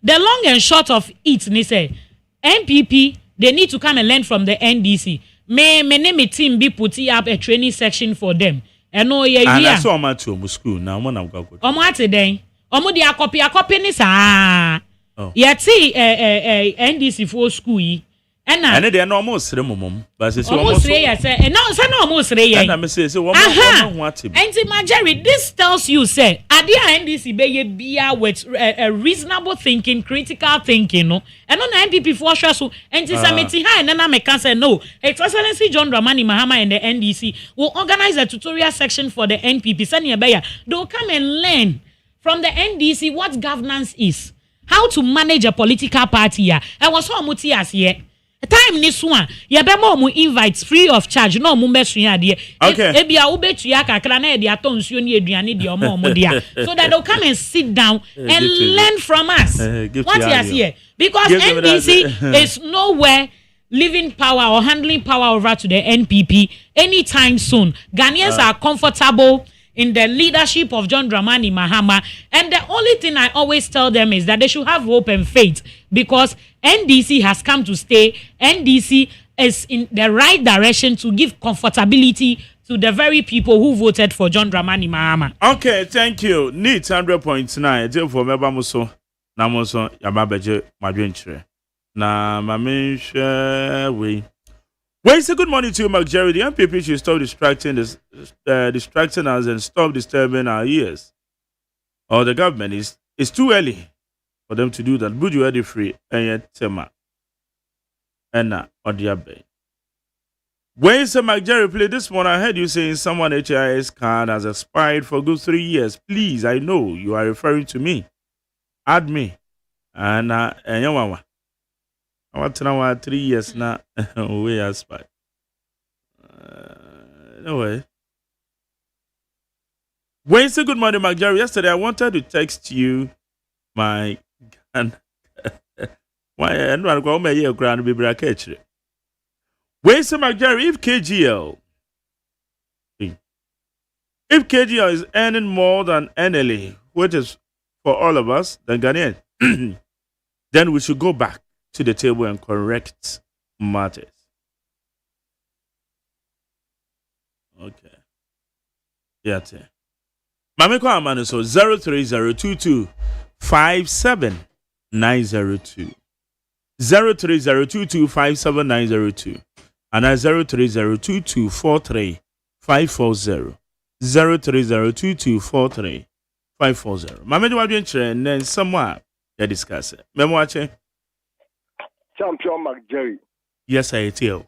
G: the long and short of it, they say, NPP, they need to come and learn from the NDC. May name a team be putting up a training section for them. And no, yeah,
B: and that's all my school. Now, I'm going to go.
G: Today. A copy ni sa. Yeti NDC for school.
B: And they are no almost remum, but it's
G: almost yes, and no, it's not almost re.
B: And I'm saying, so what?
G: And Jerry, this tells you, say, at the NDC be with reasonable thinking, critical thinking, no, and on NPP for sure. So, anti-Semitic high, and then I can say no. Excellency John Dramani Mahama and the NDC will organize a tutorial section for the NPP. Senior Bayer, they'll come and learn from the NDC what governance is, how to manage a political party. And what's so muti as here. Time this one, ya be mo invites free of charge. No mo be suya de.
B: Okay.
G: Ebia wo be tuya kakra na de aton nsuo ne aduane de omo dia. So that they'll come and sit down and learn from us. What you here? Because NDC is nowhere leaving power or handling power over to the NPP anytime soon. Ghanaians are comfortable in the leadership of John Dramani Mahama, and the only thing I always tell them is that they should have hope and faith because NDC has come to stay. NDC is in the right direction to give comfortability to the very people who voted for John Dramani Mahama.
B: Okay, thank you. Need 100.9. Deal for Meba Muso. Namoso Yababeje Madwinchre. Na Mamisha we. Well, say good morning to you, Mark Jerry. The MPP should stop distracting us and stop disturbing our ears. Or the government is too early for them to do that. Would you ready free and yet tema and or the abbey. When say Mark Jerry play this morning, I heard you saying someone HIS card has expired for good 3 years. Please, I know you are referring to me. Add me and Yamawa. I want to know 3 years now. We are spy. No way. When you say good morning, Mark Jerry, yesterday I wanted to text you my gun. Why I don't want to go my year ground be bracket. When you say Mark Jerry, if KGL is earning more than NLA, which is for all of us, than Ghanaian, then we should go back to the table and correct matters. Okay. Yeah. Mami kwa amane so 03022579002. 03022579002. And 03022435540. 03022435540. Mami do wadwen chere and then somewhere they discuss it. Memo ache.
S: Champion Mark Jerry.
B: Yes, I tell.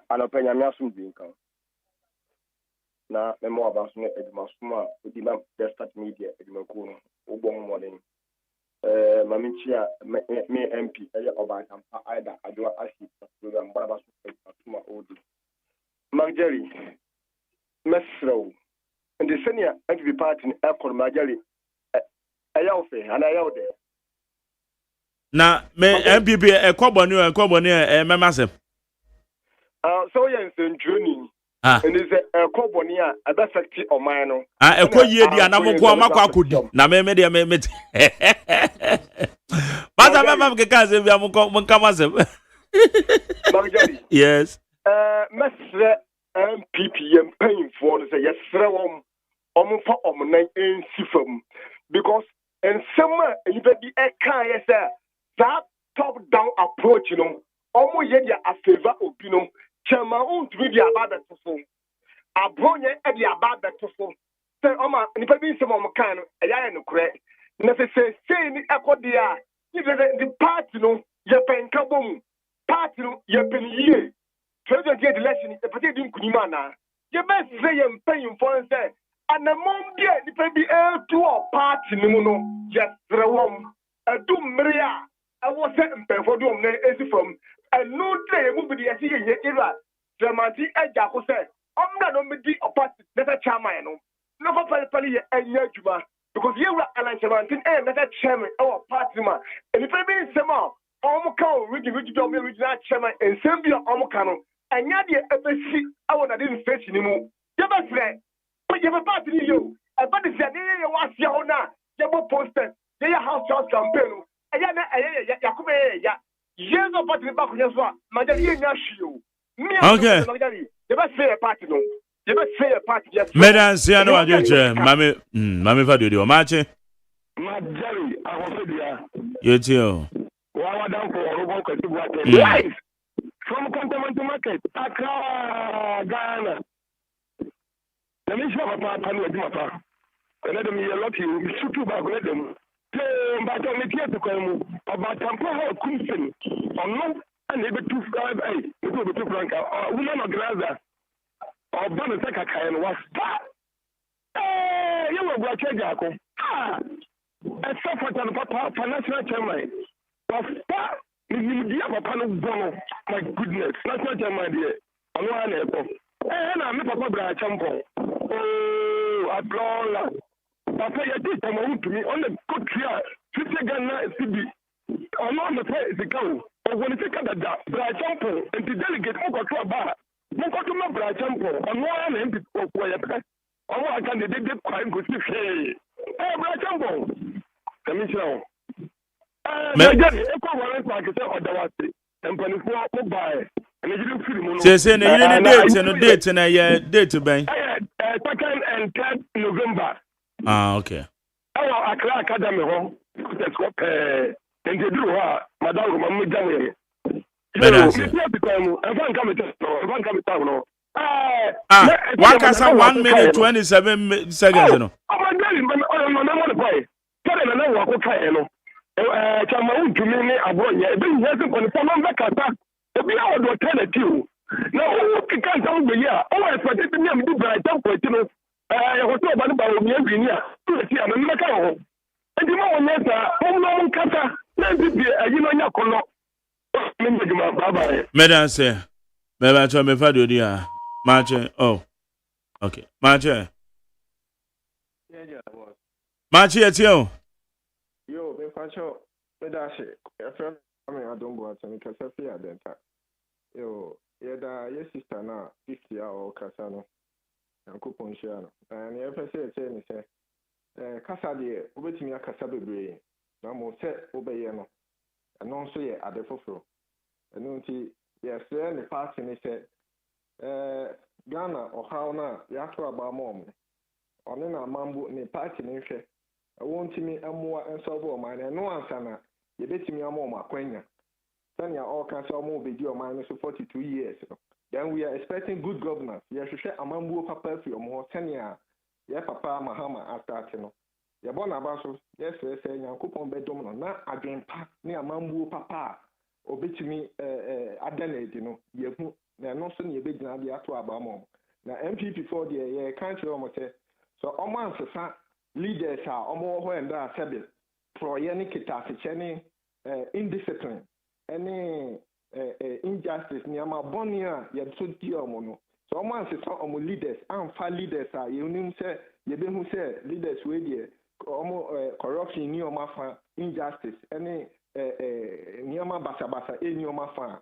S: Anopenya miasum dinka. Na memo abaso ne edumasuma odi ma desktop media edumaku no obon modern. Maminchia me MP eye oba kampa aida adwa ashi program bara baso atuma odi. Mark Jerry. Mesro. And the senior NPP party in Ekon Mark Jerry. Ayaofe and ayode.
B: Na me MPP ekoboni memasem.
S: So yen senjuni. And is a coboni a affect on mine.
B: Eko ye di anamko amakwa akodi. Na me de me. Bata mama mkeka se bia mko kamasem. Yes.
S: Mesre MPP yem paying for say yesre wom omfa omnan ensifam because and somewhere you be e kan yes that top down approach, you know,
H: Omo ye dia a favor opino. Chema untu dia baba tofo. Abronye e dia baba tofo. Say oma nipa bi nsem omo kan no eya no kure. Na say ni ekodia. The party no ye penka bom. Party no ye pen yie. President get election the party din kunima na. Ye best say ye pen for say and the mom dia nipa bi to party no no just rewom. Adum mria. I was set in Penfordum from a no day movie the SEA era. Germanti Ejako said, I'm not on the party, never chamano. No for Pali and Yajuma, because you were an Germantin and that chairman or party man. And if I mean some more, Omoko, original chairman, and Sambia Omokano, and Yadia FSC, I want I didn't fetch anymore. You must say, but you have a party you. I bet it's a day you was your owner, you have posted, they are house campaign.
B: Okay. Madam, see, I know what you're saying. Mammy, for you, Marche. You too.
V: From Cantonment to Market, Accra, Ghana. The mission of a papa, and let them be lucky, we shoot you back, let them. But on the theatre about Tampa Kunsen or no, and able to drive a little bit frank or woman of Gaza or Bonataka and was you will watch a jackal. A support on Papa National Chairman of Papa Bono. My goodness, National Chairman, dear. On one airport. And I'm Papa Brachampo. Oh, I blow. Papa, you did come out to me on the good here. 50 Ghana is to be on the place to go. Or when it's a Canada, Brachampo, and the delegate who got to a bar. Who got to my Brachampo, on one end of where I can they did quite good to say. Oh, Brachampo, Commissioner. I just echo one like I said, or the was and when it's more by. And you didn't feel more.
B: Say, you didn't date and I date to bank.
V: 2nd and 3rd November.
B: Ah, okay.
V: Our Accra Academy home, that's what and they do her, Madame Mamma.
B: One can say 1 minute 27 seconds. No,
V: I'm going to Chama to me, I want you. Being here to someone back at that. To be out of alternative. No, you can't tell me, yeah. Oh, I expected me to do bright up for you. I was talking about me every year. I'm a Macao. And the more later, no Kata, let it be a Yamakono.
B: Madam, say, maybe I told me for you, dear. Marche, oh, okay. Marche. Marche, it's you.
W: Yo, me facho, me dashi. Efem, I don't go at me kasa fi adenta. Yo, yeda ye sister na 50 or kasa no. Yankopon share no. And ye say ni say, kasa de obetimi akasa bebre. Na mo se obeye no. Ano so ye ade foforo. Eno nti ye say ni party ni say Ghana ohaw na ya to aba mom. Oni na mambo ni party ni hwe. I want me a more and so over mine and no answer. You bet me a more maquena. Then you all can sell more video minus 42 years. Then we are expecting good governance. You should share a mambo papa for your more 10 years. Yeah, Papa Mahama after Tino. You're born about yes, say, young coupon bedroom, not again pack near mambo papa. Or bet me a denate, you know. You're not saying you bid now the actual about mom. Now, MPP for the year country almost say. So, almost leaders are almost when they are said for any catastrophe, indiscipline, any injustice, Niama Bonia, Yatsuti Mono. So, almost some leaders, and 5 leaders are you say, you who say leaders with you, corruption, Nioma, injustice, any Niama Basabasa, any Nioma.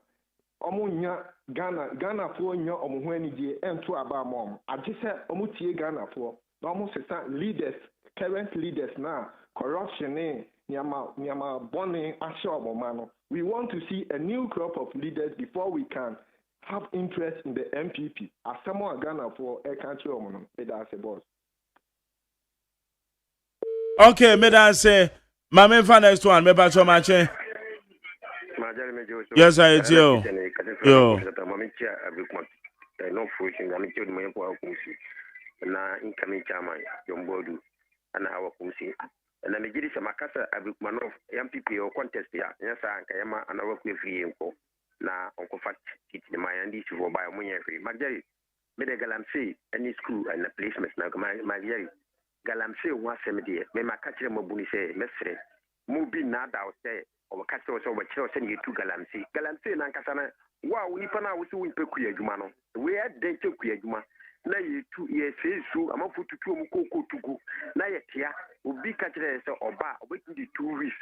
W: Omunya Ghana for your Omueni and to about mom. I just said Omutie Ghana for almost leaders. Current leaders now, corruption, Nyama Bonnie, Ashobo Mano. We want to see a new crop of leaders before we can have interest in the MPP. As someone Ghana for a country, that's a boss.
B: Okay, me that say, my main fan next one, me back to my chain. Yes, I do. Yo.
I: No fruition, I'm telling you, na incoming chairman, John Bodu, and our Kumsi. And then the Giris Makasa, I book man of MPP or contest here. Yes, I am and I work with Info. Now, Uncle Fat, it's the Mayandi to go by a money free. Magari, made a galamsey, any school and a placement. Now, my Jerry, galamsey one seventy. May my catcher Mobuni say, let's say, moving not out there, or Castle was over Chelsea, you two galamsey. Galamsey and Ankasana, wow, we found out we Pekuya Jumano. We had day to Kuyajuma. Na ye 2 years so am for to mu koko tugu na ye tia obi ka kire se oba waiting the 2 weeks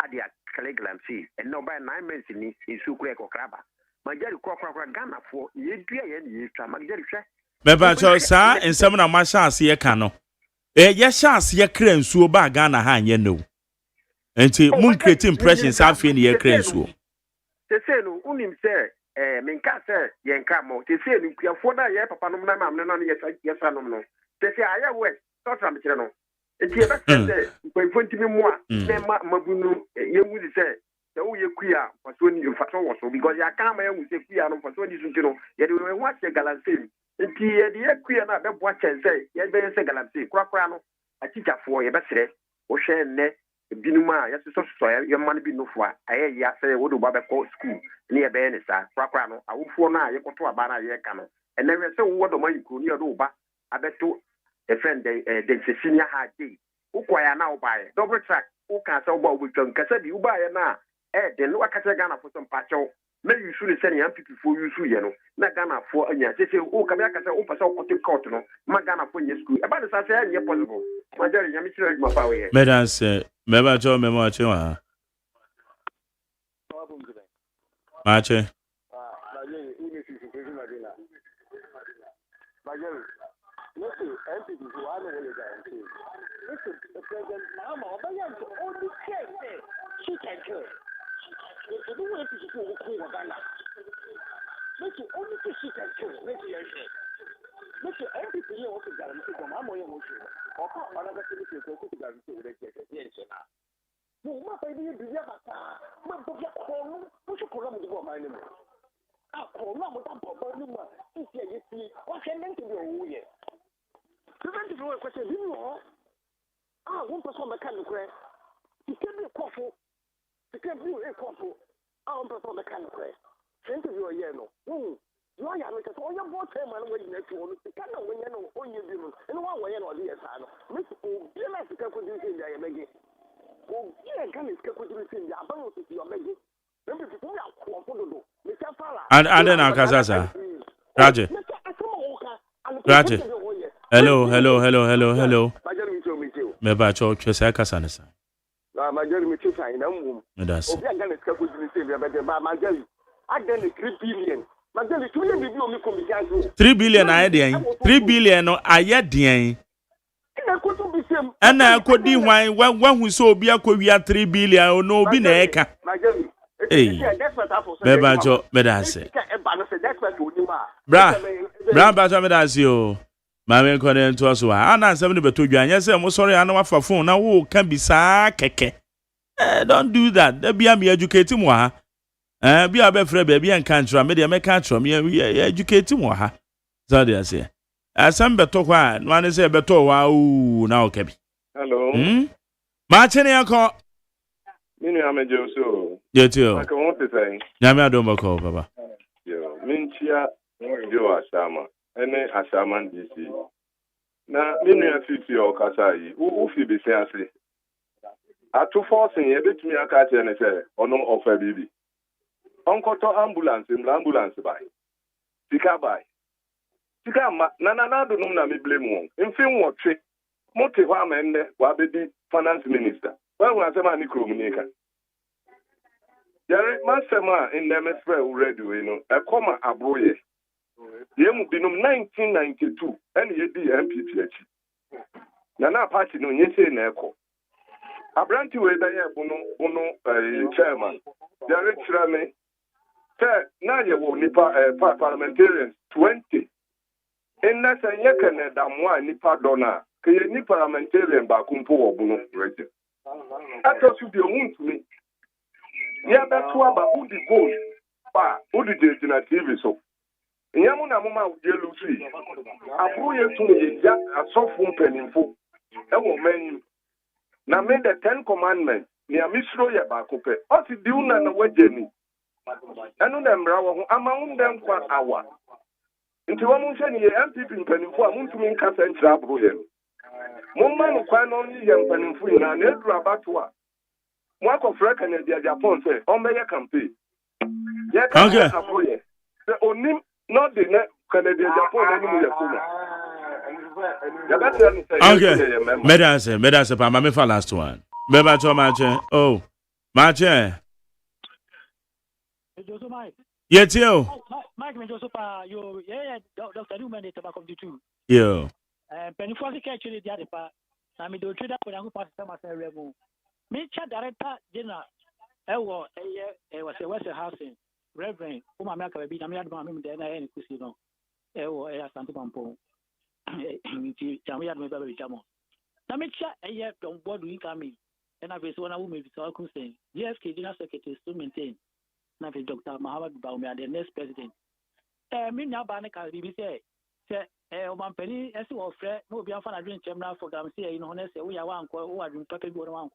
I: at the Caliglam see and no by 9 months ni isu kure kokraba magari kokra Ghana for ye dua ye ni twa magari hwe
B: Beba cho sa ensem na ma chance ye ka no ye chance ye kra nsuo ba Ghana ha nye no enti mun create impressions afi ni ye kra nsuo
I: se no unim se minka se yenka mo te se ni kuafo na ye papa no na mam no yesa no no te se aya we totra me kire no enti e be se kwefo ntimi mo a na mabunu ye mu se wo ye kuya faso ni faso wo so because ya kan ma ye mu se kuya no faso ni sunti no ye de we ho ase galanse enti ye de ye kuya na be bo chense ye be se galanse kura no atikafo ye be sere wo hwe ne binuma ya so ye man bi no fo a aye ya se wo do ba be ko school ni e be ni sa kwakwa no awufo na ye koto aba na ye ka no ene we se wo do man ko ni e do ba abeto e friend the senior hard day ukwaya na ubaye double track u kan se uba ubutwa nkasa bi ubaye na de no akase Ghana for some pacho me yusu ni se ni MPP fo yusu ye no na Ghana fo anya se u ka be akase u pese kote court no ma Ghana fo nye school e ba de sa se anya possible ma jare nyami chire ma fa we
B: Medans meba cho memo achi wa Mache and na kasasa Raje hello meba cho twesa kasana sa
I: na majari mi tisa ina mum
B: Medans
I: obi anga ne ska ko dini se be ba majari aga ne 3 billion majari 2 billion bi o mi kombijanzo
B: 3 billion aye den 3 billion no aye den
I: ina ko to bi sem
B: ana akodi hwan wahu so obi akowia 3 billion no obi na eka
I: majari
B: meba cho Medans bra bacha Medans yo ma me ko ne nto so a na nsem ne beto dwan se mo sorry ana wafa phone na wo ka bisa keke don't do that da bia me educate mo ha bia be frɛ bia bia nka ntra me de me ka ntra me educate mo ha so dey say asem beto kwa no ane se beto wa o na o ka bi
U: hello
B: ma chene yakọ
U: minu ameje so
B: yetio
U: aka won te sai
B: nyame adom ko baba
U: yo minchia yo asama ene asama DC na minu ya fifi o kasa yi u fi be se ase atu forcing ye betumi aka che ne se ono ofa bibi onkoto ambulance bai tika ma na do num na me blame won mfin wotwe mote ho amende wa bedi finance minister wa hu asema ni kromunika yare masema in them spray already we know e koma abroye yemu binum 1992 and ye di MPP achi na party no nyese na eko abranti we da ye bunu chairman yare chirame na ye wo nipa parliamentarians 20 na say ye kan da mo nipa dona ke ye ni parliamentarian ba kumpo wo bunu region ato su bi ohun to me
H: Yeah, that's why about who the goal. Who the TV so. Yamuna Mama Lucy. I put you to a soft opening for. That will mean. Now made the 10 commandments. Near Misro Yabacope. What is doing on the way journey? I know them among them for hour. Into one motion, ye MPP in Peninfu, I want to make a sense of Bruyen. Mumman can only young Peninfu and Edra Batua. One of Reckon and the Japan say, Omega campaign. Yet, the only not the net Canadian Japan.
B: Okay, Medase, Pamame for last one. Beba to Mache. Oh, Mache. Yet you.
J: Mike Mendoza, you, Dr. Newman, tobacco too.
B: Yeah.
J: Penny for the catch the other part. I mean, do trade up when I go past some of the revenue. Me chat director dinner. I was a Western housing. Reverend, whom I'm not going to be, I'm not going to be there any casino. I was a Santa Pampo. We had my baby Jamo. Now, me chat a year on board we come in. And I was one of whom is all concerned. JFK dinner secretary to maintain. Now, Dr. Mahabad Baumia, the next president. Me now, Banaka, we say, Oman Penny, as you offer, no be on a drink chamber for them. Say, you know, we are one who are doing Papa one.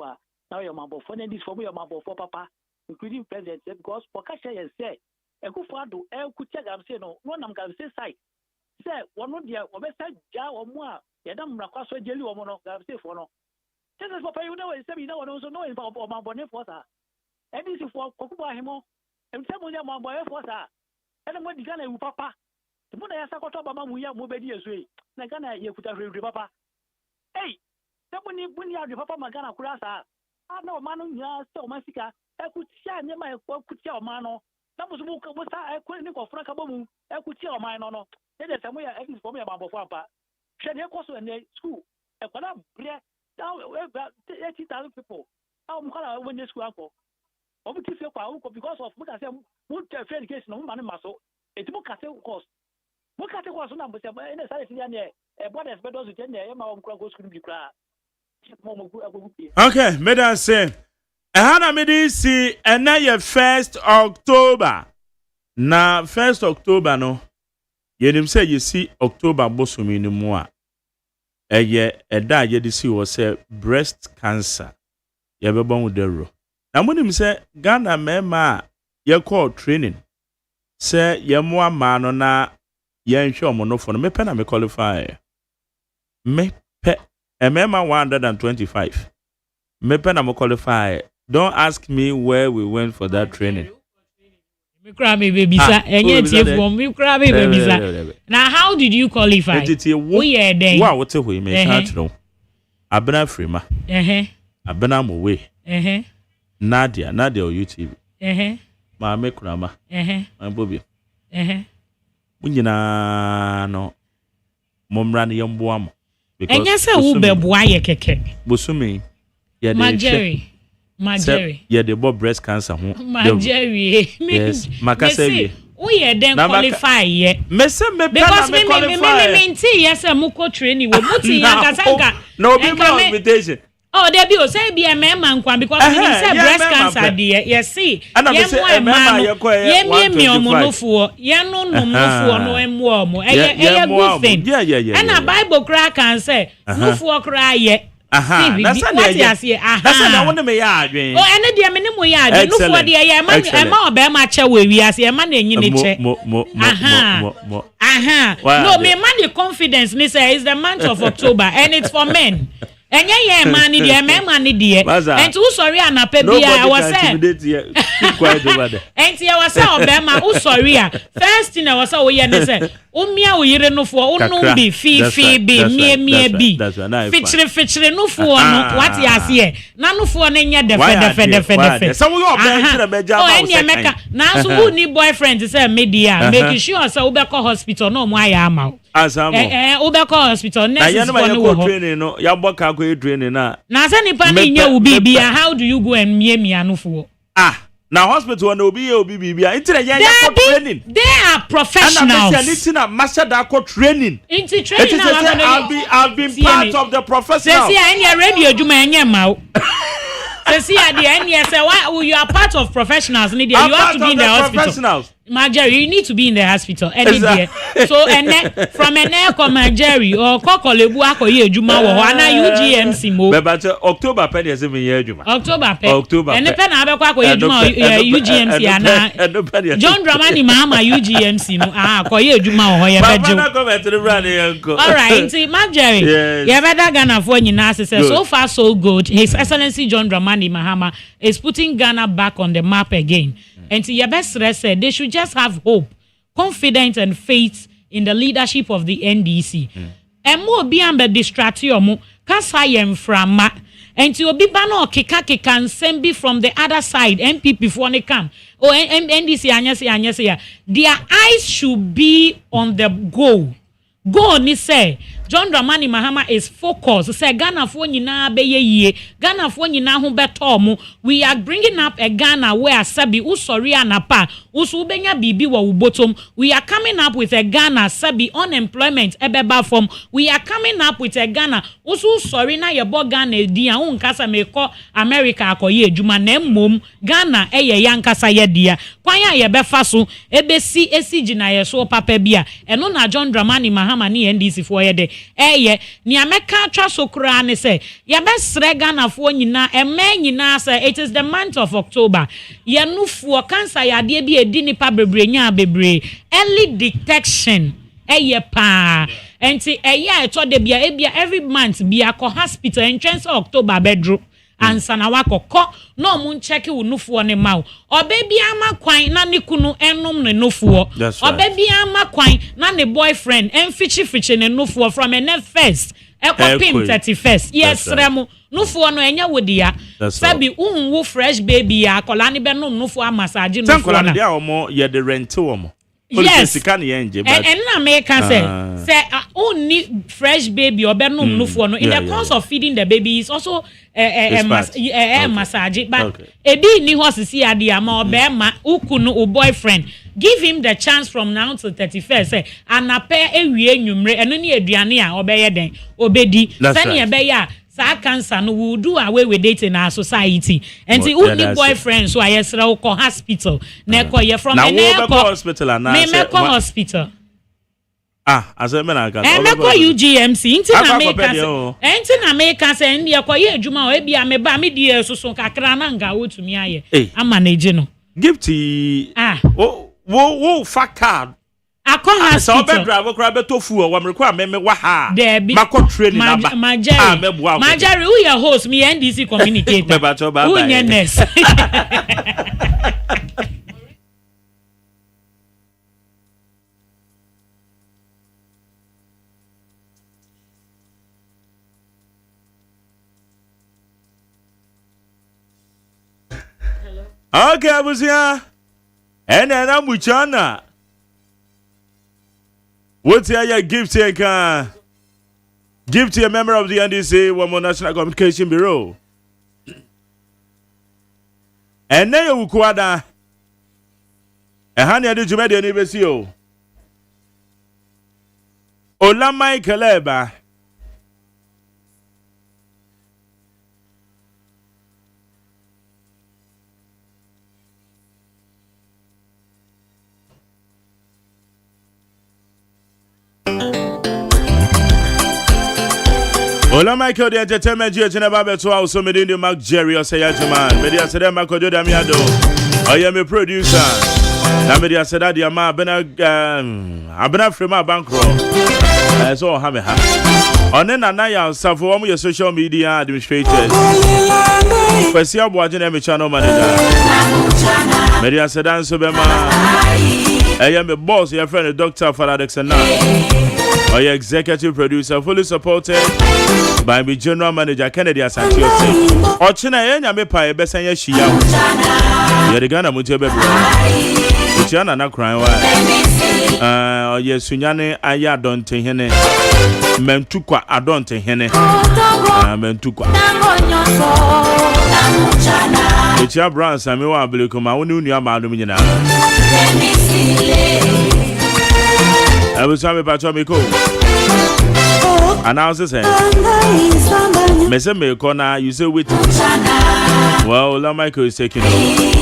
J: Now, your mother for this for me, your mother for Papa, including president, because Pokasha and say, a good father, could check. I'm saying, no, one I'm going to say, side. Say, one of the Obesa Jar or more, Yadam Racaso Jelly or Mono, I'm safe for no. This is what you know, and say, you know, and also knowing about my bonnet for her. And this is for Kokuba Himo. And some of them are boy for her. And I'm going to go with Papa. The money I saw about Mamma, we have moved years away. Nagana, you could have read Papa. Hey, somebody when you have the Papa Magana Kurasa. I know Manu, so Massica. I could share near my could tell Mano. That was I couldn't go Frank Abamu. I could tell mine or not. Then there's some way I can for me about Papa. Shed your course in the school. I put up 80,000 people. How am I when this school? Because of what I said, would fair case no man muscle. It's more cattle cost. What cattle was number seven? And what is better to tell you, my own goes to be cry.
B: Okay, Madam say, Hana Medisi, and now your 1st October. Now, 1st October, no. You say you see October Bosumi no more. A year, a day, you see was breast cancer. You ever born with the row. Now, when him say Ghana mema ye call training, say ye more man or na ye sure mono for me pen me qualify. Me pe a mema 125. Me pen me qualify. Don't ask me where we went for that training.
G: Me cry me baby sir. Enye from me cry me baby sir. Now how did you qualify?
B: Wo ye den. Wa wote ho me catch no. Abena frima. Abena mo we. Nadia on YouTube. Ma me kurama. Ma bobi. Munyina no. Momra ne yemboa mo. Because
G: enye se wo beboa ye keke.
B: Bosumi. Ye
G: de Marjorie.
B: Ye de bo breast cancer ho.
G: Marjorie.
B: Yes. Makasa
G: wo ye den qualify ye.
B: Me se me because me
G: nti yes amuko training we muti yankasanka.
B: No be my invitation.
G: Oh, there be say be a man because when you say breast cancer dear, you see. Ye me omonofuo, ye no nomofuo no emwo. E good thing. Yeah. And a Bible cry can say, "Nufuo cry ye."
B: That's what I want to me yard.
G: Oh, and the minimum yard. Nufuo dear, ye man, e ma obe ma che we as ye man enyi ne che. No, me man the confidence me say is the month of October and it's for men. Enye ye man ni die me man ni die enti wo sorry anape bia I was say
B: keep quiet over there
G: enti I was say obema wo sorry a first thing I was say wo ye ne say umia wo yire no fo unu bi fi bi mie bi fichire no fo no what ya say na no fo na nya defe
B: so we obey beja
G: ma wo say na so who ni boyfriend say media make sure say wo be call hospital no mo aya ama Ubeko hospital nurses for no
B: training no ya boka ko training na
G: say nipa na nya ubi bia how do you go and mie anofo
B: now hospital na obi bia intire ya training
G: they are professionals
B: and it's na master da ko training
G: into training
B: I've been part of the professionals
G: say any radio adwuma enye ma So see at the end, yes, why you are part of professionals. You have to be in the hospital. Marjorie, you need to be in the hospital. So and from Marjorie or Kokolebu akoye juma wo ana UGMC mo.
B: But October penny is even year juma.
G: October. And the pen abekwa akoye juma UGMC ana. John Dramani mama UGMC no akoye juma wo ye bejo. All right, see Marjorie. You better Ghana for nyina say so far so good. His Excellency John Dramani Mahama is putting Ghana back on the map again. And to your best said they should just have hope, confidence, and faith in the leadership of the NDC. And more beyond the distraction, Kasayem from and to be bano kika and send be from the other side, MP before they come. Oh, NDC, anyasi. Their eyes should be on the goal. Go ni say John Dramani Mahama is focused. Say Ghana for nyina be ye. Ghana for nyina ho beto mo. We are bringing up a Ghana where sabi usori anapa usu benya bibi wa ubotom. We are coming up with a Ghana sabi unemployment ebeba form. We are coming up with a Ghana usu sorry na yebo Ghana dia unkasa meko America akoye adwuma na mmom Ghana eye yankasa ye dia. Kwan ya yebefa so ebesi esigi na yeso papa bia. Eno na John Dramani Mahama ni NDC for ye de. Ni ameka atwa sokura ne say ya besre Ghana fo nyina ema nyina say it is the month of October ya nufu cancer ya de bi edi nipa bebre nya bebre early detection pa enti eto de bia ebia every month bia ko hospital entrance October bedro ansa na wakoko no mun check wo nufu ne mawo obebi ama kwan na ne kunu enum ne nufu obebi ama kwan na ne boyfriend enfichi ne nufu from a first ekopim 31st yes remo nufu no enya wodia sabi unwu fresh baby ya kola ne benum nufu amassage nufu na
B: dia omo ye de rent omo.
G: Yes, and na make say only fresh baby or benum nufu no in the course of feeding the baby is also massage but edi ni hosisi ade ama obema ukunu o boyfriend give him the chance from now to 31st say anape ewie nwumre eno ni aduane a obeye den obedi sani ebeya cancer no will do away with it in our society and the only boyfriend so I yesra ko hospital na ko ye from na
B: hospital and
G: na hospital
B: as a man can
G: ko UGMC inti na make say ndi ko ye adwuma o bia me ba me die soso kakra na nga wotumi aye amanage no
B: gifty wo fuck card
G: akọ hospital
B: so be drive kra be tofu o me kwa me wa ha mako training na ba
G: Majari who your host me NDC communicator who your nurse
B: okay abusia ena muchana what's your gift here? Give to a member of the NDC, Women National Communication Bureau. And now you kuada. A honey adu jumedi anibesio. Olamai Kaleba. Ola Michael the entertainment GH na ba beto also me the Mark Jerry OSEI AGYEMAN me dia say dem akojo da miado oye me producer na me dia say that dia ma abena frame bankro so ha me ha one na ya safo wo your social media administrators kwesi aboaje na me channel manager me dia say dan so be ma oye me boss your friend Dr. Faladex na oye executive producer fully supported by the general manager Kennedy Asante Ose. Ochina yenya me pa ebesen ye hia wo. Ye de Ghana Montie bebre. Ochiana na kran wa. Oye sunyane aya donte hene. Mentukwa adonte hene. Mentukwa. Ochia Brown Sami wa abeliko ma woni unu ama adum nyina. I was me pacho me ko. Announces him. Mese me corner, you say wait. Well, La Michael is taking over.